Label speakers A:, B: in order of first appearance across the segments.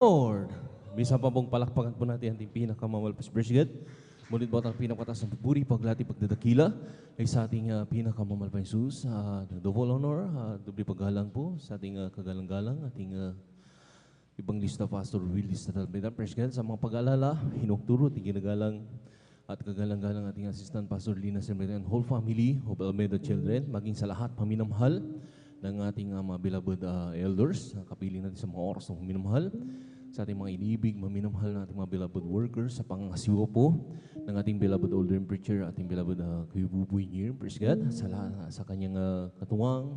A: Lord, bisa pa pong palakpakan po natin ang ating pinakamalapis Brigade. Mulit po ang pinakapatas ng pupuri, paglati, pagdadakila ay sa ating pinakamalapis Jesus. Double honor, doble paggalang po sa ating kagalang-galang, ating ibang lista Pastor Willis na Dalmedan. Brigade, sa mga pag-alala, hinukturo, ating ginagalang at kagalang-galang ating assistant Pastor Lina Sembritan and whole family of Almeida Children, maging sa lahat paminamahal ng ating mga beloved elders, kapiling natin sa mga oras ng minamahal, sa ating mga inibig, maminamahal na ating mga beloved workers, sa pangasiwa po ng ating beloved older preacher, ating beloved Kuya Buboy Nier, praise God, sa kanyang katuwang,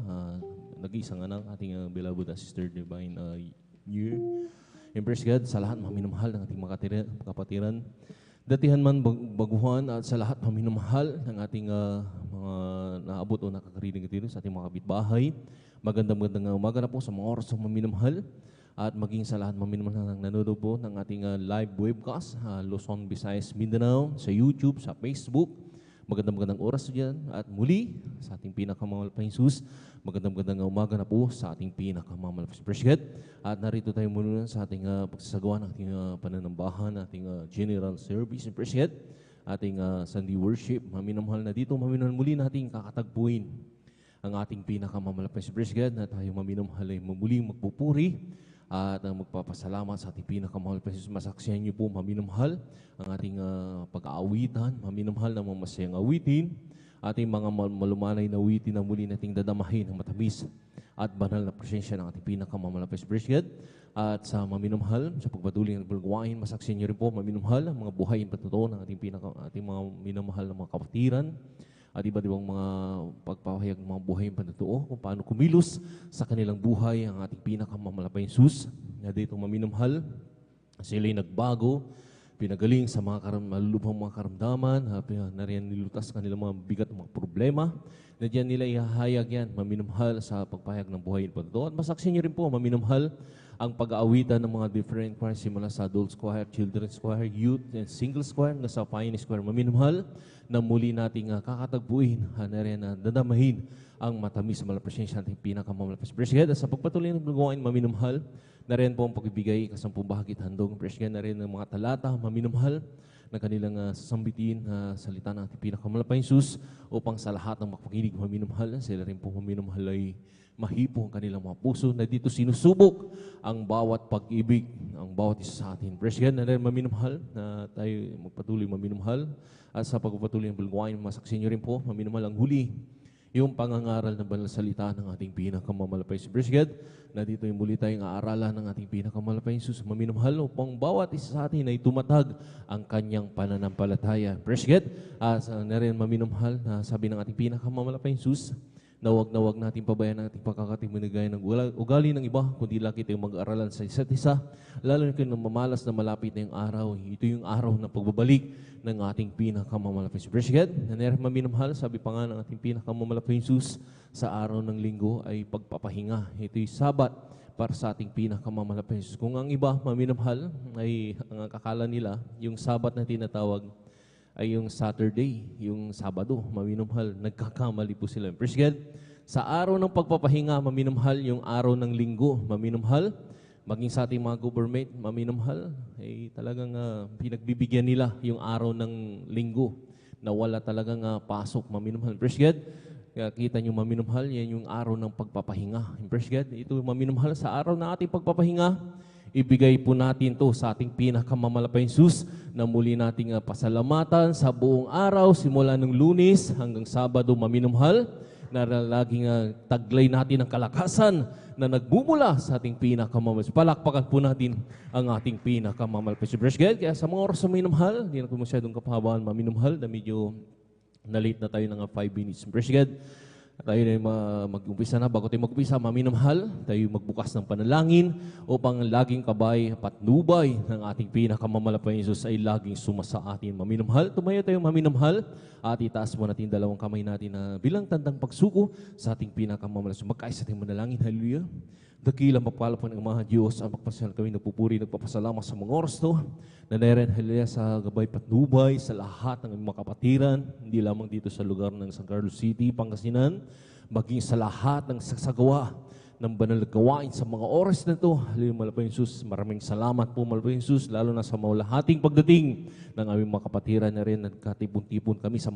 A: nag-iisang anak, ating beloved Sister Divine Nier, and praise God, sa lahat maminamahal ng ating mga kapatiran, datihan man baguhan at sa lahat maminamahal ng ating mga naabot o nakakarinig dito sa ating mga kapitbahay. Magandang umaga na po sa mga oras ng maminamahal at maging sa lahat maminamahal ng nanonood po ng ating live webcast, Luzon, Visayas, Mindanao, sa YouTube, sa Facebook. Magandang oras dyan at muli sa ating pinakamamahal pa Jesus. Magandang umaga na po sa ating pinakamamahal pa President. At narito tayo muna sa ating pagsasagawa ng ating pananambahan, ating general service in President, ating Sunday worship. Maminamahal na dito, maminamahal muli nating kakatagpuin ang ating pinakamamahal pa President na tayo maminamahal ay muling magpupuri at magpapasalamat sa ating pinakamahal pa Jesus. Masaksihan niyo po, maminamahal, ang ating pag-aawitan, maminamahal na mga masayang awitin, ating mga malumanay na awitin na muli nating dadamahin ng matamis at banal na presensya ng ating pinakamamahal pa Jesus. At sa maminamahal, sa pagpatuloy ng paggawain, masaksihan niyo rin po, maminamahal, ang mga buhay at patotoo ng ating mga minamahal na mga kapatiran, at iba't ibang mga pagpapahayag ng mga buhay ng panatoo, kung paano kumilos sa kanilang buhay ang ating pinakamamahal Jesus, na dito maminamahal, sila'y nagbago, pinagaling sa mga malulubhang mga karamdaman, na riyan nilutas kanilang mga bigat mga problema, na diyan nila ihahayag yan, maminamahal sa pagpahayag ng buhay ng panatoo. At masaksihan niyo rin po, maminamahal, ang pag-aawitan ng mga different choirs, simula sa adult choir, children's choir, youth, and singles choir, hanggang sa finest choir, maminamahal, na muli nating kakatagpuin, na rin dadamahin ang matamis sa malapresensya nating pinakamamalapas. President, sa pagpatuloy ng gawain maminamahal, na rin po ang pagbibigay kasampung bahagit handog. President, na rin ang mga talata maminamahal na kanilang sasambitin na salita ng ating pinakamalapas Jesus upang sa lahat ng makikinig maminamahal, sila rin po maminamahal ay mahipo ang kanilang mga puso na dito sinusubok ang bawat pag-ibig, ang bawat isa sa atin. President, na rin maminamahal na tayo magpatuloy maminamahal at sa pagpapatuloy ng bulgwain, masaksin nyo rin po, maminamahal ang huli, yung pangangaral ng banal salita ng ating pinakamalapay si President, na dito yung muli tayong aaralan ng ating pinakamalapay Jesus, maminamahal upang bawat isa sa atin ay tumatag ang kanyang pananampalataya. President, na rin maminamahal na sabi ng ating pinakamalapay Jesus, na wag natin pabayaan ang ating pagkakatimigay ng ugali ng iba, kundi laki tayong mag-aaralan sa isa't isa, lalo na kung mamalas na malapit na yung araw. Ito yung araw ng pagbabalik ng ating pinakamamalapis. President, na rin maminamahal, sabi pa nga ng ating pinakamamalapis Jesus, sa araw ng linggo ay pagpapahinga. Ito yung Sabat para sa ating pinakamamalapis Jesus. Kung ang iba, maminamahal, ay ang kakala nila, yung Sabat na tinatawag, ay yung Saturday, yung Sabado, maminamahal, nagkakamali po sila. President, sa araw ng pagpapahinga, maminamahal, yung araw ng linggo, maminamahal, maging sa ating mga government, maminamahal, ay talagang pinagbibigyan nila yung araw ng linggo na wala talagang pasok, maminamahal. President, kaya kita nyo maminamahal, yan yung araw ng pagpapahinga. President, ito maminamahal, sa araw na ating pagpapahinga, ibigay po natin to sa ating pinakamamalapay Jesus na muli nating pasalamatan sa buong araw, simula ng Lunes hanggang Sabado, maminamahal, na laging taglay natin ang kalakasan na nagmumula sa ating pinakamamalapay. Palakpakan po natin ang ating pinakamamalapay. Kaya sa mga oras na maminamahal, hindi na po masyadong kapahabaan maminamahal na medyo na-late na tayo ng 5 minutes. President, tayo na mag-umpisa na. Bago tayo mag-umpisa, maminamahal, tayo magbukas ng panalangin upang laging kabay, patnubay ng ating pinakamamalapay Jesus ay laging sumasa atin. Maminamahal, tumayo tayo maminamahal at itaas mo natin dalawang kamay natin na bilang tandang pagsuko sa ating pinakamamalapay. Magkaisa tayong manalangin. Hallelujah. Dakilang mapala po ng mga Diyos ang magpasal kami nagpupuri, nagpapasalamat sa mga oras to na nairan hallelujah sa gabay patnubay sa lahat ng mga kapatiran, hindi lamang dito sa lugar ng San Carlos City, Pangasinan, maging sa lahat ng sagsagawa ng banal na gawain sa mga oras na ito. Hallelujah, mahal po Jesus. Maraming salamat po, mahal po Jesus, lalo na sa maulahating pagdating ng aming mga kapatiran na rin. Nagkatipon-tipon kami sa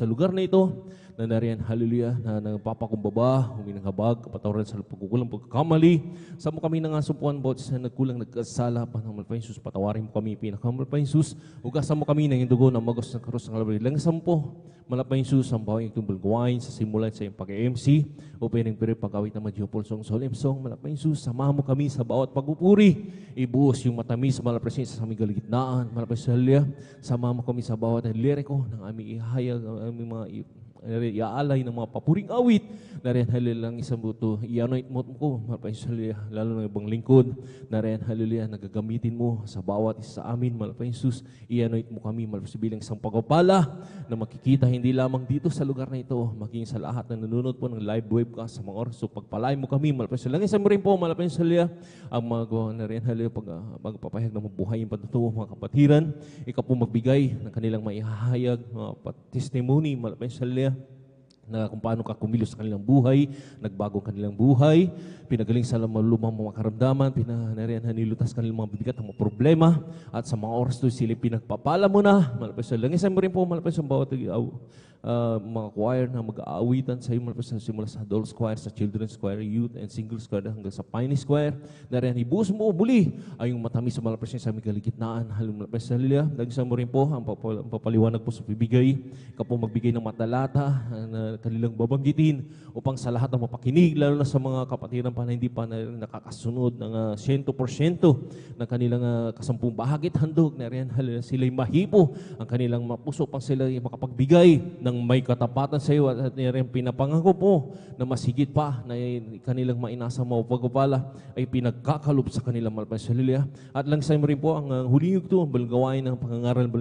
A: lugar na ito, na nariyan, hallelujah, na nagpapakumbaba, huminang habag, kapatawaran sa pagkukulang pagkakamali. Sa mo kami nangasumpuan, bawat sa nagkulang nagkasala, mahal po Jesus, patawarin mo kami, pinakamal pa Jesus. Hugasan mo kami ng dugo ng magos ng krus ng Kalbaryo. Langasan po, mahal po Jesus, ang bawang itong bulgawain sa simulan sa iyong pag-MC, o pinang-piri pag-awit ng Madjopol Song Solim Song, mahal po Jesus, samahan mo kami sa bawat pagpupuri, ibuhos yung matamis, mahal po Jesus, sa aming galigitnaan, mahal po Jesus, hallelujah, samahan mo kami sa bawat liriko ng aming ihayag, ang aming mga iaalay ng mga papuring awit na rin hallelujah lang isang buto. I-anoint mo ko, hallelujah, lalo ng ibang lingkod na rin hallelujah, nagagamitin mo sa bawat isa sa amin, malapay Jesus. I-anoint mo kami, malapay bilang isang pagpapala na makikita hindi lamang dito sa lugar na ito, maging sa lahat na nanonood po ng live webcast sa mga oras. So pagpalain mo kami, malapay Jesus. Lang isang mo rin po, malapay hallelujah, ang magawa na rin hallelujah, pagpapahayag ng mabuhay yung patutuo, mga kapatiran. Ikaw po magbigay ng kanilang maihahayag, mga testimony, malapay hallelujah, na kung paano ka kumilos sa kanilang buhay, nagbago kanilang buhay, pinagaling sa lumang mga karamdaman, nilutas kanilang mga bibigat ng mga problema, at sa mga oras doon sila pinagpapala mo na, malapay sa langisan mo rin po, malapay sa bawat mga choir na mag-aawitan sa iyo, malapay sa simula sa adults choir, sa children's choir, youth and singles choir, hanggang sa pioneers choir, na rin ibuhos mo muli ay yung matamis sa malapay sa aming kaligitnaan, malapay sa halila, langisan mo rin po, ang papaliwanag po sa bibigay, ikaw po magbigay ng matalata na kanilang babanggitin upang sa lahat ng mapakinig, lalo na sa mga kapatiran pa na hindi pa nakakasunod ng 100% ng kanilang kasampung bahagit handog na rin sila'y mahipo ang kanilang mapuso upang sila makapagbigay ng may katapatan sa iyo at rin pinapangako po na masigit pa na kanilang mainasa mo pagpapala ay pinagkakalob sa kanilang malapay sa Hallelujah. At lang sa mo rin po ang huling yugto, balgawain ng pangangaral ng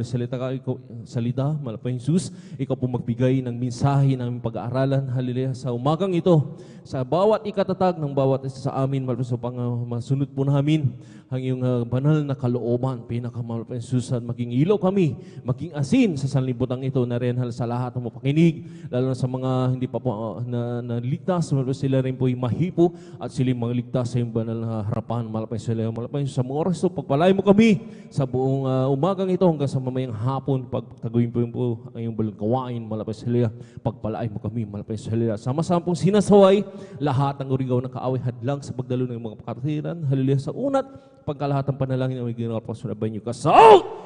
A: salita, malapay Jesus, ikaw po magbigay ng mensahe ng pag-aaralan, hallelujah, sa umagang ito, sa bawat ikatatag ng bawat isa sa amin, malapit sa masunod po namin, ang iyong banal na kalooban, pinakamalapit Jesus, at maging ilaw kami, maging asin sa sanlibutan ito na rin sa lahat ng mapakinig, lalo na sa mga hindi pa po naligtas, sila rin po ay mahipo, at sila magligtas sa iyong banal na harapan, malapit sila, malapit sa mga oras ito, pagpalay mo kami sa buong umagang ito hanggang sa mamayang hapon, pagtaguin po ang iyong balagawain, malapit sila, pagpalay mo kami, malapit sa halila. Sama-sama pong sinasaway lahat ng urigaw na kaaway hadlang sa pagdalo ng mga kapatiran. Hallelujah. Sa unat, pagkalahat ng panalangin na may ginawa po sa nabanyo ka. So,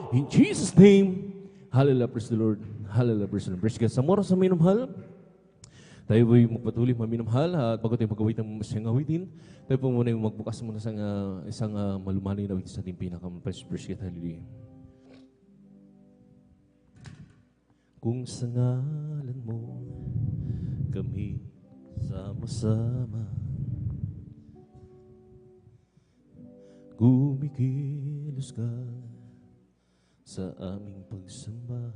A: in Jesus' name, hallelujah, praise the Lord. Hallelujah, praise the Lord. Praise God. Sa mura sa minumhal, tayo po'y magpatuloy maminumhal at bago tayo magawit ng masyang awitin, tayo po muna yung magbukas muna sa isang malumanay na awitin sa ating pinakamalapit. Praise God. Hallelujah. Kung sa ngalan mo kami sama-sama kumikilos ka sa aming pagsamba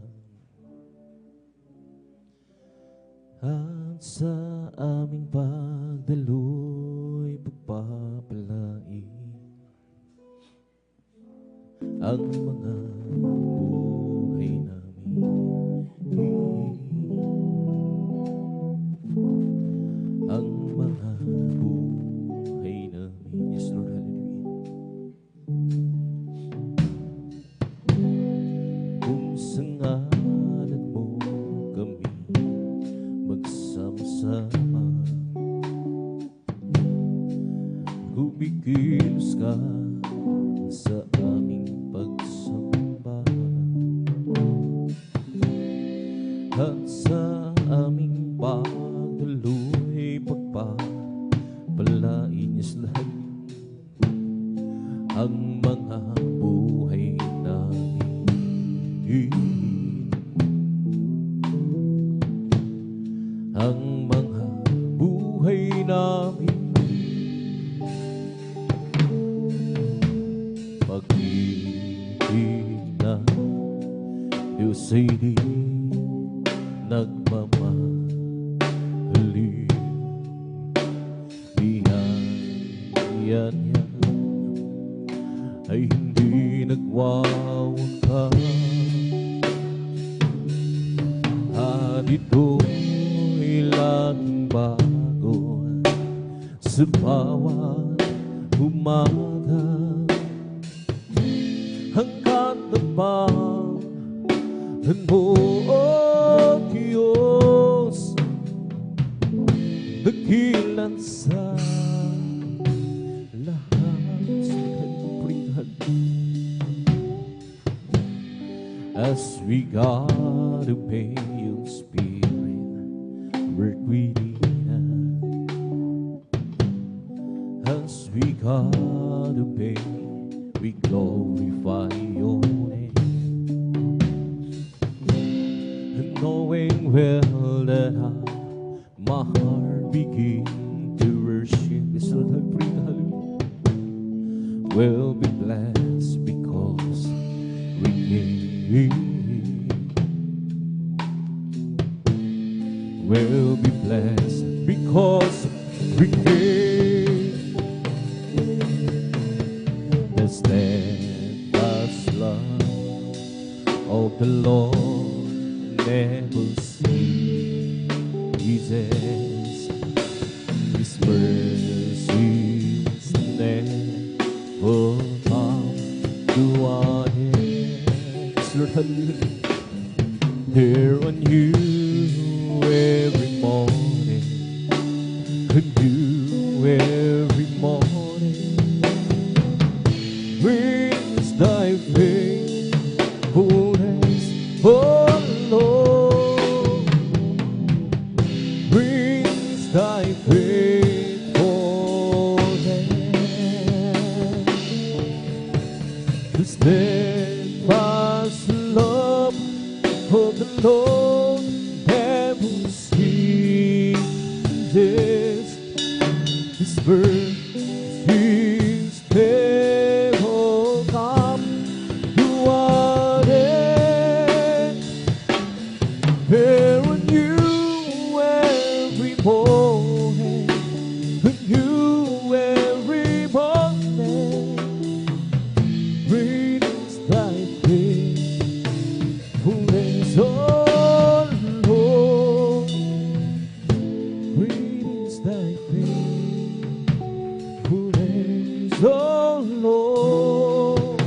A: at sa aming pagdaloy pagpapalain ang mga buhay namin. Ang mga buhay namin. Yes, Lord, hallelujah. Kung sa ngalan mo kami magsama-sama, kumikilos ka sa aming pagsamba at sa aming pagdaloy pagpapalain niya lahat ang mga buhay namin. Ang mga buhay namin pag-ibig na Diyos ay di nagmamahali. Biyaya niya ay hindi nagwawakas at ito'y laging bago sa bawat umaga, hanggat napahan mo, O Diyos, dakilan sa lahat. As we gotta obey your spirit, work within us. As we gotta obey, we glorify your name. And knowing well that my heart begin to worship, will be blessed because we gave. Will be blessed because we gave. The steadfast love of the Lord never ceases. His mercies never come to an end. Lord, hallelujah. They're on you every morning, and you every morning. Brings thy faithfulness, oh Lord. Brings thy faithfulness. The steadfast love of the Lord never ceases. His mercies never come to an end. They're new every morning, new every morning. Great is thy faithfulness, oh Lord. Great is thy faithfulness, oh Lord.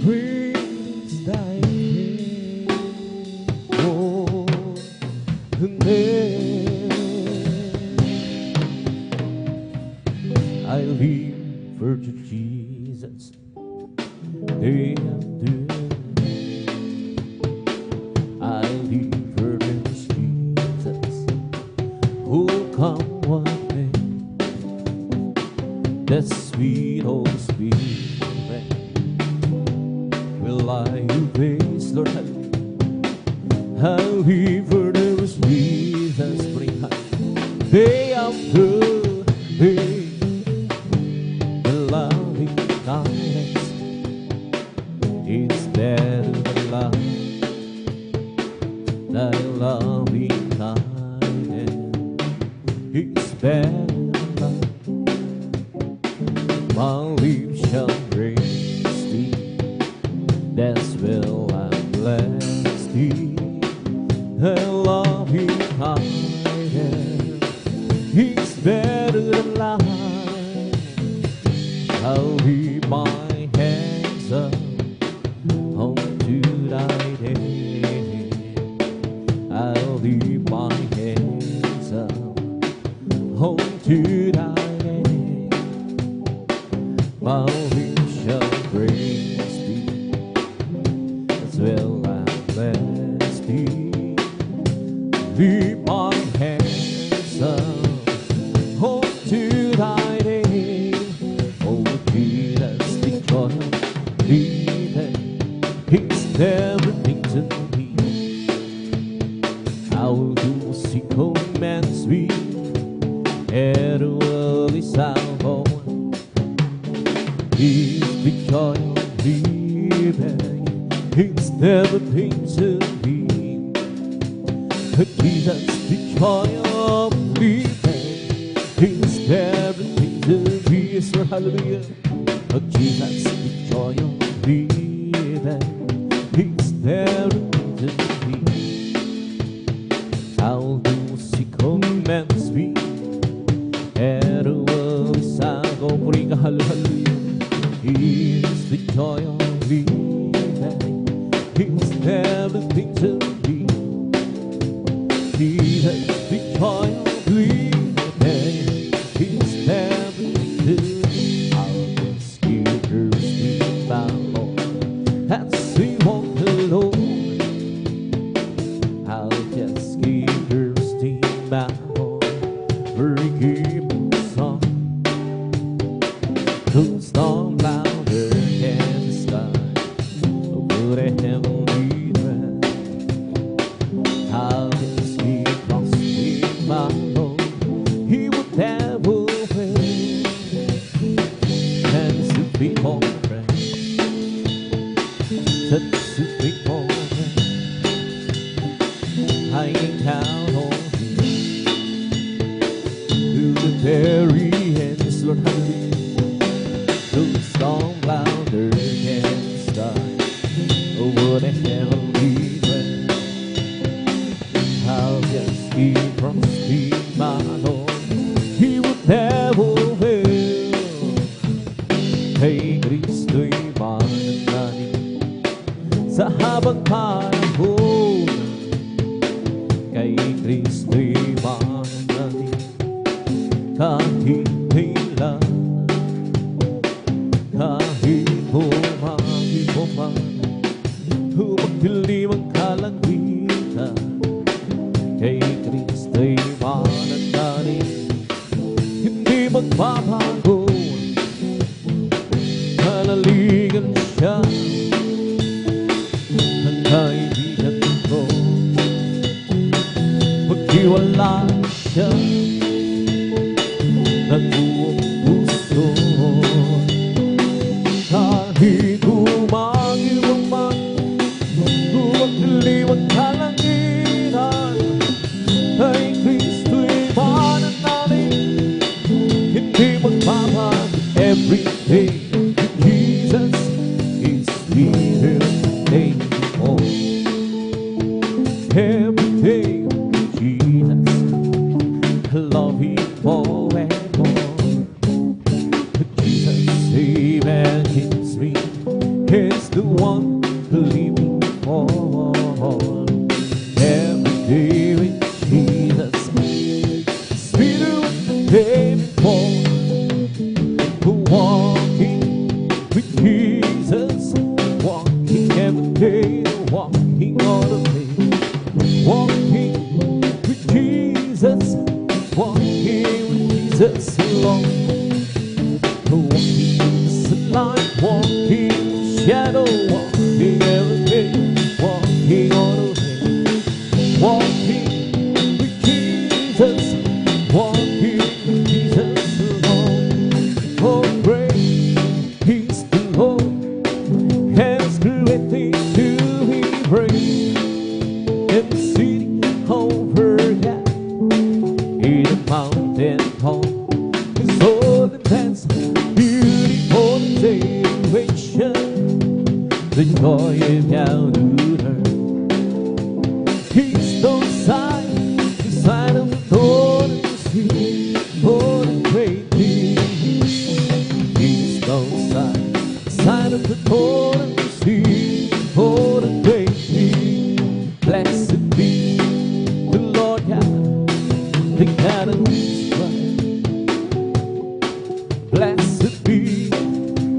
A: Great is thy faithfulness. I live for Jesus day after day. I live for this Jesus who come one day. That sweet Holy Spirit will I praise, Lord, hallelujah. I live for this Jesus, bring day after day. The loving kindness is better than love. Thy loving kindness is better than love. My lips shall praise thee, that's will I bless thee. Thy loving kindness is better than life. I'll leave my hands up unto thy name. I'll leave my hands up unto thy name. My lips shall praise thee, as well I bless thee. Leave my hands up unto thy name. Oh Jesus, the joy of living is everything to me. I will do see commands me, and will is salvo. Is the joy of living is everything to me. Jesus, the joy of living is everything to me. Sir, hallelujah. Jesus, the joy of living is everything to me. I'll do see commands me, Here's the joy of living. He's everything to me. Here's the joy of living. He's everything to me. I'll just give her sweet my Lord as we walk alone. I'll just give her sweet my Lord for a given song. Whose storm louder than the sky over the heavenly realm. I'll just keep trusting my Lord. He would never fail. And it's a big more friend. Such a big more friend. I can count on you to the very end. Yes, Lord, hallelujah. Those storm louder than the sky over the heavenly realm. I'll just keep trusting my Lord. He would never fail. Kay Kristo'y mananalig sa habang panahon. Kay Kristo'y mananalig kahit kailan. Kahit bumagi mo man, humagdilim ang kalangitan, kay Kristo'y mananalig, hindi magbabago. Manaligan siya, ang kaibigan ko. Maghiwalay siya ng buong puso. Kahit humagil man, humagdilim ang kalangitan, kay Kristo'y mananalig, hindi magbabago. Every day Jesus is here, day before. Every day Jesus, I love Him more and more. Jesus save and gives me, is the one believing for. Every day with Jesus, sweeter than the day before. Walking with Jesus, walking every day, walking all the way. Walking with Jesus, walking with Jesus alone. Walking in the sunlight, walking in the shadow, walking every day, walking all the way. Walking with Jesus, walking with Jesus alone. Oh, great He's the Lord, has great things to be praised. In the city overhead, in the mountain top, His holy dance, beautiful celebration, the joy of Yahweh. He's on the side of the Lord and the sea, for the great things. He's on the side of the Lord and the sea, for the great things. Blessed be the Lord God, the God of Israel. Blessed be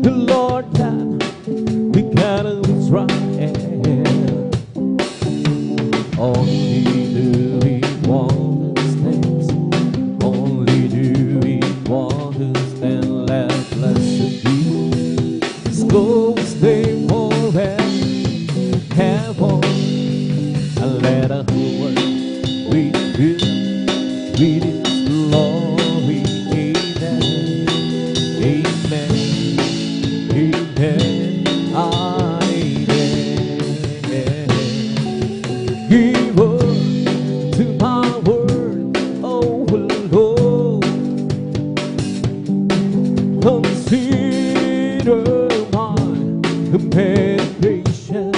A: the Lord God, the God of Israel. Only do we wonders things, only do we wonders and let blessed be His glory stay forever. Heaven and let our whole world we fill with His glory. Amen. Amen. Amen. Amen. Give word to my word, oh Lord. Consider my meditation.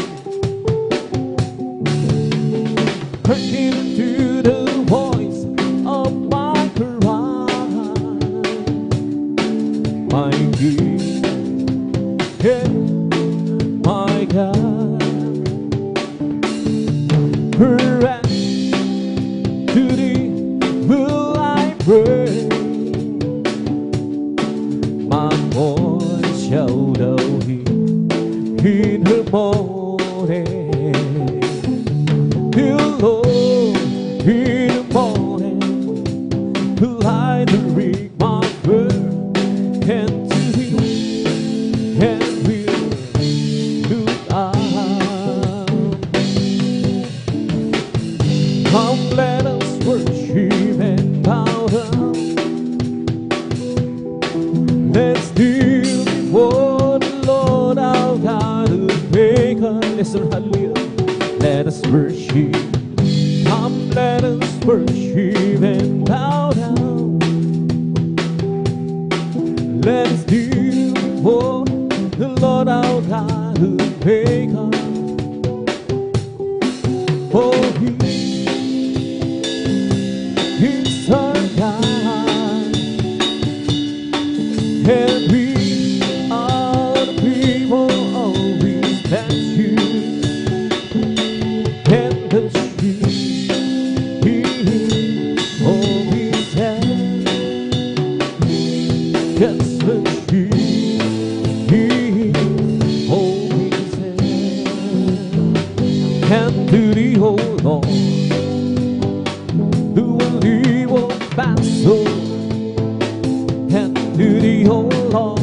A: Hearken to the voice of my cry. My King, Yeah, my God. To thee will I pray. My voice shall thou hear in the morning. Dear Lord, in the morning, will I read my word and to thee and will look up. Come, let us worship and bow down. Let's kneel before the Lord our God, the Maker. Listen, hallelujah. Let us worship. Come, let us worship and bow down. Let us kneel before the Lord our God, the Maker. For He is our God, and we are the people always that you and the sheep He always has. Yes, the sheep He always has. And to the whole Lord, who will leave all my soul, and to the whole Lord,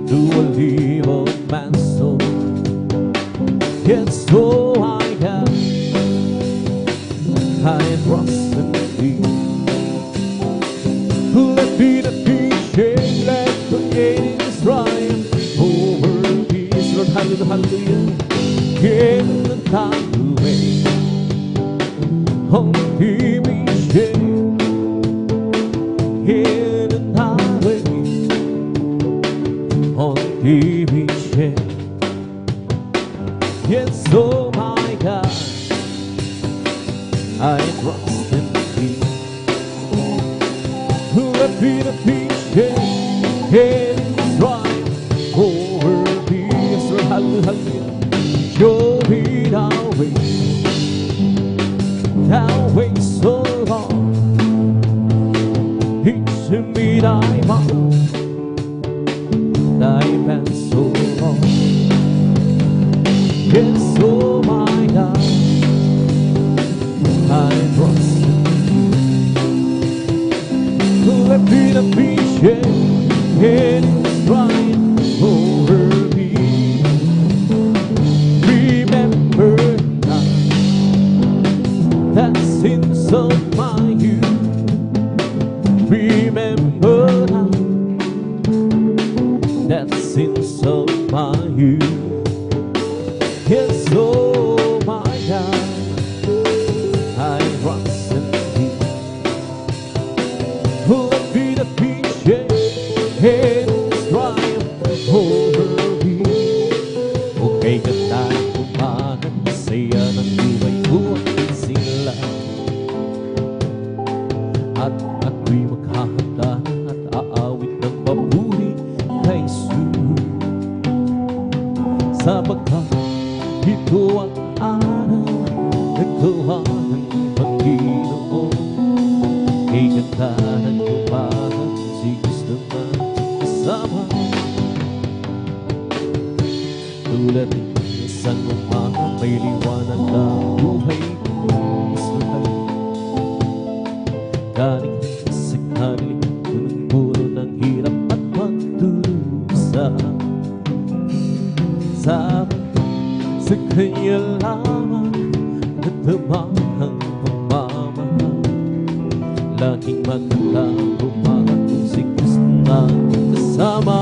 A: who will leave all my soul. Yes, so I have, I trust in thee. Let me the peace, let creating triumph over peace. Lord, hallelujah, hallelujah. Give the time away. On me shame, hidden highway. On me shame. Yes, oh my God, I trust in thee. Let me the peace, hidden triumph over peace. Lord, hallelujah, hallelujah. Show me thy way. Thou way so long, teach me thy mouth, thy path so long. Yes, oh my God, I trust in you. Let me the peace in triumph over me. Remember that sins of my youth. Remember now that sins of my youth. Yes, oh my God, I trust in thee. Let me the peace and triumph over me. Okay, ganda umanan, saya ng buhay ko ang isila. At ako'y maghahanda at aawit ng papuri kay Jesus. Sapagkat ito ang araw na gawa ng Panginoon. Kay ganda ng umanan, si Kristo na kasama. Tulad ng isang umaga, may liwanag na buhay ko. Galing sa kanilang punong-puno ng hirap at pagdurusa. Sa kanya lamang natamang pagmamahal. Laging magandang umaga kung si Kristo na kasama.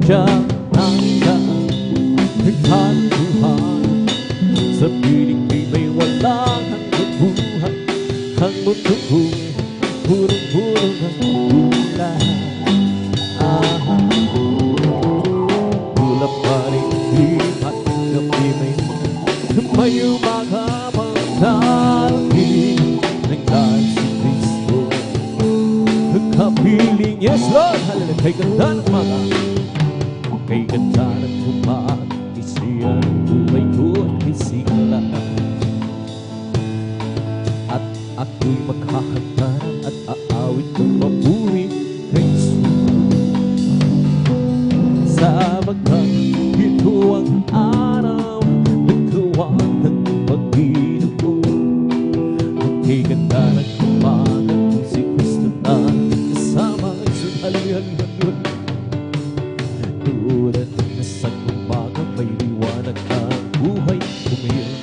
A: Siya ang nagkatuhan sa piling may walang hanggang buhay. Ang mundo ko'y purong-puro ng ulan. Ulap pa rin at gabi may umaga pagdalangin ng dahil si Kristo. Ang kapiling Yes, Lord! Hallelujah! Kay ganda ng umaga, kay ganda ng umaga, isiya ng buhay ko at isigla. At ako'y maghahanda at aawit ng papuri kay Jesus. Sabagat ito ang araw ng tuwang ng pag-ibig ko. Kay ganda ng umaga kung si Kristo na kasama ay sunhalihan-halihan. Tulad na sa umaga may liwanag na buhay umiyak.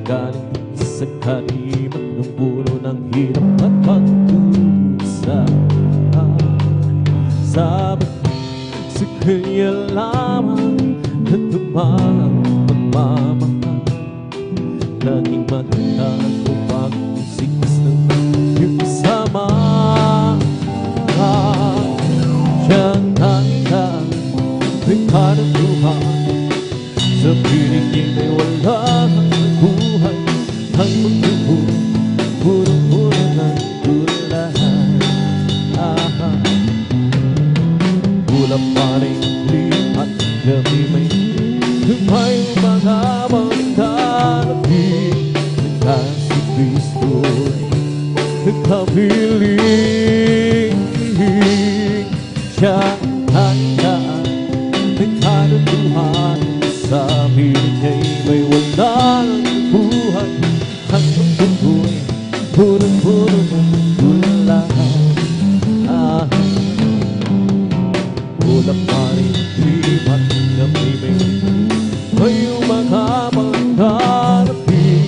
A: Galing sa kalimat ng puno ng hirap at pagdusa. Sabi sa kanya lamang na tumalang pagmamahal. Laging matandaan ko pag si Kristo yung kasama. Siyang handa ng karantuhan. Sa piling niya may wala kang buhay. Ang mundo puro-puro ng gulahan. Ulap pa rin lipat gabi may mga magdarating. Na si Kristo'y nagkapiling. Siya handa ng karantuhan. Sa piling niya'y may wala ng buhay. Ang mundo puro-puro ng gulahan. Ulap pa rin lipat gabi may umakamang-harapin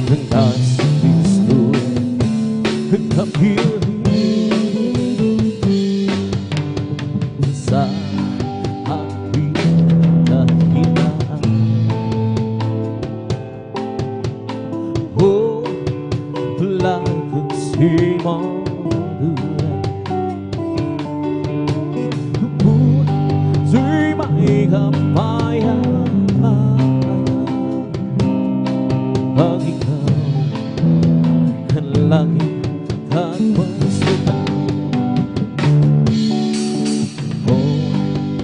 A: ng nasa Kristo nagkapiling sa aking nakita. Oh, lagot si Maduray Sa'y may kapayapaan pag ikaw ang langit at pagsukan. Oh,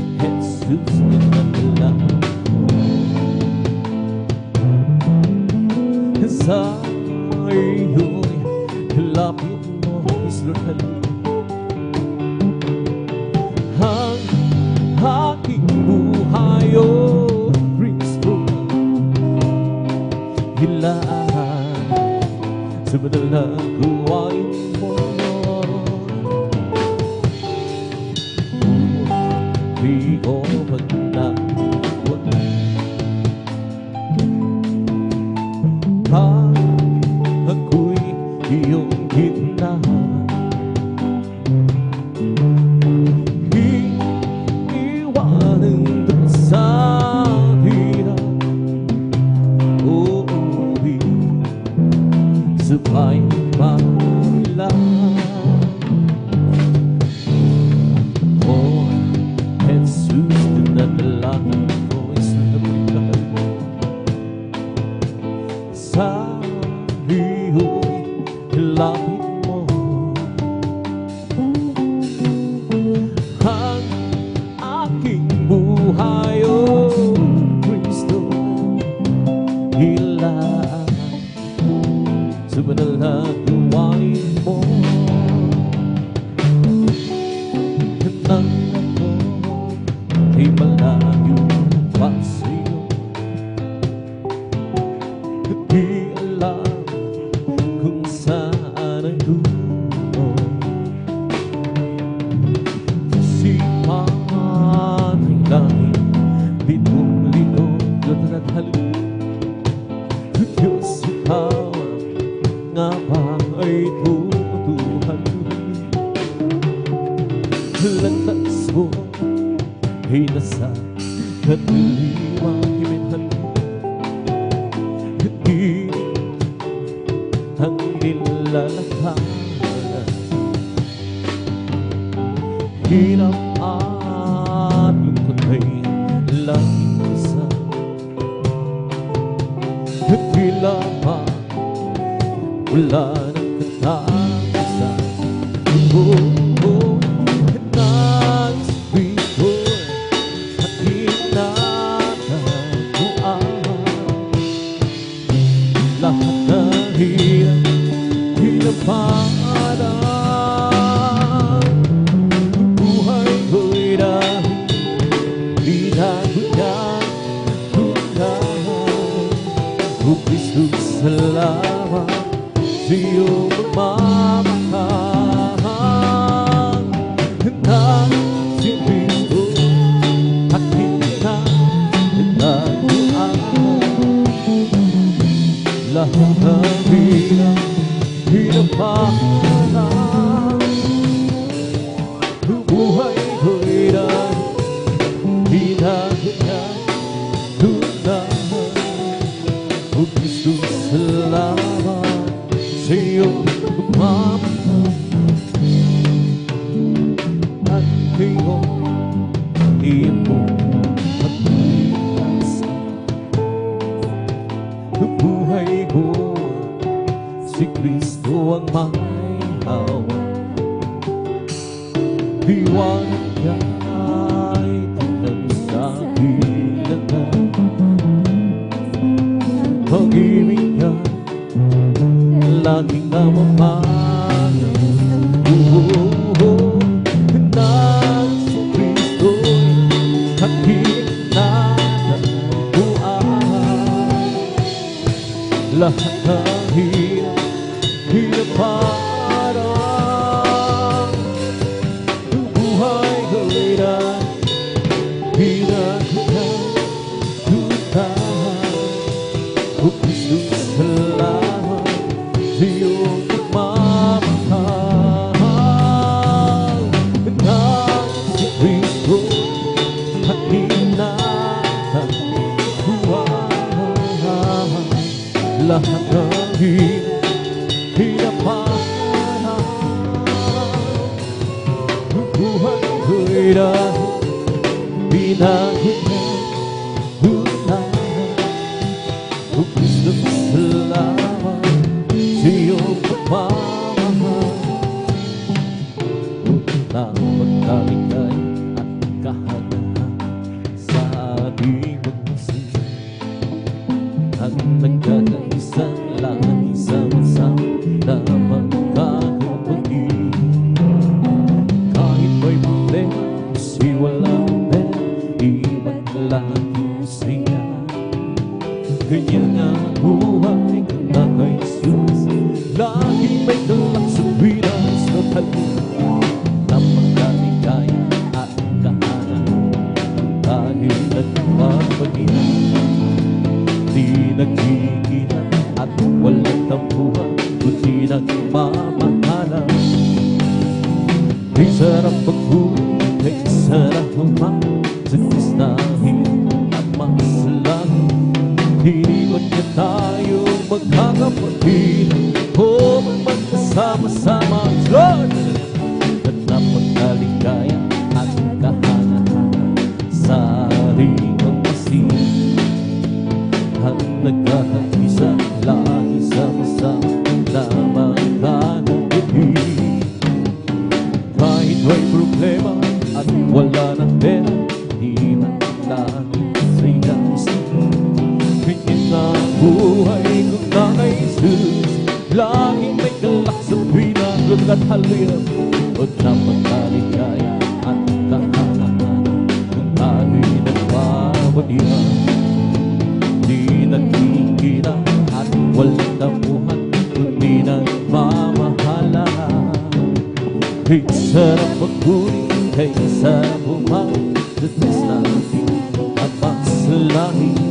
A: Jesus, nagkakala sa iyo'y lapit mo, Lord, ang aking buhay, oh Kristo, hilaan sa banal na gawain mo. Di ko pagdawat pag ako'y iyong gitnaan. Sabay pala. Oh, Jesus, dinadalangin ko isinabihan mo sa iyo'y lapit mo. Ang aking buhay, oh Kristo, hilaan sa banal na gawain mo. Nang ako ay malayo pa sa'yo, at di alam kung saan ang dulo. Sipan ay langit, litong-litong at halun. Diyos, ikaw nga ba ay tutuhan? Lantas mo ay nasa kadiliwang himinhan. Di ang nilalakhan, hirap at lungkot ay laging isa. Tila pa wala ng katapusan. Salamat sa iyong pagmamahal na si Cristo at hinahinaguan lahat ng hirap hinapahan buhay ko'y dahil hinaguan o Kristo, salamat sa iyong pagmamahal at iyong pagligtas. Ang buhay ko, si Kristo ang may hawak. Liwanag niya ay tingnan sa hilangan. Pag-ibig niya laging namamahal. Na si Kristo'y kakinanaguan lahat ng hirap hinaparang ang buhay ko'y dahil o Kristo, salamat sa iyong pagmamahal na si Kristo at hinahinaguan lahat ng hinapahan ang buhay ko'y dahil binaguan. O Kristo, salamat sa iyong pagmamahal na magkaligay at kahangahan sa ating magmasid at nagkakaisang langit sama-sama na magkakapatid. Kahit may problema, kasi walang pera, iwan lagi siya. Ganyan nga ang buhay ko na kay Jesus. Laging may galak sa bilang sa talino na magkaligaya at kahangahan dahil nagpapagina. Di nagkikita at walang tampuhan, kundi nagmamahalan. Ay sarap magbuhay, ay sarap humang sa kristahin at masalangin. Hindi man niya tayo magkakapatid o magkasama-sama, Lord, at napagkaligaya at kahangahan sa ating magmasid at nagkakaisa lagi sama-sama na magkakapatid. Kahit may problema at wala ng pera, di man lagi sa'y ang buhay ko na kay Jesus. Laging may galak sa pinagod at halwin o napagkaligaya at kahangahan kung tayo'y nagpapadihan. Di nagkikita at walang damuhan, kundi nagmamahala. Kay sarap magbuhay, kay sarap humawin sa Diyos natin at masalangin.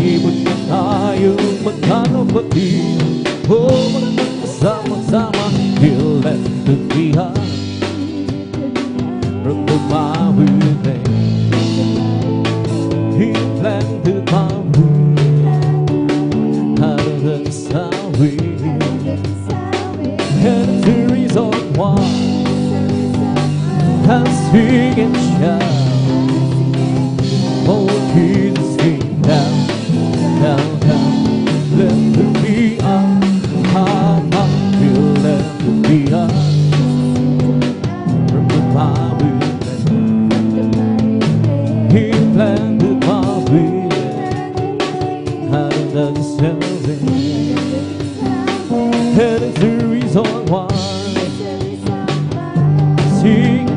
A: Ibon na tayo magkakapatid o magkasama-sama. He'll let the behind from the Bible day. He'll planted my root out of the sour. And the reason why I sing and shout, oh Jesus came down. Down, down, let the be on, how will let the be on. sing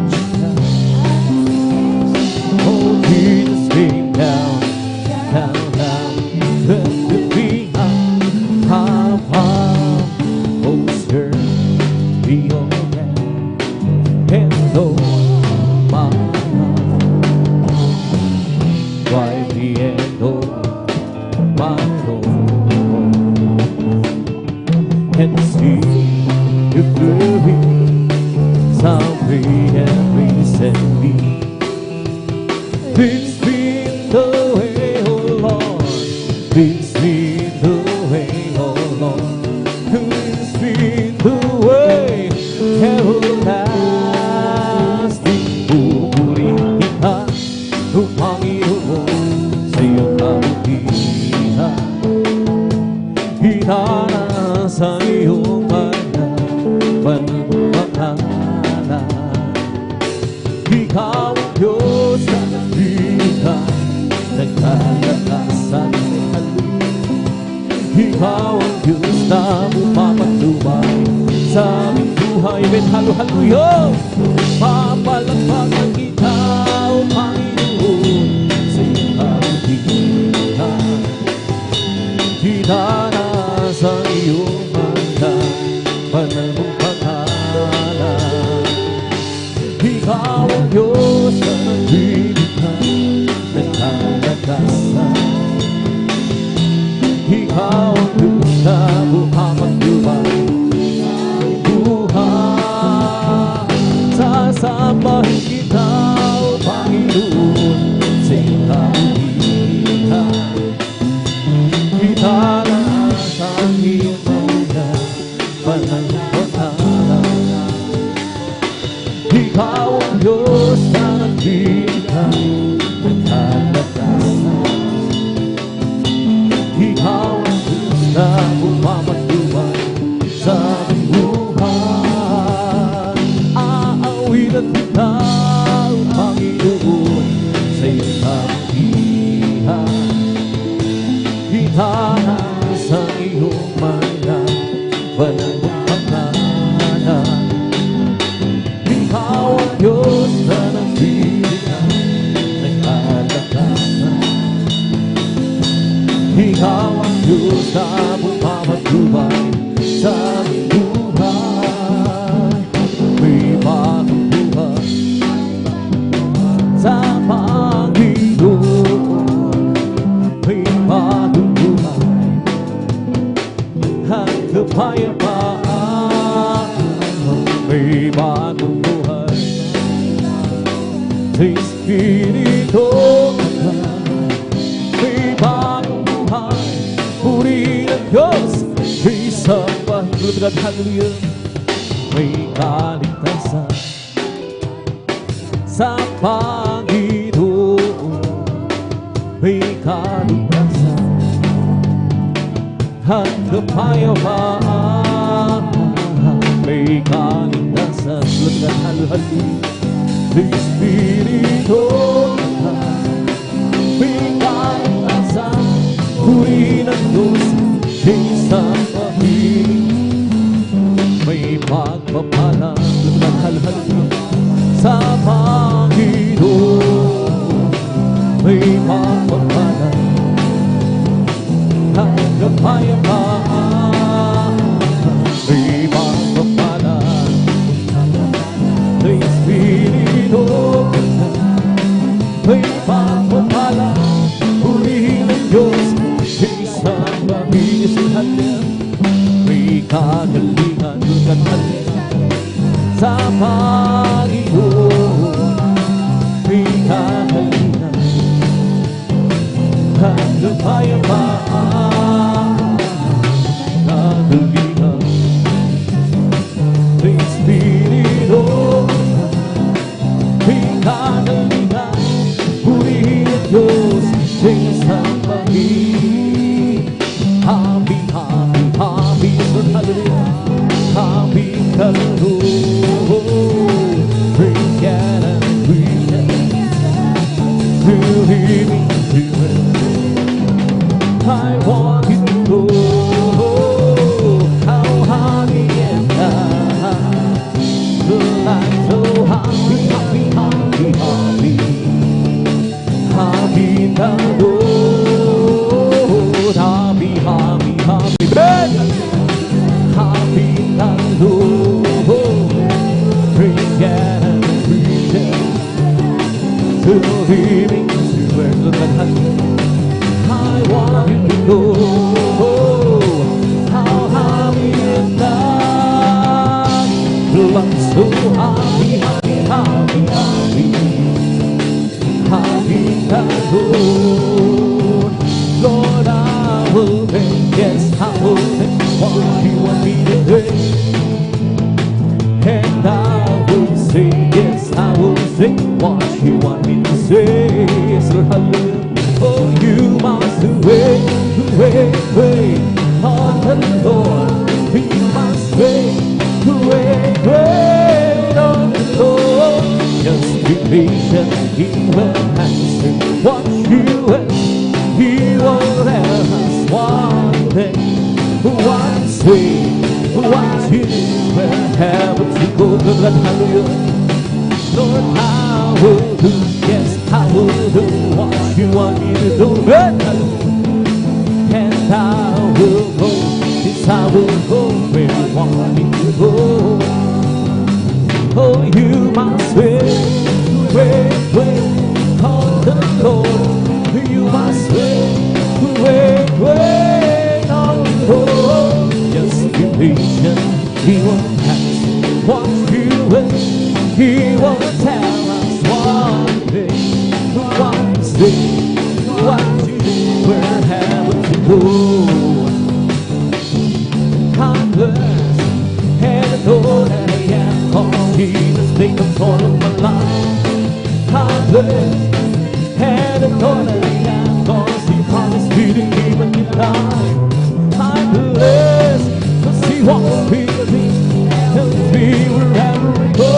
A: oh Jesus came down the being up oh sir be okay hello my why the end of my road and see the glory someday and recently please be the way oh Lord please be the way oh Lord please be the way everlasting pupurihin kita oh Panginoon sa iyong kabutihan hinana sa iyong pananampalataya ikaw ang Diyos na naglikha nagkalakasan ikaw ang Diyos na pumapatubay sa aming buhay with hallelujah papalagpagan kita o Panginoon sa iyong kabutihan hinana sa iyong pananampalataya ikaw ang Diyos na naglikha nagkalakasan ikaw ang Diyos na pumapatubay buhay sasambahin kita o Panginoon sa iyong kabutihan italasan iyong mga pananampalataya ikaw ang Diyos na naglikha nagkalakasan ikaw ang Diyos na pumapatubay sa aming buhay aawitan kita o Panginoon sa iyong kabutihan itaas ang iyong mga pananampalataya ikaw ang Diyos na naglikha nagkalakasan ikaw ang Diyos na pumapatubay sa aming buhay may bagong buhay sa Panginoon may bagong buhay at kapayapaan may bagong buhay sa Espiritu may bagong buhay purihin ang Diyos isang pahintulad hallelujah may kaligtasan sa Panginoon may kaligtasan at kapayapaan may kaligtasan tulad hallelujah sa Espiritu may kaligtasan purihin ang Diyos isang pahintulad may pagpapala tulad hallelujah sa Panginoon may pagpapala at kapayapaan may pagpapala sa Espiritu may pagpapala purihin ang Diyos isang pahintulad may kagalingan tulad sa Panginoon may kagalingan at kapayapaan kagalingan sa Espiritu may kagalingan purihin ang Diyos sa isang pahintulad happy hallelujah happy hallelujah believing everywhere. Look at how I want you to go. How happy and I'm so happy, happy, happy, happy, happy that Lord. Lord, I will make, yes, I will make what you want me to do. And I will say, yes, I will say what you want me to say. Yes, Lord, hallelujah. Oh, you must wait on the Lord. You must wait on the Lord. Just be patient, He will answer what you will. He will tell us one thing, one say, what you will have to go to the hallelujah. Lord, I will do, yes, I will do what you want me to do. And I will go, yes, I will go where you want me to go. Oh, you must wait on the Lord. You must wait on the Lord. Just be patient, He will answer what you will. He will tell us one thing, one thing, what you will have to go. I'm blessed and know that I am called Jesus, take control of my life. I'm blessed and know that I am cause He promised me to keep a new life. I'm blessed cause He walks with me, tells me wherever I go.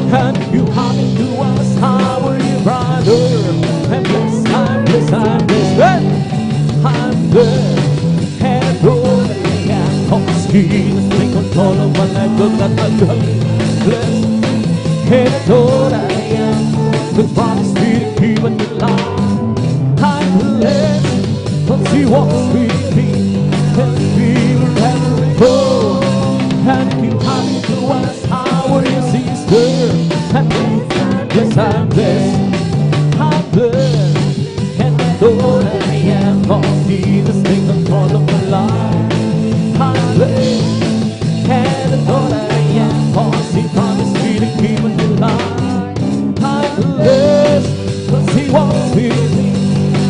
A: And you happen to us, how are you, brother? I'm blessed, I'm blessed, I'm blessed. I'm blessed and know that I am cause Jesus, take control of my life. Look at my blessed and know that I am the promise me to keep a new life. I'm blessed cause He walks with me, tells me wherever I go. And you happen to us, how are you, sister? I'm blessed, I'm blessed, I'm blessed, and I know that I am cause Jesus, take control of my life. I'm blessed, and I know that I am cause He promised me to keep a new life. I'm blessed, cause He walks with me,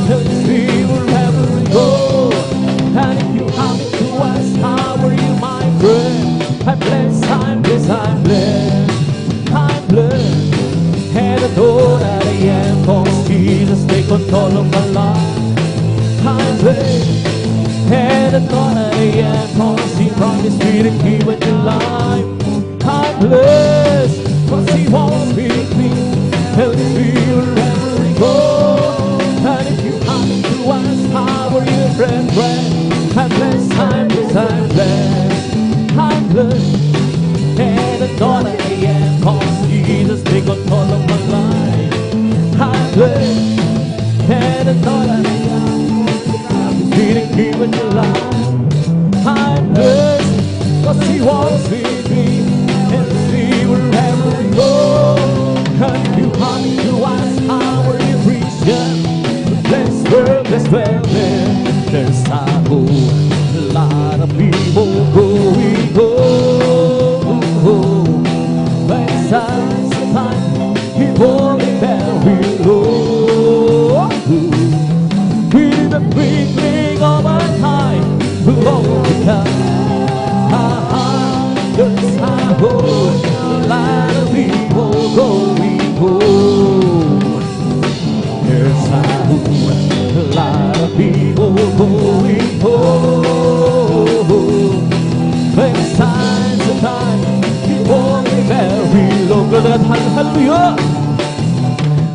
A: tells me wherever I go. And if you happen to us, how are you, my friend? I'm blessed, I'm blessed, I'm blessed, I'm blessed, and I know that I am cause Jesus, take control of my life. I'm blessed, and I know that I am cause He promised me to keep a new life. I'm blessed, cause He walks with me, tells me wherever I go. And if you happen to ask, how are you, friend? I'm blessed, I'm blessed, I'm blessed, I'm blessed, and I know that I am cause Jesus, take control of my life. I'm blessed, and I know that I am feeling keep in your life. I'm blessed, cause He walks with me, and see wherever I go. And if you happen to ask, how are you, Christian? Blessed well, there's a whole lot of people going home. But besides the time, people live very low. With the twinkling of an eye, glory there's a whole lot of people going home. There's a whole lot of people going home. Besides the time, people live very low. Hallelujah.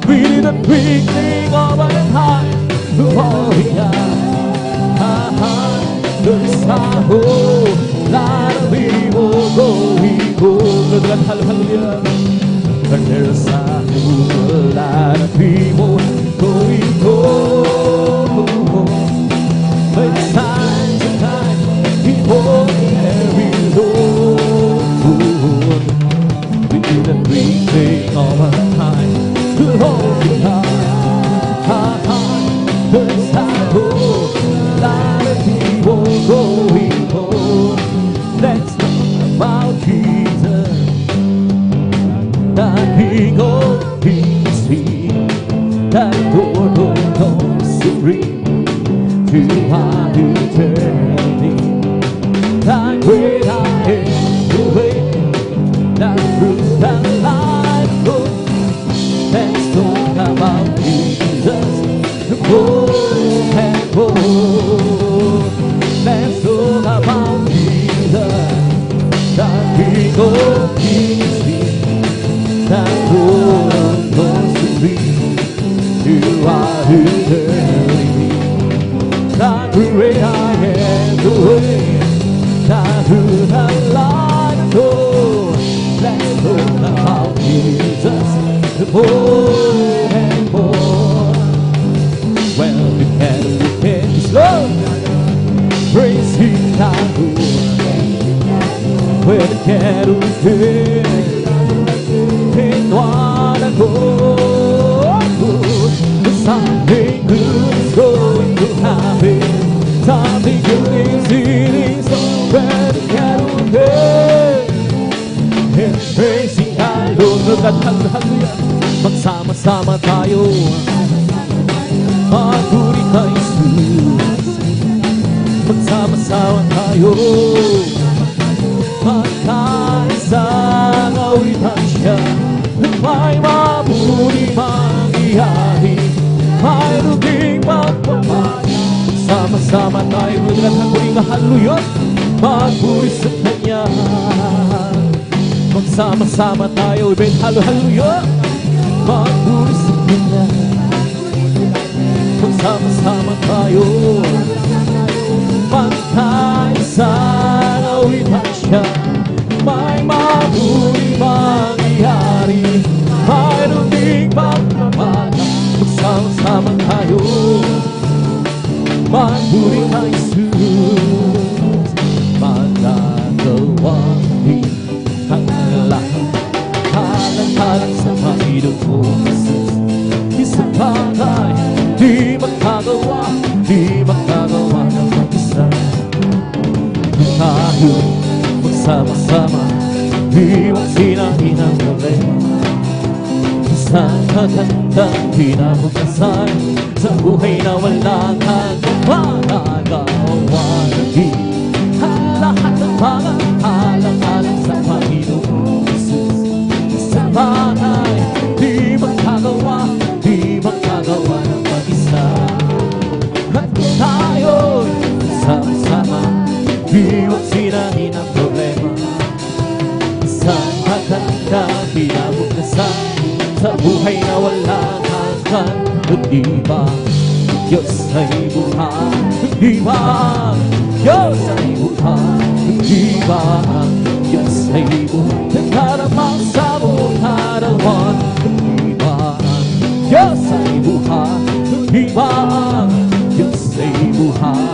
A: With the twinkling of an eye, glory there's a whole lot of people going home. Hallelujah. But there's a whole lot of people going home. But time to time, people very low. We did a twinkling of an eye, glory going home. Let's talk about Jesus, that King of Kings, that Lord of Lords, supreme to our eternity. That great I am, the way, that truth, that life goes. Let's talk about Jesus, the Lord and Lord. Let's talk about Jesus, that King of Kings, that Lord of Lords, supreme to our eternity. That great I am, the way, that truth, that life goes. Let's talk about Jesus, the more and more. Well, we can slow, praise Him now. Where the cattle fit, in one accord. Something good is going to happen. Something good is eating. So where the cattle fit, and praising God, Lord, hallelujah. Magsama-sama tayo, magpuri kay Jesus. Magsama-sama tayo, magkaisang awitan siya. May maburi mangyayari, mayroon ding magpapaya. Magsama-sama tayo, magpuri hallelujah, magpuri sa Kanya. Magsama-sama tayo, ibig hallelujah, magpuri sa Kanya. Magsama-sama tayo, magkaisang awitan siya. May maburi mangyayari, mayroon ding pagpapala. Magsama-sama tayo, magpuri kay Jesus. Magagawa din ang lahat, halang-halang sa Panginoon ko Jesus. Isang bagay di magkagawa ng mag-isa. Tayo magsama-sama, iwang sinahin ang problema. Isang kagandang pinapagkasal sa buhay na walang magagawa ng di. Lahat ng mga halang-halang sa Panginoon Jesus. Isang bagay di magkagawa ng mag-isa. At kung tayo'y sama-sama, iwang sinahin ang problema. Isang magandang pinapagkasal sa buhay na walang hanggan. Hindi ba Diyos ay buhay? Hindi ba Diyos ay buhay? Hindi ba Diyos ay buhay? Nagkaramang sa buharawan. Hindi ba Diyos ay buhay? Hindi ba Diyos ay buhay?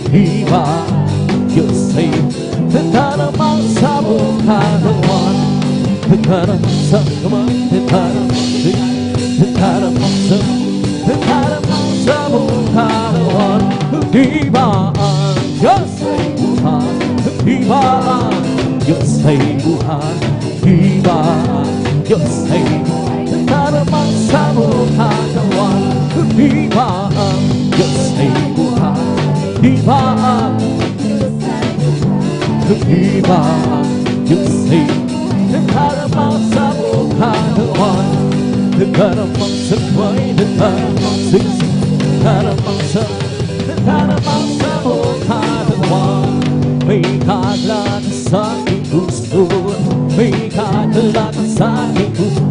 A: Hindi ba Diyos ay nagkaramang sa buharawan? Nagkaramang sa kamay, nagkaramang sa buharawan. Hindi ba Diyos ay buhay? Hindi ba Diyos ay buhay? Hindi ba Diyos ay buhay? Nagkaramang sa buharawan. Hindi ba Diyos ay buhay? Hindi ba Hindi ba Diyos ay nagkaramang sa buharawan? Nagkaramang sa kamay, nagkaramang sa isip, nagkaramang sa buharawan. May kaglakan sa aking gusto, may kaglakan sa aking gusto.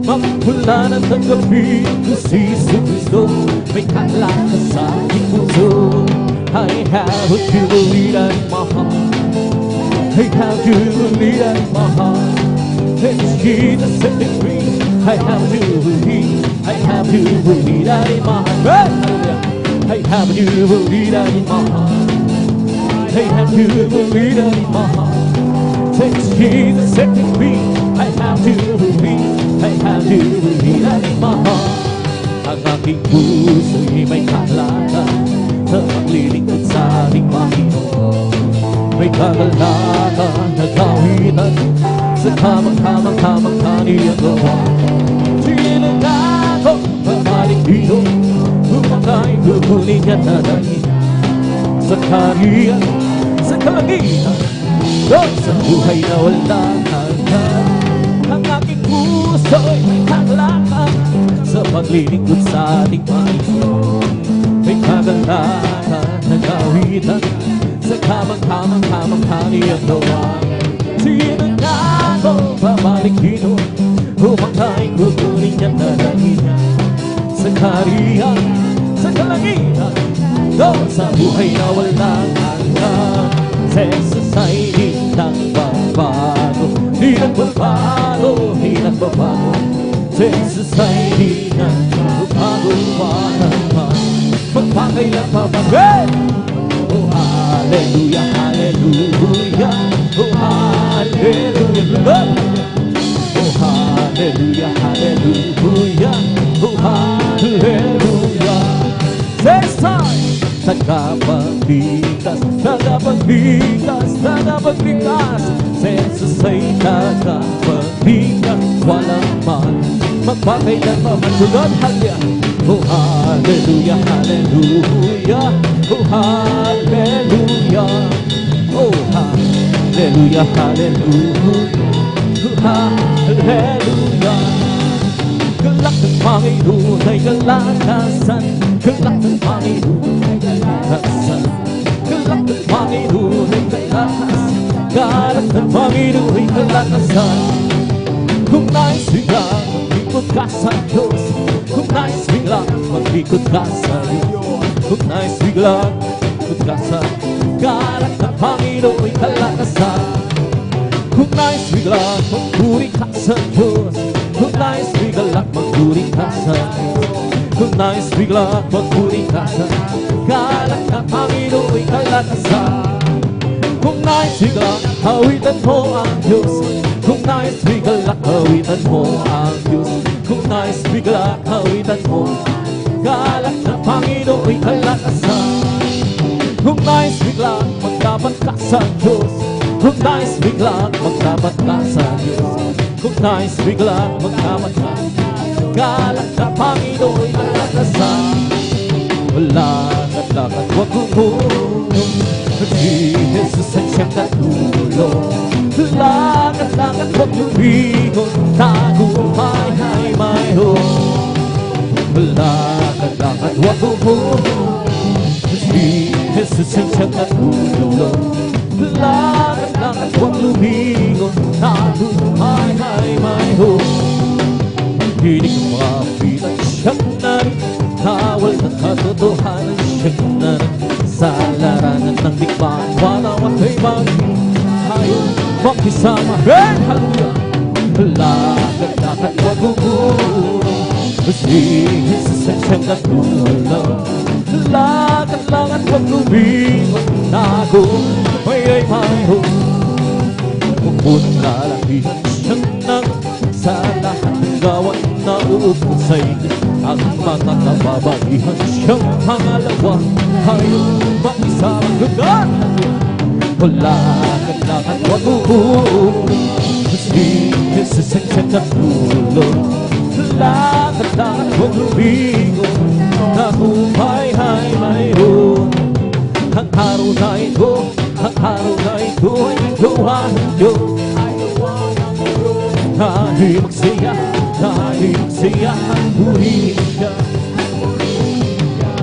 A: Magmula na tanggapin ko si Kristo, may kaglakan sa aking gusto. I have a jubilee in my heart, I have jubilee in my heart. It's Jesus set me free. I have jubilee, I have jubilee in my heart. I have jubilee in my heart, I have jubilee in my heart. It's Jesus set me free. I have jubilee, I have jubilee in my heart. aking puso'y may kalatan sa paglilingkod sa ating Panginoon. May kagalatan na kawitan sa kamang-kamang-kamang kaniyang gawa. Sino nga ako babalik dito upang aking kukunin niya nanay sa kariyan, sa kalangitan, doon sa buhay na walang hanggan. Ang aking puso'y may kagalatan sa paglilingkod sa ating Panginoon. May kagalatan na kawitan sa kamang-kamang-kamang kaniyang gawa. Sino nga ako babalik dito upang aking kukunin niya nanay sa kariyan, sa kalangitan, doon sa buhay na walang hanggan. Sa Jesus ay di nagbabago, di nagbabago, di nagbabago. Sa Jesus ay di nagbabago pa naman, magpakailan pa ba? Oh, hallelujah, hallelujah, oh, hallelujah, oh, hallelujah, hallelujah, oh, hallelujah. This time, tagapagligtas, tagapagligtas, tagapagligtas. Jesus ay tagapagligtas, walang man magpakailan pa man. Sunod, hallelujah. Oh, hallelujah, hallelujah, oh, hallelujah, oh, hallelujah, hallelujah, oh, hallelujah. Galak ng Panginoon ay kalakasan, galak ng Panginoon ay kalakasan, galak ng Panginoon ay kalakasan, galak ng Panginoon ay kalakasan. Kung nais biglang mag-ikot ka sa Diyos, kung nais biglang mag-ikot ka sa Diyos, kung nais biglang mag-ikot ka sa galak ng Panginoon ay kalakasan. Kung nais biglang magpuri ka sa Diyos, kung nais biglang magpuri ka sa Diyos, kung nais biglang magpuri ka sa galak ng Panginoon ay kalakasan. Kung nais biglang hawitan mo ang Diyos, kung nais biglang hawitan mo ang Diyos, kung nais biglang hawitan mo galak ng Panginoon ay kalakasan. Kung nais biglang magdapat ka sa Diyos, kung nais biglang magdapat ka sa Diyos, kung nais biglang magdapat ka, galak na Panginoon ay kalakasan. Lakad-lakad wag gumulong, si Jesus ay siyang natulong. Lakad-lakad wag lumingon, tagumpay ay mayroon. Lakad-lakad wag gumulong, si Jesus ay siyang natulong. Lakad-lakad wag lumingon, tagumpay ay mayroon. Hindi ka mapitan siyang narin, tawal ng katotohanan siyang narin. Sa larangan ng digmaan, walang kay bagay, tayo makisama. Hey, hallelujah! Lakad-lakad wag gumulong, si Jesus ay siyang natulong. Lakad-lakad wag lumingon, tagumpay ay mayroon. Kung punong lalapihan siyang nang sa lahat ng gawain na uupusay, ang mga kababaihan siyang pangalawa, tayo makisamang gagan. Lakad-lakad wag gumulong, si Jesus ay siyang natulong. Lakad-lakad wag lumingon, tagumpay ay mayroon. Ang araw na ito, ang araw na ito ay gawa ng Diyos. Tayo magsaya, tayo magsaya, ang purihin siya.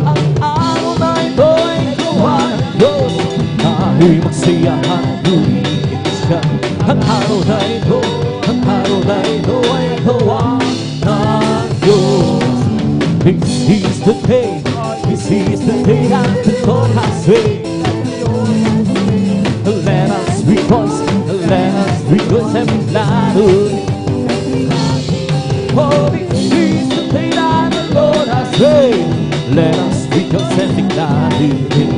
A: Ang araw na ito ay gawa ng Diyos. Tayo magsaya, ang purihin siya. Ang araw na ito, ang araw na ito ay gawa ng Diyos. This is the day, this is the day that the Lord has made. Let us rejoice and be glad. Oh, this is the day that the Lord has made. Let us rejoice and be glad in it.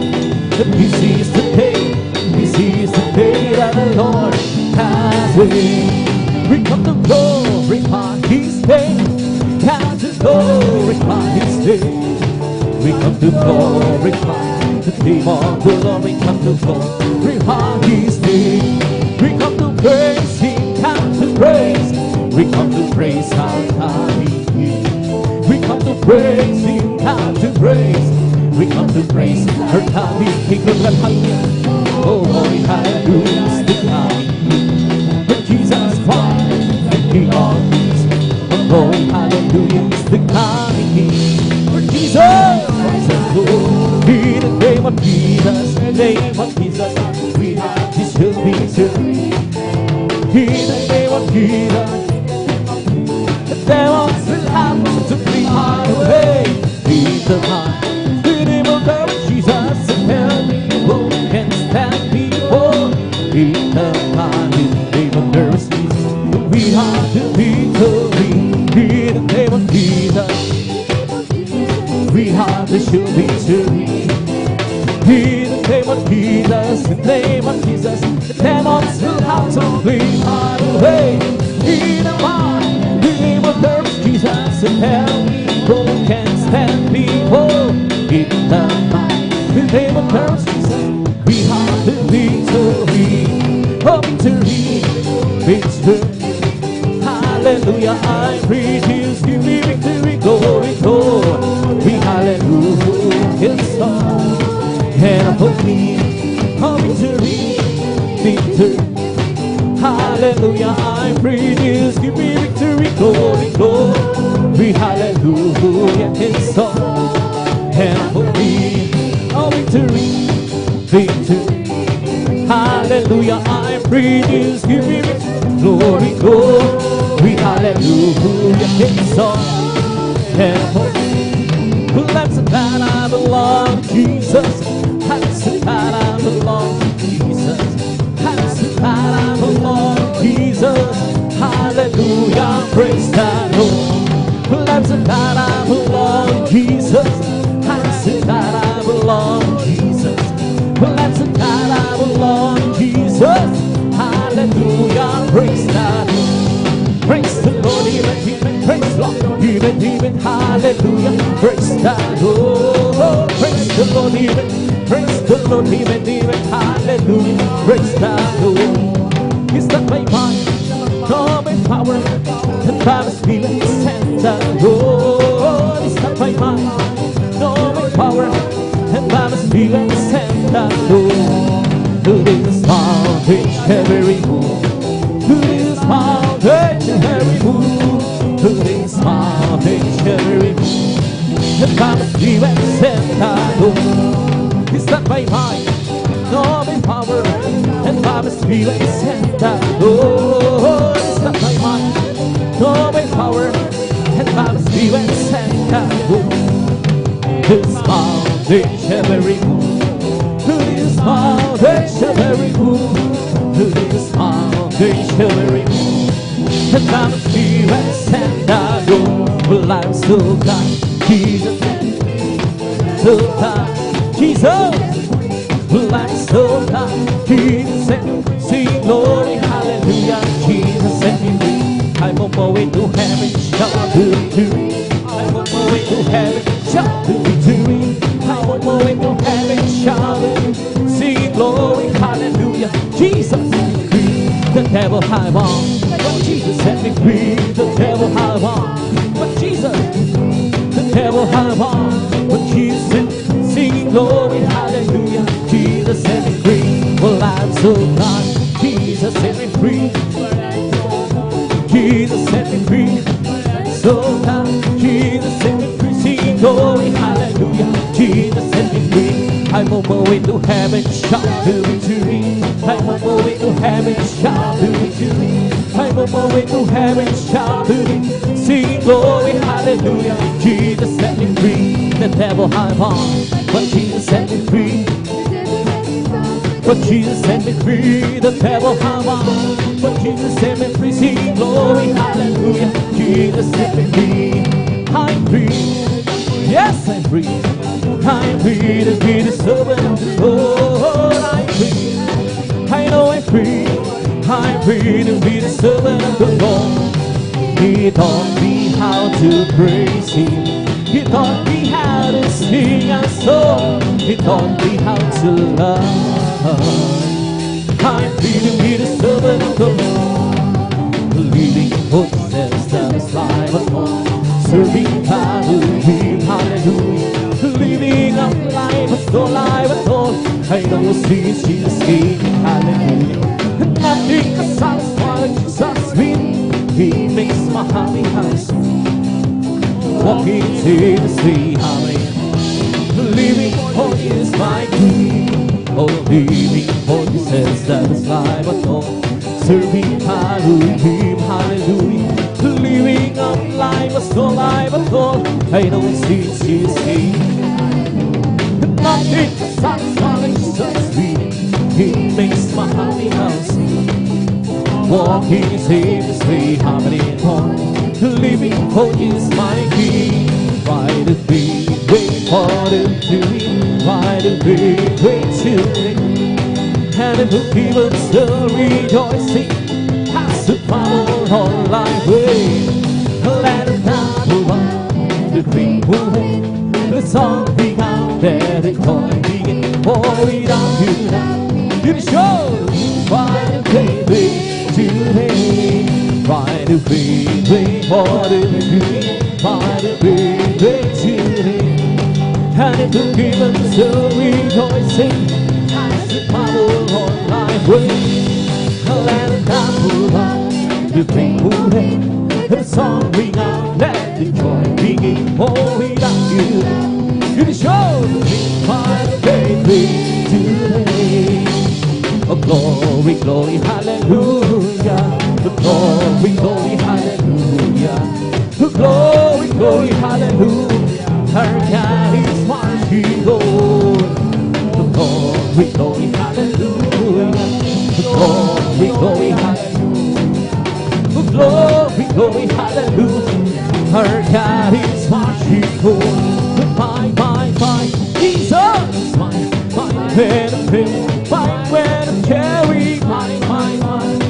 A: This is the day, this is the day that the Lord has made. We come to glorify His name, come to glorify His name. to glorify the name of the Lord. We come to glorify His name. We come to praise Him, come to praise. We come to praise our God. We come to praise Him, come to praise. We come to praise our God. Oh, glory, hallelujah, the God. But Jesus Christ, the King of Kings. Oh, glory, hallelujah, the God. For Jesus Christ, in the name of Jesus, in the name of Jesus, we have this victory. In the name of Jesus, the devils will have to flee away. In the name of Jesus, and hell people can stand before. In the name of Jesus, we have the victory. In the name of Jesus, we have the sure victory. In the name of Jesus, in the name of Jesus, the demons will have to flee away. In the name of Jesus, and hell people can stand before. In the name of Jesus, we have the victory. Oh, victory, victory. Hallelujah, I praise you, give me victory, glory, glory. Hallelujah, yes, Lord. And for me, oh, victory, victory. Hallelujah, I praise you, give me victory, glory, glory. Hallelujah, yes, Lord. And for me, oh, victory, victory. Hallelujah, I praise, give me victory, glory, glory. Hallelujah, yes, Lord. And for me, let's that I belong to Jesus. Let's that I belong to Jesus. Let's that I belong to Jesus. Hallelujah, praise the Lord. Let's that I belong to Jesus. That I belong to Jesus. Let's that I belong to Jesus. Hallelujah, praise the Lord. Praise the Lord, even, praise the Lord, even, hallelujah, praise the Lord. Praise the Lord, even, praise the Lord, even, hallelujah, praise the Lord. It's not my mind, nor my power, and by the Spirit, send the Lord. It's not my mind, nor my power, and by the Spirit, send the Lord. To this mountain, every move. To this mountain, every move. To this mountain, every move. And by the Spirit, send the Lord. It's not by might, nor by power, and by the Spirit, send the Lord. It's not by might, nor by power, and by the Spirit, send the Lord. This mountain, every move. To this mountain shall every move. To this mountain shall every move. And by the Spirit send the Lord. Well, I'm so glad Jesus, so glad Jesus. Well, I'm so glad Jesus said, sing glory, hallelujah. Jesus set me free. I'm on my way to heaven, shout to victory. I'm on my way to heaven, shout to victory. I'm on my way to heaven, shouting, sing glory, hallelujah. Jesus set me free, the devil I won. But Jesus set me free, the devil I won. But Jesus, the devil I won. But Jesus said, sing glory, hallelujah. Jesus set me free. Well, I'm so glad Jesus set me free. Jesus set me free. So glad Jesus set me free. Sing glory, hallelujah. Jesus set me free. I'm on my way to heaven, shout to victory. I'm on my way to heaven, shout to victory. I'm on my way to heaven, shout to victory. Sing glory, hallelujah. Jesus set me free. The devil I won, but Jesus set me free. But Jesus set me free. The devil I won, but Jesus set me free. Sing glory, hallelujah. Jesus set me free. I'm free. Yes, I'm free. I'm free to be the servant of the Lord. I'm free. I know I'm free. I'm free to be the servant of the Lord. He taught me how to praise Him. He taught me how to sing a song. He taught me how to love. I'm feeling me the servant of the Lord, believing in footsteps that is life alone. Serving hallelujah, hallelujah, living a life of no life at all. I know since Jesus came, hallelujah. Nothing can satisfy Jesus with. He makes my happy house. Walking to the sea, hallelujah. Living for you is my key. Oh, living for you says that is life at all. Serving hallelujah, hallelujah. Living a life was no life at all. I know since Jesus came. Nothing can satisfy Jesus with. He makes my happy house. Walking is his way, happening home. Living for you is my key. Right to be, wait for the doing. Right to be, wait till the and if the people still rejoicing, pass the power on life way. Let it not move on, the people wait. The song being out there, the joy begin. For without you now, you show. Right to be today. Right to be, wait for the doing. Right to be, wait today. And if the people still rejoicing, the power on life way. Let it not move on, the people hate. The song ring out, let the joy begin. Oh, without you, you show me my baby today. Oh, glory, glory, hallelujah. Oh, glory, glory, hallelujah. Oh, glory, glory, hallelujah. Our God is mighty Lord. Glory, glory, hallelujah. Glory, glory, hallelujah. Glory, glory, hallelujah. Our God is merciful. My, Jesus, my benefit, my beneficiary, my,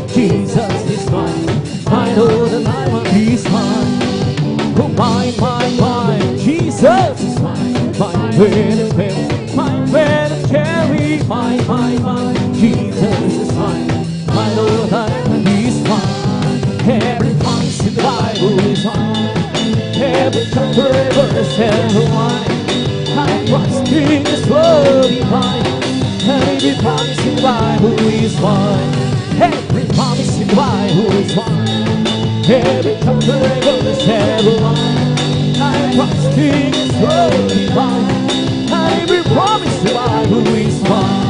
A: Jesus is mine. I know that He's mine. Oh, my, Jesus is mine. My benefit, my beneficiary, my, Jesus is mine. I know that He's mine. Every promise in the Bible is mine. Every chapter, verse, every line. I trust in His word divine. Every promise in the Bible is mine. Every promise in the Bible is mine. Every chapter, verse, every line. I trust in His word divine. Every promise in the Bible is mine.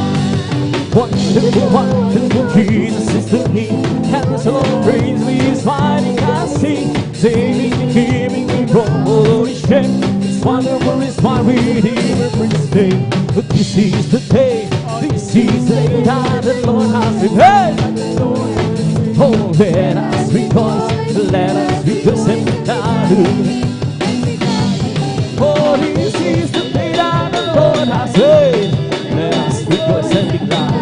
A: Wonderful, Jesus is the King. And the soul praise me is mine. I sing, saving and keeping me from all shame. It's wonderful, it's my Redeemer Prince Day. But this is the day, this is the day that the Lord has made. Oh, let us rejoice, let us rejoice and die. Oh, this is the day that the Lord has made. Let us rejoice and be glad.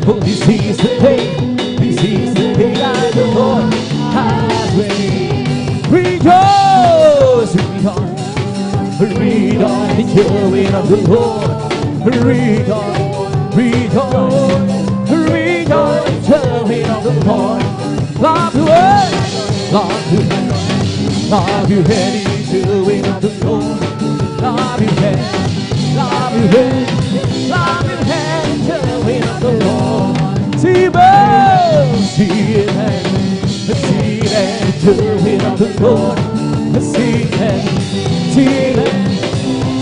A: Oh, this is the day, this is the day that the Lord has made. Rejoice, rejoice, rejoice in the joy of the Lord. Rejoice, rejoice, rejoice in the joy of the Lord. Love you, love you, love you, ready to the way of the Lord. Love you, love you, love you, to the way of the Lord. See bells, see it, see it, to the way of the Lord. See it, see it,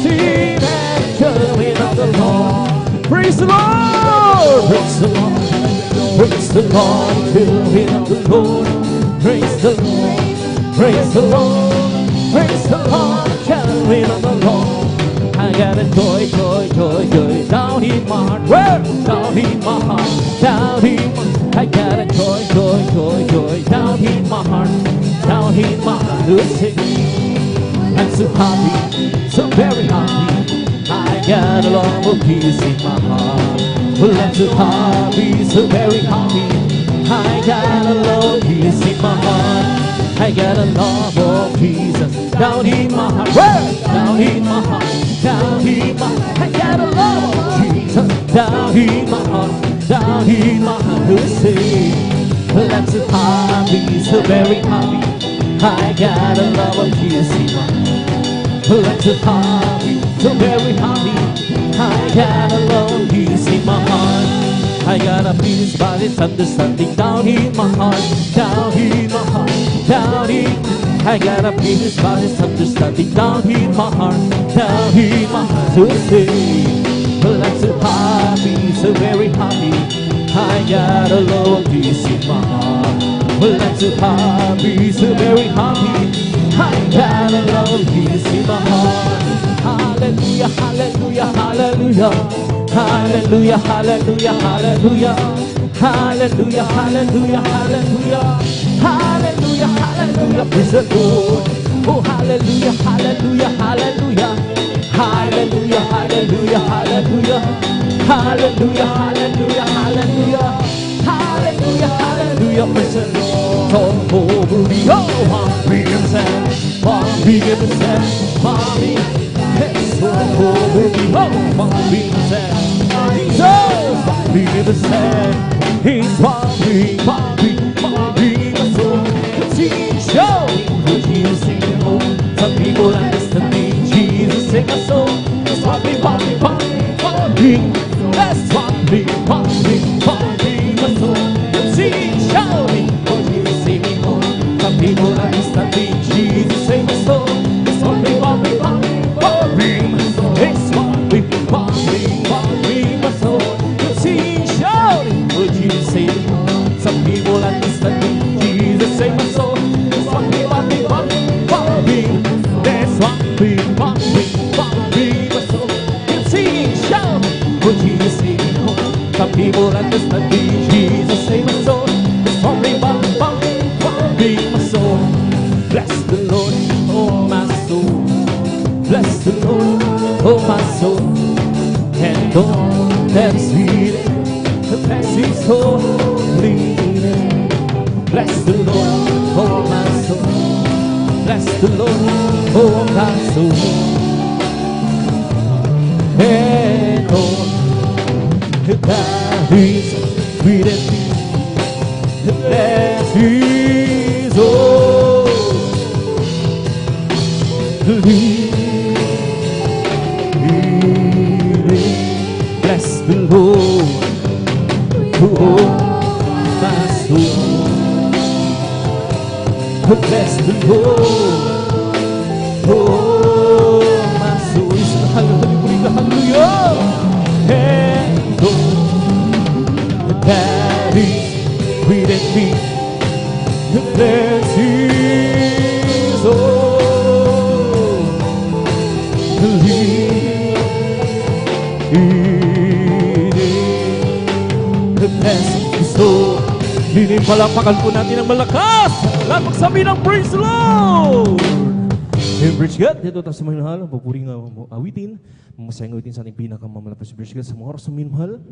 A: see it, to the way of the Lord. Praise the Lord, praise the Lord, praise the Lord, to the way of the Lord. Praise the Lord, praise the Lord, praise the Lord, to the way of the Lord. I got a joy, joy, joy, joy down in my heart. Where? Down in my heart, down in my heart. I got a joy, joy, joy, joy down in my heart, down in my heart. Listen, I'm so happy, so very happy. I got a lot of peace in my heart. Well, I'm so happy, so very happy. I got a lot of peace in my heart. I got a lot of peace. Jesus, down in my heart, down in my heart, down in my heart. I gotta love Jesus, down in my heart, down in my heart. Who say, let's happy, so very happy. I gotta love of Jesus in my heart. Let's happy, so very happy. I gotta love Jesus in my heart. I gotta peace by this understanding down in my heart, down in my heart, down in. I gotta peace by this understanding down in my heart, down in my heart. To say, let's happy, so very happy. I gotta love peace in my heart. Let's happy, so very happy. I gotta love peace in my heart. Hallelujah, hallelujah, hallelujah. Hallelujah, hallelujah, hallelujah. Hallelujah, hallelujah, hallelujah. Hallelujah, hallelujah, praise the Lord. Oh, hallelujah, hallelujah, hallelujah. Hallelujah, hallelujah, hallelujah. Hallelujah, hallelujah, hallelujah. Hallelujah, hallelujah, praise the Lord. Oh, me, oh, mommy, mommy, mommy. It's over me, oh, mommy, Jesus, mommy, he's mommy, mommy, mommy, my soul. The teacher, Jesus, sing it home. Some people understand me, Jesus, sing a song. It's mommy, mommy, mommy, mommy. That's mommy, mommy, mommy, my soul. The teacher, Jesus, sing it home. Some people understand me, Jesus, sing a song. It's mommy, mommy, mommy. It's mommy, mommy, mommy, my soul. You see, shouting, would you say? Some people understand me. Jesus, say my soul. It's mommy, mommy, mommy, mommy. That's mommy, mommy, mommy, my soul. You see, shouting, would you say? Some people understand me. Jesus, say my soul. It's mommy, mommy, mommy, mommy, my soul. Bless the Lord, oh my soul. Bless the Lord, oh my soul, and all that's within, bless His holy name. Bless the Lord, oh my soul. Bless the Lord, oh my soul, and all that is within me. Bless His holy. Bless the Lord, oh my soul. Bless the Lord, oh my soul. Hallelujah, hallelujah. And all that is within me, bless His holy. So, palakpakan po natin ng malakas. Lahat magsabi ng praise the Lord. Hey, Bridge God, dito tayo sa minamahal. Papuring awitin. Masayang awitin sa ating pinakamamalapas Bridge God. Sa mga oras sa minamahal.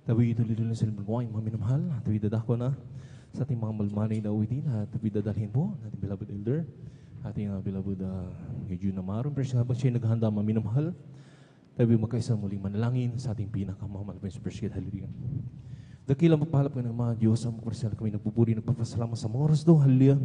A: Tabi ituloy na sa mga minamahal. Tabi dadako na sa ating mga malmanay na awitin. At tabi dadalhin po ating beloved elder. Ating beloved Eugene Amaro. Bridge God, siya naghahanda mga minamahal. Tabi magkaisa muling manalangin sa ating pinakamamalapas Bridge God. Hallelujah. Dakilang magpahalap ka ng mga Diyos, ang magparsal kami nagpupuri, nagpapasalamat sa mga oras do, hallelujah.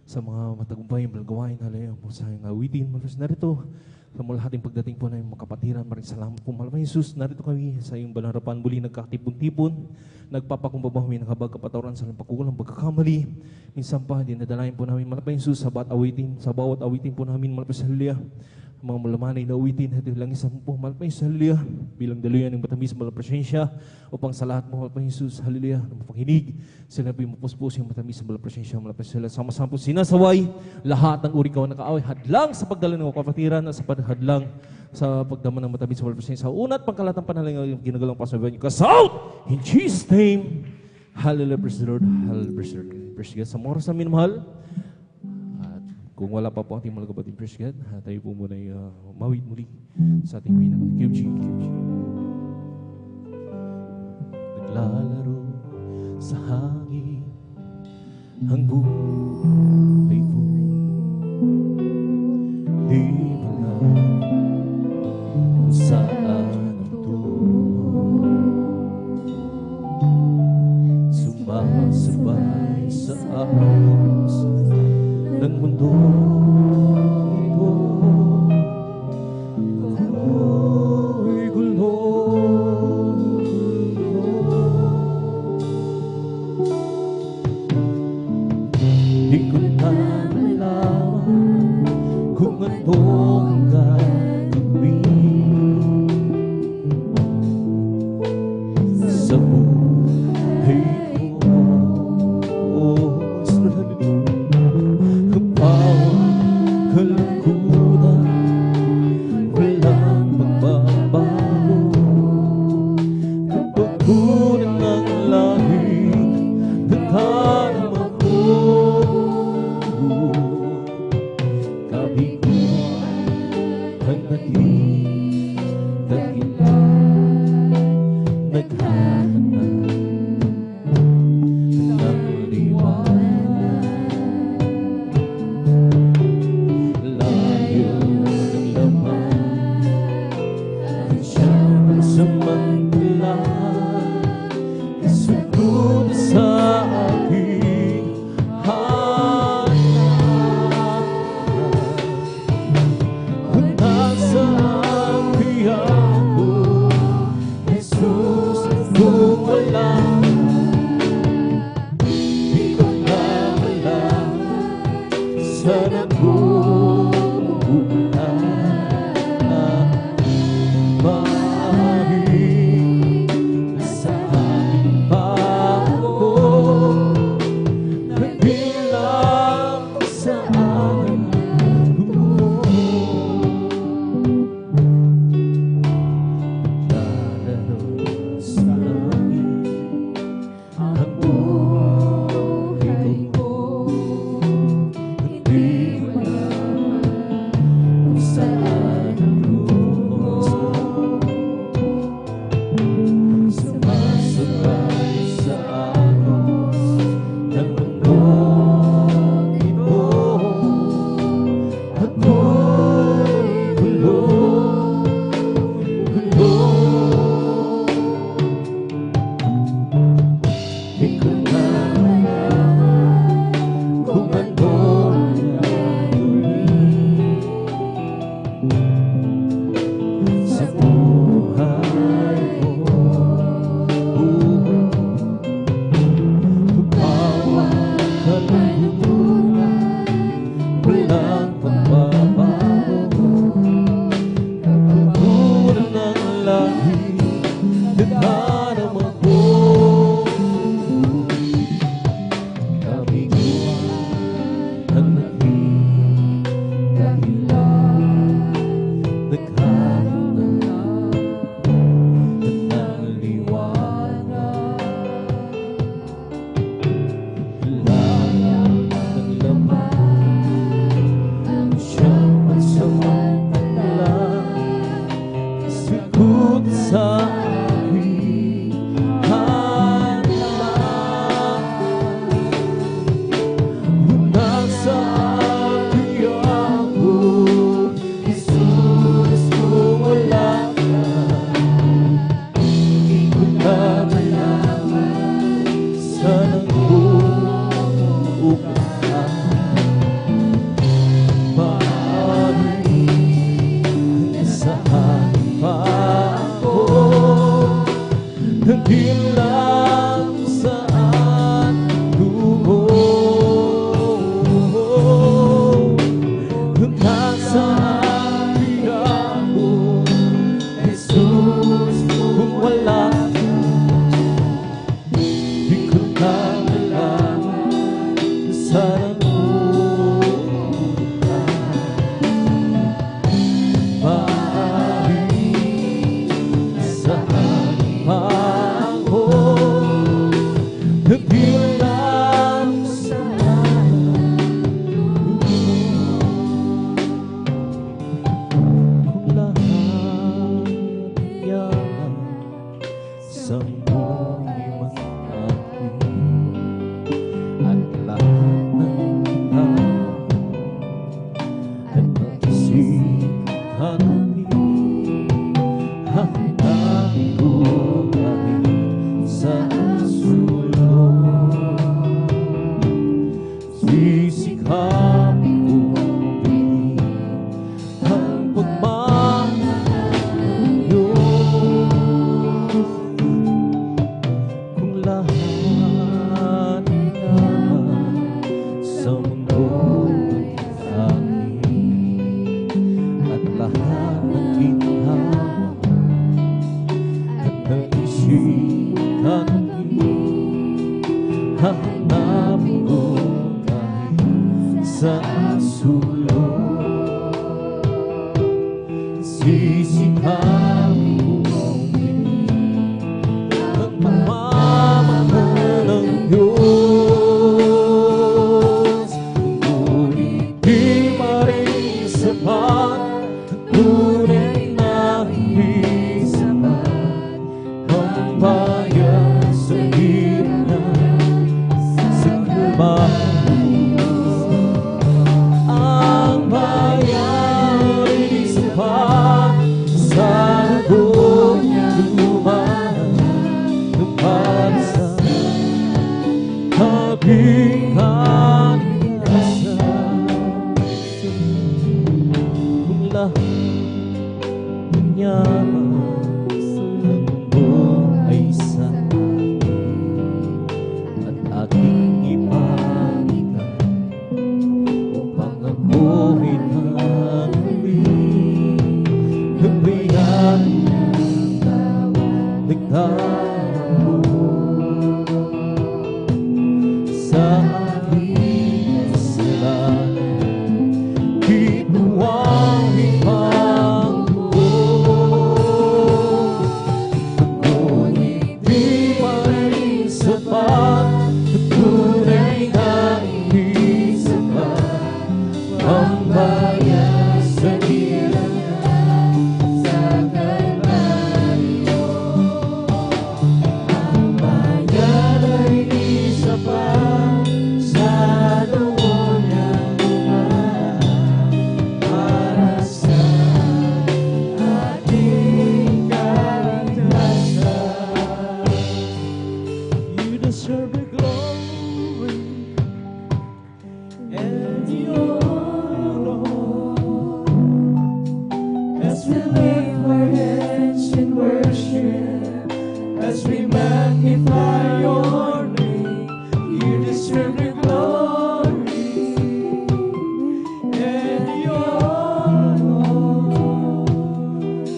A: Sa mga matagumpay, malagawain, hallelujah. Sa mga awitin, malas narito. Sa mula ating pagdating po na yung makapatiran, maraming salamat po, mahal na Jesus. Narito kami sa iyong balarapan, muli nagkatipon-tipon. Nagpapakumbaba kami ng habag kapatawaran sa pagkukulang pagkakamali. Minsan pa, dinadalayan po namin, mahal na Jesus, sa bawat awitin po namin, mahal na hallelujah. Mga malamanay na uwitin, hati lang isang po, mahal pa Jesus, hallelujah. Bilang daluyan ng matamis, mahal na presensya, upang sa lahat mo, mahal pa Jesus, hallelujah, na mapanghinig, sila po yung mapuspos yung matamis, mahal na presensya, mahal pa sila, sama-sama po sinasaway, lahat ng uri kaw nakaaway, hadlang sa pagdala ng kapatiran, at sa hadlang sa pagdaman ng matamis, mahal na presensya, sa unat pangkalatang panalangin, yung ginagalang pasabihan nyo, kasout! In Jesus' name, hallelujah, praise the Lord, hallelujah, praise the Lord, praise God, sa mga oras namin, mahal. Kung wala pa po ating mga kapatid, praise God, tayo po muna mawit muli sa ating pinaka-QG. Naglalaro sa hangin ang buhay ko. ako'y gulo. Di ko na malaman kung anong gagawin sa buhay ko. Ang bawat kalungkutan, walang magbabago. Kapag kunan ng langit, naghanap ako. Kabiguan ang natin, dakila, naghahanap ng liwanag. Layo ng laman at siyang samantala, isugot sa aking hanap. Kung nasaan biyak ko, Jesus, kung wala, di ko na malaman saan ako pupunta. Maaaring nasa akin pa ako, nagbilang sa aking dararaw sa akin ang buhay ko. Hindi mo na sulong. Sisikapin kong piling ang pagmamahal ng Diyos. Ngunit di pa rin sapat ang tunay na hindi sapat ang bayan sa hirap sa trabaho. Ang bayan ay di sapat sa loob ng lumahan ng para sa kabilang kung lahat ng yaman sa mundo ay sa at ating ipamigay upang ako'y nanguli ng bayani ng nagtago sa aking kasalanan. Kinuwang ipangbuo, ngunit di pa rin sapat ang tunay na hindi sapat ang bayan sa hirap sa Kalbaryo. Ang bayan ay di sapat sa loob niyang lumahan para sa ating kaligtasan. You deserve the glory and the honor, as we lift our hands in worship, as we magnify your name. You deserve the glory and the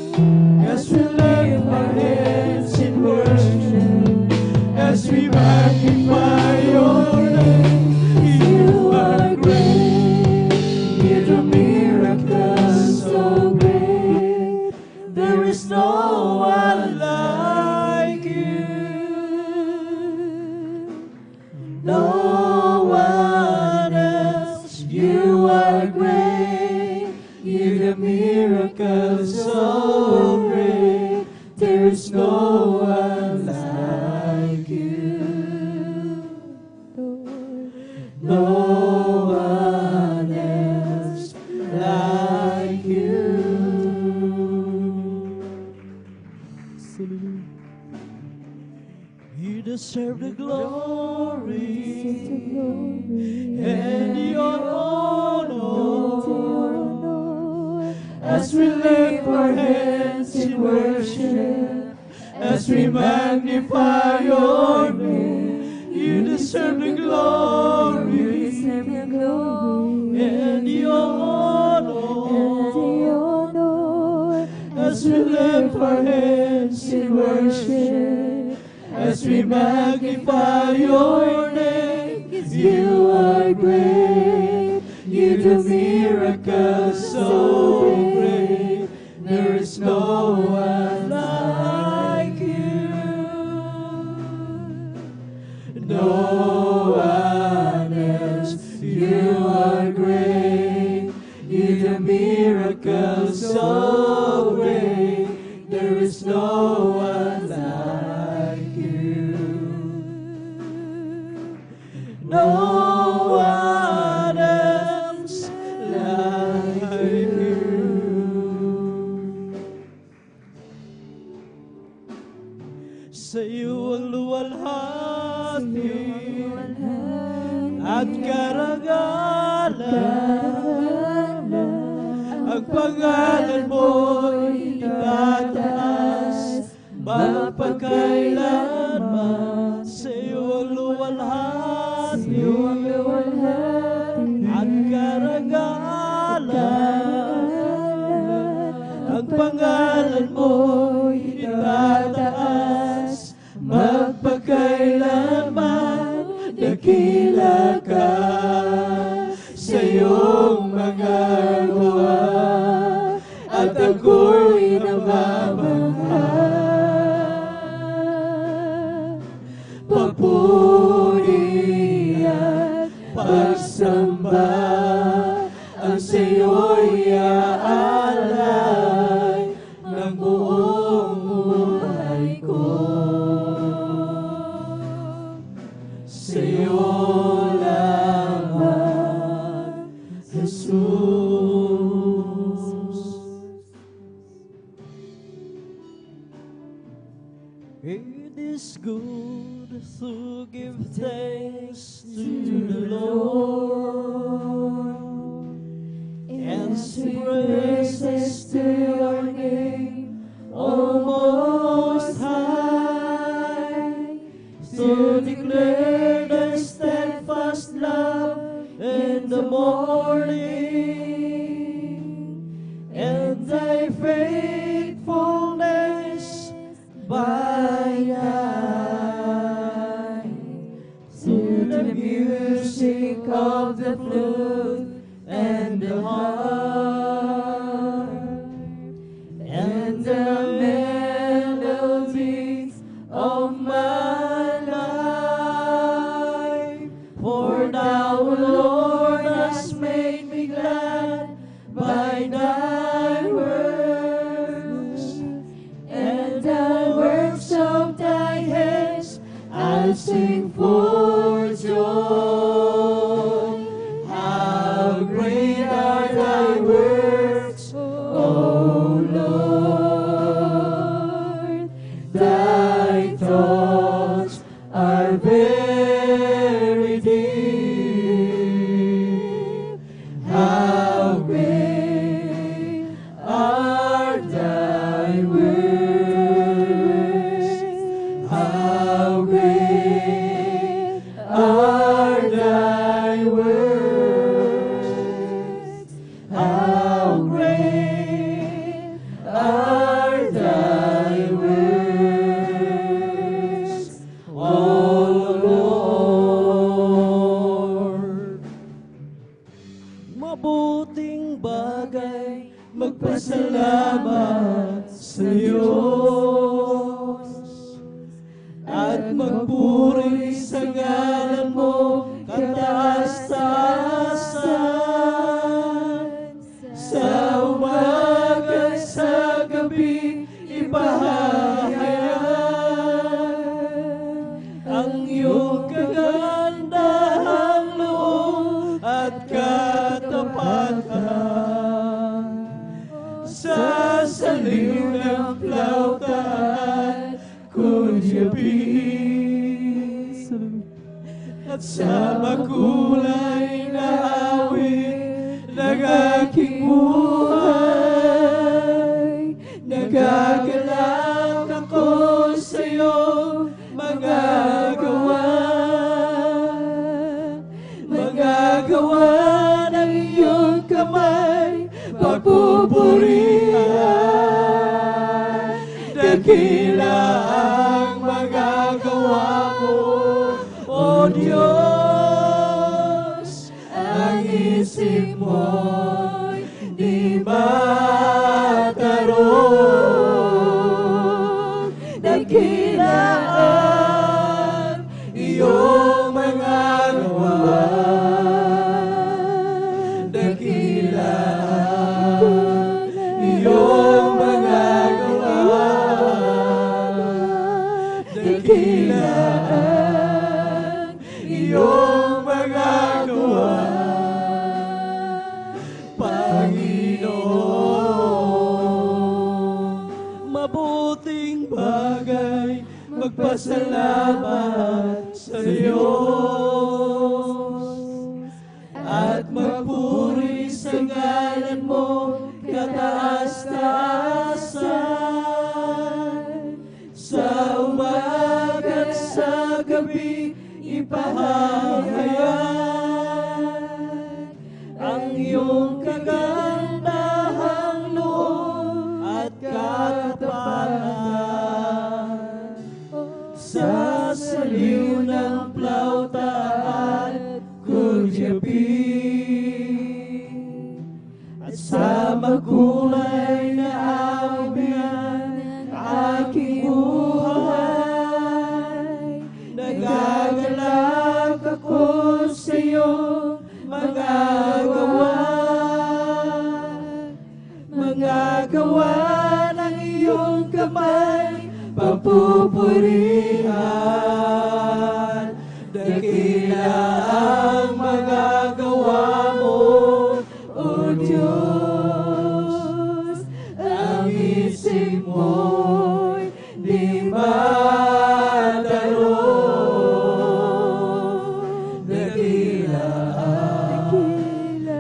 A: honor, as we lift our hands in worship, as we magnify your name. You are great, you do miracles so great. There is no one like you, no one else. You are great, you do miracles so great. There is no one like you, no one else like you. You deserve the glory and your honor, as we lift our hands in worship, as we magnify your name. You deserve the glory and the honor, as we lift our hands in worship, as we magnify your name. You are great, you do miracles so great. There is no one like you, no one else. You are great, you do miracles so great. There is no one like you, no one else like you. Sa iyo ang luwalhati at karagalan, ang pangalan mo'y itataas magpakailanman. Sa iyo ang luwalhati at karagalan, ang pangalan mo'y itataas magpakailanman. Dakila ka, sa iyo
B: iyong magagawa at ako'y namamangha. Papuri at pagsamba ang sa'yo'y aalay ng buong buhay ko. Sa'yo lamang, Jesus. It is good to give thanks to the Lord and sing praises to your name, O Most High, to declare thy steadfast love in the morning and thy faithfulness by night, to the music of the flute and the harp and the melodies of my life. For thou, Lord, hast made me glad by thy works, and the works of thy hands I'll sing for joy. How great are thy works, O Lord! Thy thoughts are very deep. How great are thy works! How great are thy works! How great are thy works, O Lord! Mabuting bagay magpasalamat sa Diyos at magpuri sa ngalan mo kataas-taasan. Sa umaga at sa gabi ipahahayag ang iyong kagandahang loob at katapatan. Sa saliw ng flauta at kunyabis at sa makulay na awit ng aking buhay, nagagalak ako sa iyong mga gawa, mga gawa ng iyong kamay, papupurihan. Dakila ang magagawa mo, O Diyos, ang isip mo'y di matarong. Dakila ang iyong mga gawa, dakila ang iyong mga gawa, dakila ang iyong mga gawa, Panginoon. Mabuting bagay magpasalamat sa Diyos at magpuri sa ngalan mo kataas-taasan. Sa umaga at sa gabi ipahahayag ang iyong kagandahang loob at katapatan. Sa saliw ng flauta at kunyabis makulay na awian ng aking buhay. Nagagalak ako sa iyong mga gawa ng iyong kamay, papupurihan. Dakila ang magagawa mo, O Diyos. Ang isip mo'y di madalo. Dakila ang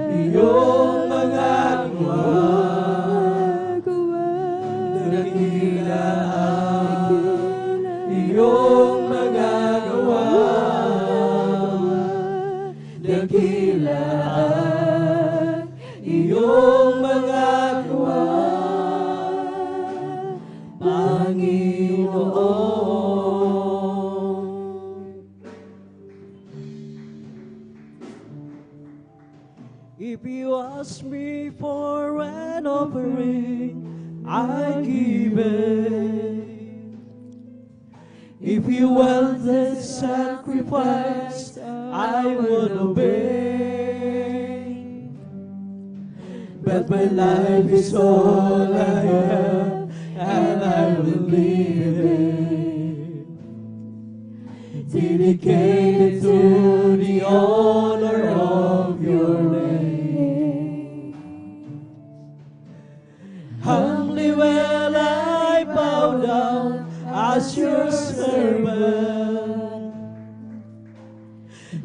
B: iyong magagawa. Dakila ang iyong magagawa. Dakila ang iyong magagawa, Panginoon. If you ask me for an offering, I give it. If you want the sacrifice, I would obey. But my life is all I have, and I will leave it, dedicated to the honor of your name. Humbly will I bow down as your servant.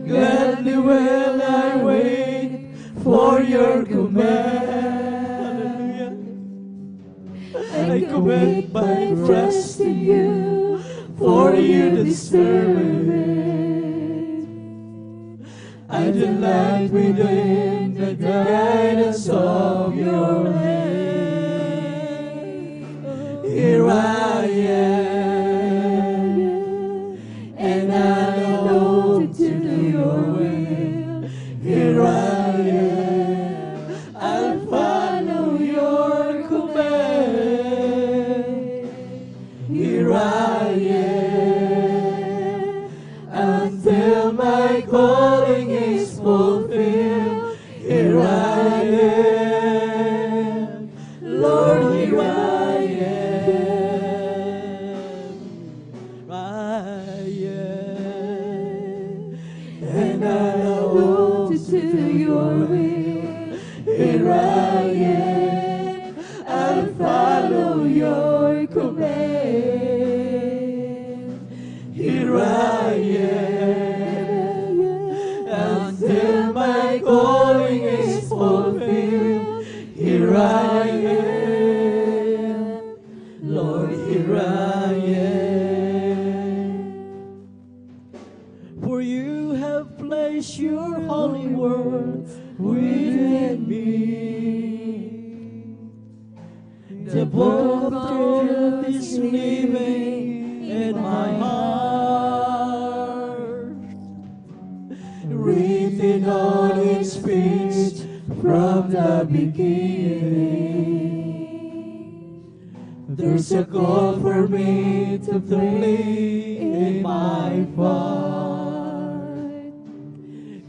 B: Gladly will I wait for your command. I commit my trust in you, for you deserve it. I delight within the guidance of your hand. Here I am, and I know to do your will. Here I am, I'll follow your command. Here I am, until my calling is fulfilled. Here I am, Lord, here I am. I am, and I know to do your will. Here I am, I'll follow your command. Here I am, until my calling is fulfilled. Here I am, Lord, here I am. For you have placed your holy word within me. The book of truth is living in my heart, written on its page from the beginning. There's a call for me to play in my part.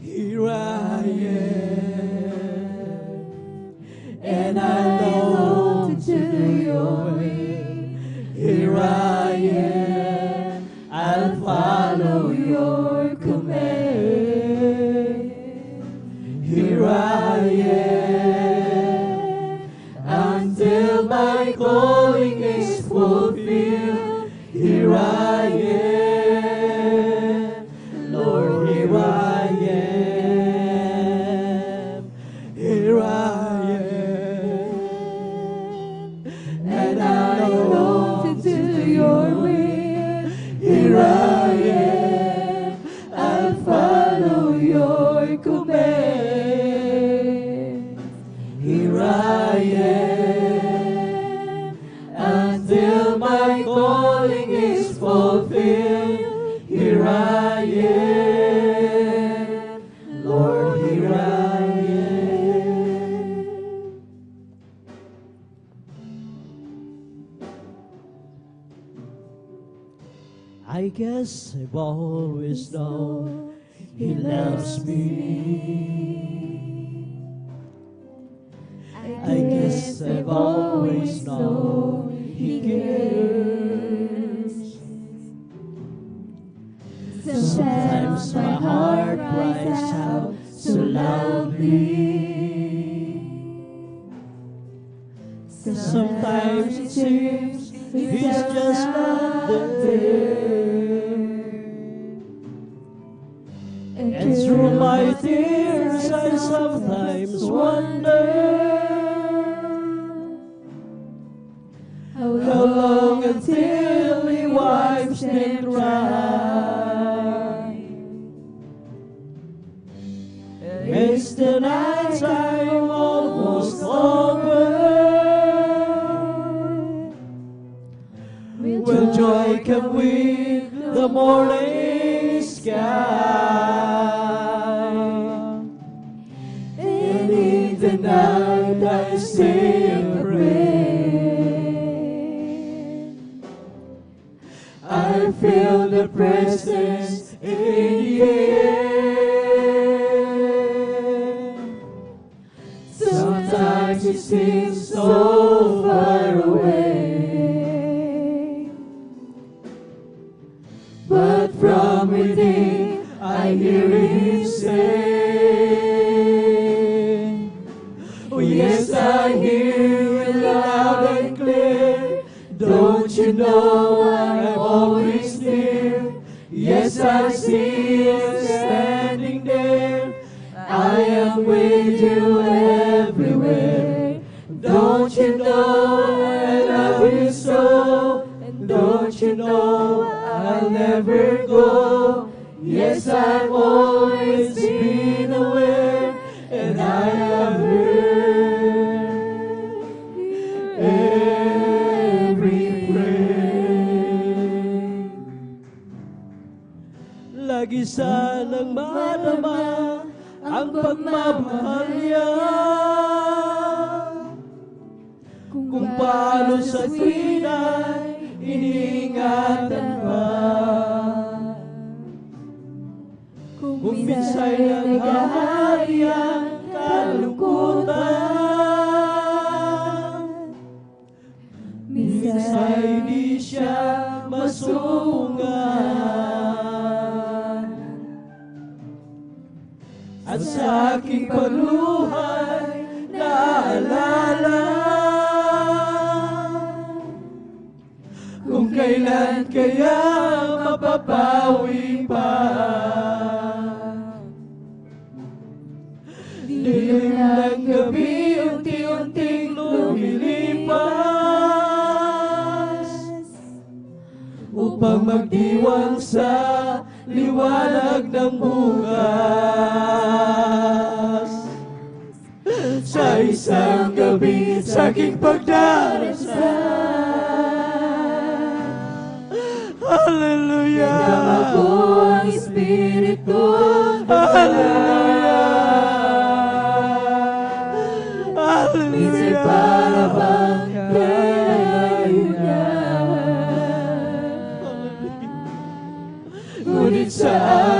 B: Here I am, and I know to do your will. Here I am, I'll follow your command. Here I am, until my calling is fulfilled. Here I am, Lord, here I am. Here I am, and I know to do your will. Here I am, I'll follow your command. Here I am,
C: I guess I've always known He loves me. I guess I've always known He cares. Sometimes my heart cries out so loudly. Sometimes it seems He's just not there. And through my tears I sometimes wonder how long until He wipes them dry. It's the night time almost over. Will joy come with the morning sky? And in the night I say a prayer. I feel the presence in the air. Sometimes it seems so far away, but from within I hear Him say, oh yes, I hear it loud and clear. Don't you know I'm always near? Yes, I see Him standing there. I am with you everywhere. Don't you know I love you so? And don't you know I'll never go? Yes, I've always been aware, and I have heard every prayer. Lagi sanang madama ang pagmamahal niya, kung paano sa tuwina'y iniingatan pa. Kung minsa'y naghahari ang kalungkutan, minsa'y di siya masupungan. At sa aking pagluhay naalala kung kailan kaya mapapawi pa. Dilim ng gabi unti-unting lumilipas upang magdiwang sa liwanag ng bukas. Sa isang gabi sa aking pagdarasal, hallelujah,
B: Nadama ko ang Espiritu.
C: hallelujah,
B: Minsan
C: hallelujah.
B: para bang kailayo niya,
C: Ngunit sa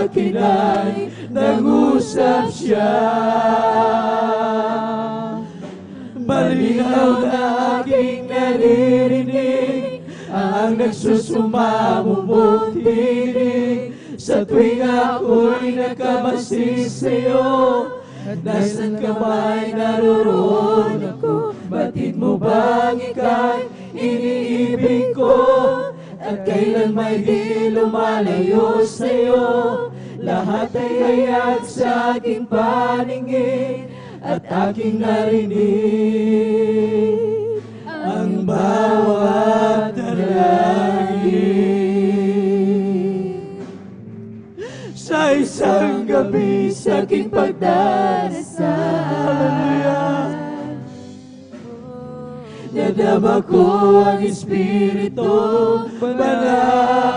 C: akin ay nag-usap siya. Malinaw na aking naririnig ang nagsusumamubog tinig sa tuwing ako'y nagkabasi sa'yo. At nasan ka ba'y naroon ako? Batid mo bang ika'y iniibig ko? At kailan may di lumalayo sa'yo? Lahat ay hayag sa aking paningin at aking narinig ang bawat dalangin. Sa isang gabi sa aking pagdarasal, hallelujah, nadama ko ang Espiritu Banal.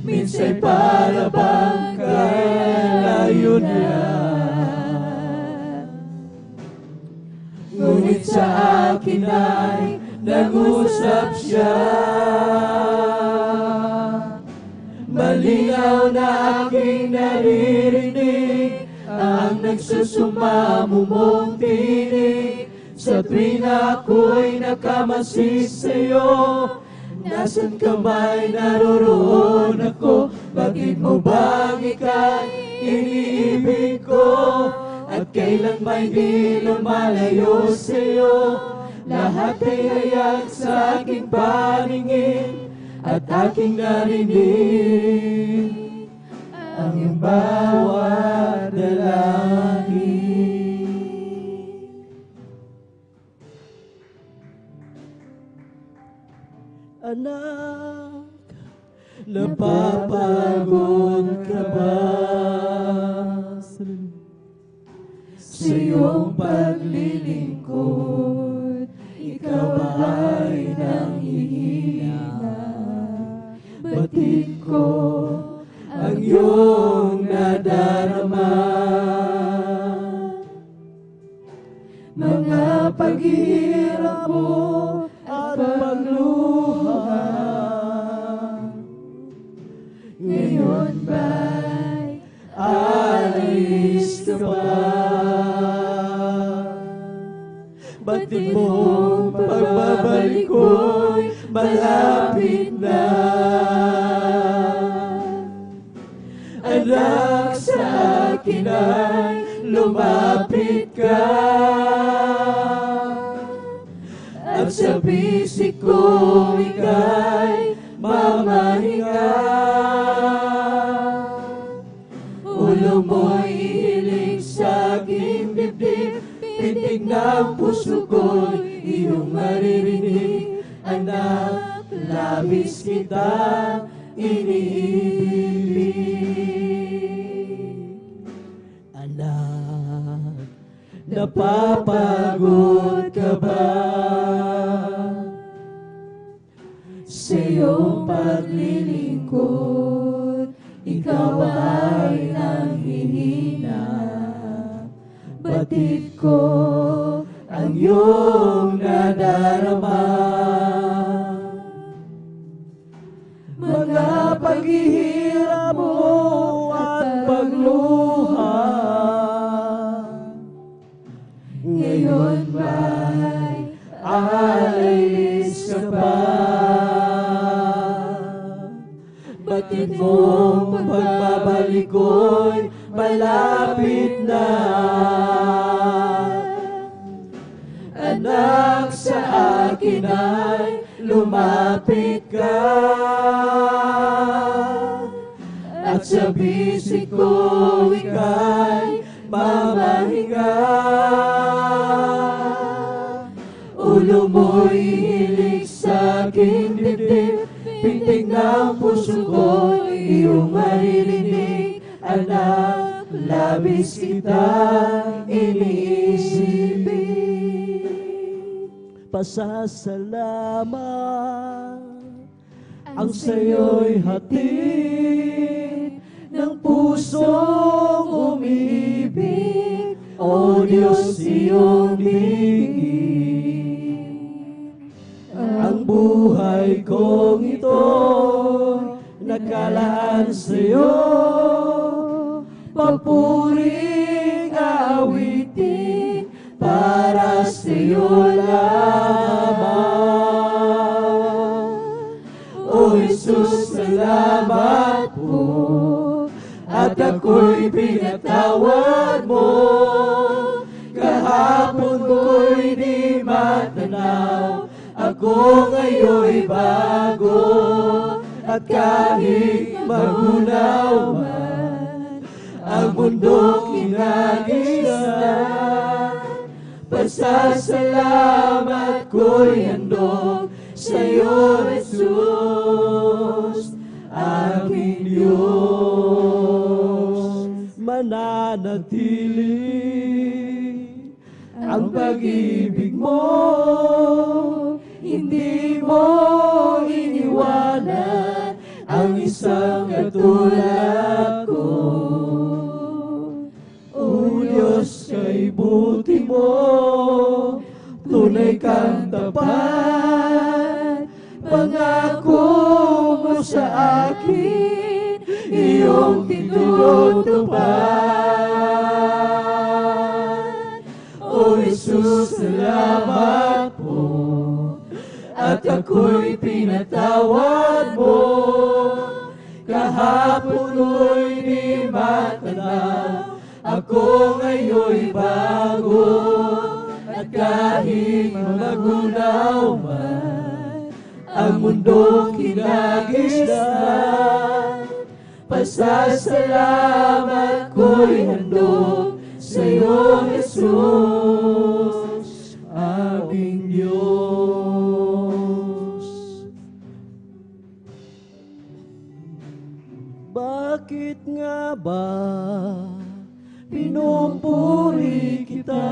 C: Minsa'y para bang kailayo niya, ngunit sa akin ay nag-usap siya. Malinaw na aking naririnig ang nagsusumamumong tinig. Sa tuwing ako'y nakamasis sa'yo, nasan ka ba'y naroroon ako? Bakit mo bang ika'y iniibig ko? At kailan ba'y di lumalayo sa'yo? Lahat ay hayag sa aking paningin at aking narinig ang iyong bawat dalangin. Anak, napapagod ka ba sa iyong paglilingkod? Ikaw ay nanghihina. Batid ko ang iyong nadarama. Mga paghihirap mo at pagluha, ngayon ba'y alis ka pa? Batid mong pagbabalik ko'y malapit na. Anak, sa akin ay lumapit ka, at sa bisig ko ika'y mamahinga. Ulo mo'y ihiling sa aking dibdib, pitig ng puso ko'y iyong maririnig. Anak, labis kitang iniibig. Anak, napapagod ka ba sa iyong paglilingkod? Ikaw ay nanghihina. Batid ko ang iyong nadarama. Mga paghihirap mo at pagluha, ngayon ba'y alis ka pa? Batid mong pagbabalik ko'y malapit na. Anak, sa akin ay lumapit ka, at sa bisig ko ika'y mamahinga. Ulo mo'y hilig sa aking dibdib, pintig ng puso ko'y iyong maririnig. Anak, labis kitang iniisip. Pasasalamat ang sa'yo'y hatid ng pusong umibig. O Diyos, iyong diin ang buhay kong ito, nakalaan sa'yo, papuring awitin para sa'yo lamang. O Jesus, salamat po, at ako'y pinatawad mo. Kahapon ko'y di matanaw, ako ngayon'y bago. At kahit magunaw man ang mundo'ng kinagis na, pasasalamat ko'y handog sa'yo, Jesus, aking Diyos. Mananatili ang pag-ibig mo, hindi mo iniwanan ang isang katulad ko. O Diyos, kay buti mo, tunay kang tapat, pangako mo sa akin, iyong tinutupad. O Jesus, salamat po, at ako'y pinatawad mo. Kahapon mo'y di matanaw, ako ngayon'y bago. At kahit magunaw man ang mundong kinagisnan, pasasalamat ko'y handog sa'yo, Jesus, aming Diyos. Bakit nga ba pinupuri kita?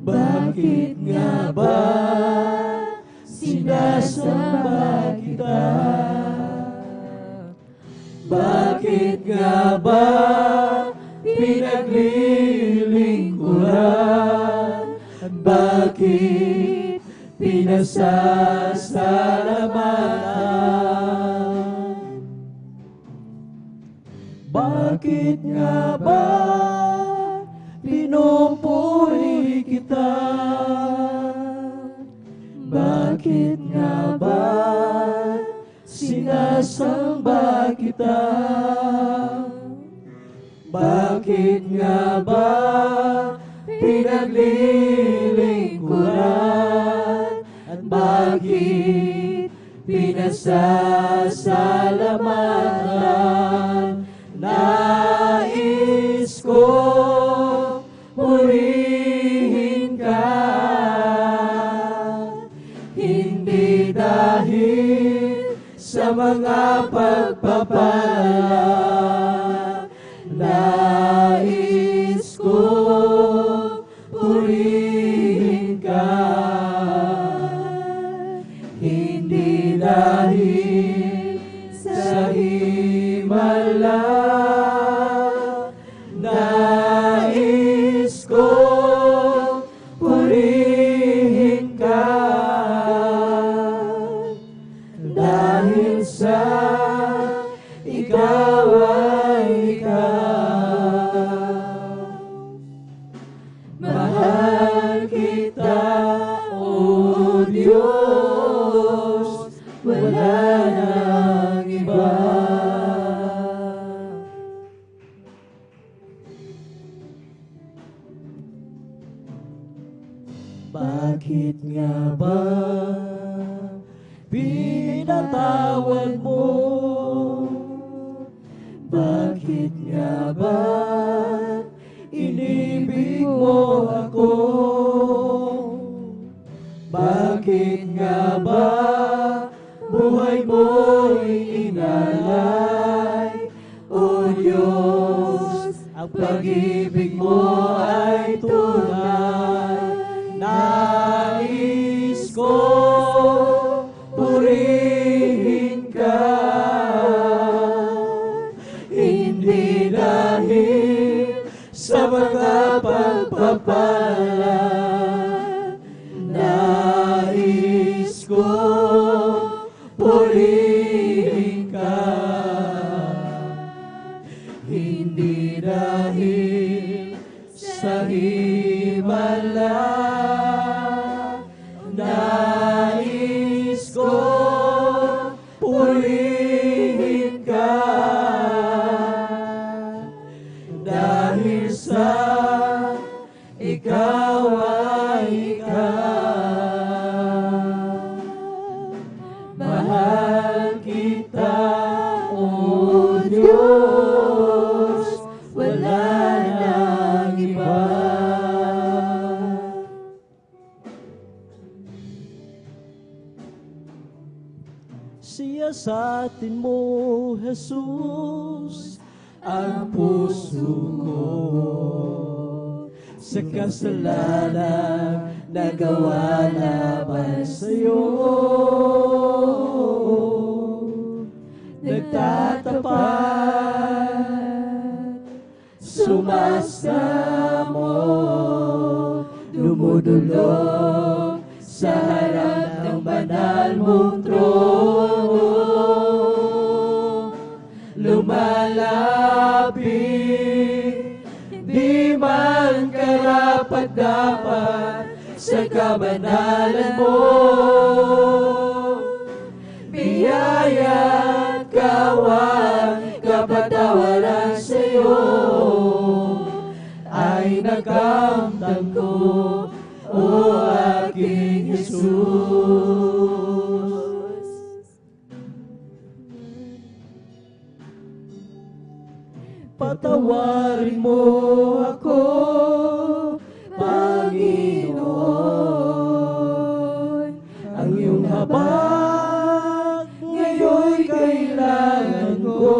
C: Bakit nga ba sinasamba kita? Bakit nga ba pinaglilingkuran? At bakit pinasasalamatan? Bakit nga ba pinupuri kita? Bakit nga ba sinasamba kita? Bakit nga ba pinaglilingkuran? At bakit pinasasalamatan? Nais ko purihin ka, hindi dahil sa mga pagpapala. Nais ko purihin ka, hindi dahil sa himala. Nais ko purihin ka, dahil sa ikaw ay ikaw. Mahal kita, O Diyos, wala nang iba. Bakit nga ba pinatawad mo? Bakit nga ba inibig mo ako? Bakit nga ba buhay mo'y inalay? O Diyos, ang pag-ibig mo ay tunay. Nais ko purihin ka, hindi dahil sa mga pagpapala. Nais ko purihin ka, hindi dahil sa himala. Nais ko purihin ka, dahil sa ikaw ay ikaw. Mahal kita, O Diyos, wala nang iba. Siyasatin mo, Jesus, ang puso ko sa kasalanan nagawa laban sa'yo. Nagtatapat, sumasamo, dumudulog sa harap ng banal mong trono. Lumalapit, di man karapat-dapat sa kabanalan mo. Biyaya at kawan, kapatawaran sa'yo ay nakamtan ko, o aking Jesus. Patawarin mo ako, Panginoon. Ang iyong habag ngayon'y kailangan ko.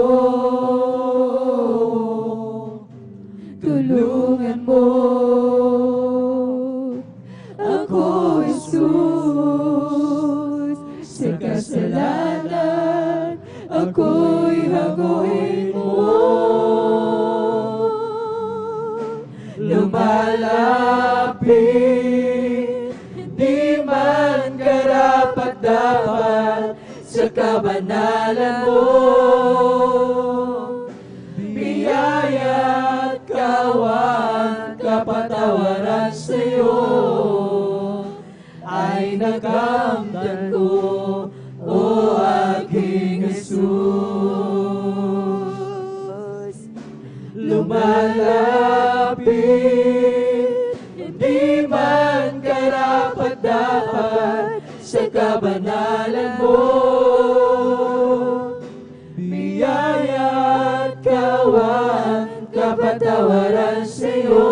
C: Tulungan mo ako, Jesus. Sa kasalanan ako'y haguin mo. Lumalapit, di man karapat-dapat sa kabanalan mo. Biyaya at kawan, kapatawaran sa'yo ay nakamtan ko, o aking Jesus. Lumalapit, di man karapat-dapat sa kabanalan mo. Biyaya at kawan, kapatawaran sa'yo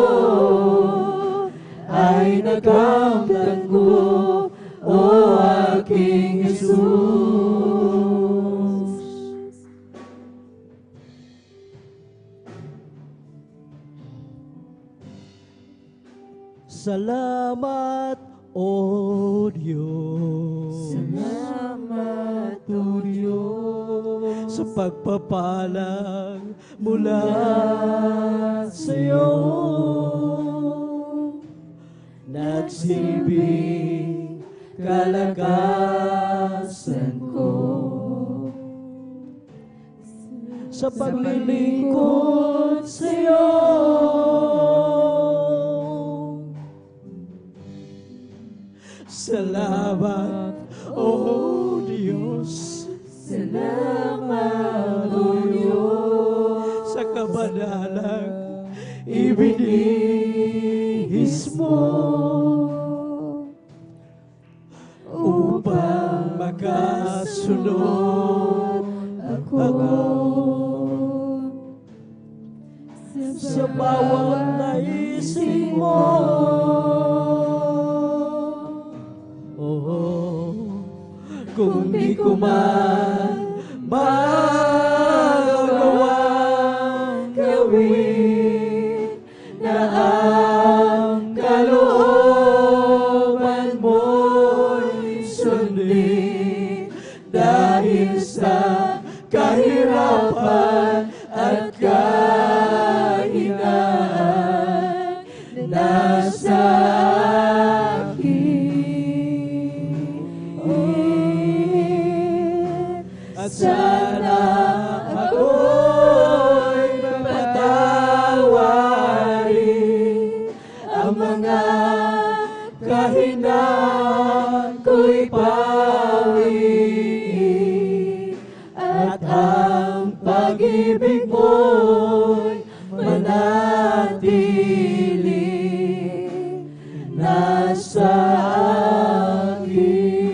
C: ay nakamtan ko, o aking Jesus. Salamat, O Diyos. Salamat, O Diyos, sa pagpapalang mula sa'yo. Nagsilbing kalakasan ko sa paglilingkod sa'yo. Salamat, O Diyos. Salamat, O Diyos, sa kabanalang ibinihis mo upang makasunod ako sa bawat naisip mo. Kung di ko man magawang gawin na ang kalooban mo'y sundin, dahil sa kahirapan at kahinaan nasa at sana ako'y patawarin ang mga kahinaan ko'y pawiin, at ang pag-ibig mo'y manatili nasa akin.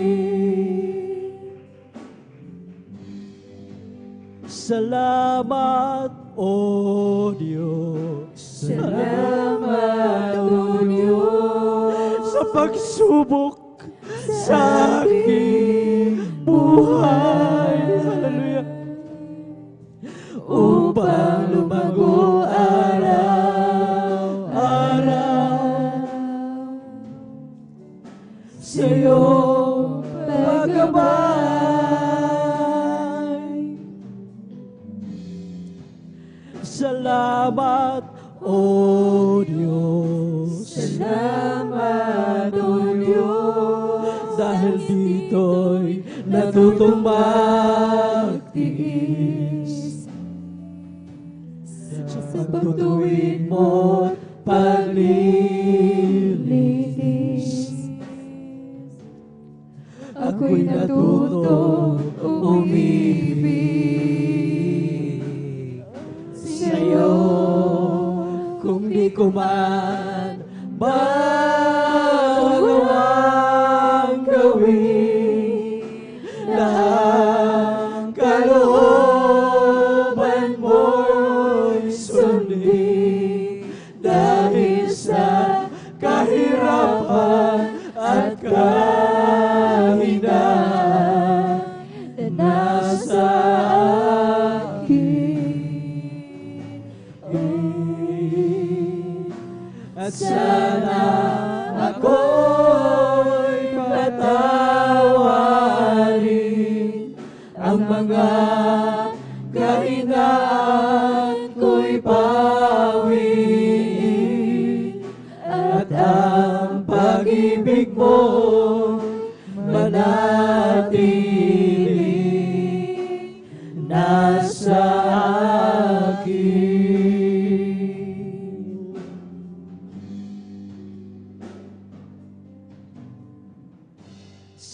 C: Salamat, O Diyos. Salamat, O Diyos, sa pagsubok sa aking buhay. Hallelujah. Upang lumago araw-araw sa iyong paggabay. Salamat, O Diyos. Salamat, O Diyos, ito'y natutong magtiis sa pagtuwid mo't paglilinis. Ako'y natutong umibig sa'yo. Kung di ko man magawang gawin lahat kalooban mo'y sundin, dahil sa kahirapan at kahinaan na nasa akin. At sana ako'y patawarin, ang mga kahinaan ko'y pawiin, at ang pag-ibig mo manatili nasa akin.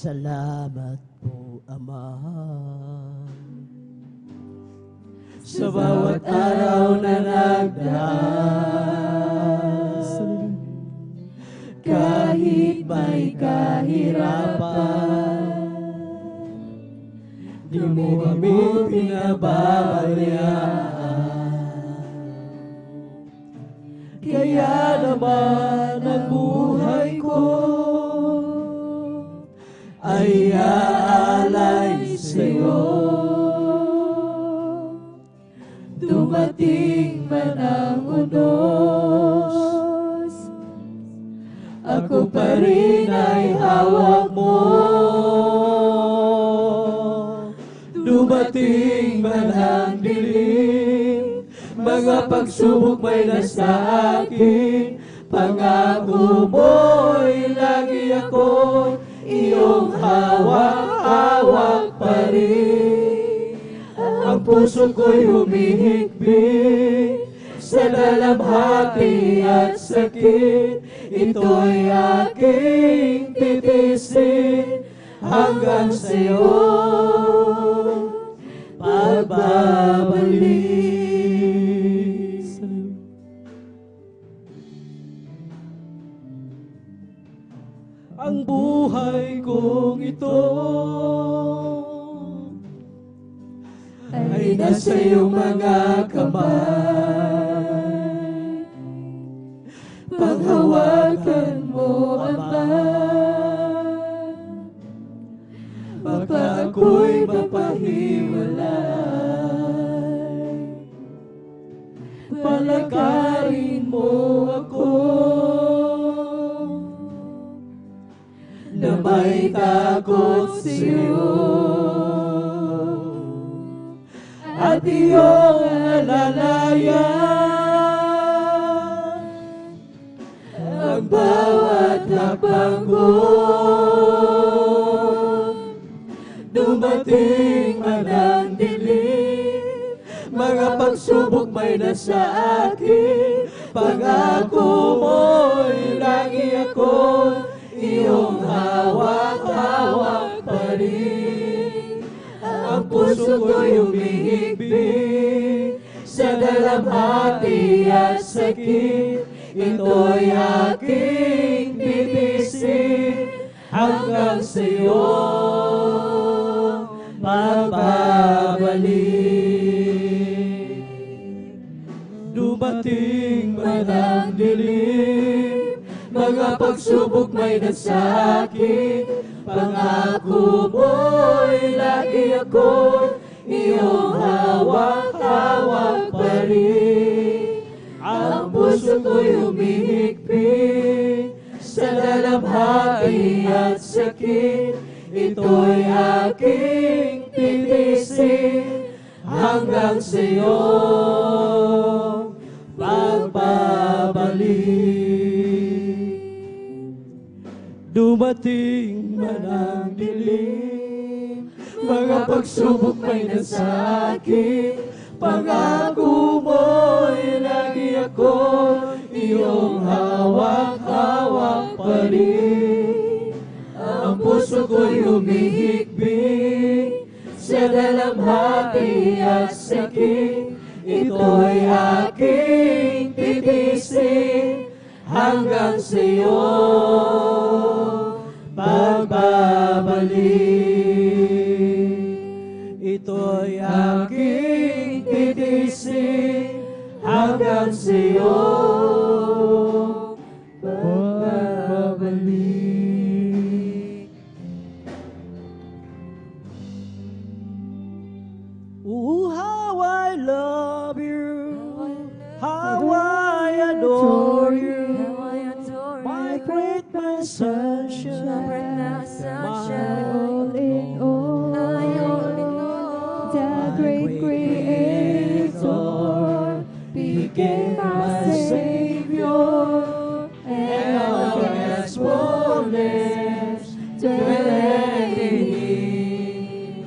C: Salamat po, Ama, sa bawat araw na nagdaan. Kahit may kahirapan, di mo kami pinababayaan. Kaya naman ang buhay ko ay aalay sa'yo. Dumating man ang unos, ako pa rin ay hawak mo. Dumating man ang dilim, mga pagsubok may nasa akin, pangako mo'y lagi ako iyong hawak-hawak pa rin. Ang puso ko'y humihigpit sa dalamhati at sakit, ito'y aking titisin hanggang sa'yo pagbabalik. Ang buhay kong ito ay nasa iyong mga kamay. Paghawakan mo, Ama, baka ako'y mapahiwalay. Palakarin mo ako na may takot sa'yo, at iyong alalayan ang bawat hakbang ko. Dumating man ang dilim, mga pagsubok may nasa akin, pangako mo'y lagi ako iyong hawak-hawak pa rin. Ang puso ko'y humihigpit sa dalamhati at sakit, ito'y aking titisin hanggang sa'yo magbabalik. Dumating man ang dilim, mga pagsubok may nagsakit, pangako mo'y lagi ako iyong hawak-hawak pa rin. Ang puso ko'y humihigpit sa dalamhati at sakit, ito'y aking titisin hanggang sa'yo pagbabalik. dumating man ang dilim. Mga pagsubok may nasa akin, pangako mo'y lagi ako, iyong hawak-hawak pa rin. Ang puso ko'y humihigpit sa dalamhati at sakit. Ito'y aking titisin hanggang sa iyong pagbabalik. Ito'y aking titisin hanggang sa iyong pagbabalik. Oh, how I love you, how I adore you, my great, my sunshine, my all in all,
B: The great Creator became my Savior,
C: and all God's fullness dwelleth in Him.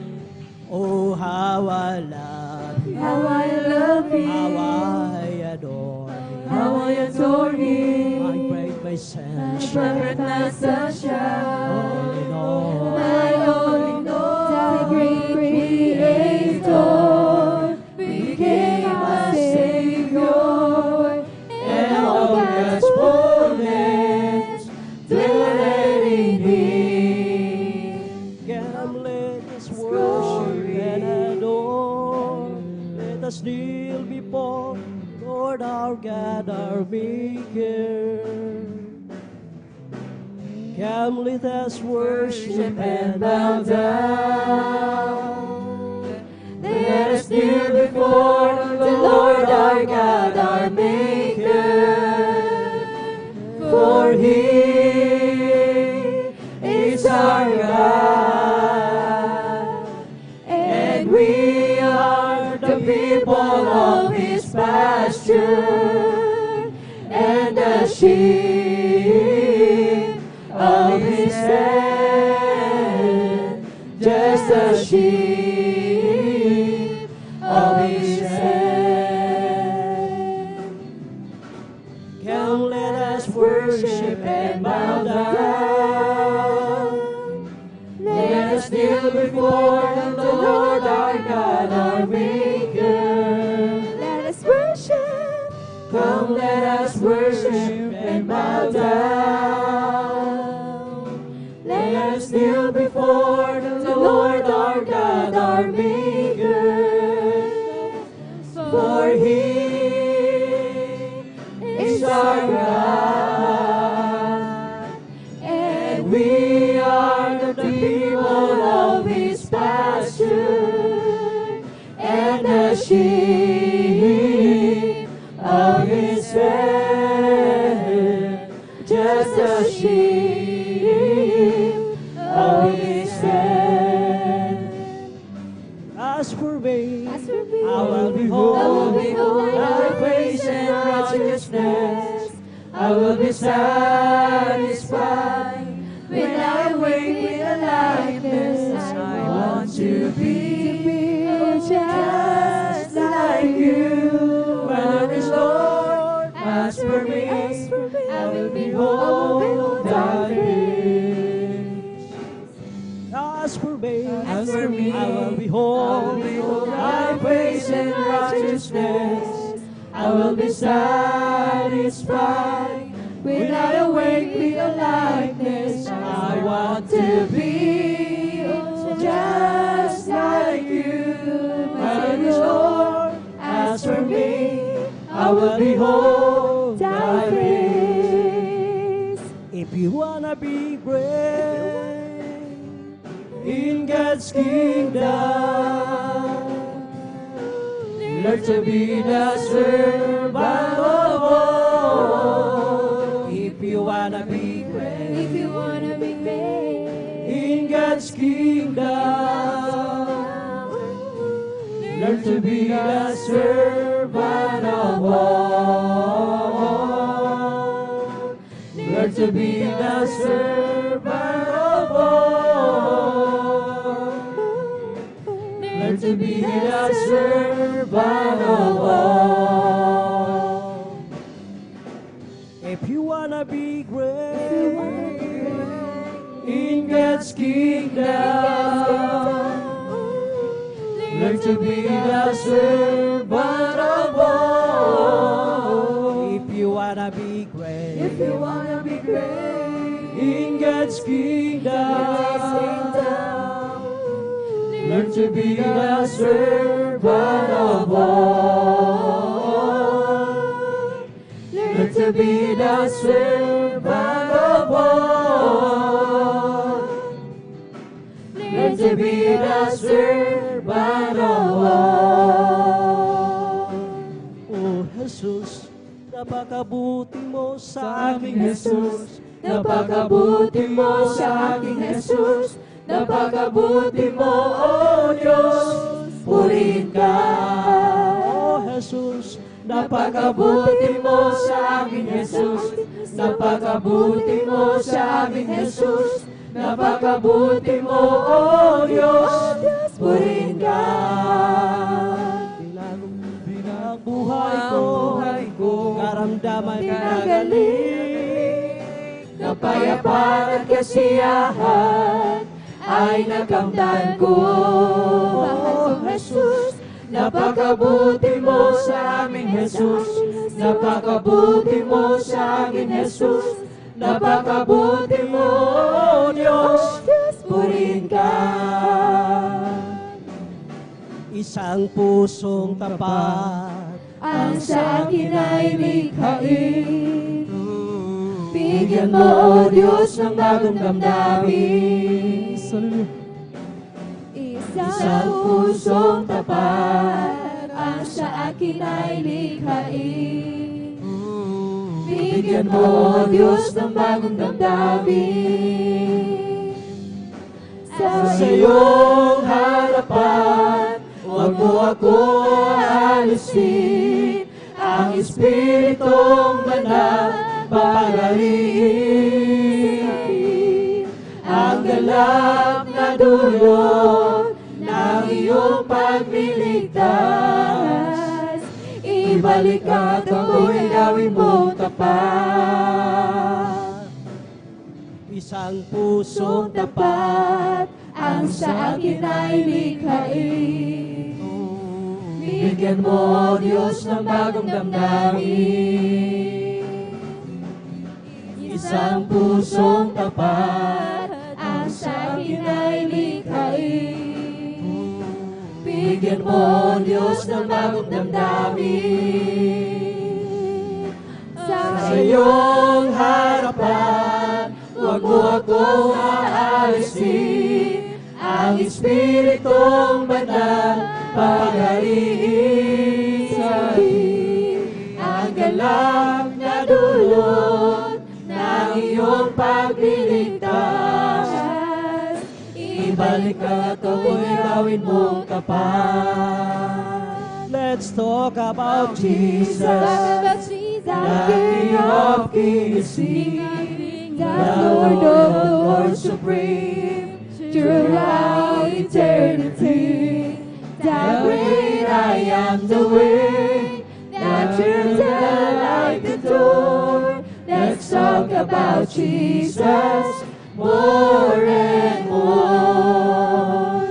C: Oh, how I love you,
B: how I love
C: how
B: Him,
C: I adore you,
B: how I adore Him,
C: my great, my
B: my
C: sunshine,
B: bright sunshine,
C: all in all.
B: my all in all. The great Creator became my Savior, and all God's fullness dwelleth in Him.
C: Come, let us worship and adore. Let us kneel before Lord our God, our Maker. Come, let us worship and bow down.
B: Let us kneel before the Lord our God, our Maker. For He is our God, and we are the people of His pasture, and the sheep of His hand, just the sheep of His hand.
C: Come, let us worship and bow down.
B: Let us kneel before the Lord our God, our Maker. Let us worship. Come, let us worship and bow down. Let us kneel before the Lord our God, our Maker. For He is our God, and we are the people of His pasture, and the sheep of His hand, just the sheep of His hand.
C: As for me,
B: As for me,
C: I will
B: I
C: behold
B: will behold
C: Thy praise and righteousness. I will be satisfied
B: when I wake with a likeness. I want to be just like You.
C: My name is Lord. As for me,
B: I will behold Thy face.
C: as for me,
B: As for me,
C: I will behold Thy praise and righteousness. I will be satisfied
B: when I awake with a likeness.
C: I want to
B: be just like You.
C: My name is Lord. As for me, I will behold Thy face. If you wanna be great in God's kingdom, learn to be the servant of all. If you wanna be great
B: If you wanna be great
C: in God's kingdom, learn to be the servant of all. Learn to be the servant to be the servant of all. If you wanna be great in God's kingdom, learn to be the servant of all. If you wanna be great,
B: If you wanna be great
C: in God's kingdom, learn to be the servant of all. Learn to be the servant of all. Learn to be the servant of all. Oh, Jesus, napakabuti mo sa aking Jesus.
B: Napakabuti mo sa aking Jesus. Napakabuti mo, O Diyos. Purihin ka.
C: Oh, Jesus, napakabuti mo sa aking Jesus. Napakabuti mo sa aking Jesus. Napakabuti mo, O Diyos. Purihin ka. Bilang buhay ko, karamdaman pinagaling.
B: Kapayapaan at kasiyahan ay nakamtan ko. Mahal kong Jesus,
C: Napakabuti mo sa amin, Jesus. Napakabuti mo sa amin, Jesus. Napakabuti mo, O Diyos. Purihin ka. Isang pusong tapat
B: ang sa akin ay likhain. Bigyan mo, O Diyos, ng bagong damdamin. Isang pusong tapat ang sa akin ay likhain. Bigyan mo, O Diyos, ng bagong damdamin. Sa
C: iyong harapan, huwag mo ako alisin. Ang Espiritong Banal pagaliin. Ang galak na dulot ng iyong pagliligtas. Ibalik at ako'y gawin mo tapat. Isang pusong tapat
B: ang sa akin ay likhain.
C: Bigyan mo, O Diyos, ng bagong damdamin. Isang pusong tapat
B: ang sa akin ay likhain.
C: Bigyan mo, O Diyos, ng bagong damdamin. Sa iyong harapan, huwag mo akong aalisin. Ang Espiritong Banal pagaliin sa akin. Ang galak na dulot ng iyong pagliligtas. Ibalik at ako'y gawin mong tapat. Let's talk about Jesus, the King of Kings,
B: the Lord of Lords supreme, throughout eternity. The great I am, the way, the truth, the light, the door. Let's talk about Jesus more and more.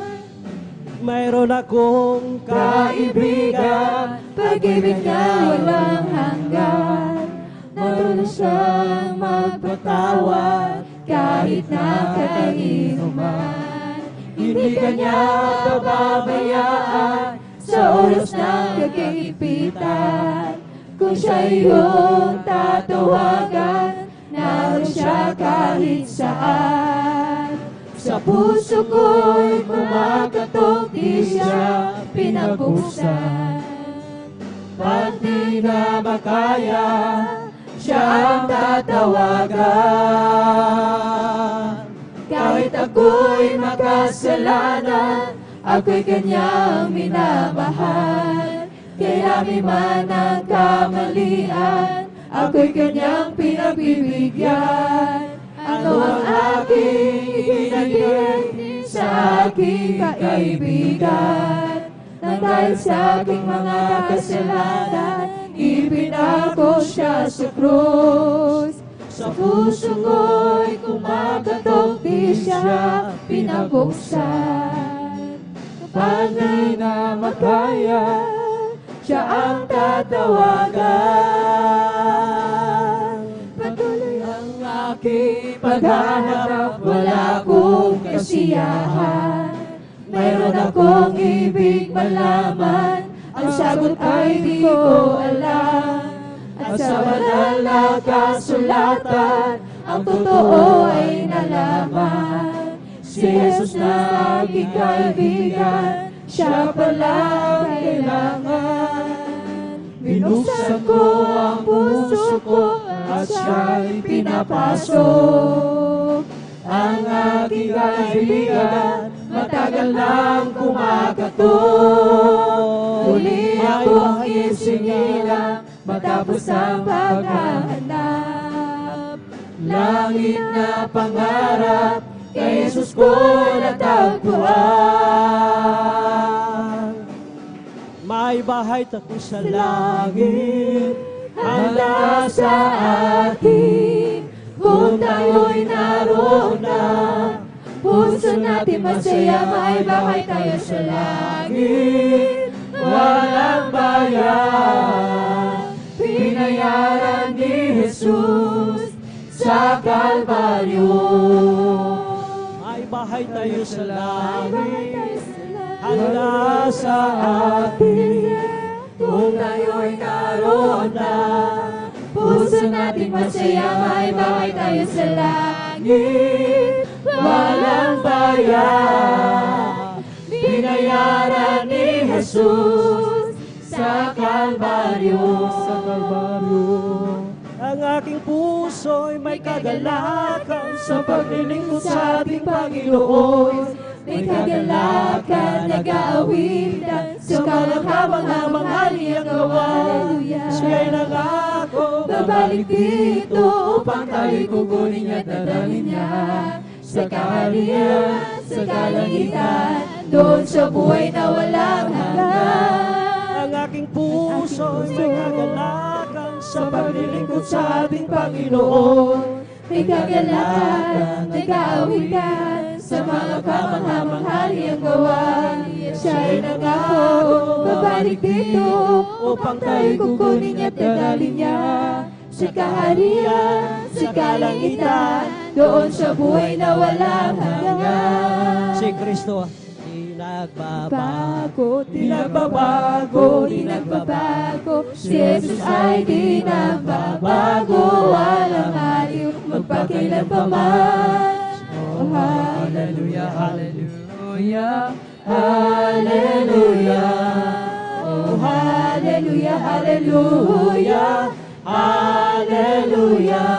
C: mayroon akong kaibigan,
B: Pag-ibig na walang hanggan, marunong siyang magpatawad kahit na kainuman. Hindi kanya pababayaan sa oras ng kagipitan. Kung siya iyong tatawagan, naroon siya kahit saan. Sa puso ko'y kumakatok, di siya pinagbusan.
C: pag di na makaya, siya ang tatawagan.
B: Kahit ako'y makasalanan, ako'y kanyang minamahal. Kaya man ang kamalian, ako'y kanyang pinagbibigyan. Ano ang aking itinagin sa aking kaibigan? Nang dahil sa aking mga kasalanan, ipinako siya sa krus. Sa puso ko'y kumakatok, di siya pinabuksan. Kapag di na makaya, siya ang tatawagan. Patuloy ang aking paghahanap, wala akong kasiyahan. Mayroon akong ibig malaman, ang sagot ay di ko alam. At sa banal na kasulatan, ang totoo ay nalaman. Si Jesus na aking kaibigan, siya pala ang kailangan. Binuksan ko ang puso ko at siya'y pinapasok. Ang aking kaibigan, matagal nang kumakatok. Muli akong isingilang matapos ang paghahanap. Langit na pangarap, kay Jesus ko natagpuan.
C: May bahay tako sa langit,
B: Handa sa atin, kung tayo'y naroon na. Puso natin masaya, may bahay tayo sa langit. Walang bayan, pinayaran ni Jesus sa Kalbaryo.
C: may bahay tayo sa langit, handa sa atin.
B: Kung tayo'y naroon na, puso natin masaya, may bahay tayo sa langit. Walang bayan, binayaran ni Jesus sa Kalbaryo.
C: Ang aking puso'y may kagalakan sa paglilingkod sa ating Panginoon.
B: May kagalakan, nag-aawitan, sukalang habang hari ang gawa.
C: Siya'y nangako,
B: Babalik dito upang tayo'y kukunin at dadalhin niya sa kaharian, sa kalangitan, doon sa buhay na walang hanggan.
C: ang aking puso'y may kagalakan sa paglilingkod sa ating Panginoon.
B: May kagalakan, nag-aawitan, sa mga kamangha-manghari ang gawa. Siya'y nangako, babalik dito upang tayo'y kukunin at dadalhin niya sa kaharian, sa kalangitan, doon sa buhay na walang hanggan.
C: Si Kristo di nagbabago,
B: Di nagbabago, di nagbabago. Si Jesus ay di nagbabago. Walang aliw, magpakailanpaman. Oh, hallelujah, hallelujah, hallelujah. Oh, hallelujah, hallelujah, hallelujah.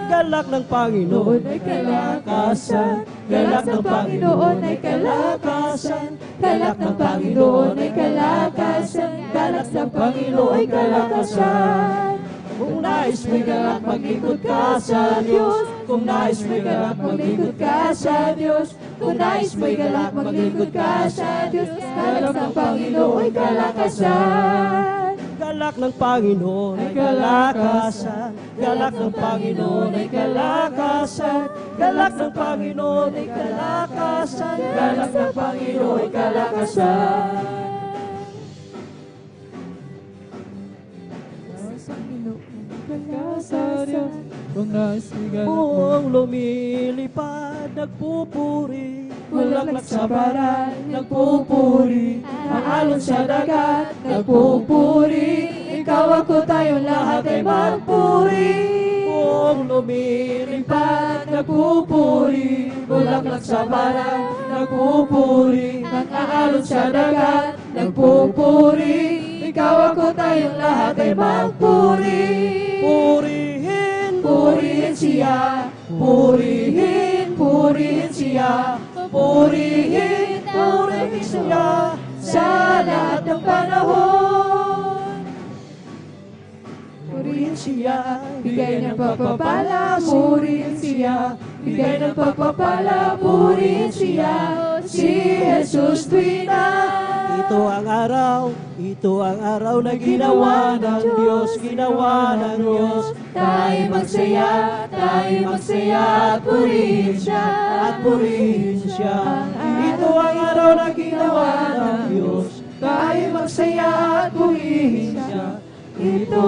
C: galak ng Panginoon
B: Ay kalakasan, galak ng Panginoon ay kalakasan, galak ng Panginoon ay kalakasan, galak ng Panginoon ay kalakasan. Kung nais mo'y galak, maglingkod ka sa Diyos. Kung nais mo'y galak, maglingkod ka sa Diyos. Kung nais mo'y galak, maglingkod ka sa Diyos. Galak ng Panginoon ay kalakasan.
C: galak ng Panginoon ay kalakasan, galak ng Panginoon ay kalakasan, galak ng Panginoon ay kalakasan,
B: Galak ng Panginoon ay kalakasan.
D: Kung nais mo'y galak,
C: buong lumilipad, nagpupuri,
B: Bulaklak sa baran, nagpupuri. Aalon sa dagat, nagpupuri. Ikaw ako tayong lahat ay magpuri.
C: buong lumilipad,
B: Nagpupuri. Bulaklak sa baran, nagpupuri. Aalon sa dagat, nagpupuri. Ikaw ako tayong lahat ay magpuri.
C: purihin,
B: Purihin siya, purihin, purihin siya, purihin, purihin siya sa lahat ng panahon. Purihin siya, bigay ng pagpapala, purihin siya, bigay ng pagpapala, purihin siya, si Jesus tuwina,
C: ito ang araw na ginawa ng Diyos, ginawa ng Diyos.
B: Tayo magsaya at purihin siya,
C: Ito ang araw na ginawa ng Diyos, tayo magsaya at purihin siya. Ito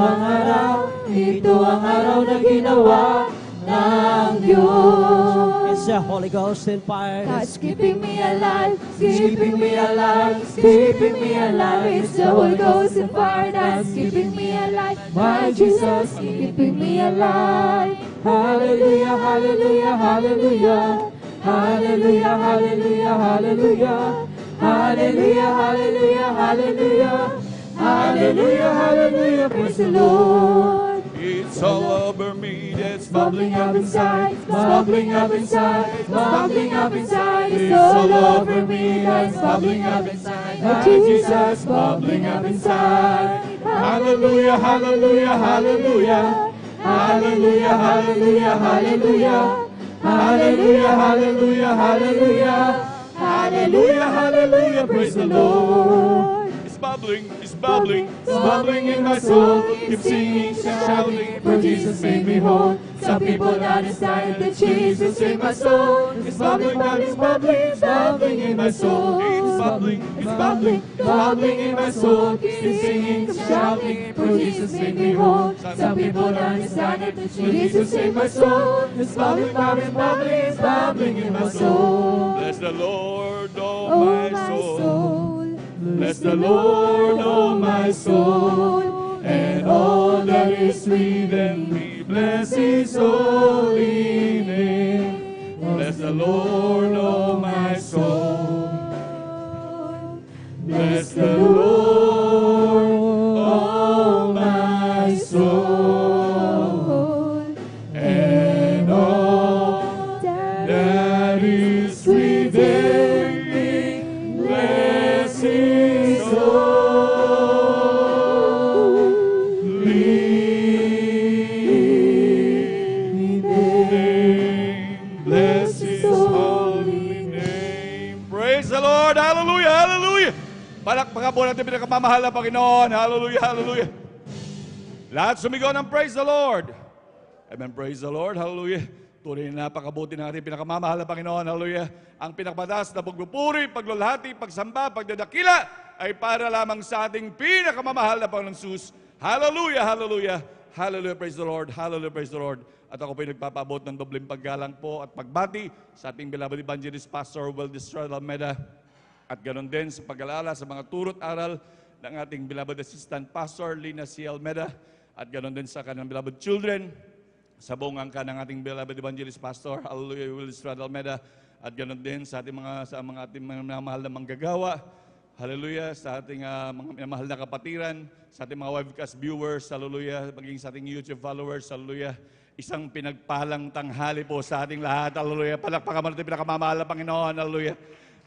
C: ang araw na ginawa ng Diyos. It's the Holy Ghost and fire.
B: God's keeping me alive, keeping me alive, keeping me alive. It's the Holy Ghost and fire that's keeping me alive. My Jesus, keeping me alive. Hallelujah, hallelujah, hallelujah. Hallelujah, hallelujah, hallelujah. Hallelujah, hallelujah, hallelujah. Hallelujah, hallelujah, praise the Lord.
E: It's all over me, that's
B: Bubbling up inside, bubbling up inside, bubbling up inside. It's all over me, that's bubbling up inside. My Jesus, bubbling up inside.
E: Hallelujah, hallelujah, hallelujah.
B: Hallelujah, hallelujah, hallelujah. Hallelujah, hallelujah, hallelujah. Hallelujah, hallelujah, praise the Lord.
E: It's bubbling in my soul. Keep singing, shouting, for Jesus made me whole.
B: Some people not decide that Jesus in my soul. It's bubbling, bubbling, bubbling, bubbling in my soul.
E: It's bubbling
B: Bubbling in my soul. Keep singing, shouting, for Jesus made me whole. Some people not decide that Jesus in my soul. It's bubbling, bubbling, bubbling, bubbling in my soul.
E: Bless the Lord, oh
B: Oh,
E: my
B: my
E: soul.
B: soul.
E: Bless the Lord, oh my soul. And all that is within me, bless His holy name. Bless the Lord, oh my soul. Bless the Lord, oh my soul. And all that is within me, bless His holy name. Bless His holy name. Praise the Lord. Hallelujah, hallelujah. Palakpakan po natin pinakamamahal na Panginoon. Hallelujah, hallelujah. Lahat sumigaw ng praise the Lord. Amen, praise the Lord. Hallelujah. Tunay na napakabuti ng ating pinakamamahal na Panginoon. Hallelujah. Ang pinakamatas na pagpupuri, paglalahati, pagsamba, pagdadakila ay para lamang sa ating pinakamamahal na Panginoon Jesus. Hallelujah, hallelujah. Hallelujah, praise the Lord. Hallelujah, praise the Lord. At ako po ay nagpapabot ng dobleng paggalang po at pagbati sa ating beloved evangelist Pastor Wildis Almeda. At ganoon din sa pag-alala sa mga turot aral ng ating beloved assistant Pastor Lina C. Almeda. At ganoon din sa kanyang beloved children, sa buong angka ng ating beloved evangelist Pastor Hallelujah Willis Almeda. At ganoon din sa ating mga mahal na manggagawa. Hallelujah, sa ating mga mahal na kapatiran, sa ating mga webcast viewers, hallelujah, maging sa ating YouTube followers, hallelujah. Isang pinagpalang tanghali po sa ating lahat, hallelujah. Palakpakan mo natin pinakamamahal na Panginoon, hallelujah.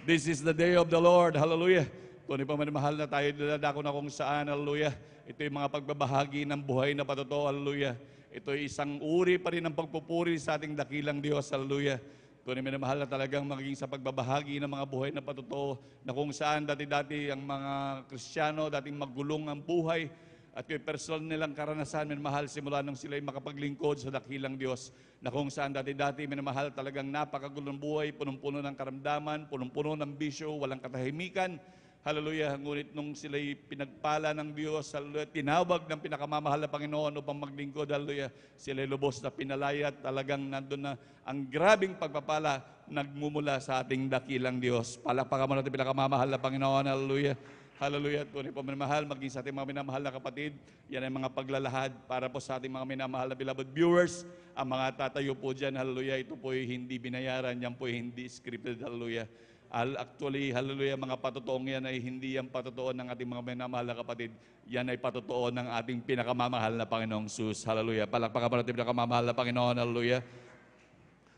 E: This is the day of the Lord, hallelujah. Tunay pa mahal na tayo, dadako na kung saan, hallelujah. Ito yung mga pagbabahagi ng buhay na patotoo, hallelujah. Ito ay isang uri pa rin ng pagpupuri sa ating dakilang Diyos, hallelujah. Tunay mahal na talagang maging sa pagbabahagi ng mga buhay na patotoo na kung saan dati-dati ang mga Kristiyano, dating magulong ang buhay at yung personal nilang karanasan, minamahal simula nung sila'y makapaglingkod sa dakilang Diyos na kung saan dati-dati minamahal talagang napakagulong buhay, punong-puno ng karamdaman, punong-puno ng bisyo, walang katahimikan. Hallelujah, ngunit nung sila'y pinagpala ng Diyos, hallelujah, tinawag ng pinakamamahal na Panginoon upang maglingkod, hallelujah, sila'y lubos na pinalayat, talagang nandun na ang grabing pagpapala nagmumula sa ating dakilang Diyos. Palakpakan mo natin pinakamamahal na Panginoon, hallelujah. Hallelujah, tunay po minamahal, maging sa ating mga minamahal na kapatid, yan ay mga paglalahad para po sa ating mga minamahal na beloved viewers. Ang mga tatayo po dyan, hallelujah, ito po ay hindi binayaran, yan po ay hindi scripted, hallelujah. Actually, hallelujah, mga patotoong yan ay hindi yan patotoo ng ating mga minamahal na kapatid. Yan ay patotoo ng ating pinakamamahal na Panginoong Jesus. Hallelujah. Palakpakan po natin pinakamamahal na Panginoon. Hallelujah.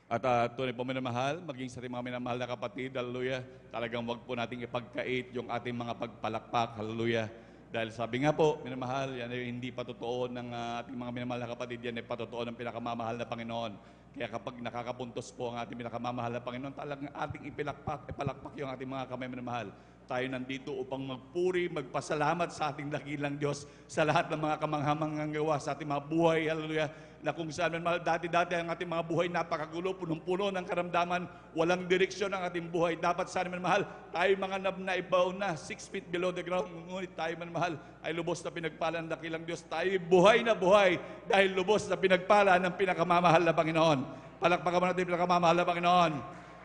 E: At tunay po minamahal, maging sa ating mga minamahal na kapatid. Hallelujah. Talagang wag po nating ipagkait yung ating mga pagpalakpak. Hallelujah. Dahil sabi nga po, minamahal, yan ay hindi patotoo ng ating mga minamahal na kapatid, yan ay patotoo ng pinakamamahal na Panginoon. Kaya kapag nakakapuntos po ang ating pinakamamahal na Panginoon, talagang ating ipalakpak yung ating mga kamay minamahal. Tayo nandito upang magpuri, magpasalamat sa ating dakilang Diyos sa lahat ng mga kamanghamangang gawa sa ating mga buhay. Hallelujah. Na kung saan man mahal, dati-dati ang ating mga buhay napakagulo, punong-puno ng karamdaman, walang direksyon ang ating buhay. Dapat sana man mahal, tayo mga naibaw na, 6 feet below the ground, ngunit tayo man mahal, ay lubos na pinagpala ng dakilang Diyos. Tayo buhay na buhay dahil lubos na pinagpala ng pinakamamahal na Panginoon. Palakpakan mo natin pinakamamahal na Panginoon.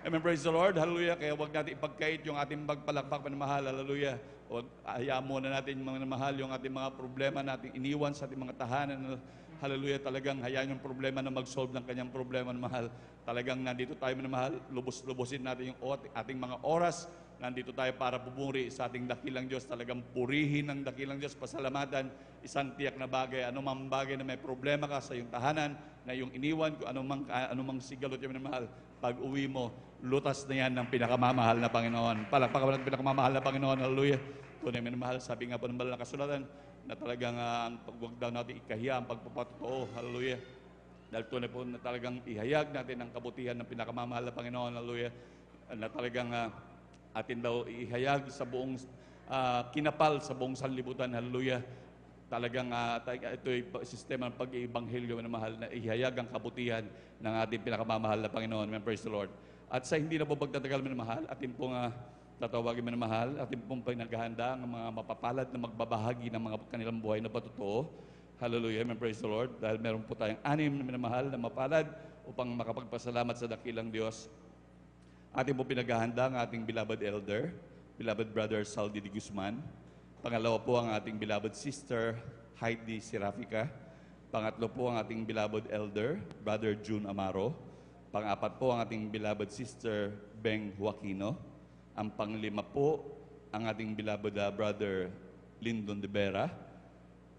E: Amen, praise the Lord, hallelujah. Kaya huwag natin ipagkait yung ating magpalakpak na mahal, hallelujah. Huwag, hayaan muna natin mga mahal yung ating mga problema natin iniwan sa ating mga tahanan, hallelujah. Talagang hayaan yung problema na mag-solve ng kanyang problema na mahal. Talagang nandito tayo na mahal, lubos-lubosin natin yung ating mga oras. Nandito tayo para pumuri sa ating dakilang Diyos. Talagang purihin ng dakilang Diyos, pasalamatan, isang tiyak na bagay. Anumang bagay na may problema ka sa iyong tahanan, na yung iniwan, kung anumang sigalot yung mahal, pag uwi mo, lutas na yan ng pinakamamahal na Panginoon. Palakpakan ng pinakamamahal na Panginoon. Hallelujah. Tunay minamahal, sabi nga po ng banal na kasulatan, na talagang huwag daw natin ikahiya ang pagpapatotoo. Hallelujah. Dahil tunay po na talagang ihayag natin ang kabutihan ng pinakamamahal na Panginoon. Hallelujah. Na talagang atin daw ihayag sa buong kinapal sa buong sanlibutan. Hallelujah. Talagang ito ay sistema ng pag-iibanghelyo na mahal na ihayag ang kabutihan ng ating pinakamamahal na Panginoon. Amen. Praise the Lord. At sa hindi na po pagtatagal minamahal, atin pong tatawagin minamahal, atin pong pinaghahanda ang mga mapapalad na magbabahagi ng mga kanilang buhay na patotoo. Hallelujah. Amen. Praise the Lord. Dahil meron po tayong 6 na minamahal na mapalad upang makapagpasalamat sa dakilang Diyos. Atin po pinaghahanda ang ating beloved elder, beloved brother Saldi de Guzman. Pangalawa po ang ating beloved sister, Heidi Serafica. Pangatlo po ang ating beloved elder, Brother June Amaro. Pang-apat po ang ating beloved sister, Beng Joaquino. Ang panglima po, ang ating beloved Brother Lyndon de Vera.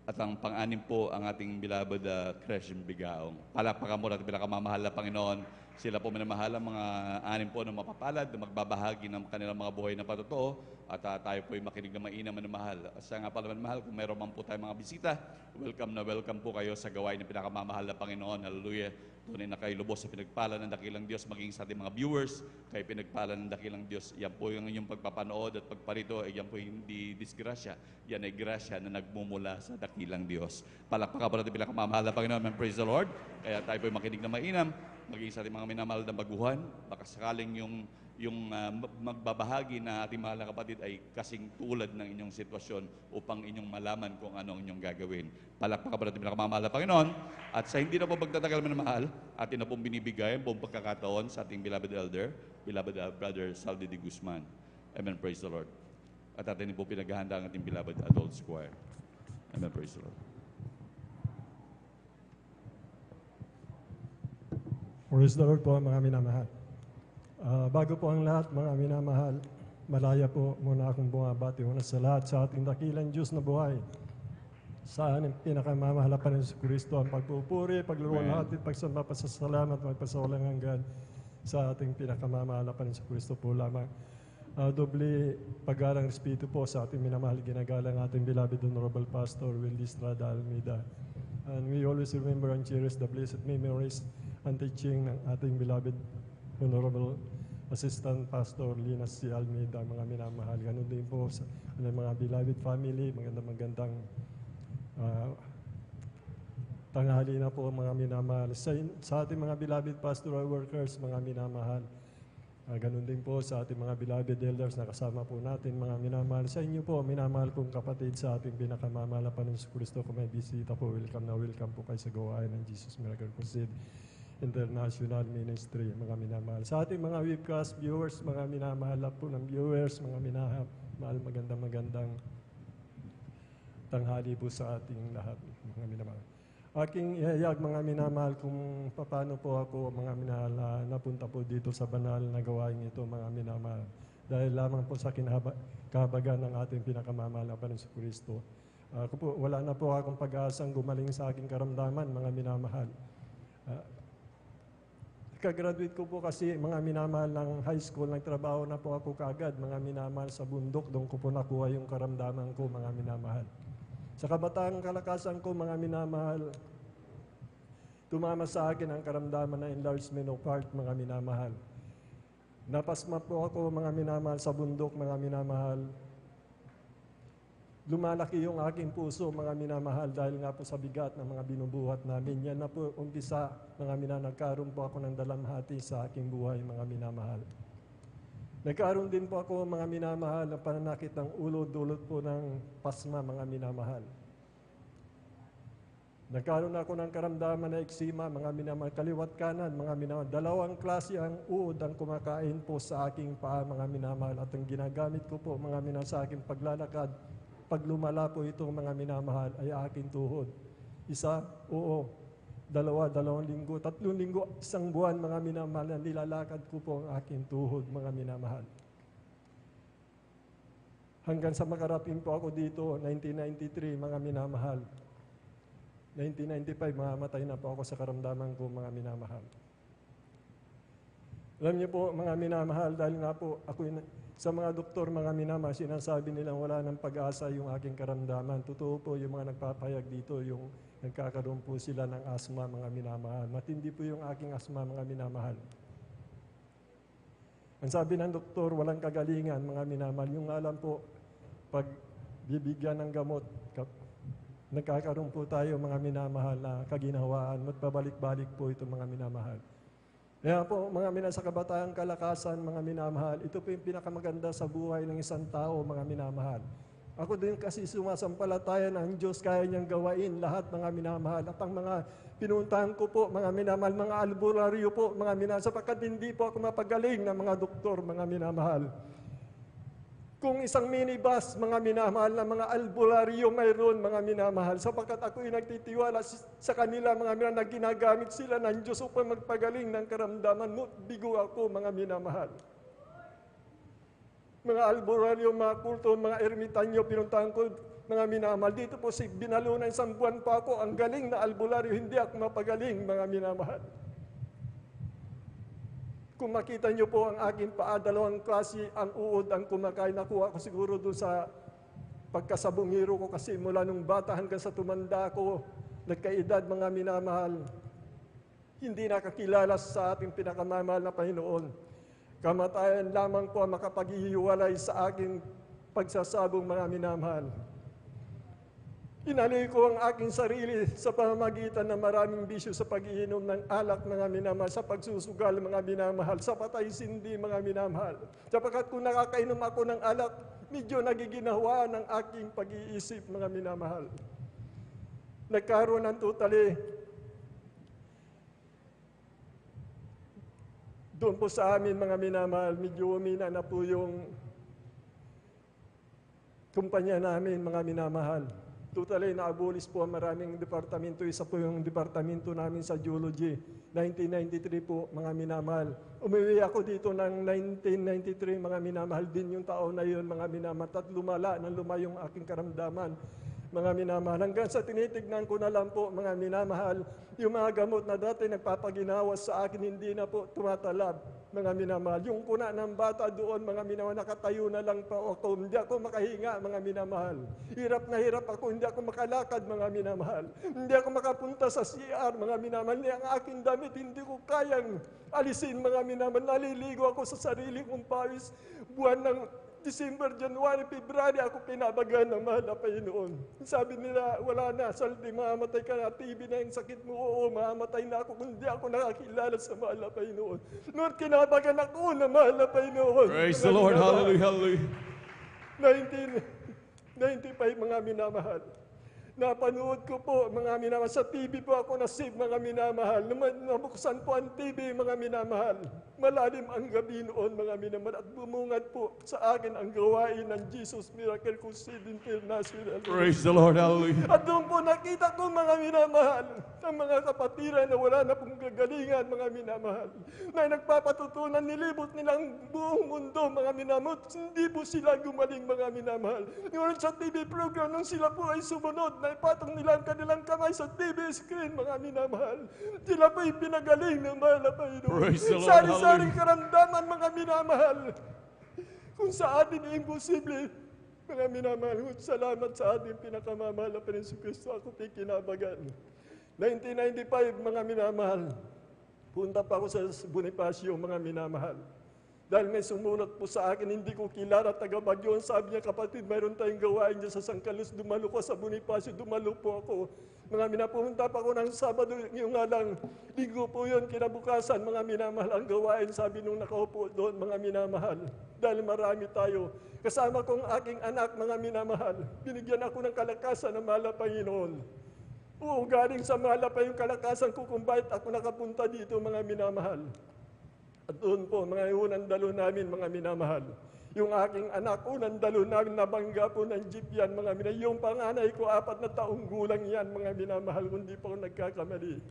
E: At ang pang-anim po, ang ating beloved Crescent Bigaong. Palakpakan mo natin pinakamamahal na Panginoon. Sila po minamahal ang mga anim po na mapapalad na magbabahagi ng kanilang mga buhay na patotoo. At tayo po ay makinig na mainam na mahal. Sa nga pala mahal, kung mayroon man po tayo mga bisita, welcome na welcome po kayo sa gawain ng pinakamamahal na Panginoon. Hallelujah. Tunay na kayo lubos sa pinagpala ng dakilang Diyos, maging sa ating mga viewers, kayo pinagpala ng dakilang Diyos. Yan po yung inyong pagpapanood at pagparito, yan po hindi disgrasya. Yan ay grasya na nagmumula sa dakilang Diyos. Palakpakan po natin pinakamamahal na Panginoon. And praise the Lord. Kaya tayo po ay makinig na mainam, maging sa ating mga minamahal na baguhan. Baka sakaling yung magbabahagi na ating mahal na kapatid ay kasing tulad ng inyong sitwasyon upang inyong malaman kung ano ang inyong gagawin. Palakpakan po natin pinakamamahal na Panginoon. At sa hindi na po pagtatagal minamahal, atin na pong binibigay ang buong pagkakataon sa ating beloved elder, beloved brother Saldi de Guzman. Amen. Praise the Lord. At atin po pinaghahanda ang ating beloved adult choir. Amen. Praise the Lord.
F: Praise the Lord po, mga minamahal. Bago po ang lahat, mga minamahal, malaya po muna akong bumabati una sa lahat sa ating dakilang Diyos na buhay. Sa ating pinakamamahal na Panginoon Kristo, ang pagpupuri, pagluluwalhati, pagsamba, pasasalamat, magpasawalang hanggan sa ating pinakamamahal na Panginoon Kristo po lamang. Doble paggalang respeto po sa ating minamahal, ginagalang ating beloved Honorable Pastor Willie Estrada Almeida. And we always remember and cherish the blessed memories and teaching ng ating beloved Honorable Assistant Pastor Linas C. Almeida, mga minamahal. Ganun din po sa mga beloved family, magandang tanghali na po mga minamahal. Sa ating mga beloved pastoral workers, mga minamahal. Ganun din po sa ating mga beloved elders na kasama po natin, mga minamahal. Sa inyo po, minamahal kong kapatid sa ating pinakamamahal na Panginoon Kristo, kung may bisita po, welcome po kayo sa gawain ng Jesus Miracle Crusade International Ministry, mga minamahal. Sa ating mga webcast viewers, mga minamahal po ng viewers, mga minamahal, magandang tanghali po sa ating lahat, mga minamahal. Aking ihayag, mga minamahal, kung paano po ako, mga minamahal, napunta po dito sa banal na gawain ito, mga minamahal. Dahil lamang po sa kahabagan ng ating pinakamamahal na Panginoon Kristo. Wala na po akong pag-aasang gumaling sa aking karamdaman, mga minamahal. Kagraduate ko po kasi mga minamahal ng high school, nagtrabaho na po ako kaagad, mga minamahal sa bundok, doon ko po nakuha yung karamdaman ko, mga minamahal. Sa kabataang kalakasan ko, mga minamahal, tumama sa akin ang karamdaman na enlargement of heart, mga minamahal. Napasma po ako, mga minamahal, sa bundok, mga minamahal. Lumalaki yung aking puso, mga minamahal, dahil nga po sa bigat ng mga binubuhat namin. Yan na po umpisa, mga minamahal, nagkaroon po ako ng dalamhati sa aking buhay, mga minamahal. Nagkaroon din po ako, mga minamahal, ng pananakit ng ulo, dulot po ng pasma, mga minamahal. Nagkaroon ako ng karamdaman na eksima, mga minamahal, kaliwat kanan, mga minamahal. Dalawang klase ang uod ang kumakain po sa aking paa, mga minamahal. At ang ginagamit ko po, mga minamahal, sa aking paglalakad, pag lumala po itong mga minamahal, ay aking tuhod. Isa, oo. Dalawa, 2 linggo. 3 linggo, 1 buwan, mga minamahal, na nilalakad ko po ang aking tuhod, mga minamahal. Hanggang sa makarating po ako dito, 1993, mga minamahal. 1995, mamatay na po ako sa karamdaman ko, mga minamahal. Alam niyo po, mga minamahal, dahil nga po, sa mga doktor, mga minamahal, sinasabi nilang wala ng pag-asa yung aking karamdaman. Totoo po yung mga nagpapayag dito, yung nagkakaroon po sila ng asma, mga minamahal. Matindi po yung aking asma, mga minamahal. Ang sabi ng doktor, walang kagalingan, mga minamahal. Yung alam po, pag bibigyan ng gamot, nagkakaroon po tayo, mga minamahal, na kaginhawaan. Magpabalik-balik po ito, mga minamahal. Kaya po, mga minamahal, sa kabataang kalakasan, mga minamahal, ito po yung pinakamaganda sa buhay ng isang tao, mga minamahal. Ako din kasi sumasampalataya na ang Diyos kaya niyang gawain lahat, mga minamahal. At ang mga pinuntahan ko po, mga minamahal, mga albularyo po, mga minamahal, sapagkat hindi po ako mapagaling ng mga doktor, mga minamahal. Kung isang minibus, mga minamahal, na mga albularyo mayroon, mga minamahal, sapagkat ako'y nagtitiwala sa kanila, mga minamahal, na ginagamit sila ng Diyos upang magpagaling ng karamdaman mo. Bigo ako, mga minamahal. Mga albularyo, mga kulto, mga ermitanyo, pinuntahan ko, mga minamahal. Dito po si Binalunan, 1 buwan pa ako, ang galing na albularyo, hindi ako mapagaling, mga minamahal. Kung makita niyo po ang aking paa, 2 klase ang uod ang kumakain. Nakuha ko siguro doon sa pagkasabungiro ko kasi mula nung bata hanggang sa tumanda ko, nagkaedad, mga minamahal, hindi nakakilala sa ating pinakamamahal na Panginoon. Kamatayan lamang po ang makapaghihiwalay sa aking pagsasabong, mga minamahal. Inalay ko ang aking sarili sa pamamagitan ng maraming bisyo sa pag-iinom ng alak, mga minamahal, sa pagsusugal, mga minamahal, sa patay-sindi, mga minamahal. Sapagkat kung nakakainom ako ng alak, medyo nagiginahawaan ang aking pag-iisip, mga minamahal. Nagkaroon ng totally. Doon po sa amin, mga minamahal, medyo umina na po yung kumpanya namin, mga minamahal. Totally, naabolis po ang maraming departamento. Isa po yung departamento namin sa geology. 1993 po, mga minamahal. Umuwi ako dito ng 1993, mga minamahal. Din yung taon na yun, mga minamahal. At lumala yung aking karamdaman, mga minamahal. Hanggang sa tinitignan ko na lang po, mga minamahal, yung mga gamot na dati nagpapaginawas sa akin, hindi na po tumatalab, mga minamahal. Yung kuna ng bata doon, mga minamahal, nakatayo na lang pa ako. Hindi ako makahinga, mga minamahal. Hirap na hirap ako, hindi ako makalakad, mga minamahal. Hindi ako makapunta sa CR, mga minamahal. Ang aking damit, hindi ko kayang alisin, mga minamahal. Naliligo ako sa sarili kong pawis. Buwan ng December, January, February, ako pinabagan ng mahal na Panginoon. Sabi nila, wala na, Saldi, mamamatay ka na, TB na yung sakit mo. Oo, mamamatay na ako kung hindi ako nakakilala sa mahal na Panginoon. Lord, kinabagan ako ng mahal na Panginoon.
E: Praise the Lord. Hallelujah, hallelujah.
F: 1995, mga minamahal. Napanood ko po, mga minamahal. Sa TV po ako na-save, mga minamahal. Nabuksan po ang TV, mga minamahal. Malalim ang gabi noon, mga minamahal, at bumungad po sa akin ang gawain ng Jesus Miracle Crusade International.
E: Praise the Lord. Hallelujah.
F: At doon po nakita ko, mga minamahal, ang mga kapatiran na wala na pong gagalingan, mga minamahal, na nagpapatutunan, nilibot nilang buong mundo, mga minamahal, hindi po sila gumaling, mga minamahal. Ngunit sa TV program, nung sila po ay sumunod, na ipatong nila ang kanilang kamay sa TV screen, mga minamahal, sila po ay pinagaling ng mahal na Panginoon.
E: Praise the Lord.
F: Sari-saring karamdaman, mga minamahal. Kung sa atin ay imposible, mga minamahal, salamat sa ating pinakamamahal na Panginoon Kristo, ako kinabagan. 1995, mga minamahal, punta pa ako sa Bonifacio, mga minamahal. Dahil may sumulat po sa akin, hindi ko kilala, taga Bagyon. Sabi niya, kapatid, mayroon tayong gawain dyan sa Sangkalus. Dumalo ko sa Bonifacio, dumalo po ako. Mga minapunta pa ako ng Sabado, yung nga lang, linggo po yun, kinabukasan, mga minamahal, ang gawain, sabi nung nakaupo doon, mga minamahal. Dahil marami tayo. Kasama kong aking anak, mga minamahal. Binigyan ako ng kalakasan ng mahal na Panginoon. Oo, galing sa mahal pa yung kalakasan ko kung bakit ako nakapunta dito, mga minamahal. At doon po, mga unang dalo namin, mga minamahal. Yung aking anak, unang dalo namin, nabangga po ng jeep yan, mga minamahal. Yung panganay ko, 4 na taong gulang yan, mga minamahal, kung di pa ako nagkakamali.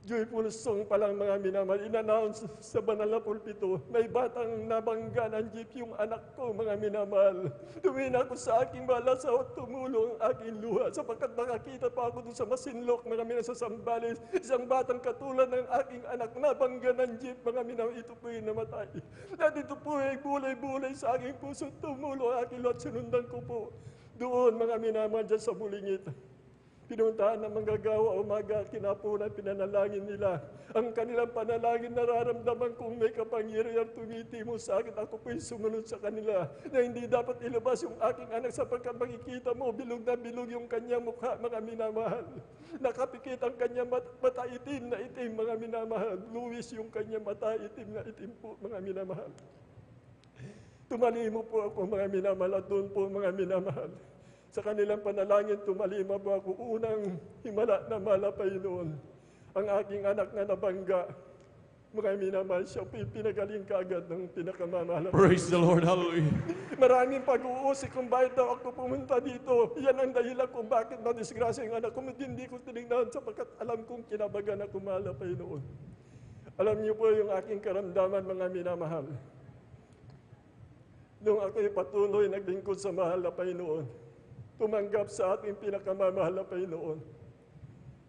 F: Joyful song pa lang, mga minamahal. In-announce sa banal na pulpito, may batang nabangga ng jeep yung anak ko, mga minamahal. Tumingin ako sa aking balas at tumulong ang aking luha, sapagkat nakakita pa ako doon sa Masinloc, mga minamahal, sa Sambales, isang batang katulad ng aking anak, nabangga ng jeep, mga minamahal, ito po yung namatay. At ito po ay bulay-bulay sa aking puso, tumulong ang aking luha, sinundan ko po doon, mga minamahal, dyan sa Bulingit. Pinuntahan ng manggagawa umaga, kinapunan, pinanalangin nila. Ang kanilang panalangin, nararamdaman kong may kapangyarihan tumitimo sa akin. Ako po'y sumunod sa kanila na hindi dapat ilabas yung aking anak sapagkat makikita mo, bilog na bilog yung kanyang mukha, mga minamahal. Nakapikit ang kanyang mata itim na itim, mga minamahal. Luwis yung kanyang mata itim na itim po, mga minamahal. Tumalimo po ako, mga minamahal, at doon po, mga minamahal. Sa kanilang panalangin, tumalima po ako. Unang himala na malapay noon. Ang aking anak na nabangga, mga minamahal, siya pinagaling kaagad ng pinakamamahal.
E: Praise the Lord. Hallelujah.
F: Maraming pag-uusik kung bakit daw ako pumunta dito. Yan ang dahilan kung bakit na-disgrasya yung anak ko. Hindi ko tinignan sapagkat alam kong kinabagan ako malapay noon. Alam niyo po yung aking karamdaman, mga minamahal. Nung ako'y patuloy naglingkod sa mahal na Panginoon, tumanggap sa ating pinakamamahal na Panginoon.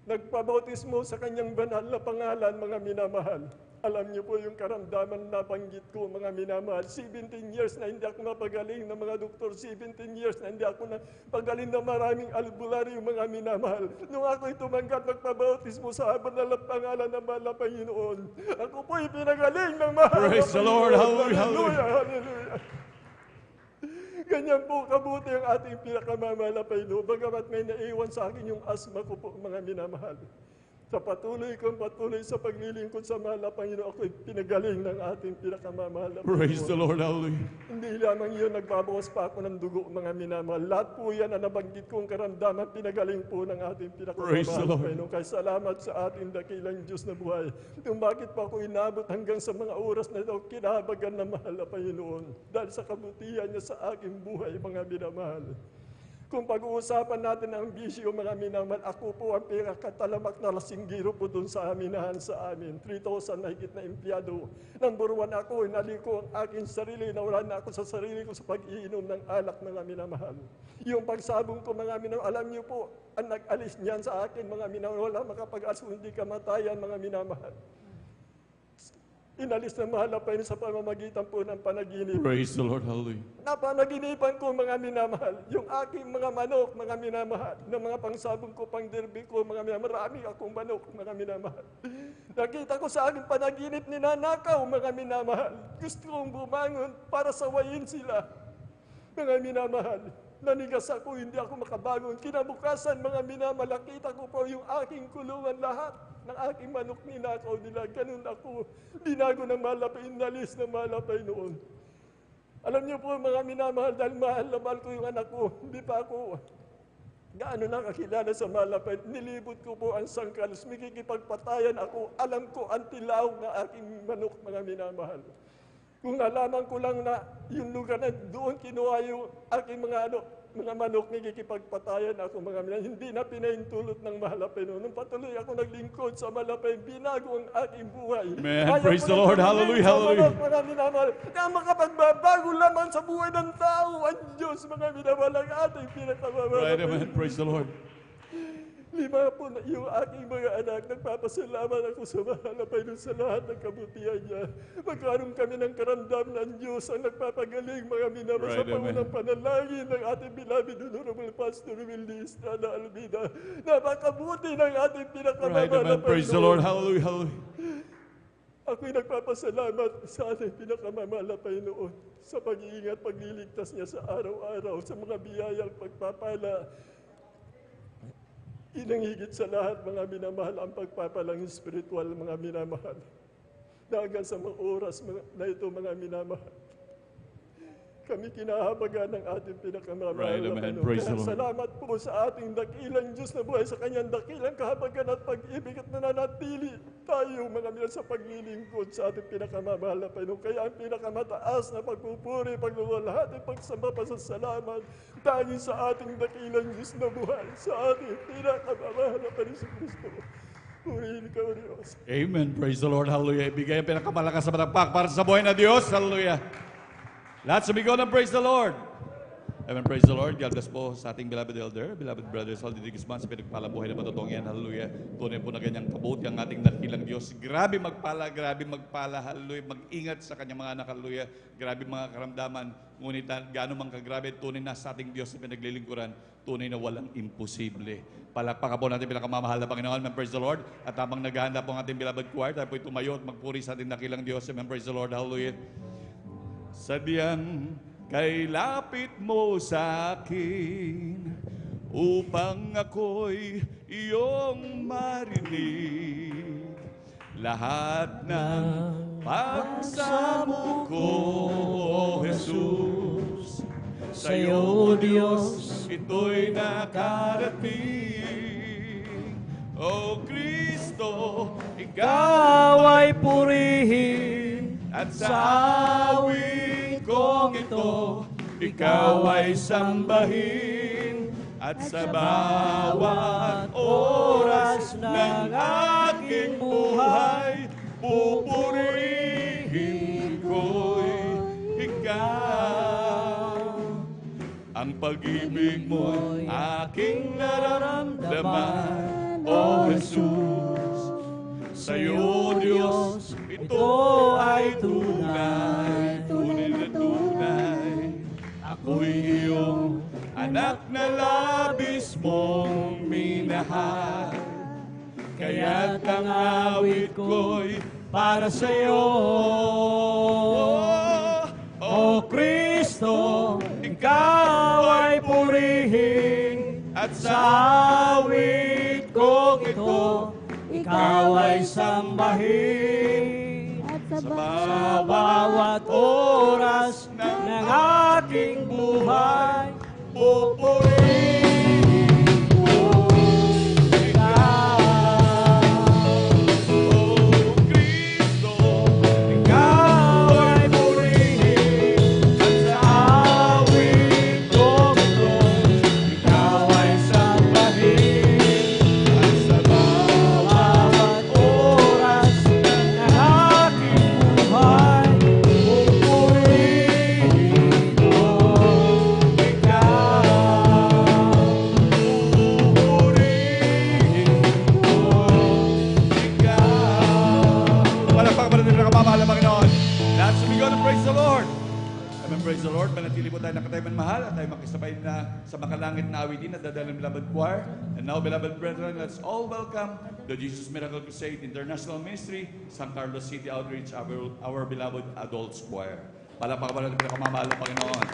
F: Nagpabautismo sa kanyang banal na pangalan, mga minamahal. Alam niyo po yung karamdaman na banggit ko, mga minamahal. 17 years na hindi ako napagaling ng mga doktor. 17 years na hindi ako napagaling ng maraming albularyo, mga minamahal. Nung ako'y tumanggap, nagpabautismo sa banal na pangalan ng mahal na Panginoon, ako po'y pinagaling ng mahal na Panginoon.
E: Praise the Lord. Hallelujah.
F: Hallelujah. Hallelujah. Ganyan po kabuti ang ating pinakamamahal na Panginoon. Bagamat may naiwan sa akin yung asma ko po, mga minamahal. Sa patuloy sa paglilingkod sa mahal na Panginoon, ako'y pinagaling ng ating pinakamamahal na Panginoon.
E: Praise the Lord. Hallelujah.
F: Hindi lamang yun, nagbabawas pa ako ng dugo, mga minamahal. Lahat po yan na nabanggit kong karamdaman, pinagaling po ng ating
E: Praise the
F: pinakamamahal na
E: Lord.
F: Panginoon. Kaya salamat sa ating dakilang Diyos na buhay. Kung bakit pa ako inabot hanggang sa mga oras na ito, kinabagan ng mahal na Panginoon. Dahil sa kabutihan niya sa aking buhay, mga minamahal. Kung pag-uusapan natin ang bisyo, mga minamahal, ako po ang pinakatalamak na lasinggiro po doon sa aminahan sa amin. 3,000 na higit na empleyado. Number 1 ako, inaliko ang aking sarili, nawala na ako sa sarili ko sa pag-iinom ng alak, mga minamahal. Yung pagsabong ko, mga minamahal, alam niyo po, ang nag-alis niyan sa akin, mga minamahal, wala makapag-alis kung hindi kamatayan, mga minamahal. Inalis na mahal na Panginoon sa pamamagitan po ng panaginip.
E: Praise the Lord. Hallelujah.
F: Napanaginipan ko, mga minamahal, yung aking mga manok, mga minamahal, ng mga pangsabong ko, pang-derby ko, mga minamahal, marami akong manok, mga minamahal. Nakita ko sa aking panaginip, ninanakaw, mga minamahal. Gusto kong bumangon para sawayin sila, mga minamahal. Nanigas ako, hindi ako makabangon. Kinabukasan, mga minamahal, nakita ko po yung aking kulungan lahat ng aking manok ninakaw nila. Ganun ako, binago ng malapay, inalis ng malapay noon. Alam niyo po, mga minamahal, dahil mahal ko yung anak ko, hindi pa ako gaano nakakilala sa malapit, nilibot ko po ang sangkalos, mikikipagpatayan ako, alam ko ang tilaw ng aking manok, mga minamahal. Kung nalaman ko lang na yung lugar na doon kinuha yung aking mga manok, nakikipagpatayan ako, mga minamahal. Hindi na pinahintulot ng Malapay noon. Nung patuloy ako naglingkod sa Malapay, binago ang aking buhay.
E: Amen.
F: Kaya
E: Praise
F: ko
E: the Lord.
F: nagpatuloy
E: Hallelujah,
F: sa
E: hallelujah.
F: manok, mga minamahal, na makapagbabago lamang sa buhay ng tao. Ang Diyos, mga minamahal, ang ating pinakamamahal.
E: Right, amen. Praise the Lord.
F: 5 po na yung aking mga anak, nagpapasalamat ako sa Malapay doon sa lahat ng kabutihan niya. Magkaroon kami ng karamdam ng Diyos ang nagpapagaling, mga minamahal, sa
E: Right, amen.
F: pangunang panalangin ng ating beloved Honorable Pastor Willie Estrada Almeida. Napakabuti ng ating
E: Right,
F: pinakamamahal
E: amen.
F: na
E: Praise the
F: Panginoon.
E: Lord. Hallelujah, hallelujah.
F: Ako'y nagpapasalamat sa ating pinakamamahal na Panginoon sa pag-iingat, pagliligtas niya sa araw-araw, sa mga biyayang pagpapala. Inangigit sa lahat, mga minamahal, ang pagpapalang spiritual, mga minamahal. Na hanggang sa mga oras na ito, mga minamahal, kami kinahabagan ng ating pinakamamahal
E: Right,
F: na
E: amen.
F: Panginoon.
E: Praise the
F: Kaya
E: Lord.
F: salamat po sa ating dakilang Diyos na buhay, sa kanyang dakilang kahabagan at pag-ibig at nananatili tayo, mga minamahal, sa paglilingkod sa ating pinakamamahal na Panginoon. Kaya ang pinakamataas na pagpupuri, pagluwalhati, pagsamba, pasasalamat, tanging sa ating dakilang Diyos na buhay, sa ating pinakamamahal na Panginoon Kristo. Purihin ka, O Diyos.
E: Amen. Praise the Lord. Hallelujah. Ibigay ang pinakamalakas sa palakpak para sa buhay na Diyos. Hallelujah. Lahat sumigaw ng praise the Lord. Amen. Praise the Lord. God bless po sa ating beloved elder, beloved brother Saldi de Guzman sa pinagpalang buhay na patutong yan. Hallelujah. Tunay po na ganyang kabuti ang ating dakilang Diyos. Grabe magpala. Hallelujah. Mag-ingat sa kanyang mga anak. Hallelujah. Grabe mga karamdaman. Ngunit gaano mang kagrabe, tunay na sa ating Diyos na pinaglilingkuran, tunay na walang imposible. Palakpakan po natin pinakamamahal na Panginoon. Amen. Praise the Lord. At habang naghahanda po ang ating beloved choir, tayo po'y tumayo at magpuri sa ating dakilang Diyos. Amen. Praise the Lord. Hallelujah. Sadyang kay lapit mo sa akin upang ako'y iyong marinig. Lahat ng pagsamo ko, O Jesus, sa'yo, Diyos, ito'y nakarating. O Kristo, ikaw ay purihin at sa awit kong ito, ikaw ay sambahin. At sa bawat oras ng aking buhay, pupurihin ko'y ikaw. Ang pag-ibig mo'y aking nararamdaman, O Jesus. Sa'yo, Diyos, ito ay tunay, tunay na tunay. Ako'y iyong anak na labis mong minahal. Kaya't ang awit ko'y para sa'yo. O Kristo, ikaw ay purihin at sa awit kong ito, ikaw ay sambahin.
B: At
E: Sa bawat oras ng aking buhay, pupurihin ko ikaw. O Kristo, ikaw ay purihin at sa awit kong ito, ikaw ay sambahin. At sa bawat oras ng aking buhay, pupurihin ko ikaw. Pupurihin ko ikaw. Palakpakan pa natin ang kamamahal ng Panginoon. Lahat sumigaw ng praise the Lord. Amen, praise the Lord. Manatili po tayo nakatayman mahal at tayo makisabay na sa makalangit na awitin at dadalhin ng beloved choir. And now, beloved brethren, let's all welcome the Jesus Miracle Crusade International Ministry, San Carlos City Outreach, our beloved adults choir. Palakpakan pa natin ang kamamahal ng Panginoon.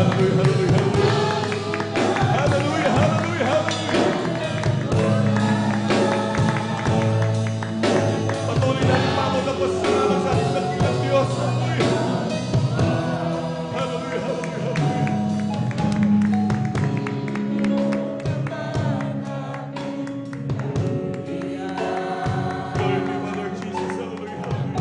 E: Hallelujah, hallelujah, hallelujah. Patuloy natin pangutapasalamat sa ating dakilang Diyos. Hallelujah, hallelujah, hallelujah. Glory be, my Lord Jesus. Hallelujah, hallelujah.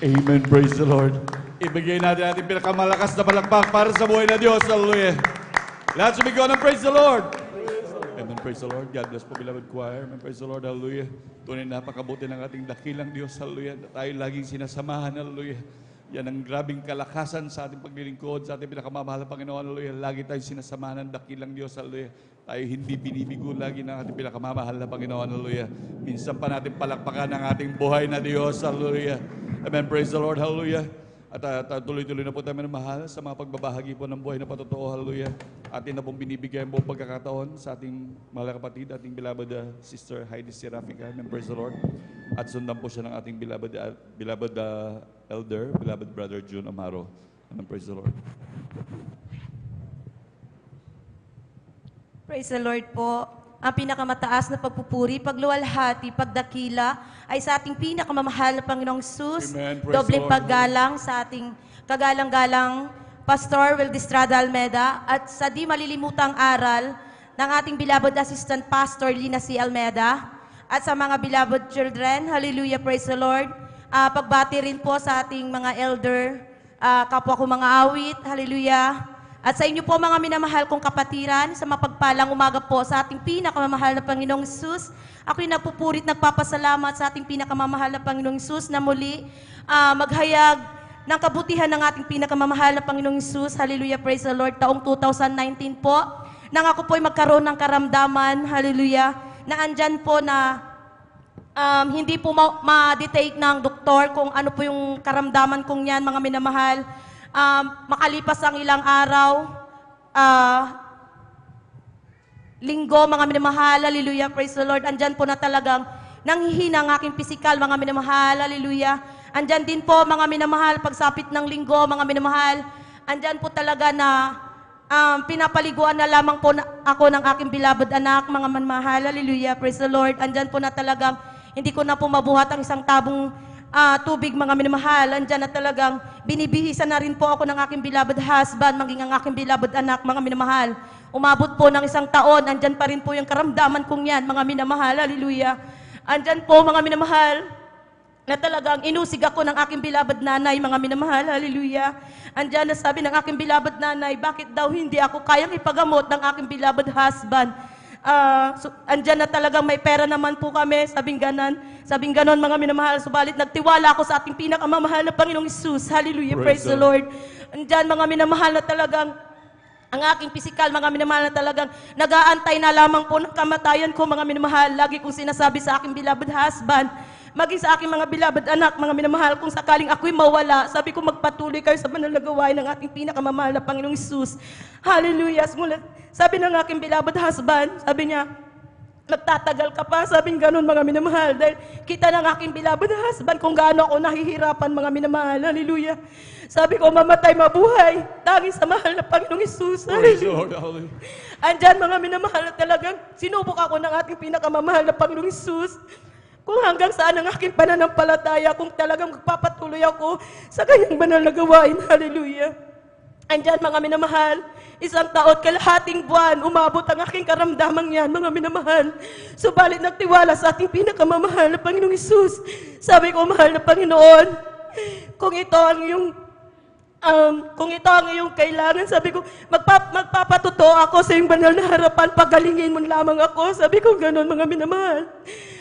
E: Amen. Praise the Lord. Ibigay natin ating pinakamalakas na palakpak para sa buhay na Diyos. Hallelujah. Lahat sumigaw ng praise the Lord. Amen. Praise the Lord. God bless po, beloved choir. Amen. Praise the Lord. Hallelujah. Tunay na napakabuti ng ating dakilang Diyos. Hallelujah. Na tayo laging sinasamahan. Hallelujah. Yan ang grabing kalakasan sa ating paglilingkod, sa ating pinakamamahal na Panginoon. Hallelujah. Lagi tayo sinasamahan ng dakilang Diyos. Hallelujah. Tayo hindi binibigo lagi ng ating pinakamamahal na Panginoon. Hallelujah. Minsan pa natin palakpakan ang ating buhay na Diyos. Hallelujah. Amen. Praise the Lord. Hallelujah. At tuloy-tuloy na po tayo mahal sa mga pagbabahagi po ng buhay na patotoo. Hallelujah. Atin na pong binibigyan po pagkakataon sa ating mahal na kapatid, ating beloved sister Heidi Serafica. Amen. Praise the Lord. At sundan po siya ng ating beloved elder, beloved brother June Amaro. Amen. Praise the Lord.
B: Praise the Lord po. Ang pinakamataas na pagpupuri, pagluwalhati, pagdakila ay sa ating pinakamamahal na Panginoong Jesus.
E: Amen. Praise
B: Dobleng
E: the Lord.
B: paggalang sa ating kagalang-galang Pastor Wildestrada Almeda at sa di malilimutang aral ng ating beloved assistant pastor Lina C. Almeda at sa mga beloved children. Hallelujah, praise the Lord. Pagbati rin po sa ating mga elder, kapwa ko mga awit. Hallelujah. At sa inyo po mga minamahal kong kapatiran, sa mapagpalang umaga po sa ating pinakamamahal na Panginoong Jesus. Ako'y nagpupurit, nagpapasalamat sa ating pinakamamahal na Panginoong Jesus na muli maghayag ng kabutihan ng ating pinakamamahal na Panginoong Jesus. Hallelujah, praise the Lord. Taong 2019 po, nang ako po'y magkaroon ng karamdaman, hallelujah, na andyan po na hindi po ma-detect ng doktor kung ano po yung karamdaman kong yan, mga minamahal. Makalipas ang ilang araw, linggo, mga minamahal, hallelujah, praise the Lord, andyan po na talagang nanghihina ang aking pisikal, mga minamahal, hallelujah. Andyan din po, mga minamahal, pagsapit ng linggo, mga minamahal, andyan po talaga na pinapaliguan na lamang po ako ng aking beloved anak, mga minamahal, hallelujah, praise the Lord. Andyan po na talagang hindi ko na po mabuhat ang isang tabong tubig, mga minamahal. Andyan na talagang binibihisan na rin po ako ng aking beloved husband, maging ang aking beloved anak, mga minamahal. Umabot po ng isang taon, andyan pa rin po yung karamdaman kong yan, mga minamahal, hallelujah. Andyan po, mga minamahal, na talagang inusig ako ng aking beloved nanay, mga minamahal, hallelujah. Andyan na sabi ng aking beloved nanay, bakit daw hindi ako kayang ipagamot ng aking beloved husband? Andyan na talagang may pera naman po kami, sabing ganon, mga minamahal, subalit nagtiwala ako sa ating pinakamamahal na Panginoong Jesus, hallelujah, praise the Lord. Andyan, mga minamahal, na talagang ang aking pisikal, mga minamahal, na talagang nag-aantay na lamang po ng kamatayan ko, mga minamahal. Lagi kong sinasabi sa aking beloved husband, maging sa aking mga beloved anak, mga minamahal, kung sakaling ako'y mawala, sabi ko magpatuloy kayo sa banal na gawain ng ating pinakamamahal na Panginoong Jesus. Hallelujah. Sabi ng aking beloved husband, sabi niya, magtatagal ka pa, sabing ganun, mga minamahal, dahil kita ng aking beloved husband kung gaano ako nahihirapan, mga minamahal, hallelujah. Sabi ko, mamatay, mabuhay, tanging sa mahal na Panginoong Jesus.
E: Praise the Lord. Hallelujah.
B: Andyan, mga minamahal, na talagang sinubok ako ng ating pinakamamahal na Panginoong Jesus. Kung hanggang saan ang aking pananampalataya, kung talagang magpapatuloy ako sa kanyang banal na gawain, hallelujah. Andyan, mga minamahal, isang taon, kalahating buwan, umabot ang aking karamdamang yan, mga minamahal. Subalit nagtiwala sa ating pinakamamahal na Panginoong Jesus. Sabi ko, mahal na Panginoon, kung ito ang iyong kailangan, sabi ko, magpapatotoo ako sa iyong banal na harapan, pagalingin mo lamang ako. Sabi ko, ganun, mga minamahal.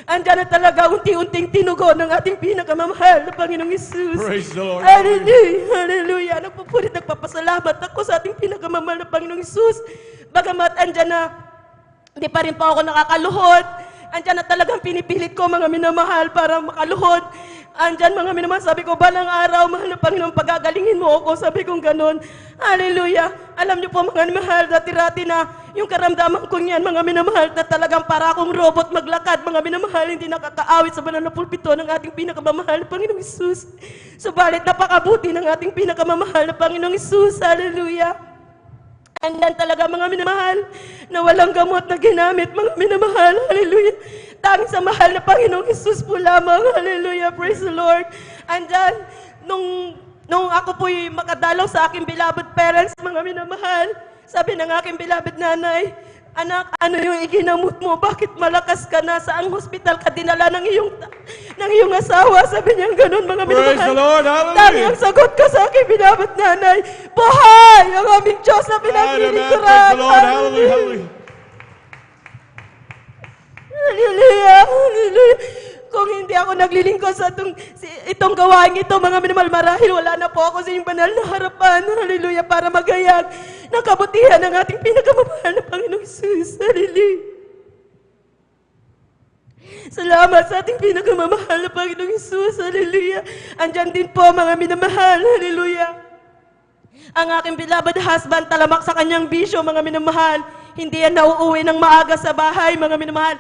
B: Andyan na talaga unti-unting tinugon ng ating pinakamamahal na Panginoong Jesus.
E: Praise the Lord.
B: Hallelujah, hallelujah. Nagpupulit, nagpapasalamat ako sa ating pinakamamahal na Panginoong Jesus. Bagamat andyan na, hindi pa rin po ako nakakaluhod. Andyan na talagang pinipilit ko, mga minamahal, para makaluhod. Andyan, mga minamahal, sabi ko, balang araw, mahal na Panginoon, pagagalingin mo ako. Sabi ko, ganun. Hallelujah. Alam niyo po, mga minamahal, dati-rati na yung karamdaman ko niyan, mga minamahal, na talagang para akong robot maglakad, mga minamahal, hindi nakakaawit sa banal na pulpito ng ating pinakamamahal na Panginoong Jesus. Subalit, napakabuti ng ating pinakamamahal na Panginoong Jesus. Hallelujah. Andyan talaga, mga minamahal, na walang gamot na ginamit, mga minamahal. Hallelujah. Tanging sa mahal na Panginoong Jesus po lamang. Hallelujah. Praise the Lord. Andyan, nung ako po'y makadalaw sa aking beloved parents, mga minamahal, sabi ng aking beloved nanay, anak, ano yung iginamot mo? Bakit malakas ka na? Saang hospital ka dinala ng ng iyong asawa. Sabi niya ganun, mga
E: Praise the
B: minamahal.
E: Lord.
B: Dami ang
E: Hallelujah.
B: sagot ko sa aking binabot nanay. Buhay ang aming Diyos na
E: Amen. Praise
B: pinaglilingkuran.
E: the Lord. Hallelujah. Hallelujah.
B: Hallelujah. Hallelujah. Kung hindi ako naglilingkod sa itong gawain ito, mga minamahal, marahil wala na po ako sa inyong banal na harapan. Hallelujah. Para magayag ng kabutihan ng ating pinakamamahal na Panginoong Jesus. Hallelujah. Salamat sa ating pinakamamahal na Panginoong Jesus. Hallelujah. Andyan din po, mga minamahal. Hallelujah. Ang aking beloved husband, talamak sa kanyang bisyo, mga minamahal. Hindi yan nauuwi ng maaga sa bahay, mga minamahal.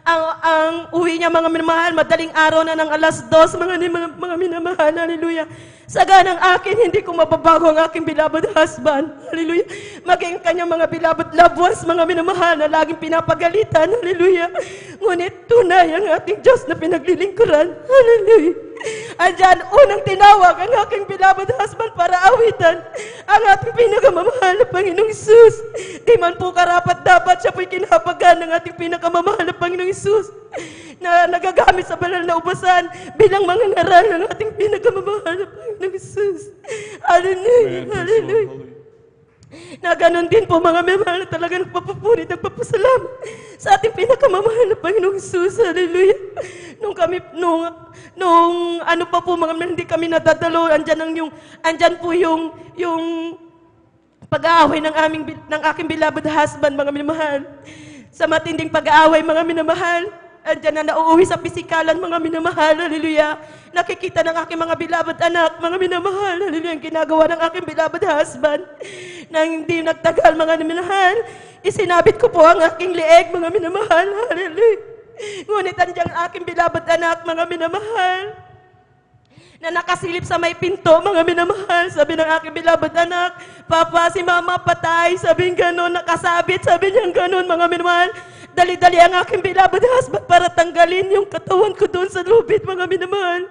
B: Ang uwi niya, mga minamahal, madaling araw na ng 2:00, mga minamahal. Hallelujah. Saga ng akin, hindi ko mababago ang aking beloved husband. Hallelujah. Maging kanyang mga beloved loved ones, mga minamahal, na laging pinapagalitan. Hallelujah. Ngunit tunay ang ating Diyos na pinaglilingkuran. Hallelujah. Andyan, unang tinawag ang aking beloved husband para awitan ang ating pinakamamahal na Panginoong Isus. Di man po karapat dapat, siya po'y kinahabagan ng ating pinakamamahal na Panginoong Isus na nagagamit sa banal na ubasan bilang mga ngaral ng ating pinakamamahal na Panginoong Isus. Hallelujah.
E: Amen. Praise the Lord.
B: Hallelujah.
E: Hallelujah.
B: Na ganun din po, mga memahal, na talaga nagpapapuri, nagpapasalamat sa ating pinakamamahal na Panginoong Jesus. Hallelujah. Nung ano pa po, mga memahal, hindi kami nadadalo, andyan po yung pag-aaway ng aking beloved husband, mga minamahal. Sa matinding pag-aaway, mga minamahal, andyan na nauuwi sa pisikalan, mga minamahal. Hallelujah. Nakikita ng aking mga beloved anak, mga minamahal. Hallelujah. Ang ginagawa ng aking beloved husband. Nang hindi nagtagal, mga minamahal, isinabit ko po ang aking leeg, mga minamahal. Hallelujah. Ngunit andyan ang aking beloved anak, mga minamahal, na nakasilip sa may pinto, mga minamahal. Sabi ng aking beloved anak, Papa, si Mama patay. Sabi gano'n, nakasabit. Sabi niya gano'n, mga minamahal. Dali-dali ang aking beloved husband para tanggalin yung katawan ko doon sa lubid, mga minamahal.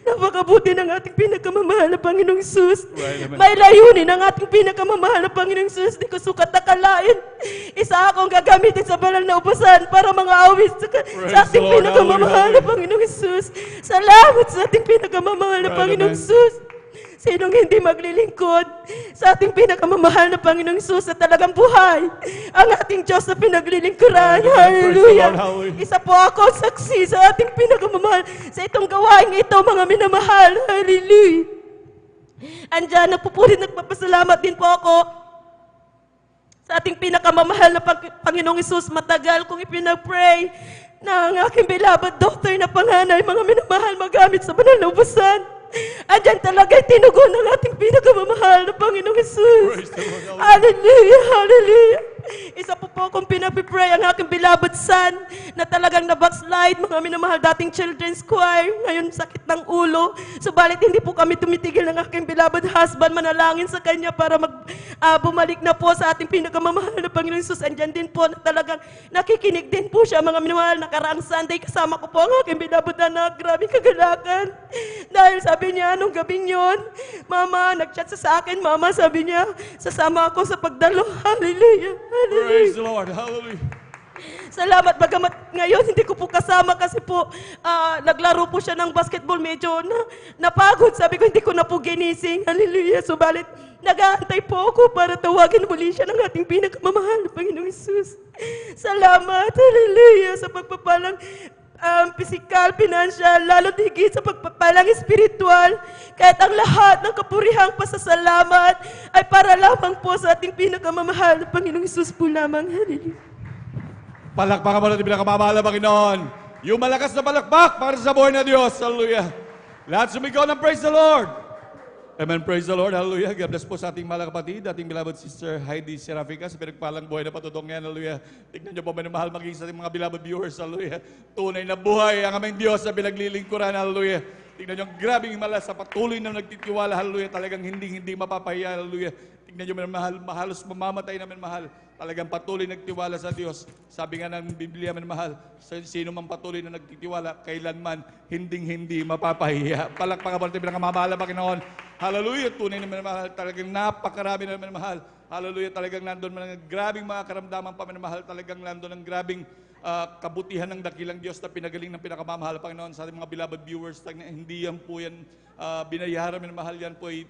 B: Napakabuti ng ating pinakamamahal na Panginoong Isus.
E: Right, amen.
B: May layunin ang ating pinakamamahal na Panginoong Isus. Di ko sukat akalain. Isa akong gagamitin sa banal na upasan para mga awis sa ating
E: the Lord.
B: pinakamamahal na Panginoong Isus. Salamat sa ating pinakamamahal na
E: Right,
B: Panginoong
E: amen.
B: Isus. Sinong hindi maglilingkod sa ating pinakamamahal na Panginoong Isus na talagang buhay ang ating Diyos na pinaglilingkuran.
E: Amen. Praise the
B: Hallelujah.
E: Lord. Hallelujah.
B: Isa po ako saksi sa ating pinakamamahal sa itong gawain ito, mga minamahal. Hallelujah. Andyan, nagpapasalamat din po ako sa ating pinakamamahal na Panginoong Isus. Matagal kong ipinag-pray na ang aking beloved daughter na panganay, mga minamahal, magamit sa banal na ubasan. Andyan talaga tinugon ng ating pinakamamahal na Panginoong Isus.
E: Praise the Lord.
B: Hallelujah, hallelujah. Isa po akong pinapipray ang aking beloved son na talagang na-backslide, mga minamahal, dating children's choir, ngayon sakit ng ulo. Subalit hindi po kami tumitigil ng aking beloved husband, manalangin sa kanya para bumalik na po sa ating pinakamamahal na Panginoong Isus. Andyan din po na talagang nakikinig din po siya, mga minamahal. Nakaraang Sunday kasama ko po ang aking beloved anak. Grabe kagalakan. Dahil sabi niya, nung gabing yon, Mama, nag-chat sa akin, Mama, sabi niya, sasama ako sa pagdalo. Hallelujah. Hallelujah.
E: Praise the Lord. Hallelujah.
B: Salamat, bagamat ngayon hindi ko po kasama kasi po naglaro po siya ng basketball, medyo napagod. Sabi ko, hindi ko na po ginising. Hallelujah. Subalit, nag-aantay po ako para tawagin muli siya ng ating pinakamamahal na Panginoong Isus. Salamat. Hallelujah. Sa pagpapalang physical, financial, lalo higit sa pagpapalang espiritual, kahit ang lahat ng kapurihang pasasalamat ay para lamang po sa ating pinakamamahal na Panginoong Isus po lamang. Hallelujah.
E: Palakpakan mo natin pinakamamahal na Panginoon. Yung malakas na palakpak para sa buhay na Diyos. Hallelujah. Lahat sumigaw ng praise the Lord. Amen. Praise the Lord. Hallelujah. God bless po sa ating mga kapatid, ating beloved sister Heidi Serafica sa pinagpalang buhay na patutong yan. Hallelujah. Tignan niyo po, mahal maging sa ating mga beloved viewers. Hallelujah. Tunay na buhay ang aming Diyos na pinaglilingkuran. Hallelujah. Tignan niyo, grabing malas sa patuloy na nagtitiwala. Hallelujah. Talagang hindi mapapahiya. Hallelujah. Tignan niyo, mahalos mamamatay namin mahal. Talagang patuloy nagtiwala sa Diyos. Sabi nga ng Biblia, mahal, sino man patuloy na nagtitiwala, kailanman hindi mapapahiya. Palakpakan po natin pinakamamahal na Panginoon. Hallelujah. Tunay naman mahal. Talagang napakarami naman mahal. Hallelujah. Talagang nandun mga grabing mga karamdaman pa mahal. Talagang nandun ng grabing kabutihan ng dakilang Diyos na pinagaling ng pinakamamahal, Panginoon, sa ating mga beloved viewers. Hindi yan po yan binayaran, minamahal yan po ay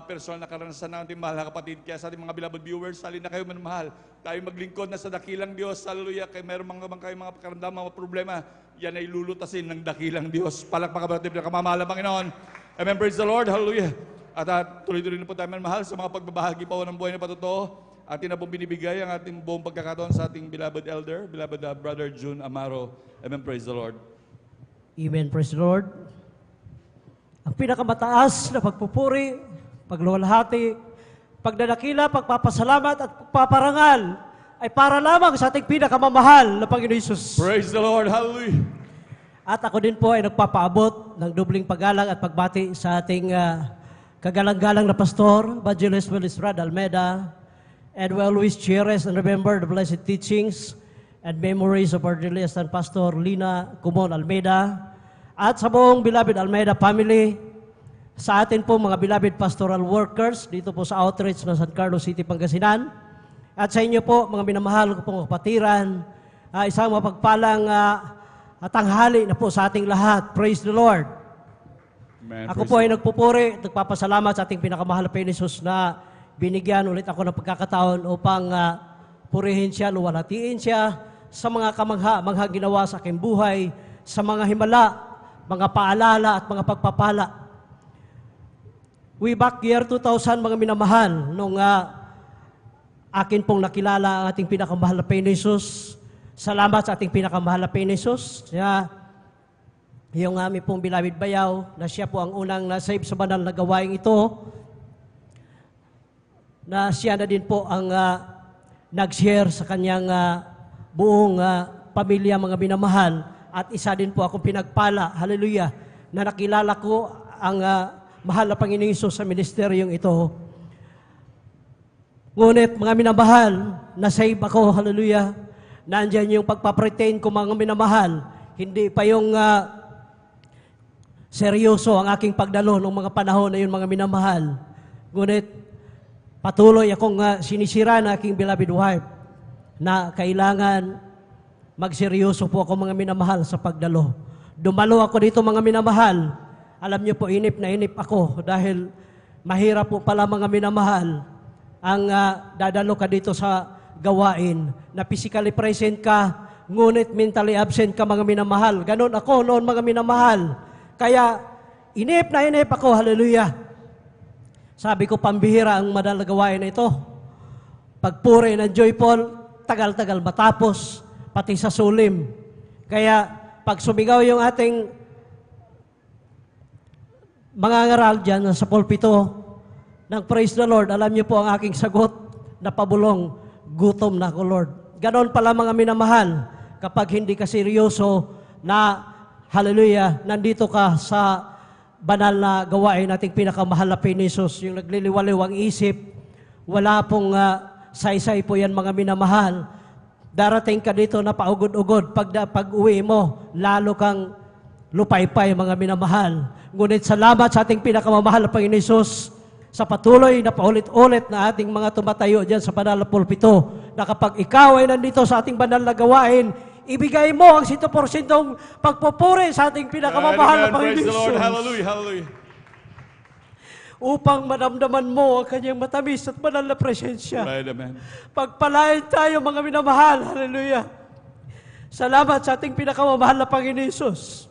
E: personal na karanasan ng ating mahal na kapatid. Kaya sa ating mga beloved viewers, salin na kayo minamahal. Tayo maglingkod na sa dakilang Diyos. Hallelujah. Kaya meron kayo mga karamdaman, mga problema, yan ay lulutasin ng dakilang Diyos. Palakpakan natin pinakamamahal ng Panginoon. Amen. Praise the Lord. Hallelujah. At tuloy-tuloy na po tayo minamahal sa mga pagbabahagi po ng buhay na patotoo. Atin na pong binibigay ang ating buong pagkakataon sa ating beloved elder, beloved Brother June Amaro. Amen. Praise the Lord.
C: Amen. Praise the Lord. Ang pinakamataas na pagpupuri, pagluwalhati, pagdadakila, pagpapasalamat at pagpaparangal ay para lamang sa ating pinakamamahal na Panginoon Hesus.
E: Praise the Lord. Hallelujah.
C: At ako din po ay nagpapaabot ng dubling paggalang at pagbati sa ating kagalang-galang na pastor, Evangelist Willisrad Almeida, and we always cherish and remember the blessed teachings and memories of our dearest and Pastor Lina Kumon Almeida, at sa buong beloved Almeida family, sa atin po mga beloved pastoral workers dito po sa outreach ng San Carlos City, Pangasinan, at sa inyo po mga minamahal ko pong kapatiran, isang mapagpalang tanghali na po sa ating lahat. Praise the Lord.
E: Amen.
C: Ako po ay nagpupuri at nagpapasalamat sa ating pinakamahal na Panginoon Hesus na binigyan ulit ako ng pagkakataon upang purihin siya, luwalhatiin siya sa mga kamangha ginawa sa aking buhay, sa mga himala, mga paalala at mga pagpapala. Way back year 2000, mga minamahal, nung akin pong nakilala ang ating pinakamahal na Panginoon Hesus. Salamat sa ating pinakamahal na Panginoon Hesus. Yung aming pong beloved bayaw, na siya po ang unang na-save sa banal na gawain ito, na siya na din po ang nag-share sa kanyang buong pamilya, mga minamahal, at isa din po akong pinagpala, hallelujah, na nakilala ko ang mahal na Panginoong Hesus sa ministeryong ito. Ngunit mga minamahal, na-save ako, hallelujah, nandyan yung pagpapretain ko, mga minamahal, hindi pa yung seryoso ang aking pagdalo ng mga panahon na yun, mga minamahal. Ngunit patuloy akong sinisira na aking beloved wife na kailangan magseryoso po ako, mga minamahal, sa pagdalo. Dumalo ako dito, mga minamahal. Alam niyo po, inip na inip ako dahil mahirap po pala, mga minamahal, ang dadalo ka dito sa gawain na physically present ka, ngunit mentally absent ka, mga minamahal. Ganon ako noon, mga minamahal. Kaya inip na inip ako, hallelujah. Sabi ko, pambihira ang madalang gawain na ito. Pagpuri ng joyful, tagal-tagal matapos, pati sa sulim. Kaya pag sumigaw yung ating mga ngaral dyan sa pulpito ng Praise the Lord, alam niyo po ang aking sagot na pabulong, gutom na ako, Lord. Ganon pala, mga minamahal, kapag hindi ka seryoso na, hallelujah, nandito ka sa banal na gawain nating pinakamahal na Panginoon Hesus, yung nagliliwaliw ang isip, wala pong saysay po yan, mga minamahal. Darating ka dito na paugod-ugod, pag uwi mo, lalo kang lupaypay, mga minamahal. Ngunit salamat sa ating pinakamamahal na Panginoon Hesus sa patuloy na paulit-ulit na ating mga tumatayo dyan sa banal na pulpito, na kapag ikaw ay nandito sa ating banal na gawain, ibigay mo ang 100% pagpupuri sa ating pinakamamahal na Panginoon
E: Praise the Lord.
C: Hesus,
E: Hallelujah. Hallelujah.
C: upang madamdaman mo ang kanyang matamis at banal na presensya.
E: Right, amen.
C: Pagpalain tayo, mga minamahal. Hallelujah. Salamat sa ating pinakamamahal na Panginoon Hesus,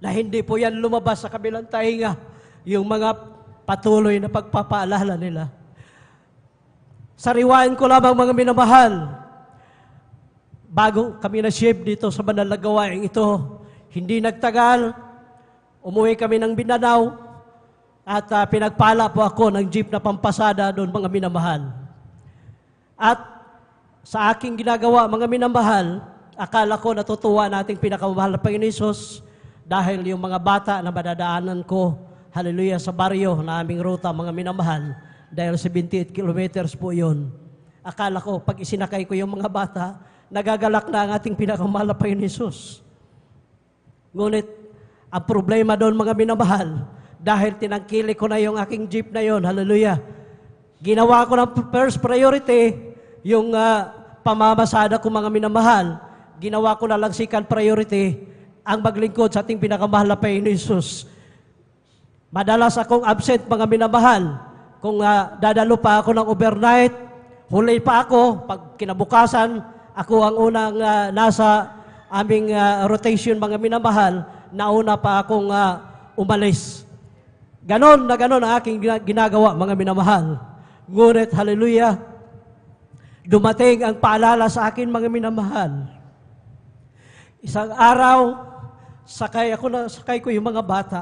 C: na hindi po yan lumabas sa kabilang tainga, yung mga patuloy na pagpapaalala nila. Sariwain ko lamang, mga minamahal, bago kami na-ship dito sa banal na gawain ito, hindi nagtagal, umuwi kami ng Mindanao, at pinagpala po ako ng jeep na pampasada doon, mga minamahal. At sa aking ginagawa, mga minamahal, akala ko natutuwa nating pinakamamahal na Panginoon Hesus dahil yung mga bata na madadaanan ko, hallelujah, sa baryo na aming ruta, mga minamahal, dahil 78 kilometers po yun. Akala ko, pag isinakay ko yung mga bata, nagagalak na ang ating pinakamamahal na Panginoon Hesus. Ngunit, ang problema doon, mga minamahal, dahil tinangkili ko na yung aking jeep na yon, hallelujah. Ginawa ko ng first priority yung pamamasada ko, mga minamahal, ginawa ko na lang second priority ang maglingkod sa ating pinakamahal na Panginoon Jesus. Madalas akong absent, mga minamahal. Kung dadalo pa ako ng overnight, huli pa ako, pag kinabukasan, ako ang unang nasa aming rotation, mga minamahal, nauna pa akong umalis. Ganon na ganon ang aking ginagawa, mga minamahal. Ngunit, hallelujah, dumating ang paalala sa akin, mga minamahal. Isang araw, sakay ko yung mga bata.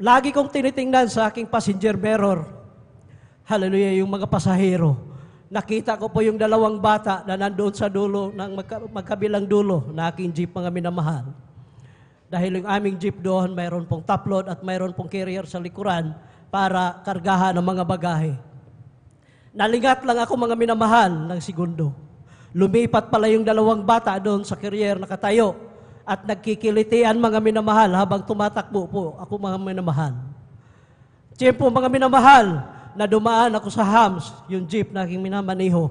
C: Lagi kong tinitingnan sa aking passenger mirror. Hallelujah, yung mga pasahero. Nakita ko po yung dalawang bata na nandoon sa dulo, ng magkabilang dulo na aking jeep, mga minamahal. Dahil yung aming jeep doon, mayroon pong top load at mayroon pong carrier sa likuran para kargahan ng mga bagahe. Nalingat lang ako, mga minamahal, ng segundo. Lumipat pala yung dalawang bata doon sa carrier nakatayo at nagkikilitian, mga minamahal, habang tumatakbo po ako, mga minamahal. Tiyempo, mga minamahal, na dumaan ako sa hams, yung jeep na aking minamaniho.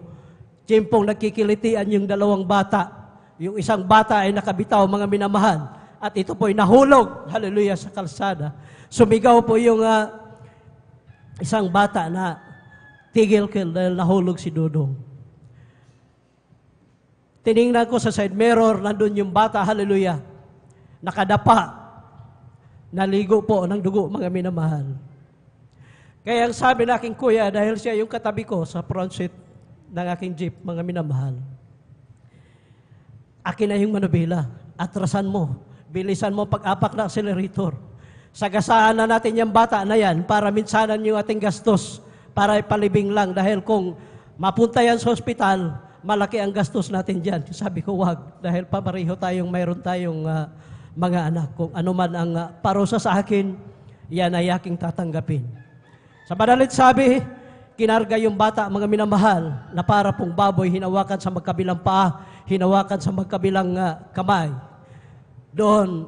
C: Tiyempong nagkikilitian yung dalawang bata. Yung isang bata ay nakabitaw, mga minamahal. At ito po ay nahulog, hallelujah, sa kalsada. Sumigaw po yung isang bata na tigil dahil nahulog si Dudong. Tiningnan ko sa side mirror, nandun yung bata, hallelujah, nakadapa, naligo po ng dugo, mga minamahal. Kaya ang sabi ng aking kuya, dahil siya yung katabi ko sa front seat ng aking jeep, mga minamahal, akin na yung manubila, atrasan mo, bilisan mo pag-apak na accelerator. Sagasaan na natin yung bata na yan para minsanan yung ating gastos para ipalibing lang. Dahil kung mapunta yan sa ospital, malaki ang gastos natin dyan. Sabi ko, wag. Dahil papareho mayroon tayong mga anak. Kung ano man ang parusa sa akin, yan ay aking tatanggapin. Sa madalit sabi, kinarga yung bata, mga minamahal, na para pong baboy, hinawakan sa magkabilang paa, hinawakan sa magkabilang kamay. Doon,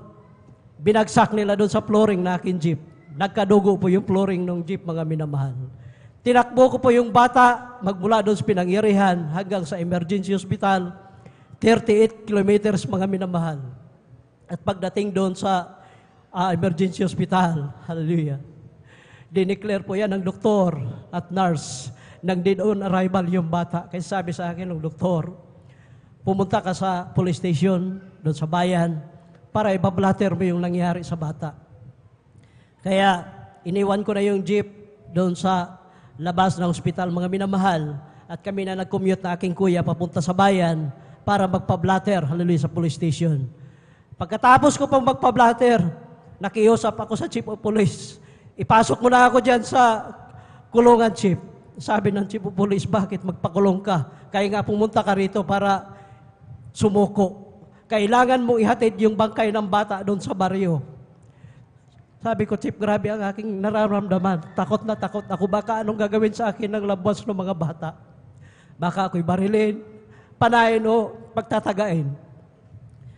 C: binagsak nila doon sa flooring na aking jeep. Nagkadugo po yung flooring ng jeep, mga minamahal. Tinakbo ko po yung bata, magmula doon sa pinangyarihan hanggang sa emergency hospital, 38 kilometers, mga minamahal. At pagdating doon sa emergency hospital, hallelujah, dineclare po yan ng doktor at nurse ng dead on arrival yung bata. Kaya sabi sa akin ng doktor, pumunta ka sa police station, doon sa bayan, para ibablatter mo yung nangyari sa bata. Kaya iniwan ko na yung jeep doon sa labas ng ospital, mga minamahal, at kami na nag-commute na aking kuya papunta sa bayan para magpa-blatter, hallelujah, sa police station. Pagkatapos ko pang magpa-blatter, nakiusap ako sa chief of police. Ipasok mo na ako dyan sa kulungan, chief. Sabi ng chief of police, bakit magpakulong ka? Kaya nga pumunta ka rito para sumuko. Kailangan mong ihatid yung bangkay ng bata doon sa baryo. Sabi ko, Chief, grabe ang aking nararamdaman. Takot na takot ako. Baka anong gagawin sa akin ng labas ng mga bata? Baka ako'y barilin, panayin o pagtatagain.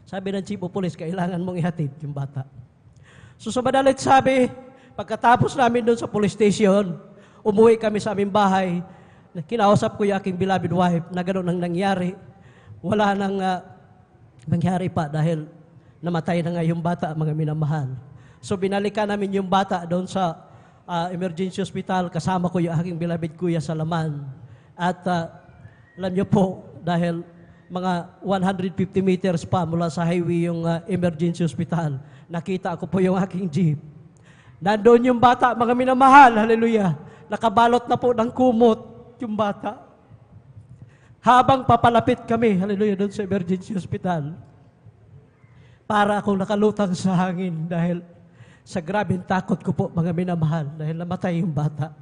C: Sabi ng Chief of Police, kailangan mong ihatid yung bata. So sa madalit sabi, pagkatapos namin doon sa police station, umuwi kami sa aming bahay. Kinausap ko yung aking beloved wife na gano'n ang nangyari. Wala nang nangyari pa dahil namatay na nga yung bata, mga minamahal. So binalikan namin yung bata doon sa emergency hospital. Kasama ko yung aking beloved kuya sa laman. At alam niyo po, dahil mga 150 meters pa mula sa highway yung emergency hospital, nakita ko po yung aking jeep. Nandoon yung bata, mga minamahal, hallelujah. Nakabalot na po ng kumot yung bata. Habang papalapit kami, hallelujah, doon sa emergency hospital, para akong nakalutang sa hangin dahil sa grabing takot ko po, mga minamahal, dahil namatay yung bata.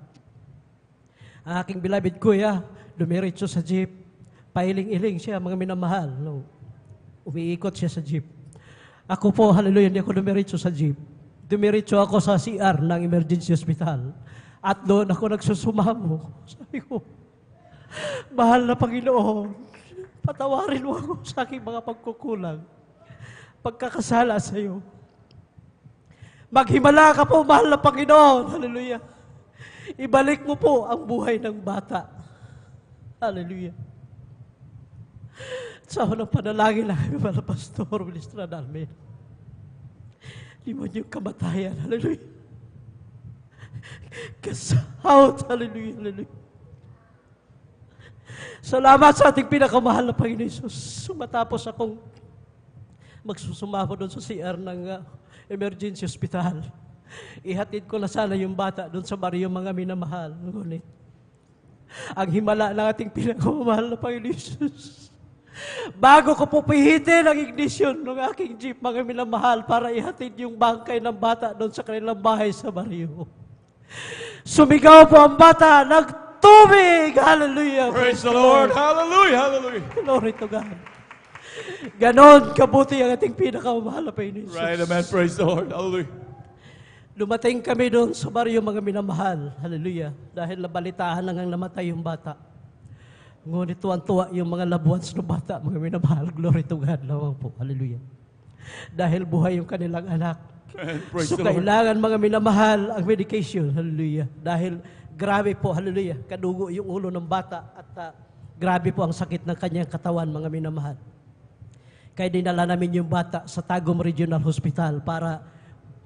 C: Ang aking beloved kuya, dumiretso sa jeep. Pailing-iling siya, mga minamahal. No? Umiikot siya sa jeep. Ako po, hallelujah, hindi ako dumiretso sa jeep. Dumiretso ako sa CR ng emergency hospital. At doon ako nagsusumamo. Sabi ko, mahal na Panginoon, patawarin mo ako sa aking mga pagkukulang, pagkakasala sa iyo. Maghimala ka po, mahal na Panginoon. Hallelujah. Ibalik mo po ang buhay ng bata. Hallelujah. Sa unang panalangin lang kami pala, Pastor Ministra namin. Limon yung kamatayan. Hallelujah. Kasahot. Hallelujah. Hallelujah. Salamat sa ating pinakamahal na Panginoon Jesus. Matapos akong magsusumamo doon sa CR ng emergency hospital, ihatid ko na sana yung bata doon sa baryo mga minamahal. Ngunit, ang himala ng ating pinakamahal na Panginoon Jesus, bago ko pupihitin ang ignition ng aking jeep, mga minamahal, para ihatid yung bangkay ng bata doon sa kanilang bahay sa baryo, sumigaw po ang bata, nagtubig! Hallelujah!
E: Praise the Lord. Hallelujah. Hallelujah.
C: Glory to God. Ganon kabuti ang ating pinakamahal na Panginoon Jesus.
E: Right, amen. Praise the Lord. Hallelujah.
C: Dumating kami doon sa baryo, mga minamahal. Hallelujah. Dahil nabalitaan lang ang namatay yung bata. Ngunit tuwan-tuwa yung mga loved ones ng bata, mga minamahal. Glory to God. Lawang po. Hallelujah. Dahil buhay yung kanilang anak.
E: And praise
C: So
E: the Lord.
C: kailangan, mga minamahal, ang medication. Hallelujah. Dahil grabe po, hallelujah, kadugo yung ulo ng bata at grabe po ang sakit ng kanyang katawan, mga minamahal. Kaya dinala namin yung bata sa Tagum Regional Hospital para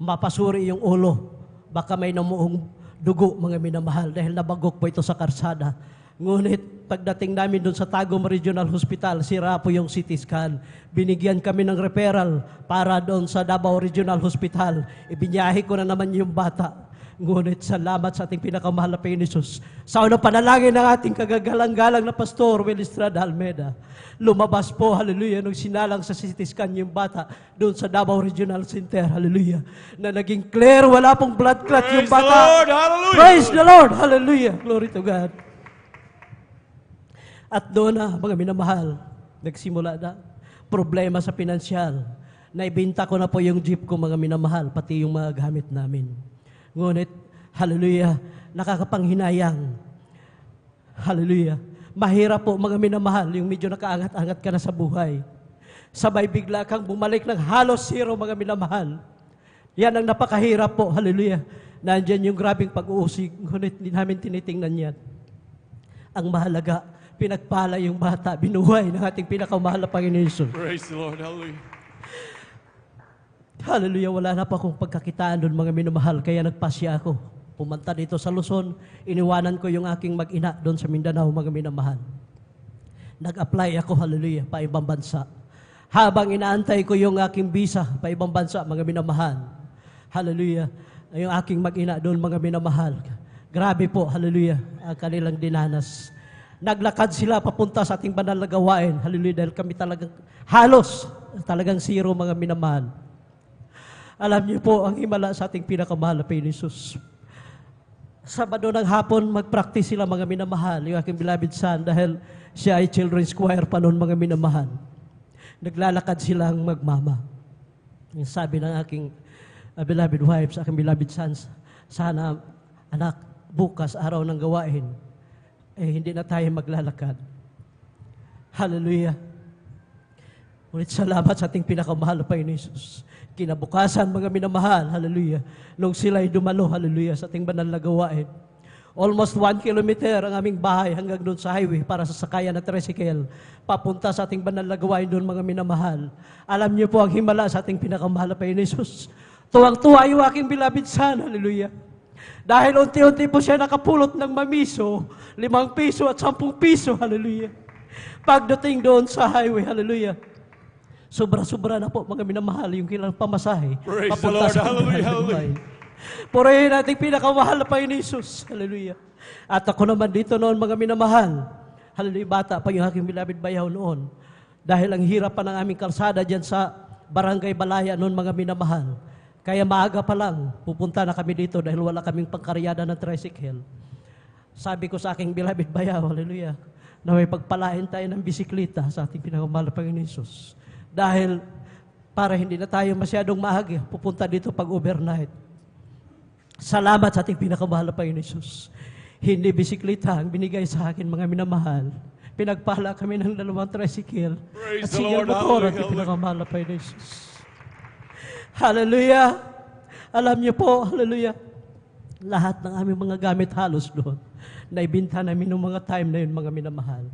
C: mapasuri yung ulo. Baka may namuong dugo, mga minamahal, dahil nabagok po ito sa karsada. Ngunit pagdating namin doon sa Tagum Regional Hospital, sira po yung CT scan. Binigyan kami ng referral para doon sa Davao Regional Hospital. Ibinyahe ko na naman yung bata. Ngunit salamat sa ating pinakamahal na Panginoon Jesus. Sa unang panalangin ng ating kagagalang-galang na Pastor Will Estrada Almeida, lumabas po, hallelujah, nung sinalang sa CT scan yung bata doon sa Davao Regional Center, hallelujah, na naging clear, wala pong blood clot yung
E: Praise the
C: bata.
E: Lord. Hallelujah.
C: Praise the Lord, hallelujah, glory to God. At doon na, mga minamahal, nagsimula na problema sa pinansyal. Naibinta ko na po yung jeep ko, mga minamahal, pati yung mga gamit namin. Ngunit, hallelujah, nakakapanghinayang. Hallelujah. Mahirap po, mga minamahal, yung medyo nakaangat-angat ka na sa buhay. Sabay bigla kang bumalik ng halos zero, mga minamahal. Yan ang napakahirap po, hallelujah. Nandyan yung grabing pag-uusig, ngunit hindi namin tinitingnan yan. Ang mahalaga, pinagpala yung bata, binuhay ng ating pinakamahal na Panginoon Jesus.
E: Praise the Lord. Hallelujah.
C: Hallelujah, wala na pa akong pagkakitaan doon, mga minamahal, kaya nagpasya ako. Pumunta dito sa Luzon, iniwanan ko yung aking mag-ina doon sa Mindanao, mga minamahal. Nag-apply ako, hallelujah, pa ibang bansa. Habang inaantay ko yung aking visa pa ibang bansa, mga minamahal. Hallelujah, yung aking mag-ina doon, mga minamahal. Grabe po, hallelujah, ang kanilang dinanas. Naglakad sila papunta sa ating banal na gawain, hallelujah, dahil kami talagang halos, talagang zero, mga minamahal. Alam niyo po, ang himala sa ating pinakamahal na Panginoon Jesus. Sabado ng hapon, mag-practice sila, mga minamahal, yung aking beloved son, dahil siya ay children's choir pa noon, mga minamahal. Naglalakad silang magmama. Yung sabi ng aking beloved wife sa aking beloved sons, sana, anak, bukas, araw ng gawain, hindi na tayo maglalakad. Hallelujah. Ulit salamat sa ating pinakamahal na Panginoon Jesus. Kinabukasan, mga minamahal, hallelujah, nung sila'y dumalo, hallelujah, sa ating banal na gawain. Almost 1 kilometer ang aming bahay hanggang doon sa highway para sa sakayan na tricycle, papunta sa ating banal na gawain doon, mga minamahal. Alam niyo po ang himala sa ating pinakamahal na Panginoon Jesus. Tuwang-tuwa yung aking beloved son, hallelujah. Dahil unti-unti po siya nakapulot ng mamiso, 5 piso at 10 piso, hallelujah. Pagdating doon sa highway, hallelujah, sobra-sobra na po, mga minamahal, yung kilang pamasahe.
E: Praise the
C: papunta
E: Lord.
C: sa
E: Hallelujah,
C: Panginoon.
E: hallelujah.
C: Purihin natin pinakamahal na Panginoon Jesus. Hallelujah. At ako naman dito noon, mga minamahal. Hallelujah, bata pa yung aking beloved bayaw noon. Dahil ang hirap pa ng aming kalsada dyan sa Barangay Balaya noon, mga minamahal. Kaya maaga pa lang, pupunta na kami dito dahil wala kaming pangkaryada ng tricycle. Sabi ko sa aking beloved bayaw, hallelujah, na may pagpalain tayo ng bisikleta sa ating pinakamahal na Panginoon Jesus. Dahil para hindi na tayo masyadong maaga, pupunta dito pag overnight. Salamat sa ating pinakamahal na Panginoon Jesus. Hindi bisikleta ang binigay sa akin, mga minamahal. Pinagpala kami ng 2 tricycle
E: Praise
C: at
E: the
C: single
E: Lord.
C: motor at
E: Hallelujah.
C: pinakamahal na Panginoon Jesus. Hallelujah! Alam niyo po, hallelujah, lahat ng aming mga gamit halos doon, naibinta namin ng mga time na yun, mga minamahal.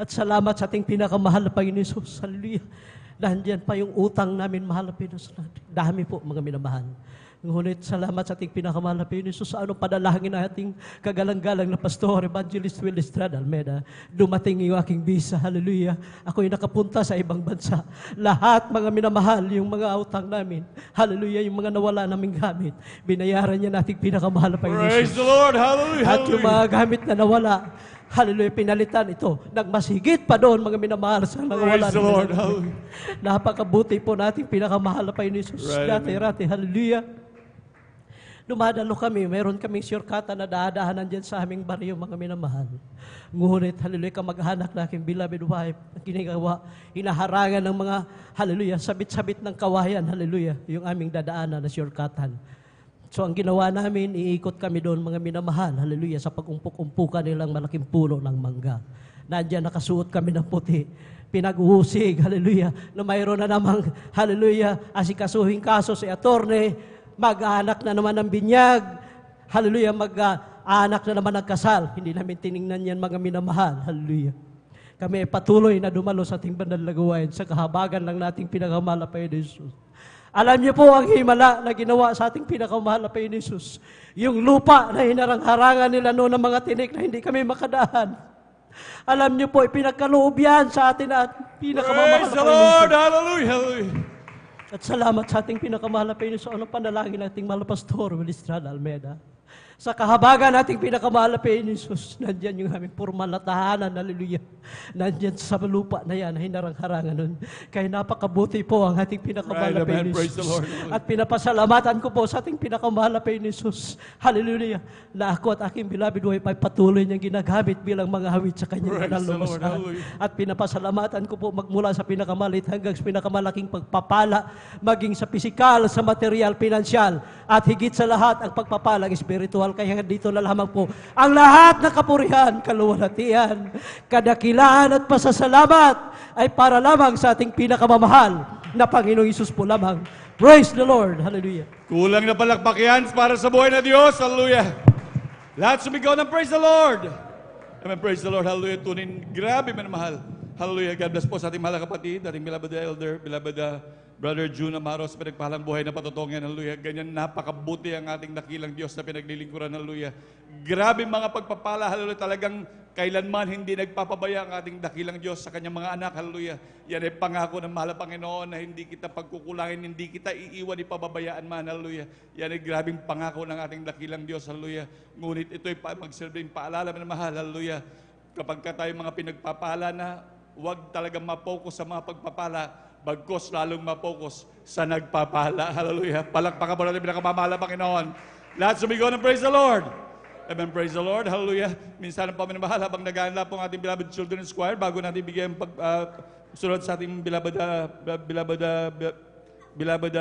C: At salamat sa ating pinakamahal na Panginoon Jesus. Hallelujah. Nandiyan pa yung utang namin, mahal na Panginoon. Dami po, mga minamahal. Ngunit salamat sa ating pinakamahal na Panginoon Jesus. Sa anong padalangin na ating kagalang-galang na Pastor, Evangelist Will Estrada Almeida, dumating yung aking visa. Hallelujah. Ako'y nakapunta sa ibang bansa. Lahat, mga minamahal, yung mga utang namin. Hallelujah. Yung mga nawala naming gamit. Binayaran niya nating pinakamahal na Panginoon
E: Praise
C: Jesus.
E: the Lord. Hallelujah.
C: At yung mga gamit na nawala, hallelujah, pinalitan ito. Nagmasigit pa doon, mga minamahal, sa mga wala.
E: Praise the Lord.
C: na.
E: Hallelujah.
C: Napakabuti po nating pinakamahal na Panginoon Jesus.
E: Right,
C: Dati-rati, hallelujah. Dumadalo kami, meron kaming siyurkata na dahan dyan sa aming baryo, mga minamahal. Ngunit, hallelujah, kamag-anak na aking beloved wife, na ginagawa, hinaharangan ng mga, hallelujah, sabit-sabit ng kawayan, hallelujah, yung aming dadaanan na siyurkatan. So, ang ginawa namin, iikot kami doon, mga minamahal, hallelujah, sa pag-umpuk-umpukan nilang malaking puno ng mangga. Nandiyan, nakasuot kami ng puti. Pinag-uusig, hallelujah, na mayroon na namang, hallelujah, asikasuhing kaso si attorney, mag-anak na naman ng binyag, hallelujah, mag-anak na naman ng kasal. Hindi namin tiningnan yan, mga minamahal, hallelujah. Kami patuloy na dumalo sa ating banal na gawain sa kahabagan ng nating pinakamahal na Panginoon Jesus. Alam niyo po ang himala na ginawa sa ating pinakamahal na Panginoon Jesus. Yung lupa na hinarang-harangan nila noon ng mga tinik na hindi kami makadaan. Alam niyo po, ipinagkaloob yan sa atin at pinakamamahal
E: Praise
C: na
E: the
C: Panginoon
E: Lord.
C: Jesus.
E: Hallelujah. Hallelujah.
C: At salamat sa ating pinakamahal na Panginoon sa anong panalangin nating mahal na Pastor Will Estrada Almeida. Sa kahabagan nating pinakamahal na Panginoon Jesus, nandyan yung aming formal na tahanan, hallelujah. Nandyan sa lupa na yan, hinarang-harangan nun. Kaya napakabuti po ang ating pinakamahal na
E: Right, amen.
C: Panginoon
E: Praise the
C: Jesus.
E: Lord.
C: At pinapasalamatan ko po sa ating pinakamahal na Panginoon Jesus, hallelujah, na ako at aking beloved wife ay patuloy niyang ginagamit bilang mga hawid sa kanyang
E: Praise
C: banal
E: the
C: na
E: Lord.
C: lupasan.
E: Hallelujah.
C: At pinapasalamatan ko po magmula sa pinakamalit hanggang sa pinakamalaking pagpapala, maging sa pisikal, sa material, pinansyal, at higit sa lahat ang pagpapalang espiritual. Kaya dito na lamang po ang lahat ng kapurihan, kaluwalhatian, kadakilaan at pasasalamat ay para lamang sa ating pinakamamahal na Panginoong Hesus po lamang. Praise the Lord. Hallelujah.
E: Kulang na palakpak yan para sa buhay na Diyos. Hallelujah. Lahat sumigaw ng praise the Lord. Amen. Praise the Lord. Hallelujah. Tunin. Grabe manamahal. Hallelujah. God bless po sa ating mahal na kapatid, ating beloved elder, beloved Brother June Amaro sa pinagpahalang buhay na patutungan. Hallelujah. Ganyan napakabuti ang ating dakilang Diyos na pinaglilingkuran. Hallelujah. Grabe mga pagpapala. Hallelujah. Talagang kailanman hindi nagpapabaya ang ating dakilang Diyos sa kanyang mga anak. Hallelujah. Yan ay pangako ng mahal na Panginoon na hindi kita pagkukulangin, hindi kita iiwan, ipababayaan man. Hallelujah. Yan ay grabing pangako ng ating dakilang Diyos. Hallelujah. Ngunit ito'y magsilbing paalala na mahal. Hallelujah. Kapag tayo mga pinagpapala na, huwag talagang ma-focus sa mga pagpapala, bagkos lalong ma-focus sa nagpapala. Hallelujah. Palakpakan po natin pinakamamahal na Panginoon. Lahat sumigaw ng praise the Lord. Amen. Praise the Lord. Hallelujah. Minsan ang paminamahal habang nag-aanla po ang ating beloved Children's Choir bago natin bigyan sunod sa ating beloved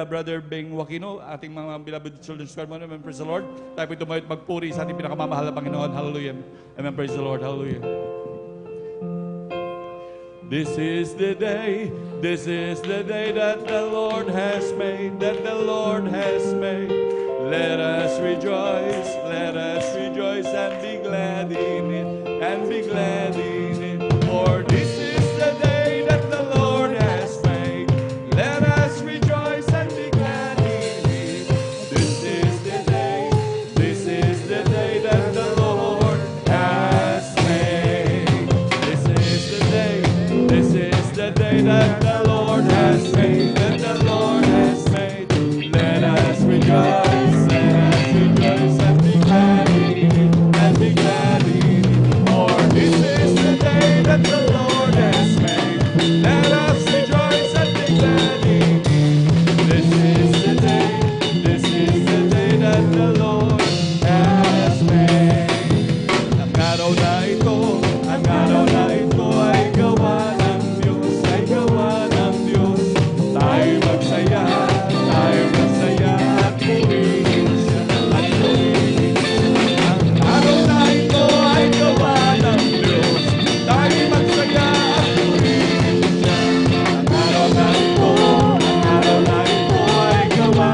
E: Brother Beng Wakino, ating mga beloved Children's Choir. Amen. Praise the Lord. Tayo po tumayo at magpuri sa ating pinakamamahal na Panginoon. Hallelujah. Amen. Praise the Lord. Hallelujah. This is the day that the Lord has made, that the Lord has made. Let us rejoice and be glad in it, and be glad in it. For this is the day that the Lord has made. Let us rejoice and be glad in it. This is the day that the Lord has made. This is the day that the Lord has made, that the Lord has made. Let us rejoice and be glad in it, and be glad in it. For this is the day that the Lord has made. Let us rejoice and be glad in it. This is the day that the Lord has made. Ang araw na ito ay gawa ng Diyos. Tayo magsaya at purihin siya, at purihin siya. Ang araw na ito ay gawa ng Diyos. Tayo magsaya at purihin siya. Ang araw na ito ay gawa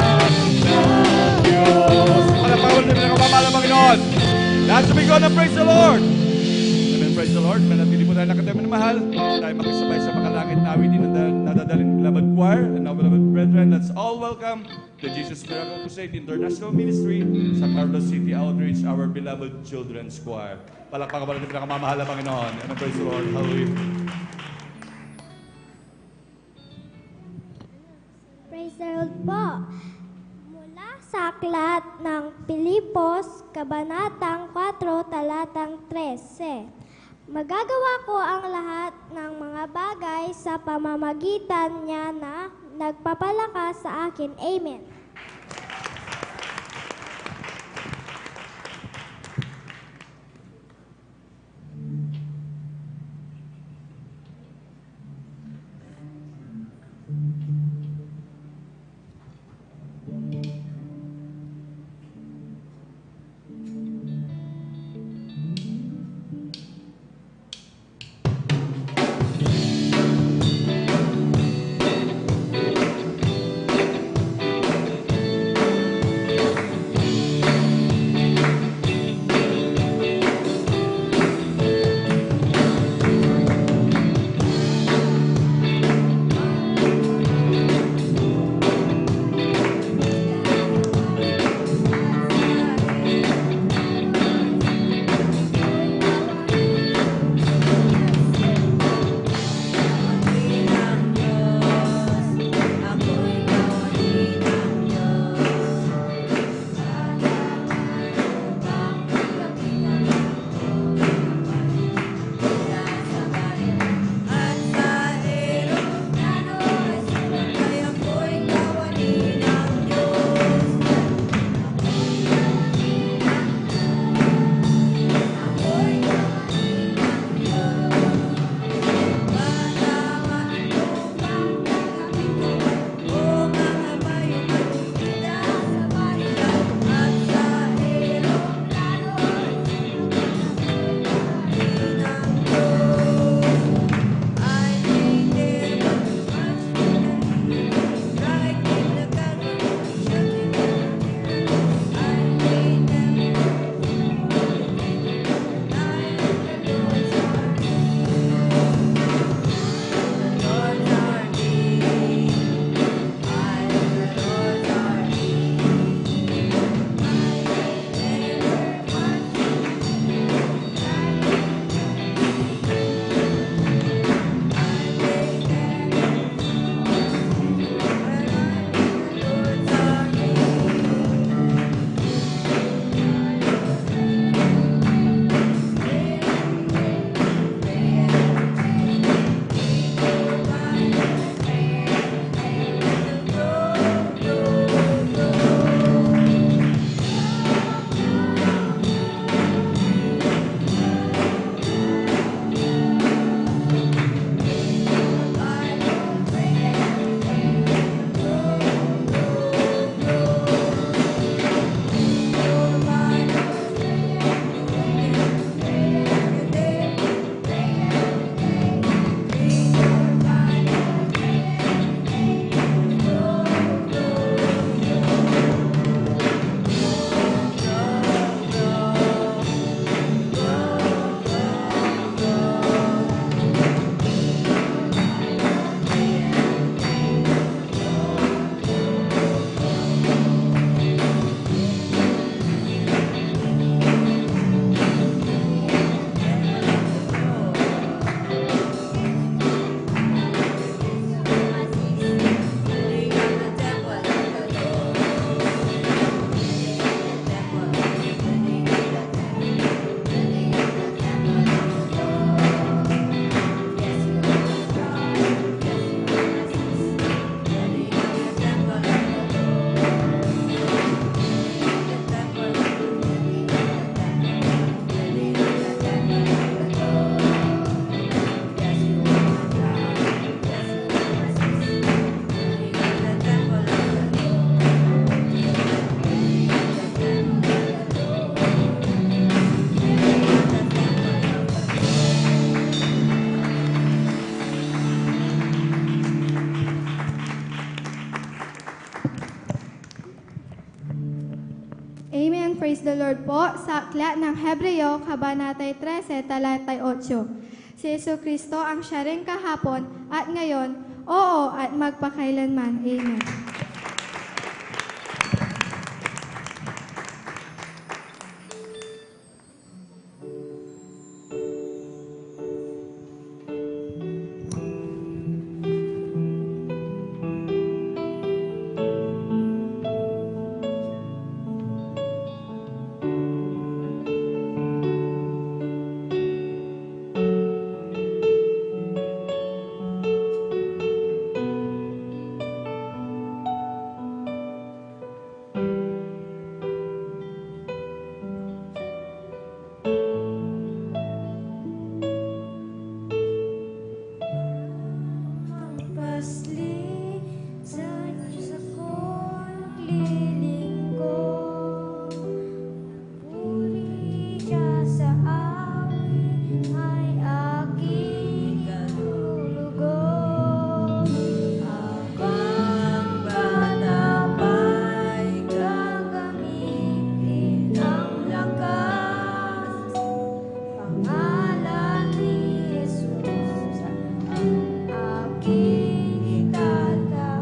E: ng Diyos. Palapawan din ang kapamahal ng Panginoon. Lahat sumigaw na praise the Lord. Amen. Praise the Lord. Lord. Manatili po tayo nakataya na mahal. Tayo makisabay sa makalangit na awitin na nadadaling beloved choir and our beloved brethren. Let's all welcome the Jesus Miracle Crusade International Ministry sa Carlos City Outreach, our beloved children's choir. Palakpakan pa natin pinakamamahal na Panginoon. And praise the Lord. Hallelujah.
G: Praise the Lord po. Mula sa aklat ng Pilipos, Kabanatang 4, Talatang 13. Magagawa ko ang lahat ng mga bagay sa pamamagitan niya na nagpapalakas sa akin. Amen.
H: nating praise the Lord po sa aklat ng Hebreo, Kabanatay 13, talatay 8. Si Yesu Kristo ang siya rin kahapon at ngayon, oo at magpakailanman. Amen.
G: Pasli sa Diyos ako naglilingkod. Puri siya sa awi ay aking kalulugon. Habang bata pa'y gagamitin ang lakas. Pangalan ni Jesus ang aking itataas.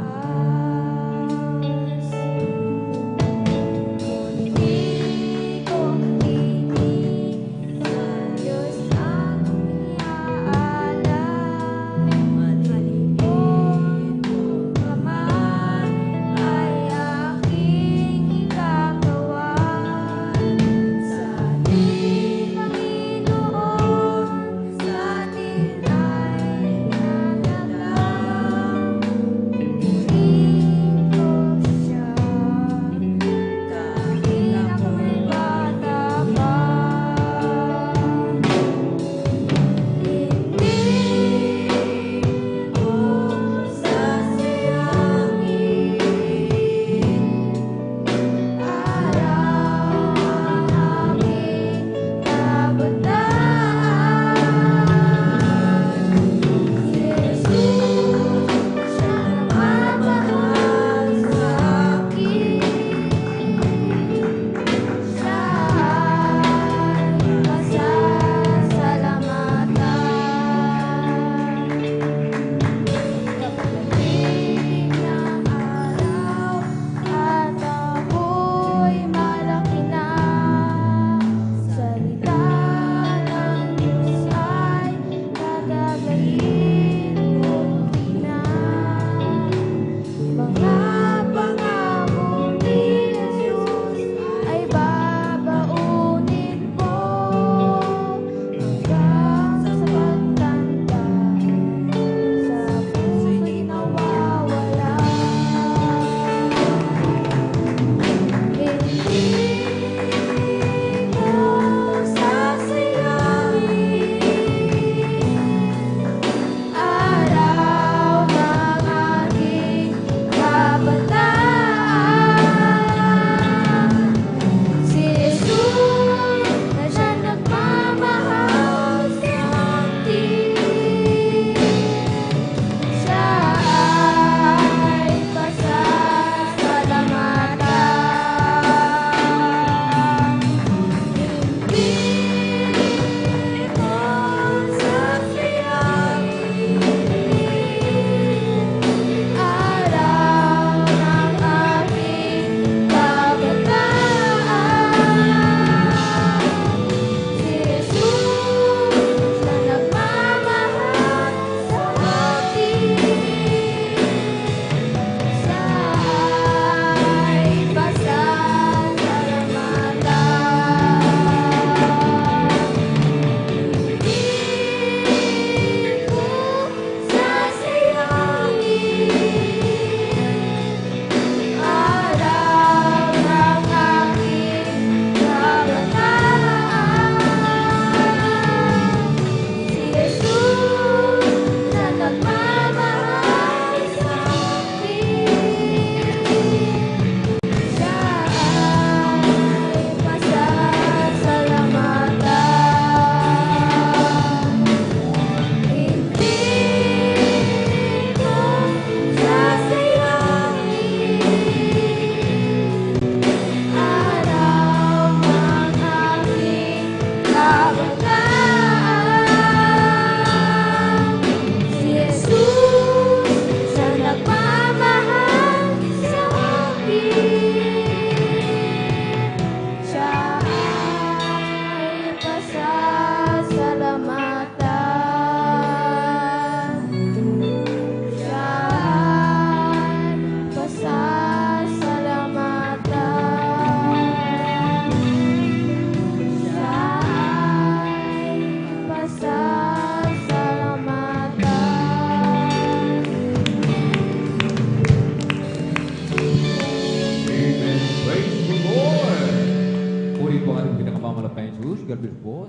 I: pinakamamahal na Panginoong Jesus. God bless po,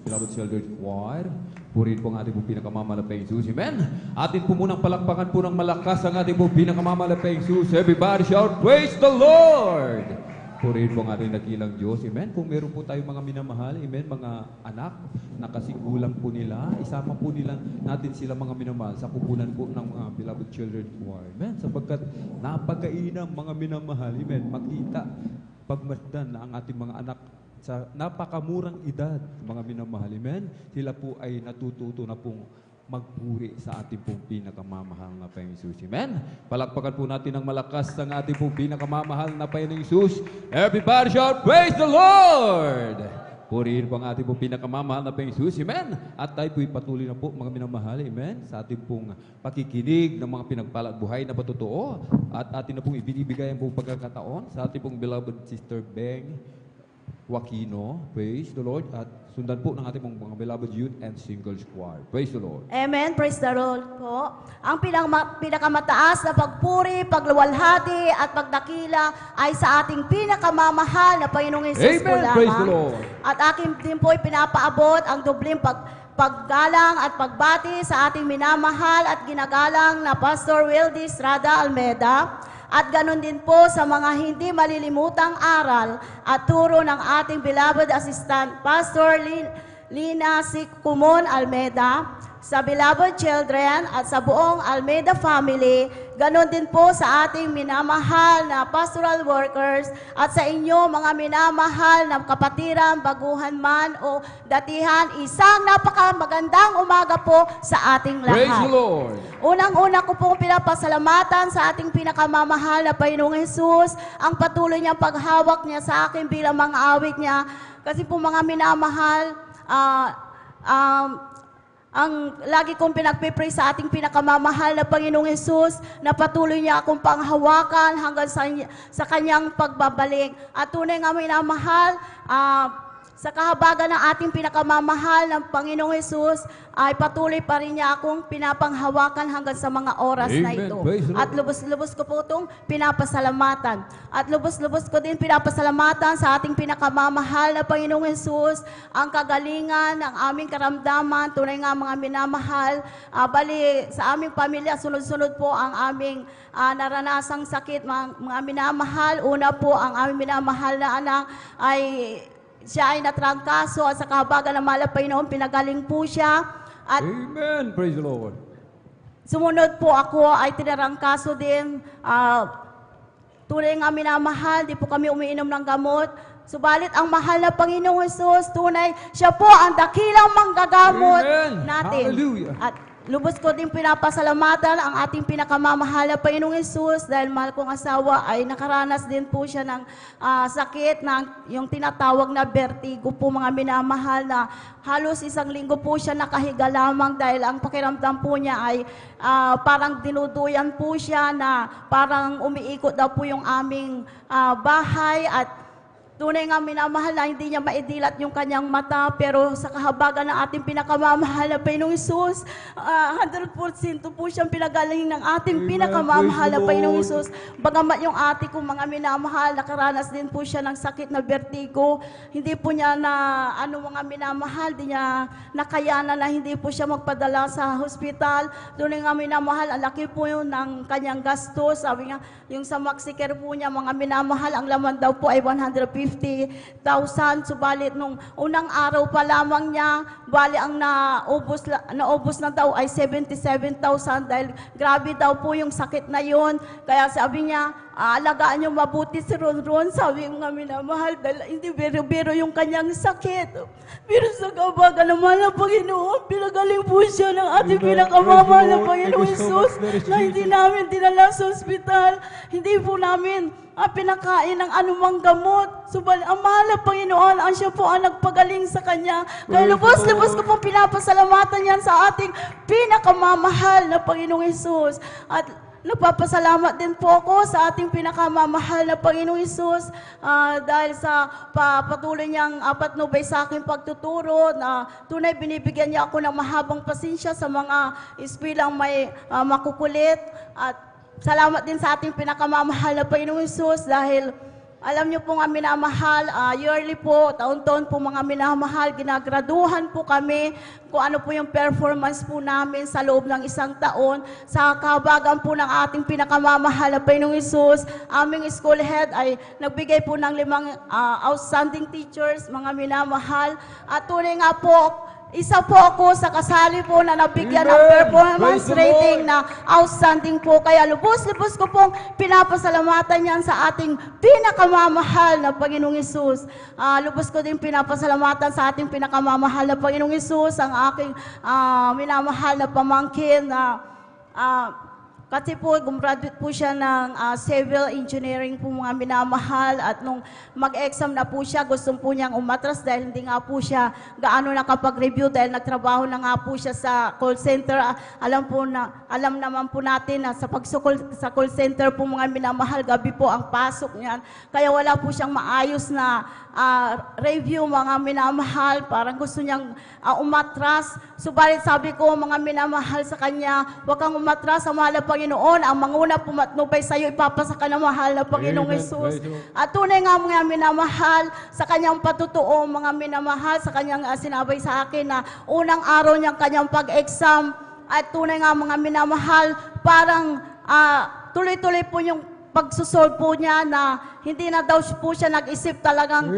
I: beloved Children's Choir. Purihin po ang ating po pinakamamahal na Panginoong Jesus. Amen. Atin po munang palakpakan po ng malakas ang ating po pinakamamahal na Panginoong Jesus. Everybody shout, praise the Lord! Purihin po ang ating nakilang Diyos. Amen. Kung meron po tayong mga minamahal, amen, mga anak na kasigulang po nila, isama po nila natin sila mga minamahal sa kupunan po ng mga beloved children choir. Amen. Sapagkat napakainam mga minamahal, amen, makita pagmasdan na ang ating mga anak sa napakamurang edad, mga minamahal, amen, sila po ay natututo na pong magpuri sa ating pong pinakamamahal na Panginoong Jesus. Amen? Palakpakan po natin ng malakas ang ating pong pinakamamahal na Panginoong Jesus. Everybody shout, praise the Lord! Purihin po ang ating pong pinakamamahal na Panginoong Jesus. Amen? At tayo po'y patuloy na po, mga minamahal, amen, sa ating pong pakikinig ng mga pinagpala at buhay na patotoo. At atin na pong ibinibigay ang pong pagkakataon sa ating pong beloved Sister Beng Joaquino. Praise the Lord. At sundan po ng ating mga beloved youth and singles choir. Praise the Lord.
B: Amen. Praise the Lord po. Ang pinakamataas na pagpuri, pagluwalhati at pagdakila ay sa ating pinakamamahal na Panginoong Hesus po
I: Amen.
B: lamang.
I: Praise the Lord.
B: At aking din po pinapaabot ang dubling paggalang at pagbati sa ating minamahal at ginagalang na Pastor Wildy Estrada Almeda. At ganon din po sa mga hindi malilimutang aral at turo ng ating beloved assistant, Pastor Lina Sicumon Almeda, sa beloved children at sa buong Almeda family, ganon din po sa ating minamahal na pastoral workers at sa inyo mga minamahal na kapatiran, baguhan man o datihan, isang napakamagandang umaga po sa ating lahat.
I: Praise the Lord.
B: Unang-una ko pong pinapasalamatan sa ating pinakamamahal na Panginoong Hesus, ang patuloy niyang paghawak niya sa akin bilang mga awit niya. Kasi po mga minamahal, ang lagi kong pinagpipray sa ating pinakamamahal na Panginoong Hesus na patuloy niya akong panghawakan hanggang sa kanyang pagbabalik. At tunay nga minamahal, sa kahabagan ng ating pinakamamahal ng Panginoong Hesus, ay patuloy pa rin niya akong pinapanghawakan hanggang sa mga oras na
I: Amen.
B: ito.
I: Praise the Lord.
B: At lubos-lubos ko po itong pinapasalamatan. At lubos-lubos ko din pinapasalamatan sa ating pinakamamahal na Panginoong Hesus, ang kagalingan ng aming karamdaman, tunay nga mga minamahal. Bali, sa aming pamilya, sunod-sunod po ang aming naranasang sakit, mga minamahal. Una po, ang aming minamahal na anak siya ay natrangkaso at sa kahabagan ng malapay noon, pinagaling po siya. At
I: Amen. Praise the Lord.
B: sumunod po ako ay tinarangkaso din. Tunay nga minamahal, di po kami umiinom ng gamot. Subalit ang mahal na Panginoong Hesus, tunay, siya po ang dakilang manggagamot
I: Amen.
B: natin.
I: Hallelujah.
B: At lubos ko din pinapasalamatan ang ating pinakamamahal na Panginoong Hesus dahil mahal kong asawa ay nakaranas din po siya ng sakit na yung tinatawag na vertigo po mga minamahal na halos isang linggo po siya nakahiga lamang dahil ang pakiramdam po niya ay parang dinuduyan po siya na parang umiikot daw po yung aming bahay at tunay nga minamahal na hindi niya maidilat yung kanyang mata, pero sa kahabagan ng ating pinakamamahal na Panginoong Hesus, 100% po siyang pinagaling ng ating pinakamamahal na Panginoong Hesus. Bagamat yung ate kong mga minamahal, nakaranas din po siya ng sakit na vertigo. Hindi po niya mga minamahal, di niya nakayanan na hindi po siya magpadala sa hospital. Tunay nga minamahal, ang laki po yun ng kanyang gastos. Sabi nga, yung sa Maxicare po niya, mga minamahal, ang laman daw po ay 150,000. Subalit nung unang araw pa lamang niya, bali ang naubos na daw ay 77,000 dahil grabe daw po yung sakit na yun. Kaya sabi niya, alagaan niyo mabuti si Ronron. Sabi nga minamahal, dahil hindi biro-biro yung kanyang sakit. Pero sa kabaga naman ng Panginoon, pinagaling po siya ng ating pinakamamahal na Panginoong Hesus na hindi namin dinala sa ospital. Hindi po namin pinakain ng anumang gamot. Subalit, ang mahal na Panginoon, ang siya po ang nagpagaling sa kanya. Kaya lubos-lubos ko po pinapasalamatan yan sa ating pinakamamahal na Panginoong Hesus. At nagpapasalamat din po ako sa ating pinakamamahal na Panginoong Hesus dahil sa patuloy niyang patnubay sa aking pagtuturo na tunay binibigyan niya ako ng mahabang pasensya sa mga eskwelang may makukulit. At salamat din sa ating pinakamamahal na Panginoong Hesus dahil Alam niyo po nga minamahal, yearly po, taon-taon po mga minamahal, ginagraduhan po kami kung ano po yung performance po namin sa loob ng isang taon. Sa kahabagan po ng ating pinakamamahal na Panginoong Hesus, aming school head ay nagbigay po ng 5 outstanding teachers, mga minamahal. At tunay nga po, isa po ako sa kasali po na nabigyan ng performance rating na outstanding po. Kaya lubos-lubos ko pong pinapasalamatan yan sa ating pinakamamahal na Panginoong Hesus. Lubos ko din pinapasalamatan sa ating pinakamamahal na Panginoong Hesus, ang aking minamahal na pamangkin na kasi po, gumraduate po siya ng civil engineering po mga minamahal at nung mag-exam na po siya, gusto po niyang umatras dahil hindi nga po siya gaano nakapag-review dahil nagtrabaho na nga po siya sa call center. Alam naman po natin na sa pagsukol sa call center po mga minamahal, gabi po ang pasok niyan. Kaya wala po siyang maayos na review mga minamahal, parang gusto niyang umatras. Subalit sabi ko mga minamahal sa kanya, huwag kang umatras, ang mahal na Panginoon, ang manguna pumatnubay sa iyo, ipapasa ka ng mahal na Panginoong Hesus. At tunay nga mga minamahal, sa kanyang patutuo, mga minamahal, sa kanyang sinabay sa akin na unang araw niyang kanyang pag-exam, at tunay nga mga minamahal, parang tuloy-tuloy po yung pagsusolve po niya na hindi na daw po siya nag-isip talagang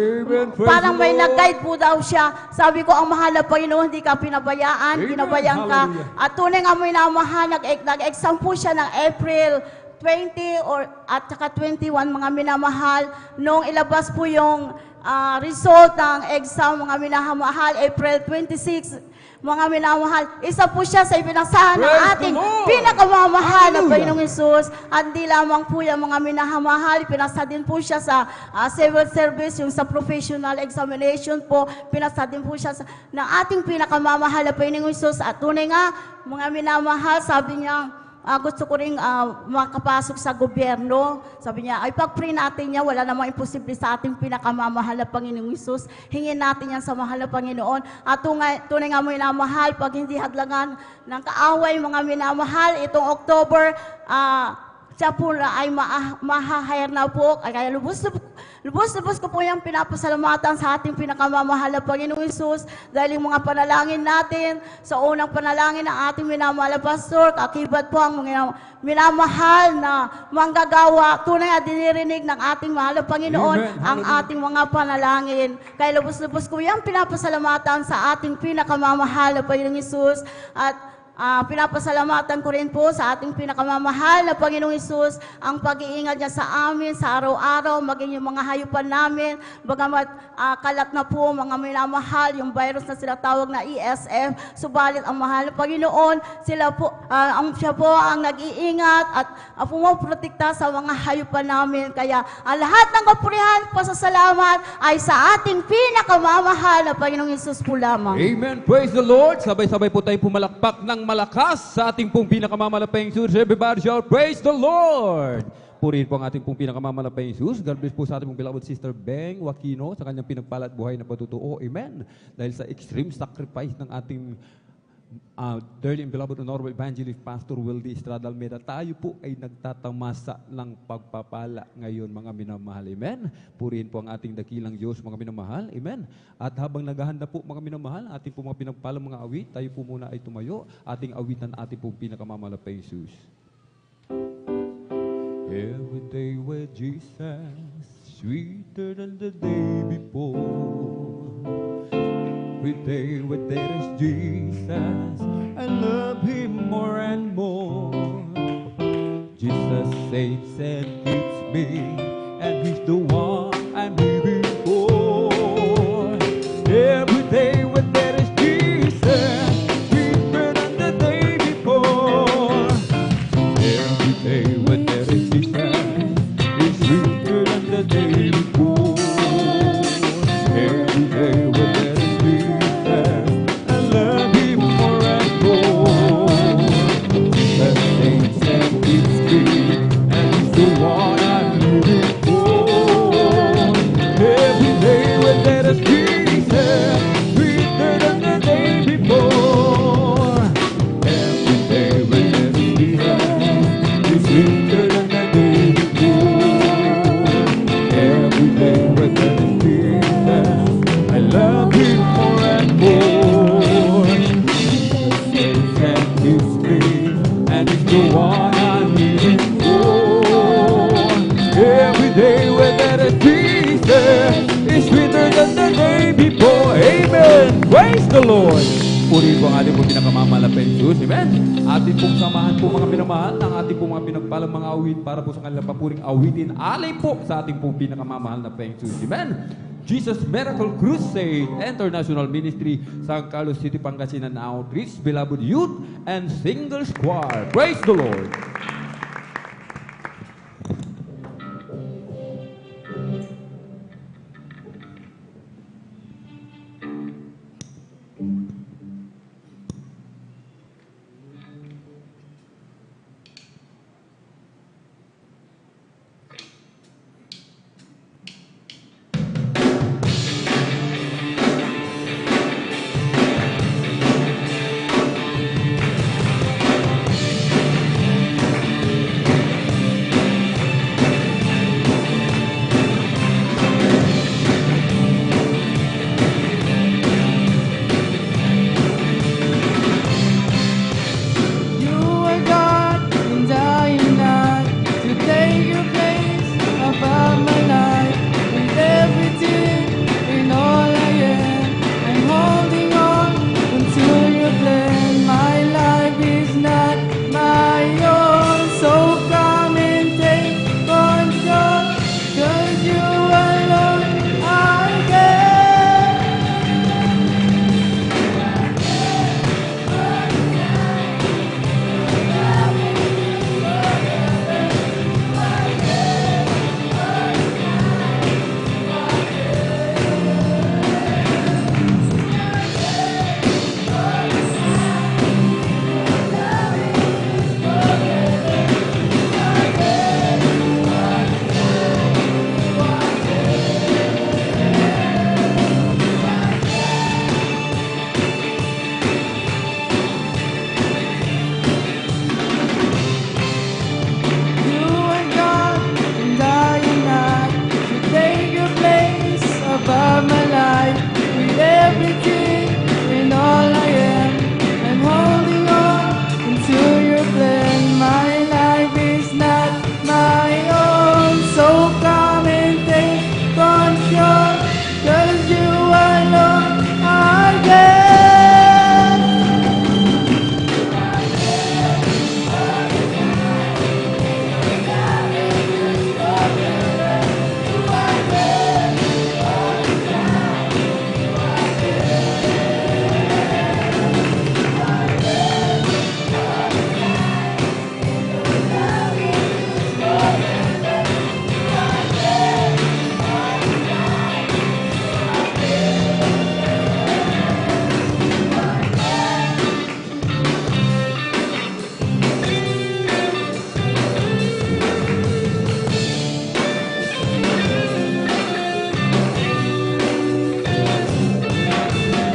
B: parang may nag-guide po daw siya. Sabi ko, ang mahal na Panginoon, hindi ka pinabayaan, ginabayaan ka. At tunay nga mo minamahal, nag-exam po siya ng April 20 at saka 21 mga minamahal. Nung ilabas po yung result ng exam mga minamahal, April 26, mga minamahal, isa po siya sa ibinagsahan ng ating pinakamamahal na Panginoong Hesus. At di lamang po yung mga minamahal, pinasa din po siya sa civil service, yung sa professional examination po, pinasa din po siya ng ating pinakamamahal na Panginoong Hesus. At tunay nga, mga minamahal, sabi niya, gusto ko rin makapasok sa gobyerno. Sabi niya, ay pag-pray natin niya, wala namang imposible sa ating pinakamamahal na Panginoong Hesus. Hingin natin yan sa mahal na Panginoon. At tunay nga mo minamahal, pag hindi hadlangan ng kaaway, mga minamahal, itong October, siya po na ay mahahire na po. Kaya lubos ko po yung pinapasalamatan sa ating pinakamamahal na Panginoong Hesus dahil yung mga panalangin natin, sa unang panalangin ng ating minamahal na pastor, kakibat po ang mga minamahal na manggagawa. Tunay at dinirinig ng ating mahal na Panginoon ang ating mga panalangin. Kaya lubos ko yung pinapasalamatan sa ating pinakamamahal na Panginoong Hesus. At pinapasalamatan ko rin po sa ating pinakamamahal na Panginoong Hesus ang pag-iingat niya sa amin sa araw-araw, maging yung mga hayupan namin, bagamat kalat na po mga minamahal, yung virus na sila tawag na ESF, subalit ang mahal na Panginoon, siya po ang nag-iingat at pumoprotekta sa mga hayupan namin. Kaya ang lahat ng kapurihan, pasasalamat ay sa ating pinakamamahal na Panginoong Hesus po lamang.
I: Amen. Praise the Lord. Sabay-sabay po tayo pumalakpak ng malakas sa ating pong pinakamamalapayang Hesus. Everybody shout, praise the Lord! Purihin po ang ating pong pinakamamalapayang Hesus. God bless po sa ating pong beloved Sister Beng Wakino sa kanyang pinagpala at buhay na patutuo. Amen. Dahil sa extreme sacrifice ng ating dearly and beloved Honorable Evangelist Pastor Wildy Estrada Almeida, tayo po ay nagtatamasa ng pagpapala ngayon mga minamahal. Amen. Purihin po ang ating dakilang Diyos mga minamahal. Amen. At habang naghahanda po mga minamahal, ating po mga pinagpalang mga awit, tayo po muna ay tumayo, ating awitan ating pong pinakamamalapay Jesus. Every day with Jesus, sweeter than the day before. Every day with there is Jesus, I love Him more and more. Jesus saves and keeps me, and He's the one I'm living for. Every day with there is Jesus, sweeter than the day before. Every day with there is Jesus, is sweeter than the day before. Every day with there is every day when that is Jesus is sweeter than the day before. Amen. Praise the Lord. Purihin po ang ating pong pinakamamahal na Jesus. Amen. Atin pong samahan po mga minamahal ng ating pong mga pinagpalang mga awit para po sa kanilang papuring awitin. Alay po sa ating pong pinakamamahal na Jesus. Amen. Jesus Miracle Crusade International Ministry, San Carlos City, Pangasinan Outreach, Beloved Youth and Single Choir. Praise the Lord.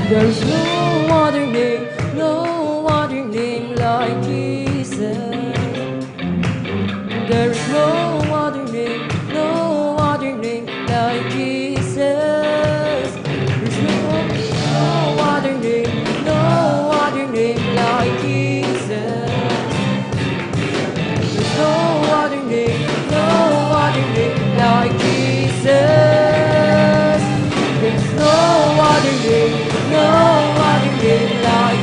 B: There's no other name like Jesus. There's no other name like Jesus. There's no other name like Jesus. There's no other name like Jesus. There's no other name like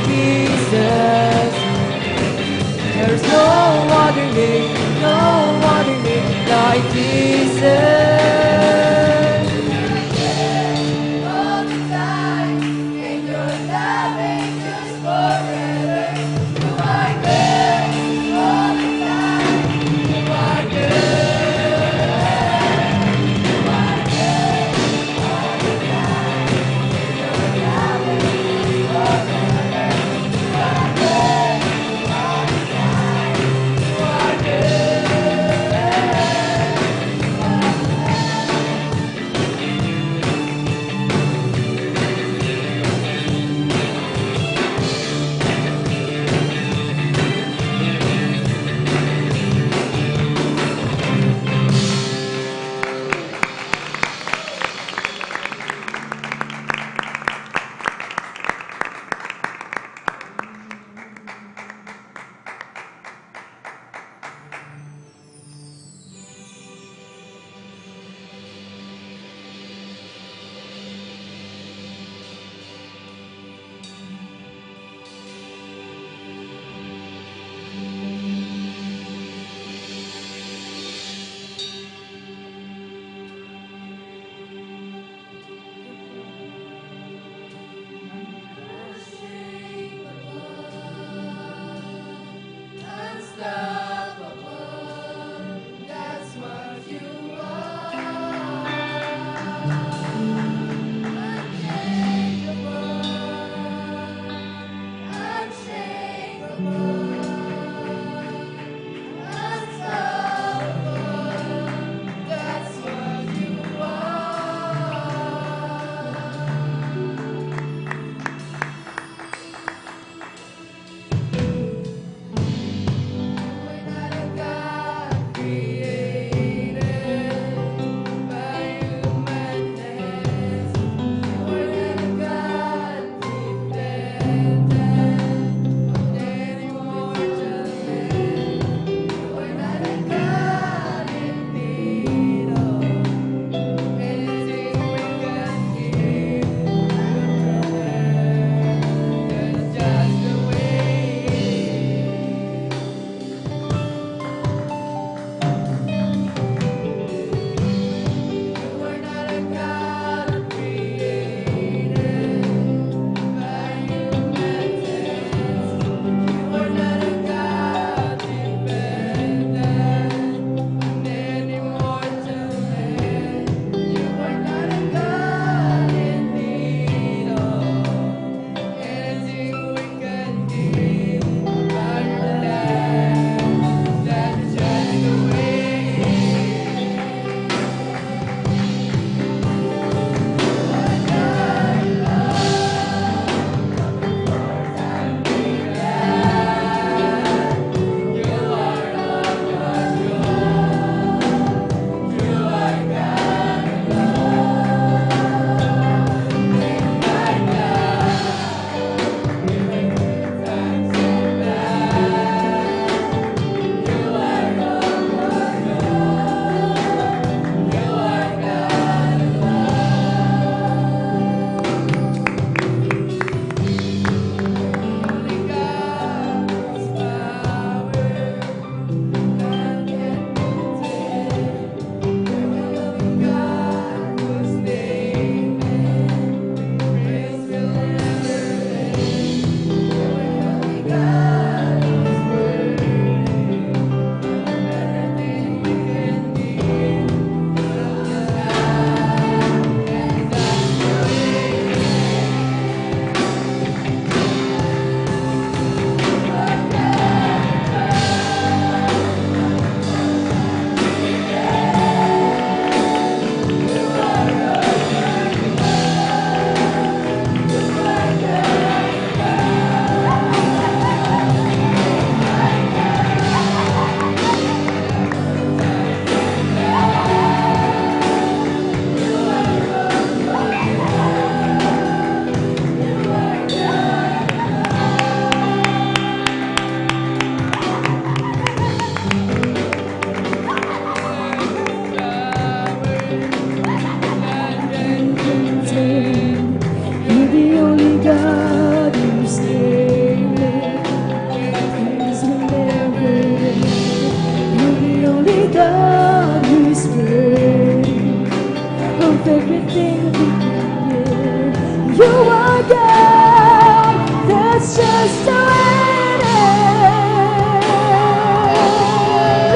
B: everything we can. You are God, that's just the way it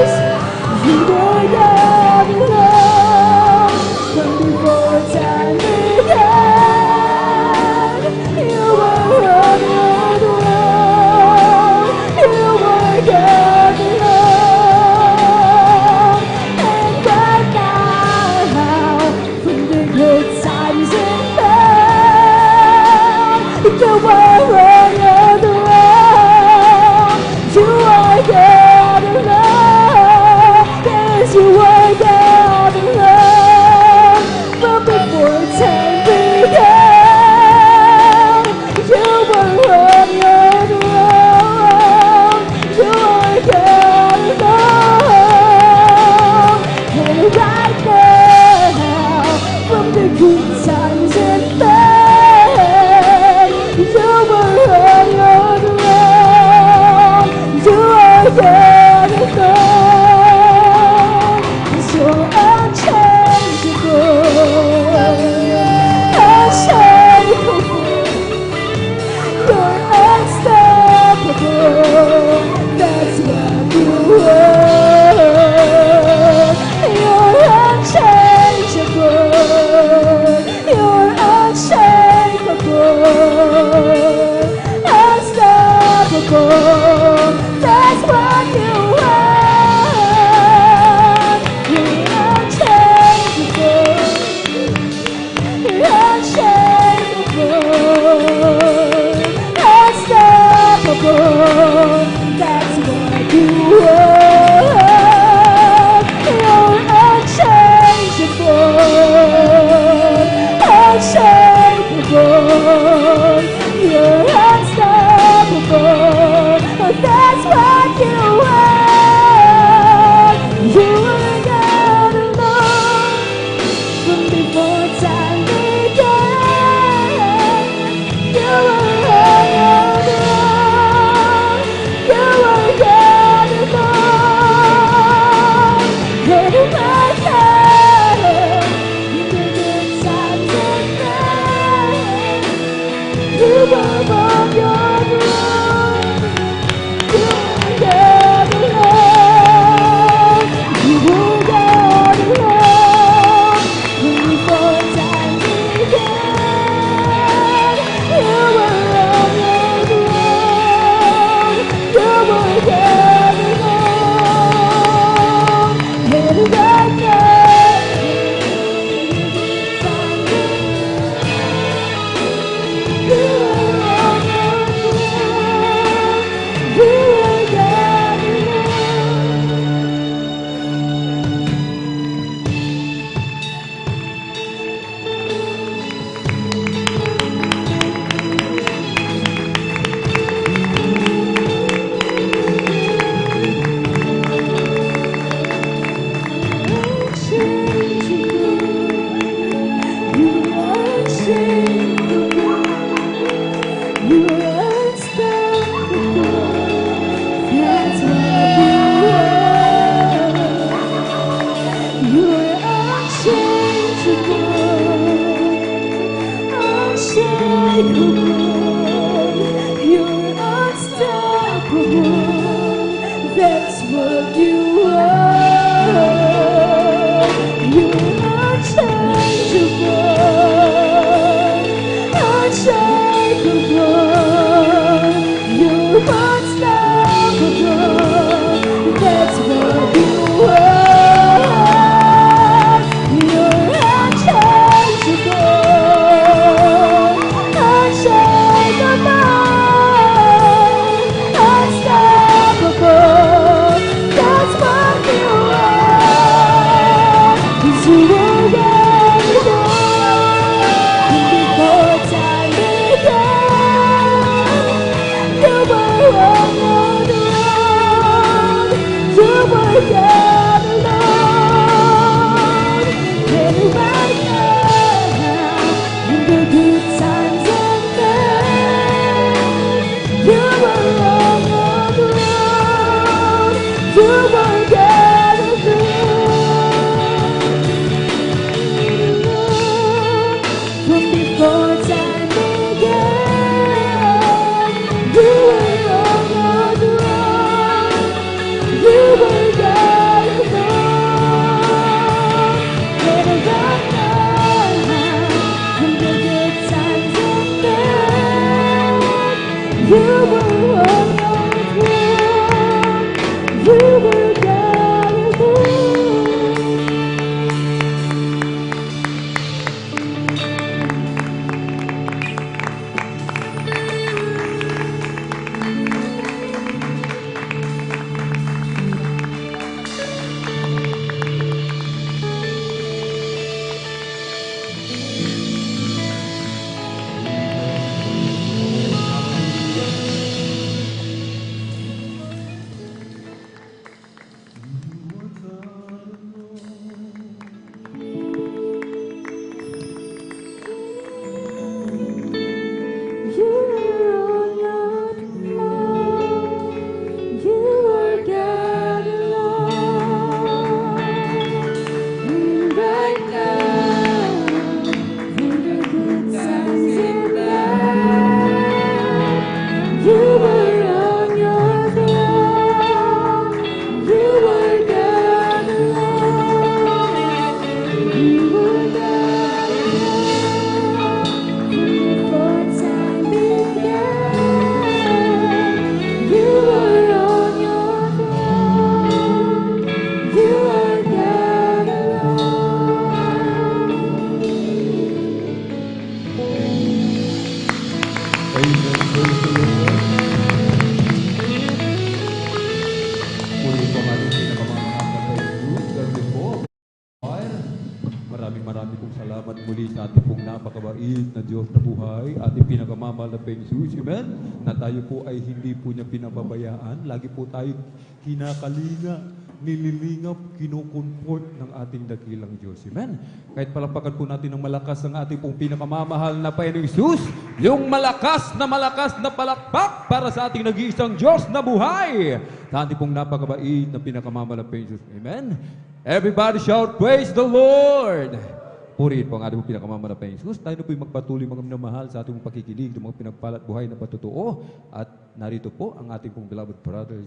B: is. You are God alone, from before time began. You are on your throne. You are God alone, and right now, from the good times and bad, you are on your throne. You are God alone, yes, you are God alone, from before time began. You were on your throne. You are God alone, and right now, from the good times and bad, you were on your throne. You are God alone, so unchangeable, unshakable. You're unstoppable, that's what you are. You're unchangeable, you're unshakable, unstoppable, that's what you are. You're unchangeable, unshakable, unstoppable, that's what you are. You're unchangeable, unshakable, you're unstoppable, that's what you are. You are God alone, from before time began. You were on your throne. You were God alone, and right now, in the good times and bad, you were on your throne. You were God alone. You were God alone, from before time began. You were on your throne. You were God alone, and right now, you were on your throne. You were God alone. That's what you are. You're unchangeable, unshakable. You're unstoppable. That's what you are. You're unchangeable, unshakable, unstoppable. That's what you are. 'Cause you were God alone, before time began. You were on your throne. You were God alone, and right now, in the good times and bad, you were on your throne. You were God alone.
I: maraming pong salamat muli sa ating pong napakabait na Diyos na buhay, ating pinakamamahal na Peng Jesus, amen, na tayo po ay hindi po niya pinababayaan. Lagi po tayo kinakalinga, nililingap, kinukomfort ng ating dakilang Diyos. Amen. Kahit palapakan po natin ng malakas ang ating pong pinakamamahal na Panginoong Jesus, yung malakas na palakpak para sa ating nag-iisang Diyos na buhay. Sa ating pong napakabait na pinakamamahal na Panginoong Jesus. Amen. Everybody shout, praise the Lord! Purihin po ang ating pong pinakamamahal na Panginoong Jesus. Tayo na po yung magpatuloy mga minamahal sa ating pong pakikinig, ng mga pinagpalat buhay na patotoo. At narito po ang ating pong beloved brother,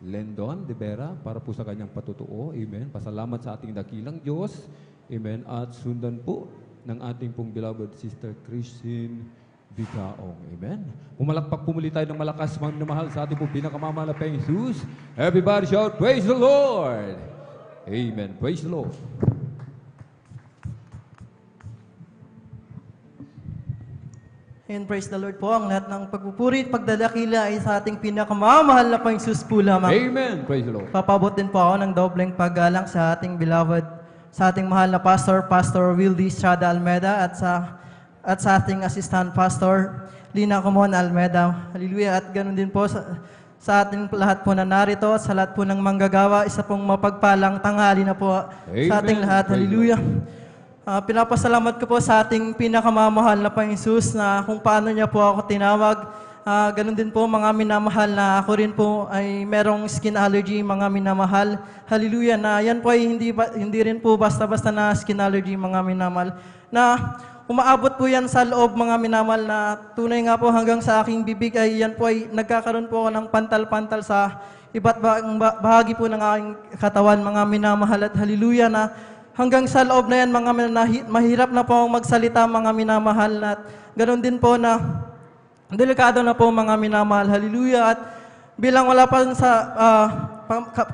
I: Lendon de Vera, para po sa kanyang patotoo. Amen. Pasalamat sa ating dakilang Diyos. Amen. At sundan po ng ating pong beloved sister Christine Bigaong. Amen. Pumalakpak po muli tayo ng malakas mga minamahal sa ating pong pinakamamahal na Panginoong Jesus. Everybody shout, praise the Lord! Amen. Praise the Lord.
C: And praise the Lord po, ang lahat ng pagpupuri at pagdadakila ay sa ating pinakamamahal na Panginoong Jesus po lamang.
I: Amen. Praise the Lord.
C: Papabot din po ako ng dobleng paggalang sa ating beloved, sa ating mahal na pastor, Pastor Wildy Estrada Almeda, at sa ating assistant pastor, Lina Comon Almeda. Hallelujah. At ganun din po sa ating lahat po na narito, sa lahat po ng manggagawa, isa pong mapagpalang tanghali na po sa ating lahat. Hallelujah. Pinapasalamat ko po sa ating pinakamamahal na Panginoong Jesus na kung paano niya po ako tinawag. Ganun din po mga minamahal na ako rin po ay merong skin allergy, mga minamahal. Hallelujah, na yan po ay hindi rin po basta-basta na skin allergy, mga minamahal. Na umaabot po yan sa loob, mga minamahal, na tunay nga po hanggang sa aking bibig ay yan po ay nagkakaroon po ako ng pantal-pantal sa iba't bahagi po ng aking katawan, mga minamahal. At hallelujah, na hanggang sa loob na yan, mga mahirap na po akong magsalita, mga minamahal. At ganoon din po na delikado na po, mga minamahal. Hallelujah. At bilang wala pa sa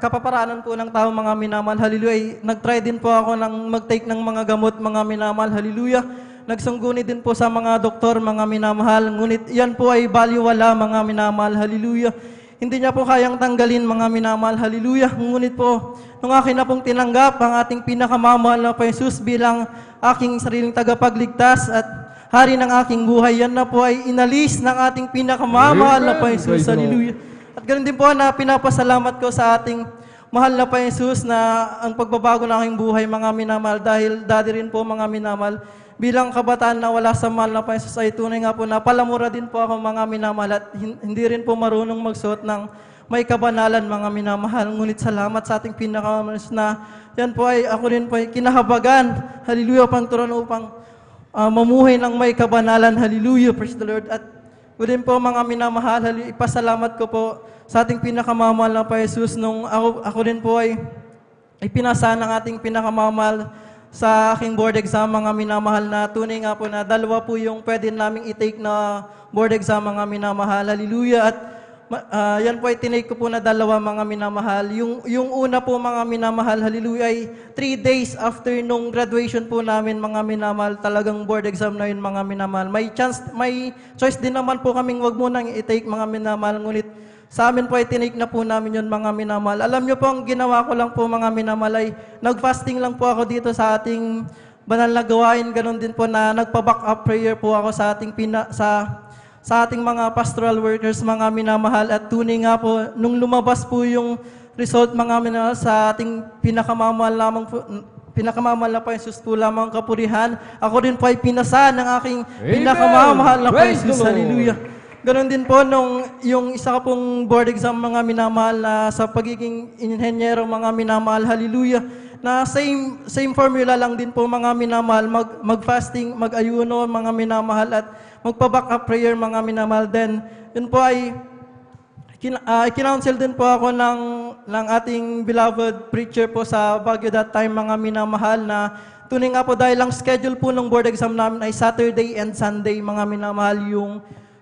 C: kapaparaanan po ng tao, mga minamahal. Hallelujah. Nag-try din po ako ng mag-take ng mga gamot, mga minamahal. Hallelujah. Nagsungguni din po sa mga doktor, mga minamahal. Ngunit yan po ay baliwala, mga minamahal. Hallelujah. Hindi niya po kayang tanggalin, mga minamahal. Hallelujah. Ngunit po, nung akin na pong tinanggap ang ating pinakamamahal na Panginoong Jesus bilang aking sariling tagapagligtas at hari ng aking buhay, yan na po ay inalis ng ating pinakamamahal na Panginoong Jesus. Hallelujah. At ganoon din po na pinapasalamat ko sa ating mahal na Panginoong Jesus na ang pagbabago ng aking buhay, mga minamahal, dahil dati rin po, mga minamahal, bilang kabataan na wala sa mahal na Panginoong Jesus ay tunay nga po na palamura din po ako, mga minamahal, at hindi rin po marunong magsuot ng may kabanalan, mga minamahal. Ngunit salamat sa ating pinakamamahal na yan po ay ako rin po ay kinahabagan. Hallelujah, pang turon upang mamuhay ng may kabanalan. Hallelujah, praise the Lord. At din po, mga minamahal, ipasalamat ko po sa ating pinakamamahal na Panginoong Jesus nung ako rin po ay ipinasa ng ating pinakamamahal sa aking board exam, mga minamahal, na tunay nga po na dalawa po yung pwede naming i-take na board exam, mga minamahal. Hallelujah. At yan po ay tinake ko po na dalawa, mga minamahal. Yung una po, mga minamahal, hallelujah, ay 3 days after nung graduation po namin, mga minamahal, talagang board exam na yun, mga minamahal. May choice din naman po kaming wag munang i-take, mga minamahal. Ngunit sa amin po ay tinake na po namin yun, mga minamahal. Alam nyo po, ang ginawa ko lang po, mga minamahal, ay nag-fasting lang po ako dito sa ating banal na gawain. Ganon din po na nagpa-back up prayer po ako sa ating sa ating mga pastoral workers, mga minamahal. At tunay nga po, nung lumabas po yung result, mga minamahal, sa ating pinakamamahal na Panginoong Jesus po lamang kapurihan, ako rin po ay pinasa ng aking pinakamamahal na Panginoong Jesus. Hallelujah. Ganon din po nung yung isa ka pong board exam, mga minamahal, na sa pagiging inhenyero, mga minamahal. Hallelujah. Na same formula lang din po, mga minamahal, mag-fasting, mag-ayuno, mga minamahal, at magpa-back up prayer, mga minamahal. Then, yun po ay kinounsel din po ako ng ating beloved preacher po sa Baguio that time, mga minamahal, na tunay nga po dahil lang schedule po ng board exam namin ay Saturday and Sunday, mga minamahal,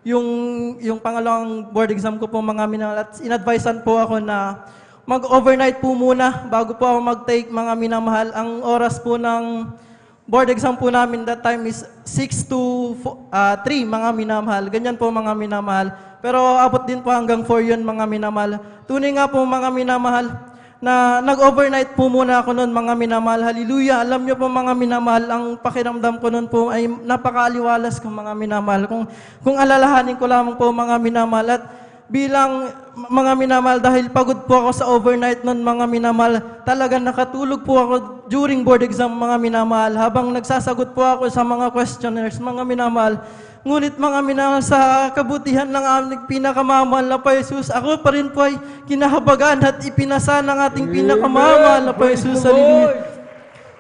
C: yung pangalawang board exam ko po, mga minamahal. At in-advisean po ako na mag-overnight po muna bago po ako mag-take, mga minamahal. Ang oras po ng board exam po namin that time is 6 to 3, mga minamahal. Ganyan po, mga minamahal. Pero abot din po hanggang 4 yun, mga minamahal. Tunay nga po, mga minamahal, na nag-overnight po muna ako noon, mga minamahal. Hallelujah. Alam niyo po, mga minamahal, ang pakiramdam ko noon po ay napakaaliwalas ko, mga minamahal. Kung alalahanin ko lamang po, mga minamahal, at bilang mga minamahal, dahil pagod po ako sa overnight noon, mga minamahal, talagang nakatulog po ako during board exam, mga minamahal, habang nagsasagot po ako sa mga questionnaires, mga minamahal. Ngunit mga minamahal, sa kabutihan ng aming pinakamamahal na pa Jesus, ako pa rin po ay kinahabagan at ipinasa ng ating pinakamamahal na pa Jesus. Hallelujah.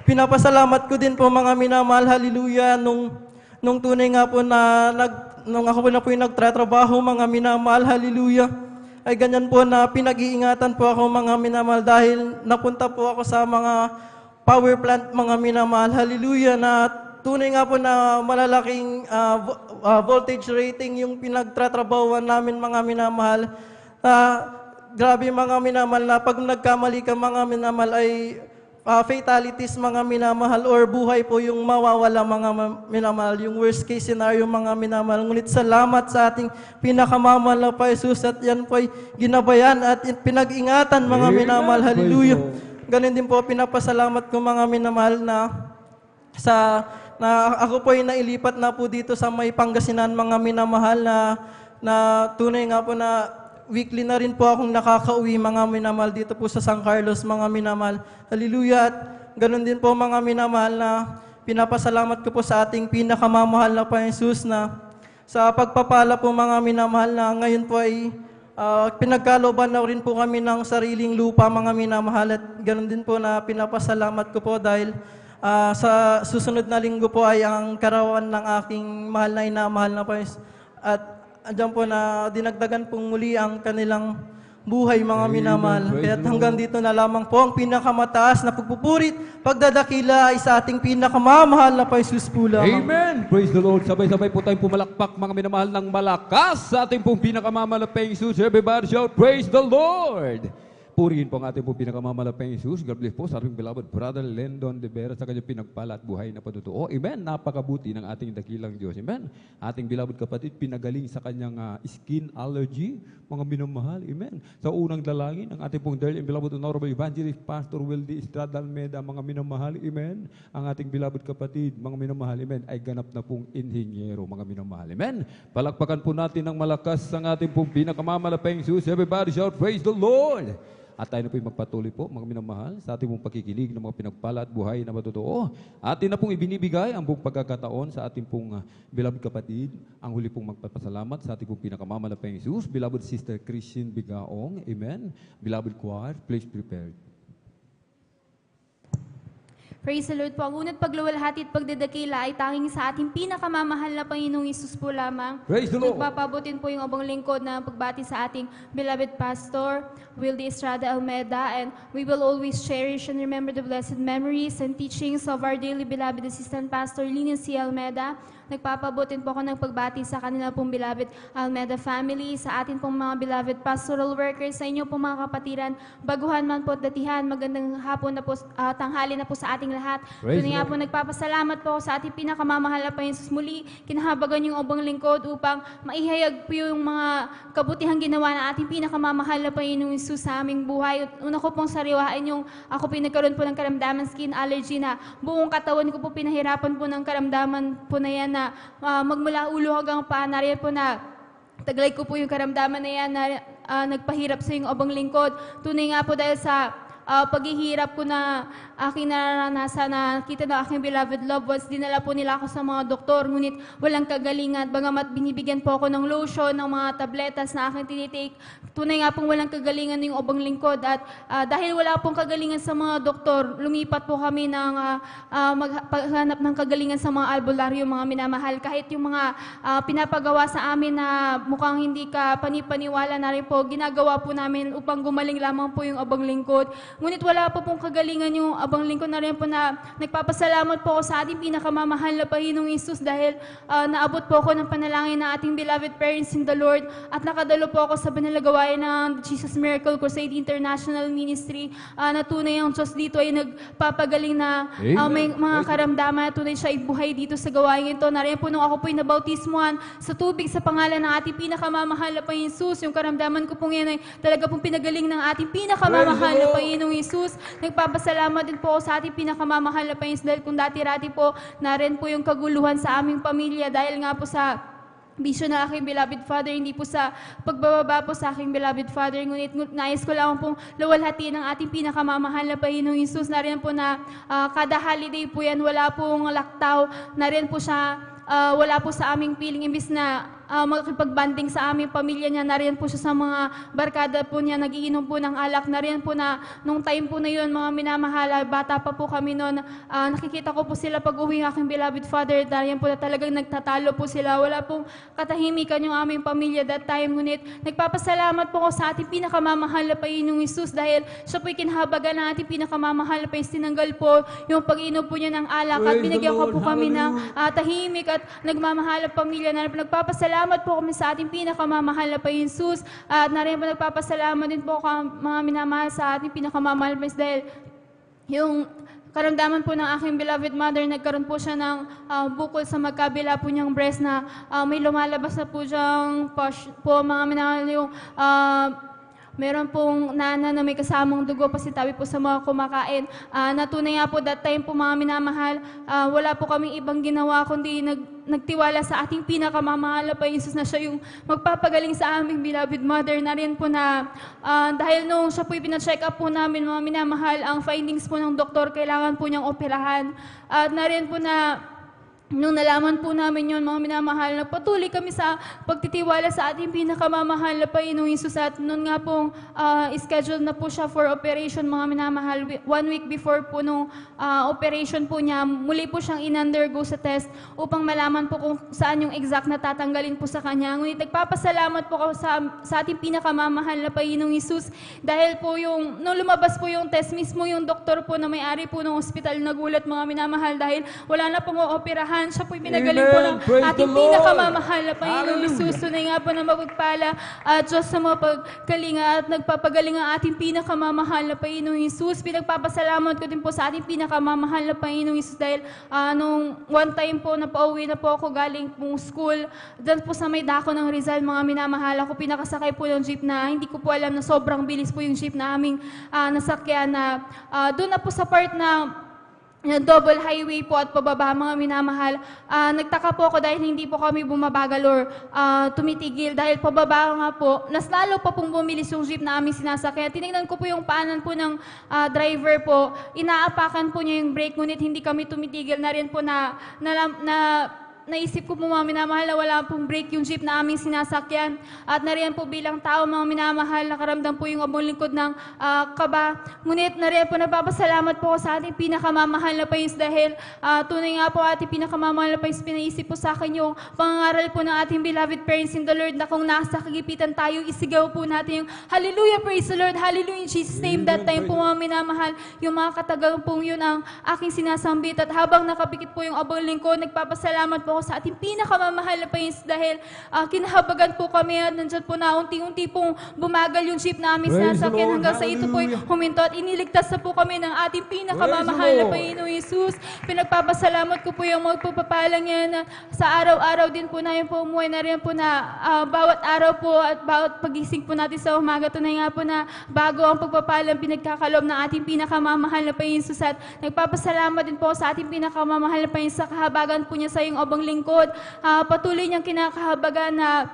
C: Pinapasalamat ko din po, mga minamahal, hallelujah, nung tunay nga po na nung ako na po yung nagtratrabaho, mga minamahal, hallelujah, ay ganyan po na pinag-iingatan po ako, mga minamahal, dahil napunta po ako sa mga power plant, mga minamahal, hallelujah, na tunay nga po na malalaking voltage rating yung pinagtratrabahuan namin, mga minamahal. Grabe, mga minamahal, na pag nagkamali ka, mga minamahal, ay fatalities, mga minamahal, or buhay po yung mawawala, mga minamahal, yung worst case scenario, mga minamahal. Ngunit salamat sa ating pinakamamahal na pa Jesus, at yan po ay ginabayan at pinag-ingatan, mga minamahal, hallelujah. Ganun din po, pinapasalamat ko, mga minamahal, na ako po ay nailipat na po dito sa may Pangasinan, mga minamahal, na tunay nga po na weekly na rin po akong nakakauwi, mga minamahal, dito po sa San Carlos, mga minamahal. Hallelujah. At ganun din po, mga minamahal, na pinapasalamat ko po sa ating pinakamamahal na pa Jesus, na sa pagpapala po, mga minamahal, na ngayon po ay pinagkalooban na rin po kami ng sariling lupa, mga minamahal. At ganun din po na pinapasalamat ko po dahil sa susunod na linggo po ay ang karawan ng aking mahal na inamahal na pa. At andyan po na dinagdagan pong muli ang kanilang buhay, mga minamahal. Kaya hanggang dito na lamang po ang pinakamataas na pagpupurit, pagdadakila ay sa ating pinakamamahal na pa Jesus po lamang.
I: Amen! Praise the Lord. Sabay-sabay po tayong pumalakpak, mga minamahal, ng malakas sa ating pong pinakamamahal na Jesus. Everybody shout, praise the Lord! Purihin po ang ating po pinakamamalapang Jesus. God bless po sa ating beloved brother Lendon de Vera sa kanyang pinagpala at buhay na patutuo. Amen. Napakabuti ng ating dakilang Diyos. Amen. Ating beloved kapatid, pinagaling sa kanyang skin allergy. Mga minamahal. Amen. Sa unang dalangin, ang ating pong dearly and beloved honorable evangelist, Pastor Wildy Estrada Almeda, mga minamahal. Amen. Ang ating beloved kapatid, mga minamahal. Amen. Ay ganap na pong inhinyero, mga minamahal. Amen. Palakpakan po natin ng malakas ang ating pong pinakamamalapang Jesus. Everybody shout, praise the Lord! At tayo na po magpatuloy po, mga minamahal, sa ating pong pakikinig ng mga pinagpala at buhay na matotoo. Atin na pong ibinibigay ang buong pagkakataon sa ating pong beloved kapatid. Ang huli pong magpapasalamat sa ating pong pinakamamalapang Jesus, beloved Sister Christine Bigaong. Amen. Beloved choir, please prepare.
J: Praise the Lord po. Ang unat pagluwalhati at pagdadakila ay tanging sa ating pinakamamahal na Panginoong Isus po lamang.
I: Praise the Lord.
J: Nagpapabutin po yung abang lingkod na pagbati sa ating beloved Pastor, Wildy Estrada Almeda, and we will always cherish and remember the blessed memories and teachings of our dearly beloved Assistant Pastor, Linian C. Almeda. Nagpapabutin po ako ng pagbati sa kanila pong beloved Almeda family, sa atin pong mga beloved pastoral workers, sa inyo pong mga kapatiran, baguhan man po at datihan, magandang hapon na po, tanghali na po sa ating lahat. Doon nga po nagpapasalamat po ako sa ating pinakamamahal na Panginoon. Muli, kinahabagan yung obang lingkod upang maihayag po yung mga kabutihang ginawa na ating pinakamamahal na Panginoong Isus sa aming buhay. Una ko pong sariwain yung ako pinagkaroon po ng karamdaman skin allergy na buong katawan ko po pinahirapan po ng karamdaman po na yan na magmula ulo hanggang paa. Nariyan po na taglay ko po yung karamdaman na yan na nagpahirap sa yung obang lingkod. Tunay nga po dahil sa paghihirap ko na aking naranasan na kita na aking beloved loved ones, dinala po nila ako sa mga doktor, ngunit walang kagalingan. Bagamat binibigyan po ako ng lotion, ng mga tabletas na aking tinitake, tunay nga pong walang kagalingan yung obang lingkod. At dahil wala pong kagalingan sa mga doktor, lumipat po kami ng maghanap ng kagalingan sa mga albularyo, mga minamahal. Kahit yung mga pinapagawa sa amin na mukhang hindi ka panipaniwala na rin po, ginagawa po namin upang gumaling lamang po yung obang lingkod. Ngunit wala po pong kagalingan yung abang lingkod na rin po na nagpapasalamat po ako sa ating pinakamamahal na Panginoong Isus dahil naabot po ako ng panalangin ng ating beloved parents in the Lord at nakadalo po ako sa banalagawain ng Jesus Miracle Crusade International Ministry na tunay ang Diyos dito ay nagpapagaling na may mga karamdaman na tunay siya ay buhay dito sa gawain ito. Nariyan po nung ako po'y nabautismuhan sa tubig sa pangalan ng ating pinakamamahal na Panginoong Isus, yung karamdaman ko pong yan ay talaga pong pinagaling ng ating pinakamamahal na Panginoong Panginoong Hesus. Nagpapasalamat din po ako sa ating pinakamamahal na Panginoon dahil kung dati-rati po, narin po yung kaguluhan sa aming pamilya dahil nga po sa bisyo na aking beloved Father, hindi po sa pagbababa po sa aking beloved Father, ngunit nais ko lang pong luwalhati ng ating pinakamamahal na Panginoong Hesus. Narin po na kada holiday po yan, wala pong laktaw, narin po siya, wala po sa aming piling, imbis na makipag-banding sa aming pamilya niya, nariyan po siya sa mga barkada po niya, nagiinom po ng alak, nariyan po na, nung time po na yun, mga minamahal, bata pa po kami noon, nakikita ko po sila pag uwi ng aking beloved Father, nariyan po na talagang nagtatalo po sila, wala pong katahimikan yung aming pamilya that time, ngunit nagpapasalamat po ako sa ating pinakamamahal na Panginoong Hesus dahil siya po'y kinhabaga ng ating pinakamamahal na Panginoon, tinanggal po yung pag-inom po niya ng alak at binigyan ko po kami ng tahimik at nagmamahal na pamilya na nagpapasalamat po kami sa ating pinakamamahal na Panginoong Hesus at narin po nagpapasalamat din po mga minamahal sa ating pinakamamahal na Panginoon dahil yung karamdaman po ng aking beloved mother, nagkaroon po siya ng bukol sa magkabila po niyang breast na may lumalabas na po diyang push po mga minamahal yung meron pong nana na may kasamang dugo pasitabi po sa mga kumakain. Natunay nga po that time po mga minamahal, wala po kaming ibang ginawa kundi nagtiwala sa ating pinakamamahal na Panginoon Hesus na siya yung magpapagaling sa aming beloved mother. Narin po na dahil nung siya po'y pina-check up po namin mga minamahal, ang findings po ng doktor, kailangan po niyang operahan. At narin po na nung nalaman po namin yun, mga minamahal, na patuloy kami sa pagtitiwala sa ating pinakamamahal na Panginoong Hesus. At noon nga pong schedule na po siya for operation, mga minamahal. 1 week before po nung operation po niya, muli po siyang in-undergo sa test upang malaman po kung saan yung exact na tatanggalin po sa kanya. Ngunit nagpapasalamat po ako sa ating pinakamamahal na Panginoong Hesus dahil po yung, nung lumabas po yung test, mismo yung doktor po na may-ari po ng ospital nagulat, mga minamahal, dahil wala na pong operahan. Siya po'y pinagaling po ng ating pinakamamahal na Panginoong Hesus. Tunay nga po na mapagpala at Diyos sa mga pagkalinga at nagpapagaling ang ating pinakamamahal na Panginoong Hesus. Pinagpapasalamat ko din po sa ating pinakamamahal na Panginoong Hesus dahil nung one time po na pauwi na po ako galing pong school, dyan po sa may dako ng Rizal, mga minamahal, ako pinakasakay po ng jeep na hindi ko po alam na sobrang bilis po yung jeep na aming nasakyan na doon na po sa part na double highway po at pababa, mga minamahal. Nagtaka po ako dahil hindi po kami bumabagal or tumitigil dahil pababa nga po, nas lalo pa pong bumilis yung jeep na aming sinasakyan. Tinignan ko po yung paanan po ng driver po, inaapakan po niya yung brake, ngunit hindi kami tumitigil. Na rin po naisip ko po mga minamahal na wala pong brake yung jeep na aming sinasakyan. At nariyan po bilang tao mga minamahal, nakaramdam po yung abong lingkod ng kaba. Ngunit nariyan po napapasalamat po ako sa ating pinakamamahal na Panginoon dahil tunay nga po ating pinakamamahal na Panginoon, pinaisip po sa akin yung pangangaral po ng ating beloved parents in the Lord na kung nasa kagipitan tayo, isigaw po natin yung Hallelujah, praise the Lord, Hallelujah in Jesus' name. That time po mga minamahal, yung mga katagang pong yun ang aking sinasambit. At habang nakapikit po yung abong lingkod, nagpapasalamat po sa ating pinakamamahal na Panginoon dahil kinahabagan po kami at nandyan po na unti-unti pong bumagal yung jeep namin sinasakyan hanggang sa ito po huminto at iniligtas na po kami ng ating pinakamamahal na Panginoong Hesus. Pinagpapasalamat ko po yung magpapapalang yan sa araw-araw din po na yun po umuwi na rin po na bawat araw po at bawat pagising po natin sa umaga. Tunay nga po na bago ang pagpapalang pinagkakalob ng ating pinakamamahal na Panginoong Hesus at nagpapasalamat din po sa ating pinakamamahal na Panginoon sa kahabagan po niya sa iyong abang lingkod. Patuloy niyang kinakahabagan na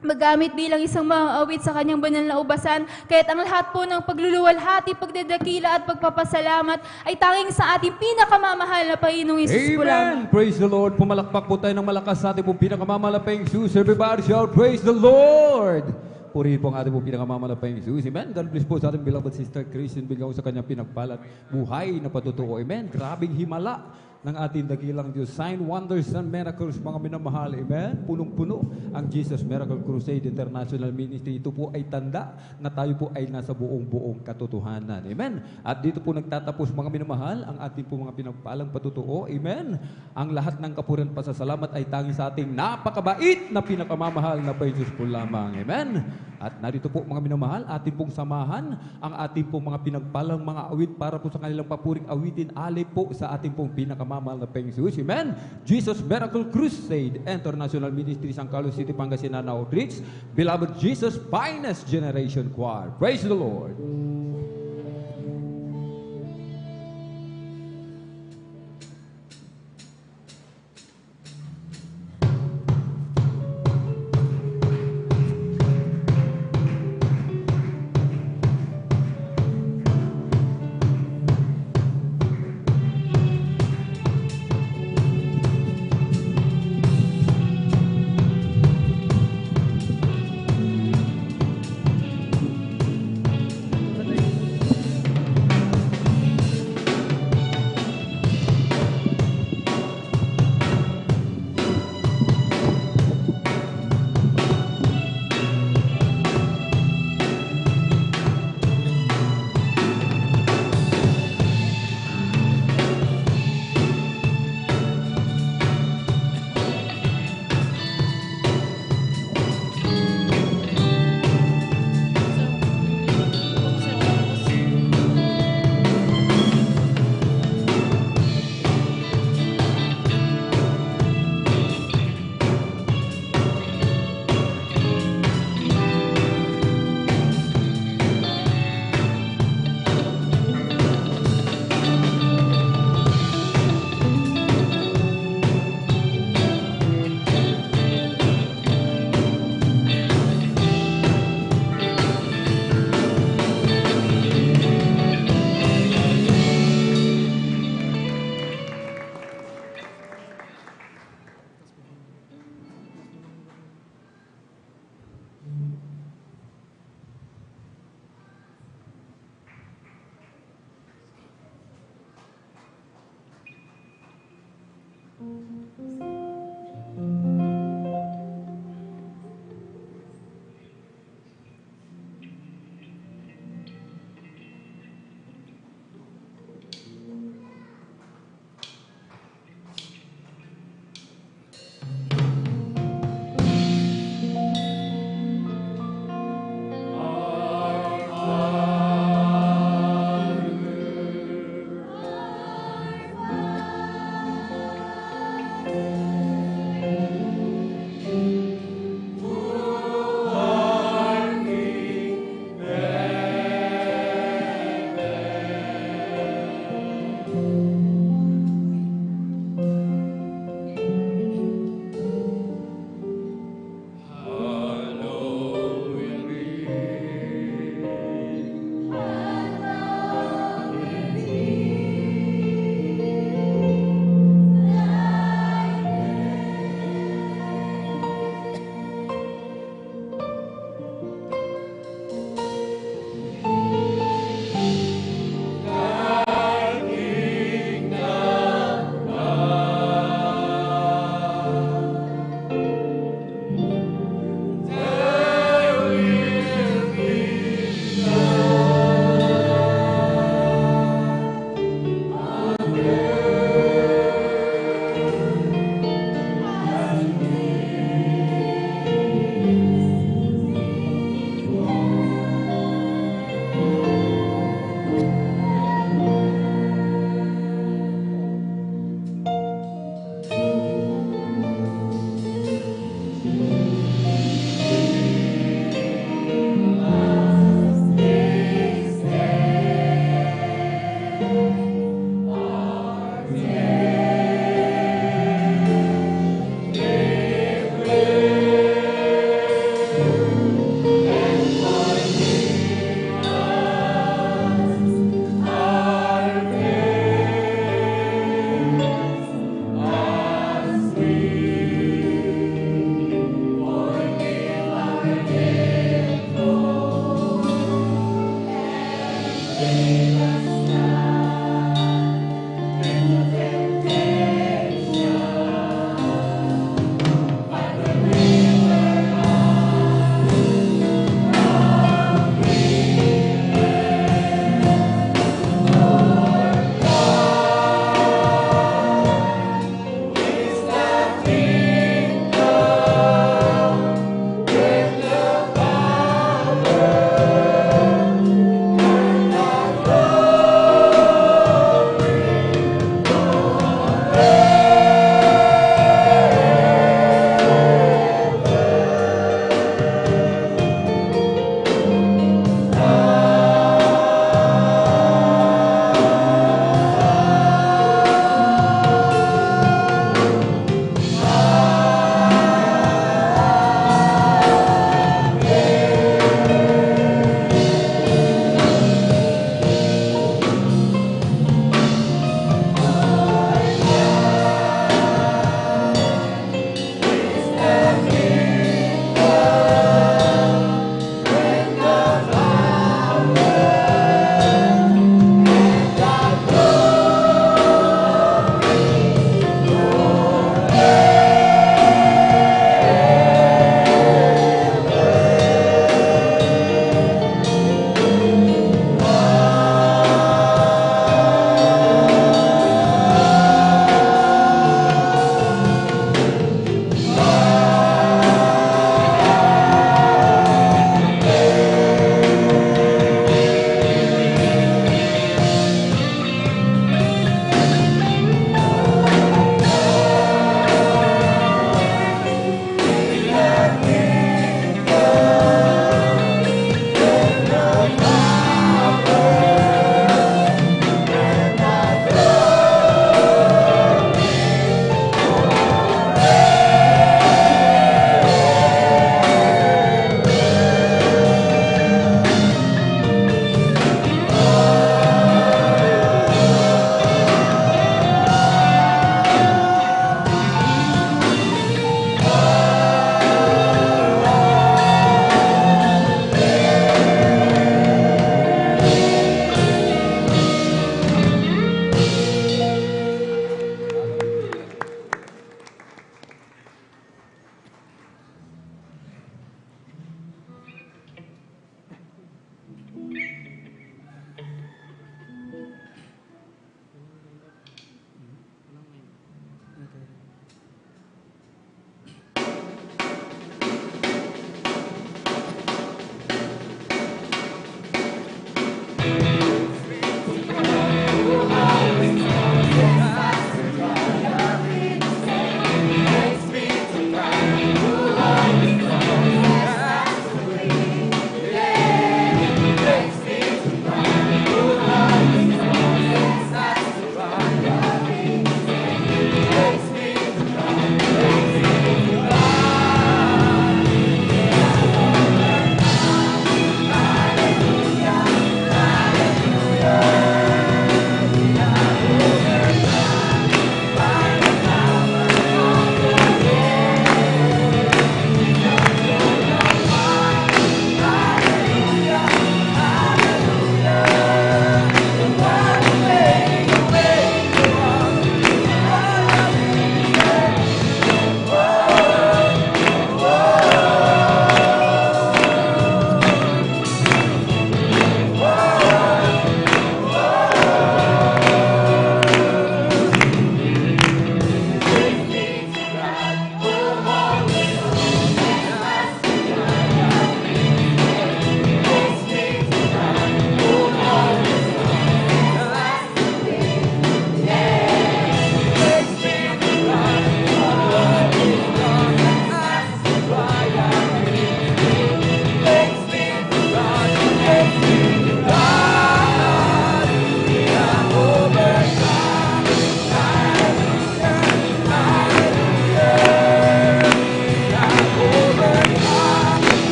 J: magamit bilang isang awit sa kanyang banal na ubasan. Kaya't ang lahat po ng pagluluwalhati, pagdadakila at pagpapasalamat ay tanging sa ating pinakamamahal na Panginoong Hesus po lang.
I: Amen! Praise the Lord! Pumalakpak po tayo ng malakas sa ating pinakamamahal na Panginoong Hesus. Everybody shout, praise the Lord! Purihin po ang ating pinakamamahal na Panginoong Hesus. Amen. God bless po sa ating beloved sister Christine Bigaw sa kanyang pinagpalat buhay na patutuo. Amen. Grabing himala ng ating dakilang Diyos. Sign, wonders, and miracles, mga minamahal. Amen. Punong-puno ang Jesus Miracle Crusade International Ministry. Ito po ay tanda na tayo po ay nasa buong katotohanan. Amen. At dito po nagtatapos, mga minamahal, ang ating po mga pinagpalang patutuo. Amen. Ang lahat ng kapurihan pasasalamat ay tanging sa ating napakabait na pinakamamahal na Panginoon po lamang. Amen. At narito po, mga minamahal, ating pong samahan ang ating pong mga pinagpalang mga awit para po sa kanilang papuring awitin alay po sa ating pong pinakamamahal na Panginoon. Amen. Jesus Miracle Crusade International Ministry, San Carlos City, Pangasinan Outreach. Beloved Jesus Finest Generation Choir. Praise the Lord.
B: Our Father,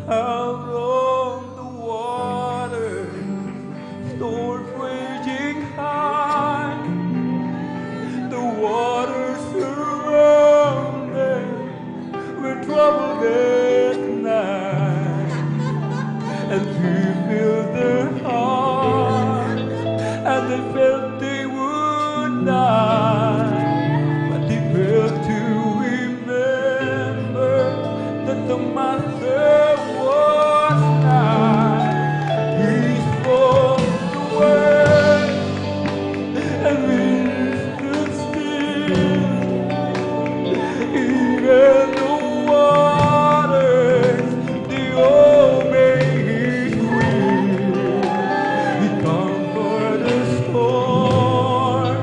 C: out on the water, storms raging high, the waters surrounded with troubled at night, and fear filled their heart, and they felt they would die, but they failed to remember that the Master was nigh. He spoke the word, and we stood still. Even the waters, they obey His will. He comforted the storm,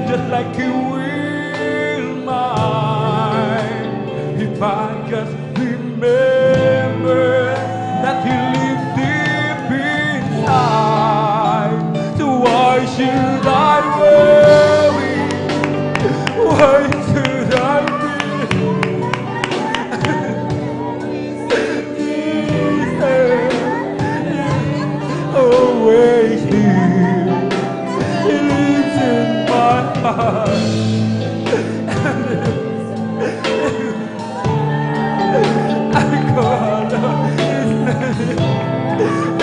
C: just like He will mine. If I just remember that He lives deep inside, so why should I worry? Why should I Jesus, always here. He lives in my heart. I call on His name,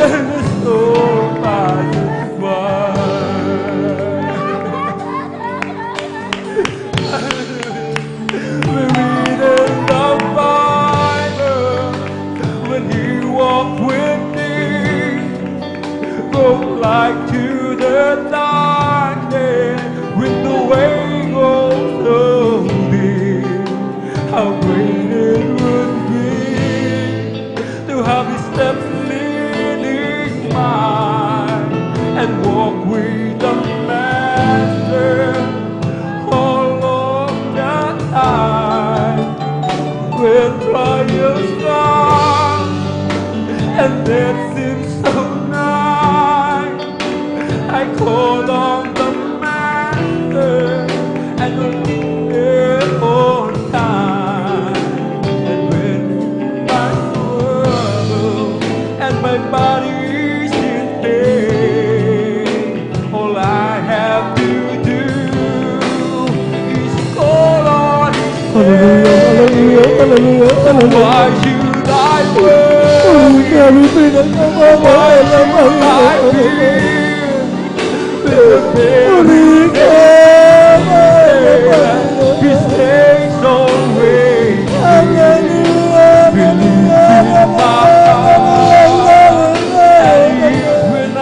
C: and the storm passes by. We read in the Bible when He walked with me, broke light to the darkness with the way goes slowly. How great it would be to have His steps leading mine and walk with the Master all of the time. When trials come and death seems so nigh, I call on the Master and will be there on time. And when my soul and my body is in pain, all I have to do is call on His name. Why should I worry? Why should I fear? The very day He stays always here. Believe in my heart, and when I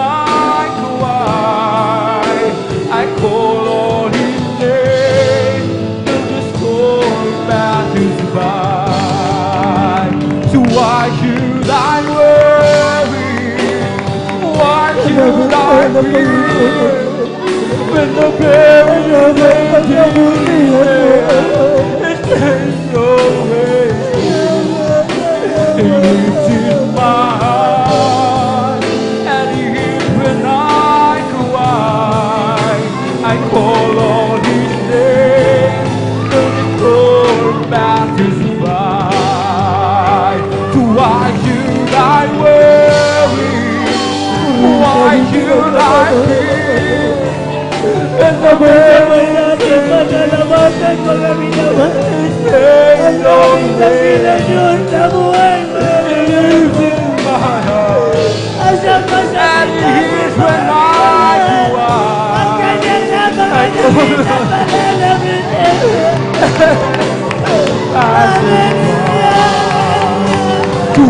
C: go wide, I call on His name till the storm passes by. So why should I worry? Why should I fear? When the very day it stays always here. He lives in my heart, and He hears when I cry. I call on His name till the storm passes by. So why should I worry? Why should I fear? And the very pasalamatan ko kami naman. Stay always. He lives in my heart, and He hears when I cry. I call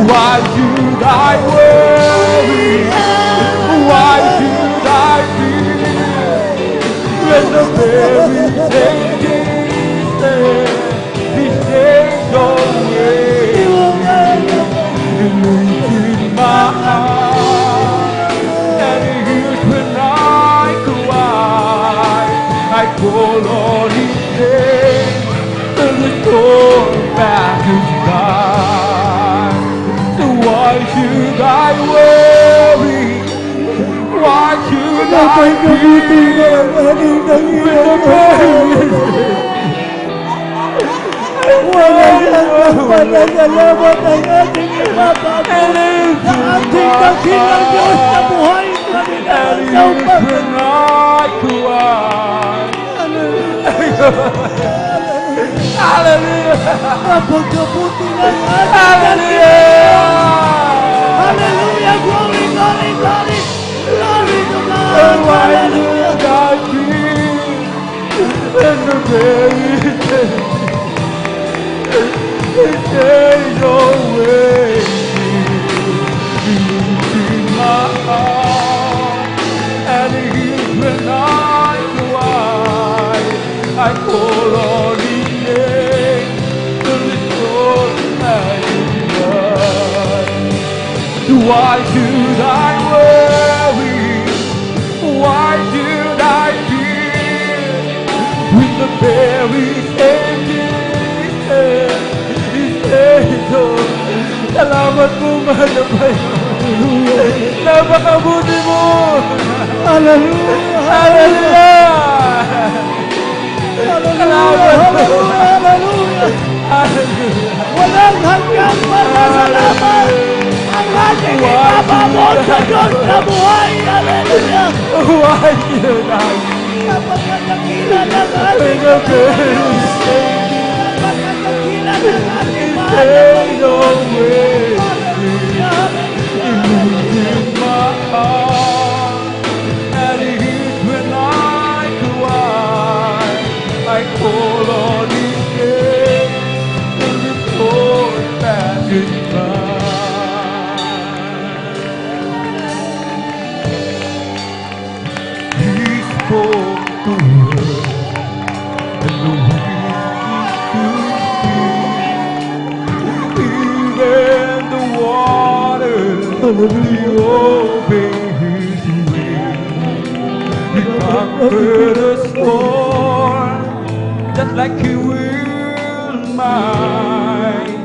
C: why should I worry? Why should I fear? When the very same is there, His days always He lives in my heart, and He hears when I cry. I call on His name till the storm passes by. So why should I worry? Why should I fear? When the very Panasalamat ang ating ipapabot sa ating dakilang Diyos na buhay kami na sa napagkabuti ng ating dakilang. Hallelujah! Glory, glory, glory! Glory to God! Hallelujah!
B: And the very take away in my heart, and He's when I cry, I call on His name to restore my life. Why should I worry? Why should I fear? With the very salamat po, Manapay. Napakabuti mo.
C: Hallelujah!
B: Hallelujah!
C: Hallelujah! Hallelujah! Walang hanggang pasasalamat ang ating ipapabot sa Diyos na buhay. Hallelujah!
B: Why should I?
C: Napagkakakila ng ating Diyos. Napagkakakila ng ating
B: Take away in my heart, and it is when I cry, I call on His name, and the Lord passes by. He spoke the word, and the wind and the waters, He opened His wings. He conquered a storm, just like He will mine.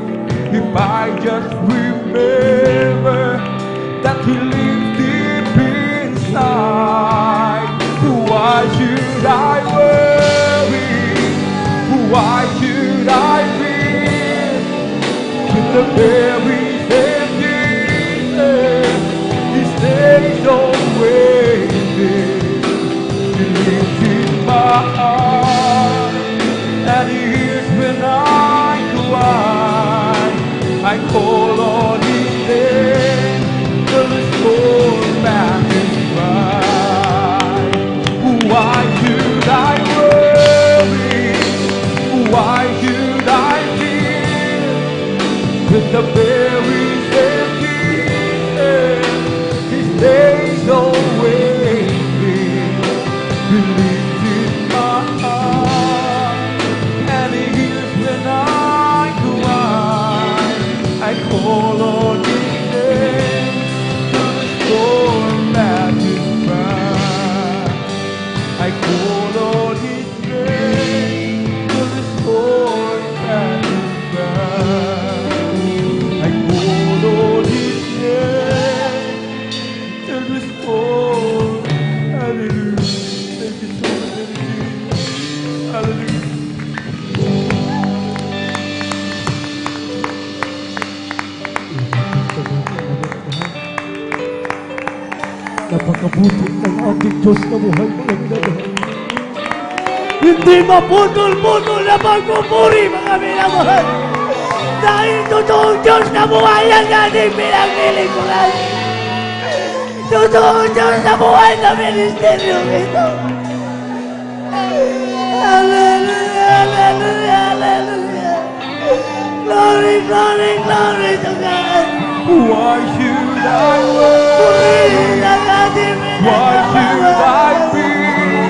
B: If I just remember that He lives deep inside, why should I worry? Why should I fear? The very same Jesus, He stays always there. He lives in my heart, and He hears when I cry. I call on His name till the storm passes by. Why should I worry? Why should I fear? With the very same Jesus, He stays always there. He lives in my heart, and He hears when I cry. I call on His name till the storm passes by. I call on His name till the storm passes by. I call on His name till the storm. Hallelujah. Thank you so much, Jesus. Hallelujah.
C: Napakabuti ng ating Diyos na buhay mga minamahal. Hindi maputol-putol na pagpupuri mga minamahal. Dahil totoong Diyos na buhay ang ating pinaglilingkuran. Totoong Diyos na buhay na ministeryo ito. Hallelujah, hallelujah, hallelujah. Glory, glory, glory to God.
B: Why should I worry? Why should I fear?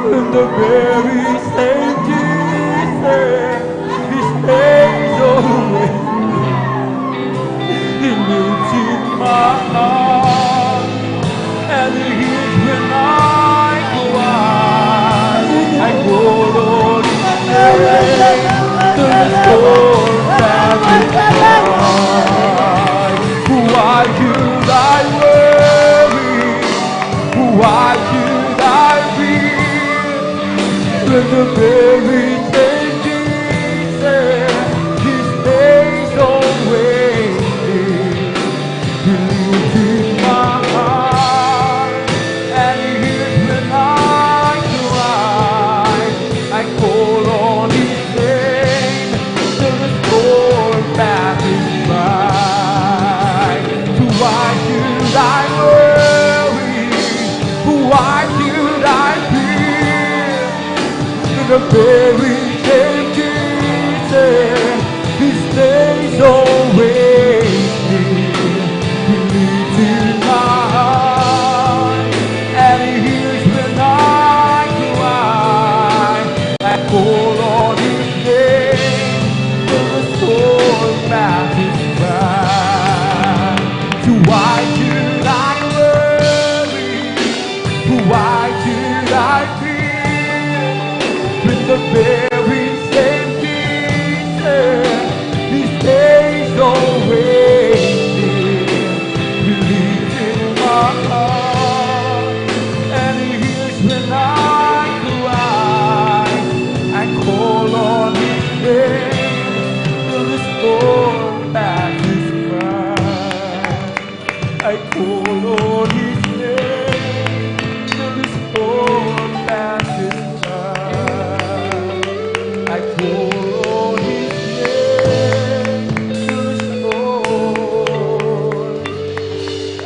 B: In the very same Jesus, He stays always. He lives in my heart, and He hears when I cry. I go on His name till the storm passes by. Why should I worry? Why should I fear? When the very same Jesus
C: the very same Jesus, He stays always near. He lives in my heart, and He hears when I cry. I call on His name till the storm passes by. So why should I worry? Why should I fear? With the very same Jesus, He stays always near. He lives in my heart, and He hears when I cry. I call on His name till the storm passes by. I call on His name till the storm passes by. I call on His name till the storm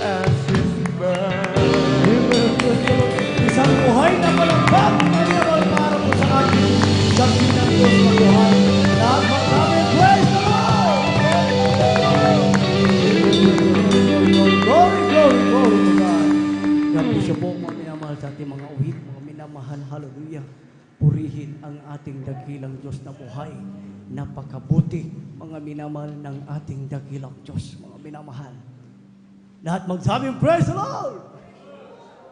C: passes by.
K: Isang buhay na palakpak, mayroon para po sa ating dakilang Diyos na buhay. Lahat magsabi, praise the Lord! Glory, glory, glory to God. God bless you po, mga minamahal sa ating mga uwit, mga minamahal, hallelujah. Purihin ang ating dakilang Diyos na buhay. Napakabuti, mga minamahal ng ating dakilang Diyos, mga minamahal. Lahat magsabi, praise the Lord!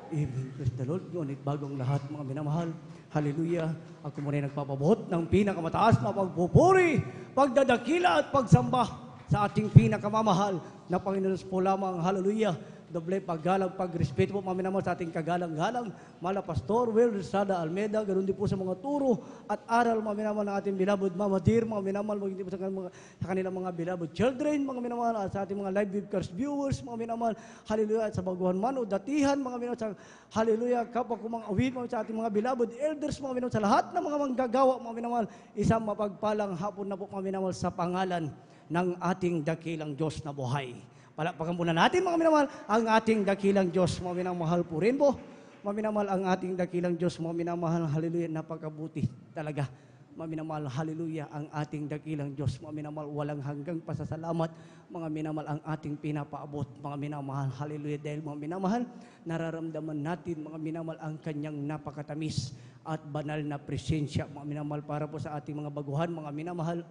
K: Amen. Praise the Lord. Ngunit bagong lahat, mga minamahal. Hallelujah. Ako muna nagpapabuhot ng pinakamataas na pagpupuri, pagdadakila at pagsamba sa ating pinakamamahal na Panginoon po lamang. Hallelujah. Doble paggalang, pagrespeto po, mga minamahal, sa ating kagalang-galang Mala Pastor Will Estrada Almeida, ganoon din po sa mga turo at aral, mga minamahal, ng ating beloved Mama Dear, mga minamahal, maging po sa kanilang mga beloved children, mga minamahal, at sa ating mga live webcast viewers, mga minamahal, hallelujah, at sa baguhan man o datihan, mga minamahal, sa hallelujah, kapag kumang awit, mga sa ating mga beloved elders, mga minamahal, sa lahat ng mga manggagawa, mga minamahal, isang mapagpalang hapon na po, mga minamahal, sa pangalan ng ating dakilang Diyos na buhay. Palakpakan muna natin, mga minamahal, ang ating dakilang Diyos. Mga minamahal po rin po. Mga minamahal, ang ating dakilang Diyos. Mga minamahal, hallelujah, napakabuti talaga. Mga minamahal, hallelujah, ang ating dakilang Diyos. Mga minamahal, walang hanggang pasasalamat. Mga minamahal, ang ating pinapaabot. Mga minamahal, hallelujah, dahil mga minamahal, nararamdaman natin, mga minamahal, ang kanyang napakatamis at banal na presensya. Mga minamahal, para po sa ating mga baguhan, mga minamahal,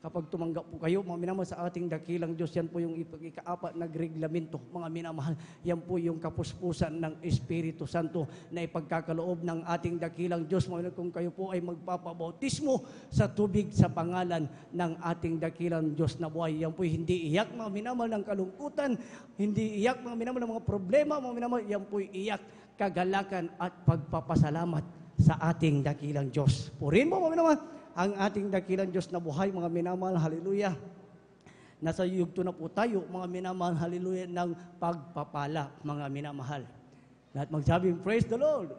K: kapag tumanggap po kayo, mga minamahal, sa ating dakilang Diyos, yan po yung ikaapat na reglamento, mga minamahal. Yan po yung kapuspusan ng Espiritu Santo na ipagkakaloob ng ating dakilang Diyos. Mga minamahal, kung kayo po ay magpapabautismo sa tubig sa pangalan ng ating dakilang Diyos na buhay. Yan po hindi iyak, mga minamahal, ng kalungkutan, hindi iyak, mga minamahal, ng mga problema, mga minamahal, yan po iyak, kagalakan at pagpapasalamat sa ating dakilang Diyos. Purin mo, mga minamahal, ang ating dakilang Diyos na buhay, mga minamahal, hallelujah. Nasa yugto na po tayo, mga minamahal, hallelujah, ng pagpapala, mga minamahal. Lahat magsabi, praise the Lord.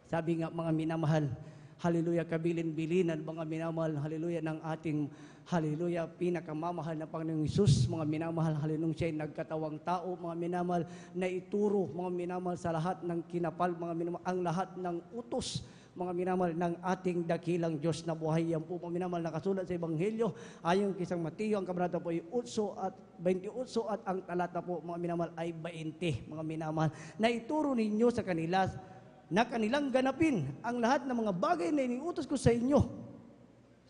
K: Sabi nga, mga minamahal, hallelujah, kabilin-bilinan, mga minamahal, hallelujah, ng ating, hallelujah, pinakamamahal na Panginoong Hesus, mga minamahal, hallelujah, siya'y nagkatawang tao, mga minamahal, na ituro, mga minamahal, sa lahat ng kinapal, mga minamahal, ang lahat ng utos, mga minamahal, ng ating dakilang Diyos na buhay. Yan po, mga minamahal, nakasulat sa Ebanghelyo, ayon kay San Mateo, ang kabanata po ay 28 at ang talata po, mga minamahal, ay 20, mga minamahal, na ituro ninyo sa kanila na kanilang ganapin ang lahat ng mga bagay na iniutos ko sa inyo.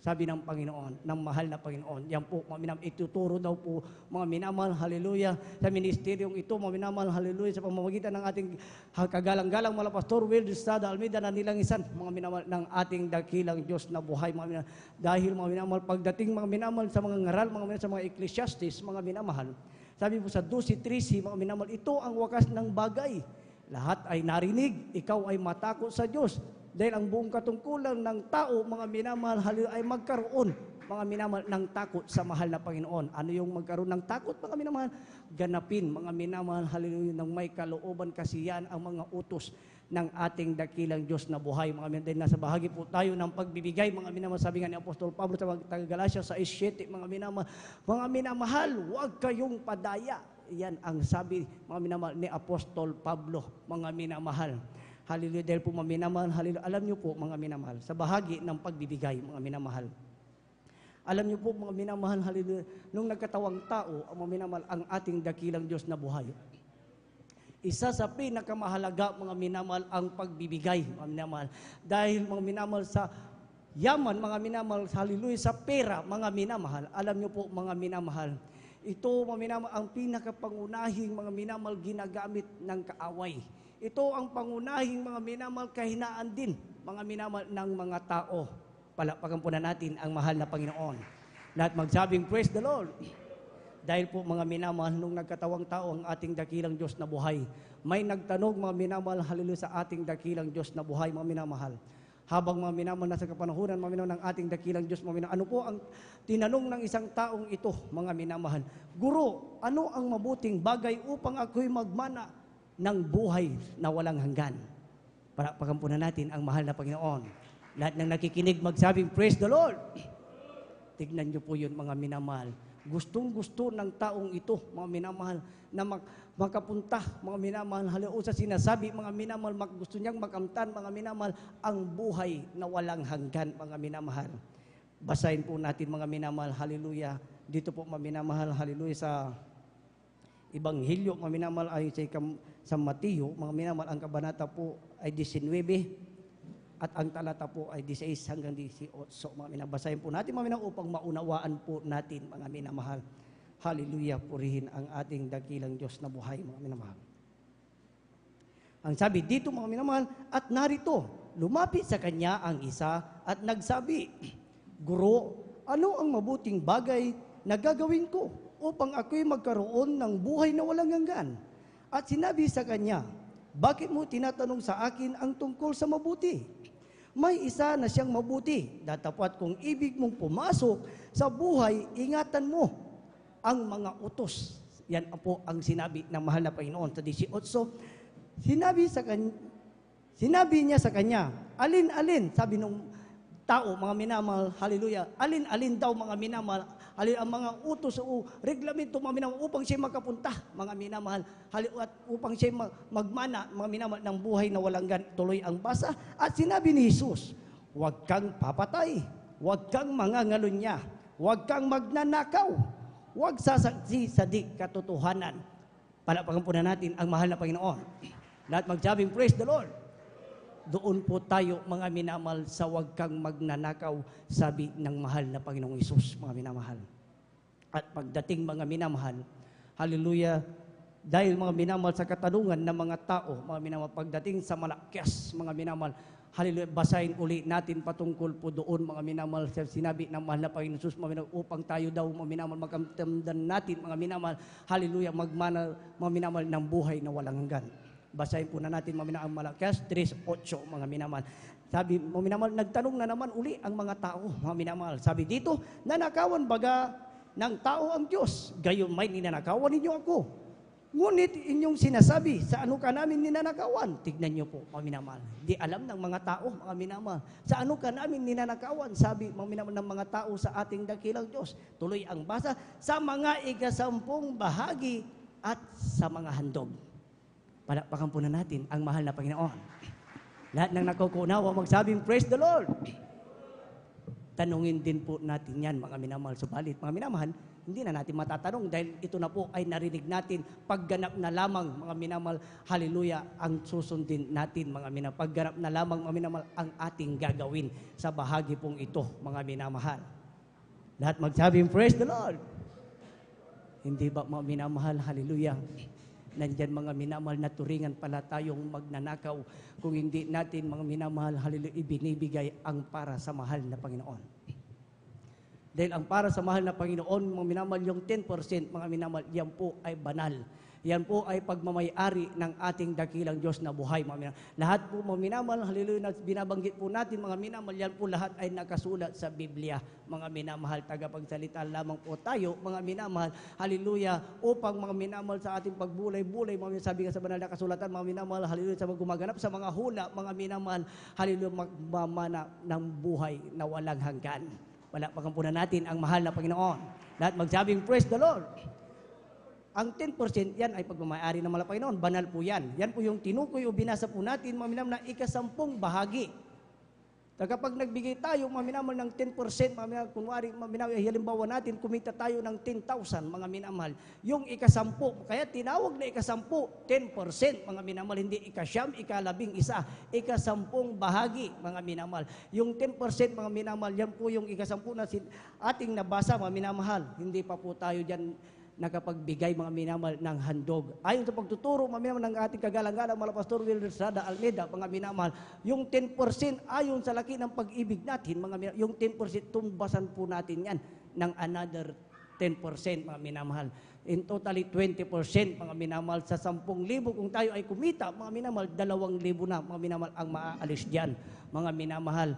K: Sabi ng Panginoon, ng mahal na Panginoon. Yan po, mga minamahal, ituturo daw po, mga minamahal, hallelujah, sa ministeryong ito, mga minamahal, hallelujah, sa pamamagitan ng ating kagalang-galang Mala Pastor Will Estrada Almeida na nilangisan, mga minamahal, ng ating dakilang Diyos na buhay, mga minamahal. Dahil, mga minamahal, pagdating, mga minamahal, sa mga ngaral, mga minamahal, sa mga Ecclesiastes, mga minamahal, sabi po sa 12:13, mga minamahal, ito ang wakas ng bagay. Lahat ay narinig, ikaw ay matakot sa Diyos. Dahil ang buong katungkulan ng tao, mga minamahal, hallelujah, ay magkaroon, mga minamahal, ng takot sa mahal na Panginoon. Ano yung magkaroon ng takot, mga minamahal? Ganapin, mga minamahal, hallelujah, ng may kalooban, kasiyan ang mga utos ng ating dakilang Diyos na buhay. Mga minamahal, dahil nasa bahagi po tayo ng pagbibigay, mga minamahal, sabi nga ni Apostol Pablo sa Taga-Galatia 6:7, mga minamahal, huwag kayong padaya. Yan ang sabi, mga minamahal, ni Apostol Pablo, mga minamahal. Hallelujah. Dahil po mga minamahal, hallelujah. Alam niyo po mga minamahal, sa bahagi ng pagbibigay mga minamahal. Alam niyo po mga minamahal, hallelujah, nung nagkatawang tao, ang mga minamahal, ang ating dakilang Diyos na buhay. Isa sa pinakamahalaga mga minamahal ang pagbibigay mga minamahal. Dahil mga minamahal sa yaman, mga minamahal, hallelujah, sa pera mga minamahal. Alam niyo po mga minamahal, ito mga minamahal, ang pinakapangunahing mga minamahal ginagamit ng kaaway. Ito ang pangunahing mga minamahal kahinaan din mga minamahal ng mga tao. Palakpakan po na natin ang mahal na Panginoon. Lahat magsabing, praise the Lord. Dahil po mga minamahal, nung nagkatawang tao ang ating dakilang Diyos na buhay, may nagtanong mga minamahal, hallelujah, sa ating dakilang Diyos na buhay, mga minamahal. Habang mga minamahal nasa kapanahunan, mga minamahal ng ating dakilang Diyos, mga minamahal, ano po ang tinanong ng isang taong ito, mga minamahal? Guro, ano ang mabuting bagay upang ako'y magmana ng buhay na walang hanggan? Palakpakan po na natin ang mahal na Panginoon. Lahat ng nakikinig magsabing, praise the Lord. Tignan niyo po yun mga minamahal. Gustong-gusto ng taong ito, mga minamahal, na makapunta, mga minamahal, haliw sa sinasabi, mga minamahal, gusto niyang makamtan, mga minamahal, ang buhay na walang hanggan, mga minamahal. Basahin po natin, mga minamahal, hallelujah. Dito po, mga minamahal, hallelujah, sa Ebanghelyo, mga minamahal, ay sa Mateo, mga minamahal, ang kabanata po ay 19, at ang talata po ay 16 hanggang 18. Mga minabasahin po natin, mga minamahal, upang maunawaan po natin, mga minamahal. Hallelujah, purihin ang ating dakilang Diyos na buhay, mga minamahal. Ang sabi dito, mga minamahal, at narito, lumapit sa kanya ang isa at nagsabi, Guro, ano ang mabuting bagay na gagawin ko upang ako'y magkaroon ng buhay na walang hanggan? At sinabi sa kanya, bakit mo tinatanong sa akin ang tungkol sa mabuti? May isa na siyang mabuti. Datapat kung ibig mong pumasok sa buhay, ingatan mo ang mga utos. Yan po ang sinabi ng mahal na Panginoon sa 18. Sinabi niya sa kanya, alin-alin, sabi nung tao, mga minamahal, hallelujah, alin-alin daw mga minamahal, ang mga utos o reglamento, mga minamahal, upang siya makapunta, mga minamahal, at upang siya magmana, mga minamahal, ng buhay na walang hanggan. Tuloy ang basa. At sinabi ni Jesus, huwag kang papatay, huwag kang mangangalunya, huwag kang magnanakaw, huwag sasaksi sa di katotohanan. Palakpakan po na natin ang mahal na Panginoon. Lahat magsabing, praise the Lord. Doon po tayo, mga minamahal, sa huwag kang magnanakaw, sabi ng mahal na Panginoong Hesus, mga minamahal. At pagdating, mga minamahal, hallelujah, dahil mga minamahal sa katanungan ng mga tao, mga minamahal, pagdating sa malakyas, mga minamahal, hallelujah, basahin uli natin patungkol po doon, mga minamahal, sinabi ng mahal na Panginoong Hesus, mga minamahal, upang tayo daw, mga minamahal, magkamtamdan natin, mga minamahal, hallelujah, magmana, mga minamahal, ng buhay na walang hanggan. Basahin po na natin, mga minamahal, Malakyas 3:8, mga minamahal. Sabi, mga minamahal, nagtanong na naman uli ang mga tao, mga minamahal. Sabi dito, nanakawan baga ng tao ang Diyos, gayon may ninanakawan ninyo ako. Ngunit inyong sinasabi, sa ano ka namin ninanakawan? Tignan niyo po, mga minamahal. Di alam ng mga tao, mga minamahal. Sa ano ka namin ninanakawan? Sabi, mga minamahal, ng mga tao sa ating dakilang Diyos. Tuloy ang basa, sa mga 10 bahagi at sa mga handog. Palakpakan po na natin ang mahal na Panginoon. Lahat ng nakukunawa magsabing, praise the Lord. Tanungin din po natin yan, mga minamahal. Subalit, mga minamahal, hindi na natin matatanong dahil ito na po ay narinig natin. Pagganap na lamang, mga minamahal, hallelujah, ang susundin natin, mga minamahal. Pagganap na lamang, mga minamahal, ang ating gagawin sa bahagi pong ito, mga minamahal. Lahat magsabing, praise the Lord. Hindi ba, mga minamahal, hallelujah, nandyan mga minamahal na turingan pala tayong magnanakaw kung hindi natin, mga minamahal, hallelujah, ibinibigay ang para sa mahal na Panginoon. Dahil ang para sa mahal na Panginoon, mga minamahal, yung 10%, mga minamahal, yan po ay banal. Yan po ay pagmamayari ng ating dakilang Diyos na buhay, mga minamahal. Lahat po, mga minamahal, hallelujah, na binabanggit po natin, mga minamahal, yan po lahat ay nakasulat sa Biblia, mga minamahal. Tagapagsalita lamang po tayo, mga minamahal, hallelujah, upang mga minamahal sa ating pagbulay-bulay, mga minamahal, sabi nga sa banal na kasulatan, mga minamahal, hallelujah, sa gumaganap sa mga hula, mga minamahal, hallelujah, magmamana ng buhay na walang hanggan. Palakpakan po na natin ang mahal na Panginoon. Lahat magsabing, praise the Lord. Ang 10% yan ay pagmamayari ng mga Panginoon. Banal po yan. Yan po yung tinukoy o binasa po natin, mga minamahal, na ika-10 bahagi. Kapag nagbigay tayo, mga minamahal, ng 10%, mga minamahal, kunwari, mga minamahal, halimbawa natin, kumita tayo ng 10,000, mga minamahal, yung ika-10, kaya tinawag na ika-10, 10%, mga minamahal, hindi ika-siyam, ika-11, ika-10 bahagi, mga minamahal. Yung 10%, mga minamahal, yan po yung ika-10 na ating nabasa, mga minamahal. Hindi pa po tayo dyan nakapagbigay, mga minamahal, ng handog. Ayon sa pagtuturo, mga minamahal, ng ating kagalang-galang mga Pastor Wilder Estrada Almeida, mga minamahal, yung 10% ayon sa laki ng pag-ibig natin, mga minamahal, yung 10% tumbasan po natin yan ng another 10%, mga minamahal. In totally 20%, mga minamahal, sa 10,000 kung tayo ay kumita, mga minamahal, 2,000 na, mga minamahal, ang maaalis dyan, mga minamahal.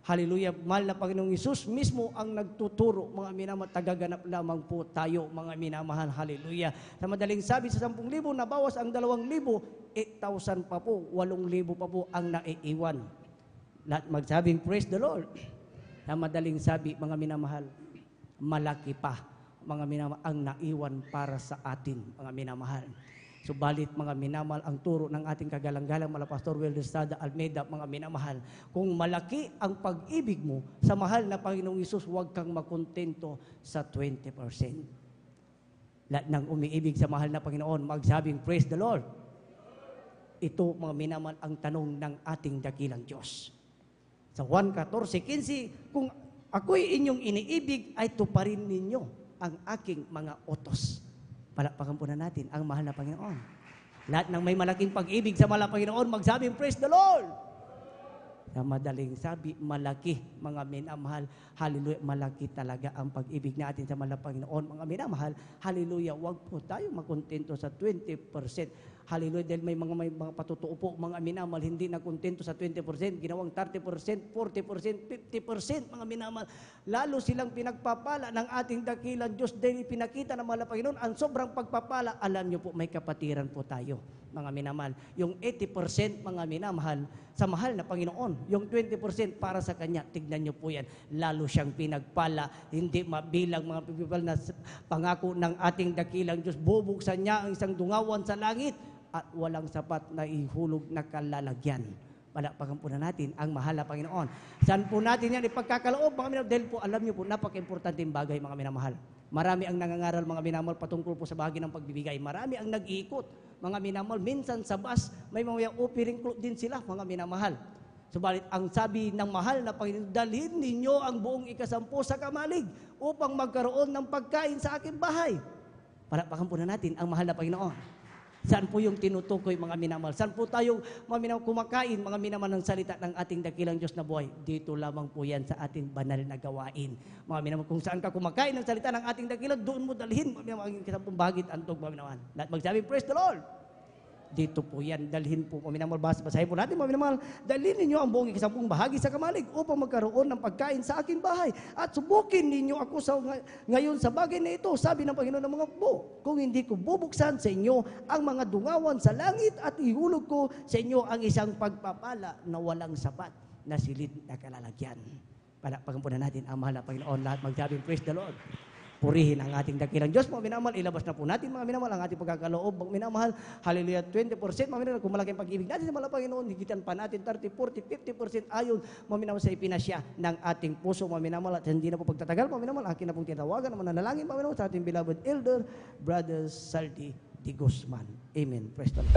K: Hallelujah. Mahal na Panginoong Isus mismo ang nagtuturo, mga minamahal, tagaganap lamang po tayo, mga minamahal. Hallelujah. Sa madaling sabi, sa 10,000 nabawas ang 2,000, 8,000 pa po, 8,000 pa po ang naiiwan. Lahat magsabing, praise the Lord. Sa madaling sabi, mga minamahal, malaki pa, mga minamahal, ang naiwan para sa atin, mga minamahal. Subalit, mga minamahal, ang turo ng ating kagalang-galang mga Pastor Wilder Estrada Almeida, mga minamahal, kung malaki ang pag-ibig mo sa mahal na Panginoong Isus, huwag kang makontento sa 20%. Lahat ng umiibig sa mahal na Panginoon, magsabing, praise the Lord. Ito, mga minamahal, ang tanong ng ating dakilang Diyos. Sa Juan 14:15, kung ako'y inyong iniibig, ay tuparin ninyo ang aking mga utos. Palakpakan po na natin ang mahal na Panginoon. Lahat ng may malaking pag-ibig sa mahal na Panginoon, magsabing, praise the Lord! Sa madaling sabi, malaki, mga minamahal, hallelujah, malaki talaga ang pag-ibig natin sa mahal na Panginoon. Mga minamahal, hallelujah, wag po tayo makontento sa 20%. Hallelujah, dahil may mga patutuo po, mga minamahal, hindi na kontento sa 20%, ginawang 30%, 40%, 50%, mga minamahal. Lalo silang pinagpapala ng ating dakilang Diyos dahil pinakita ng mahal na Panginoon ang sobrang pagpapala. Alam niyo po, may kapatiran po tayo, mga minamahal. Yung 80%, mga minamahal, sa mahal na Panginoon. Yung 20% para sa Kanya, tignan niyo po yan. Lalo siyang pinagpala, hindi mabilang, mga people, na pangako ng ating dakilang Diyos. Bubuksan niya ang isang dungawan sa langit at walang sapat na ihulog na kalalagyan. Palakpakan po na natin ang mahal na Panginoon. Saan po natin yan ipagkakaloob, mga minamahal? Dahil po alam niyo po, napaka-importanteng bagay, mga minamahal. Marami ang nangangaral, mga minamahal, patungkol po sa bahagi ng pagbibigay. Marami ang nag-iikot, mga minamahal. Minsan sa bus, may mga opiring din sila, mga minamahal. Subalit, ang sabi ng mahal na Panginoon, dalhin ninyo ang buong ika-10 sa kamalig upang magkaroon ng pagkain sa aking bahay. Palakpakan po na natin ang mahal na Panginoon. Saan po yung tinutukoy, mga minamahal? Saan po tayo, mga minamahal, kumakain, mga minamahal, ng salita ng ating dakilang Diyos na buhay? Dito lamang po yan sa ating banal na gawain. Mga minamahal, kung saan ka kumakain ng salita ng ating dakilang, doon mo dalhin, mga minamahal, ang ika-10 bahagi at antog, mga minamahal. Lahat magsabi, praise the Lord! Dito po yan, dalhin po, mga minamahal, basahin po natin, mga minamahal, dalhin ninyo ang buong ika-10 bahagi sa kamalig upang magkaroon ng pagkain sa aking bahay. At subukin ninyo ako ngayon sa bagay na ito, sabi ng Panginoon ng mga po, kung hindi ko bubuksan sa inyo ang mga dungawan sa langit at ihulog ko sa inyo ang isang pagpapala na walang sapat na silid na kalalagyan. Palakpakan po na natin ang mahal na Panginoon. Lahat magsabing, praise the Lord. Purihin ang ating dakilang Diyos, mga minamahal. Ilabas na po natin, mga minamahal, ang ating pagkakaloob, mga minamahal. Hallelujah, 20%, mga minamahal. Kung malaking pag-ibig natin sa mga Panginoon, higitan pa natin 30, 40, 50% ayon, mga minamahal, sa ipinasya ng ating puso, mga minamahal. At hindi na po pagtatagal, mga minamahal, akin na pong tinawagan, na mananalangin, mga minamahal, sa ating beloved elder, Brother Saldi D. Guzman. Amen. Praise the Lord.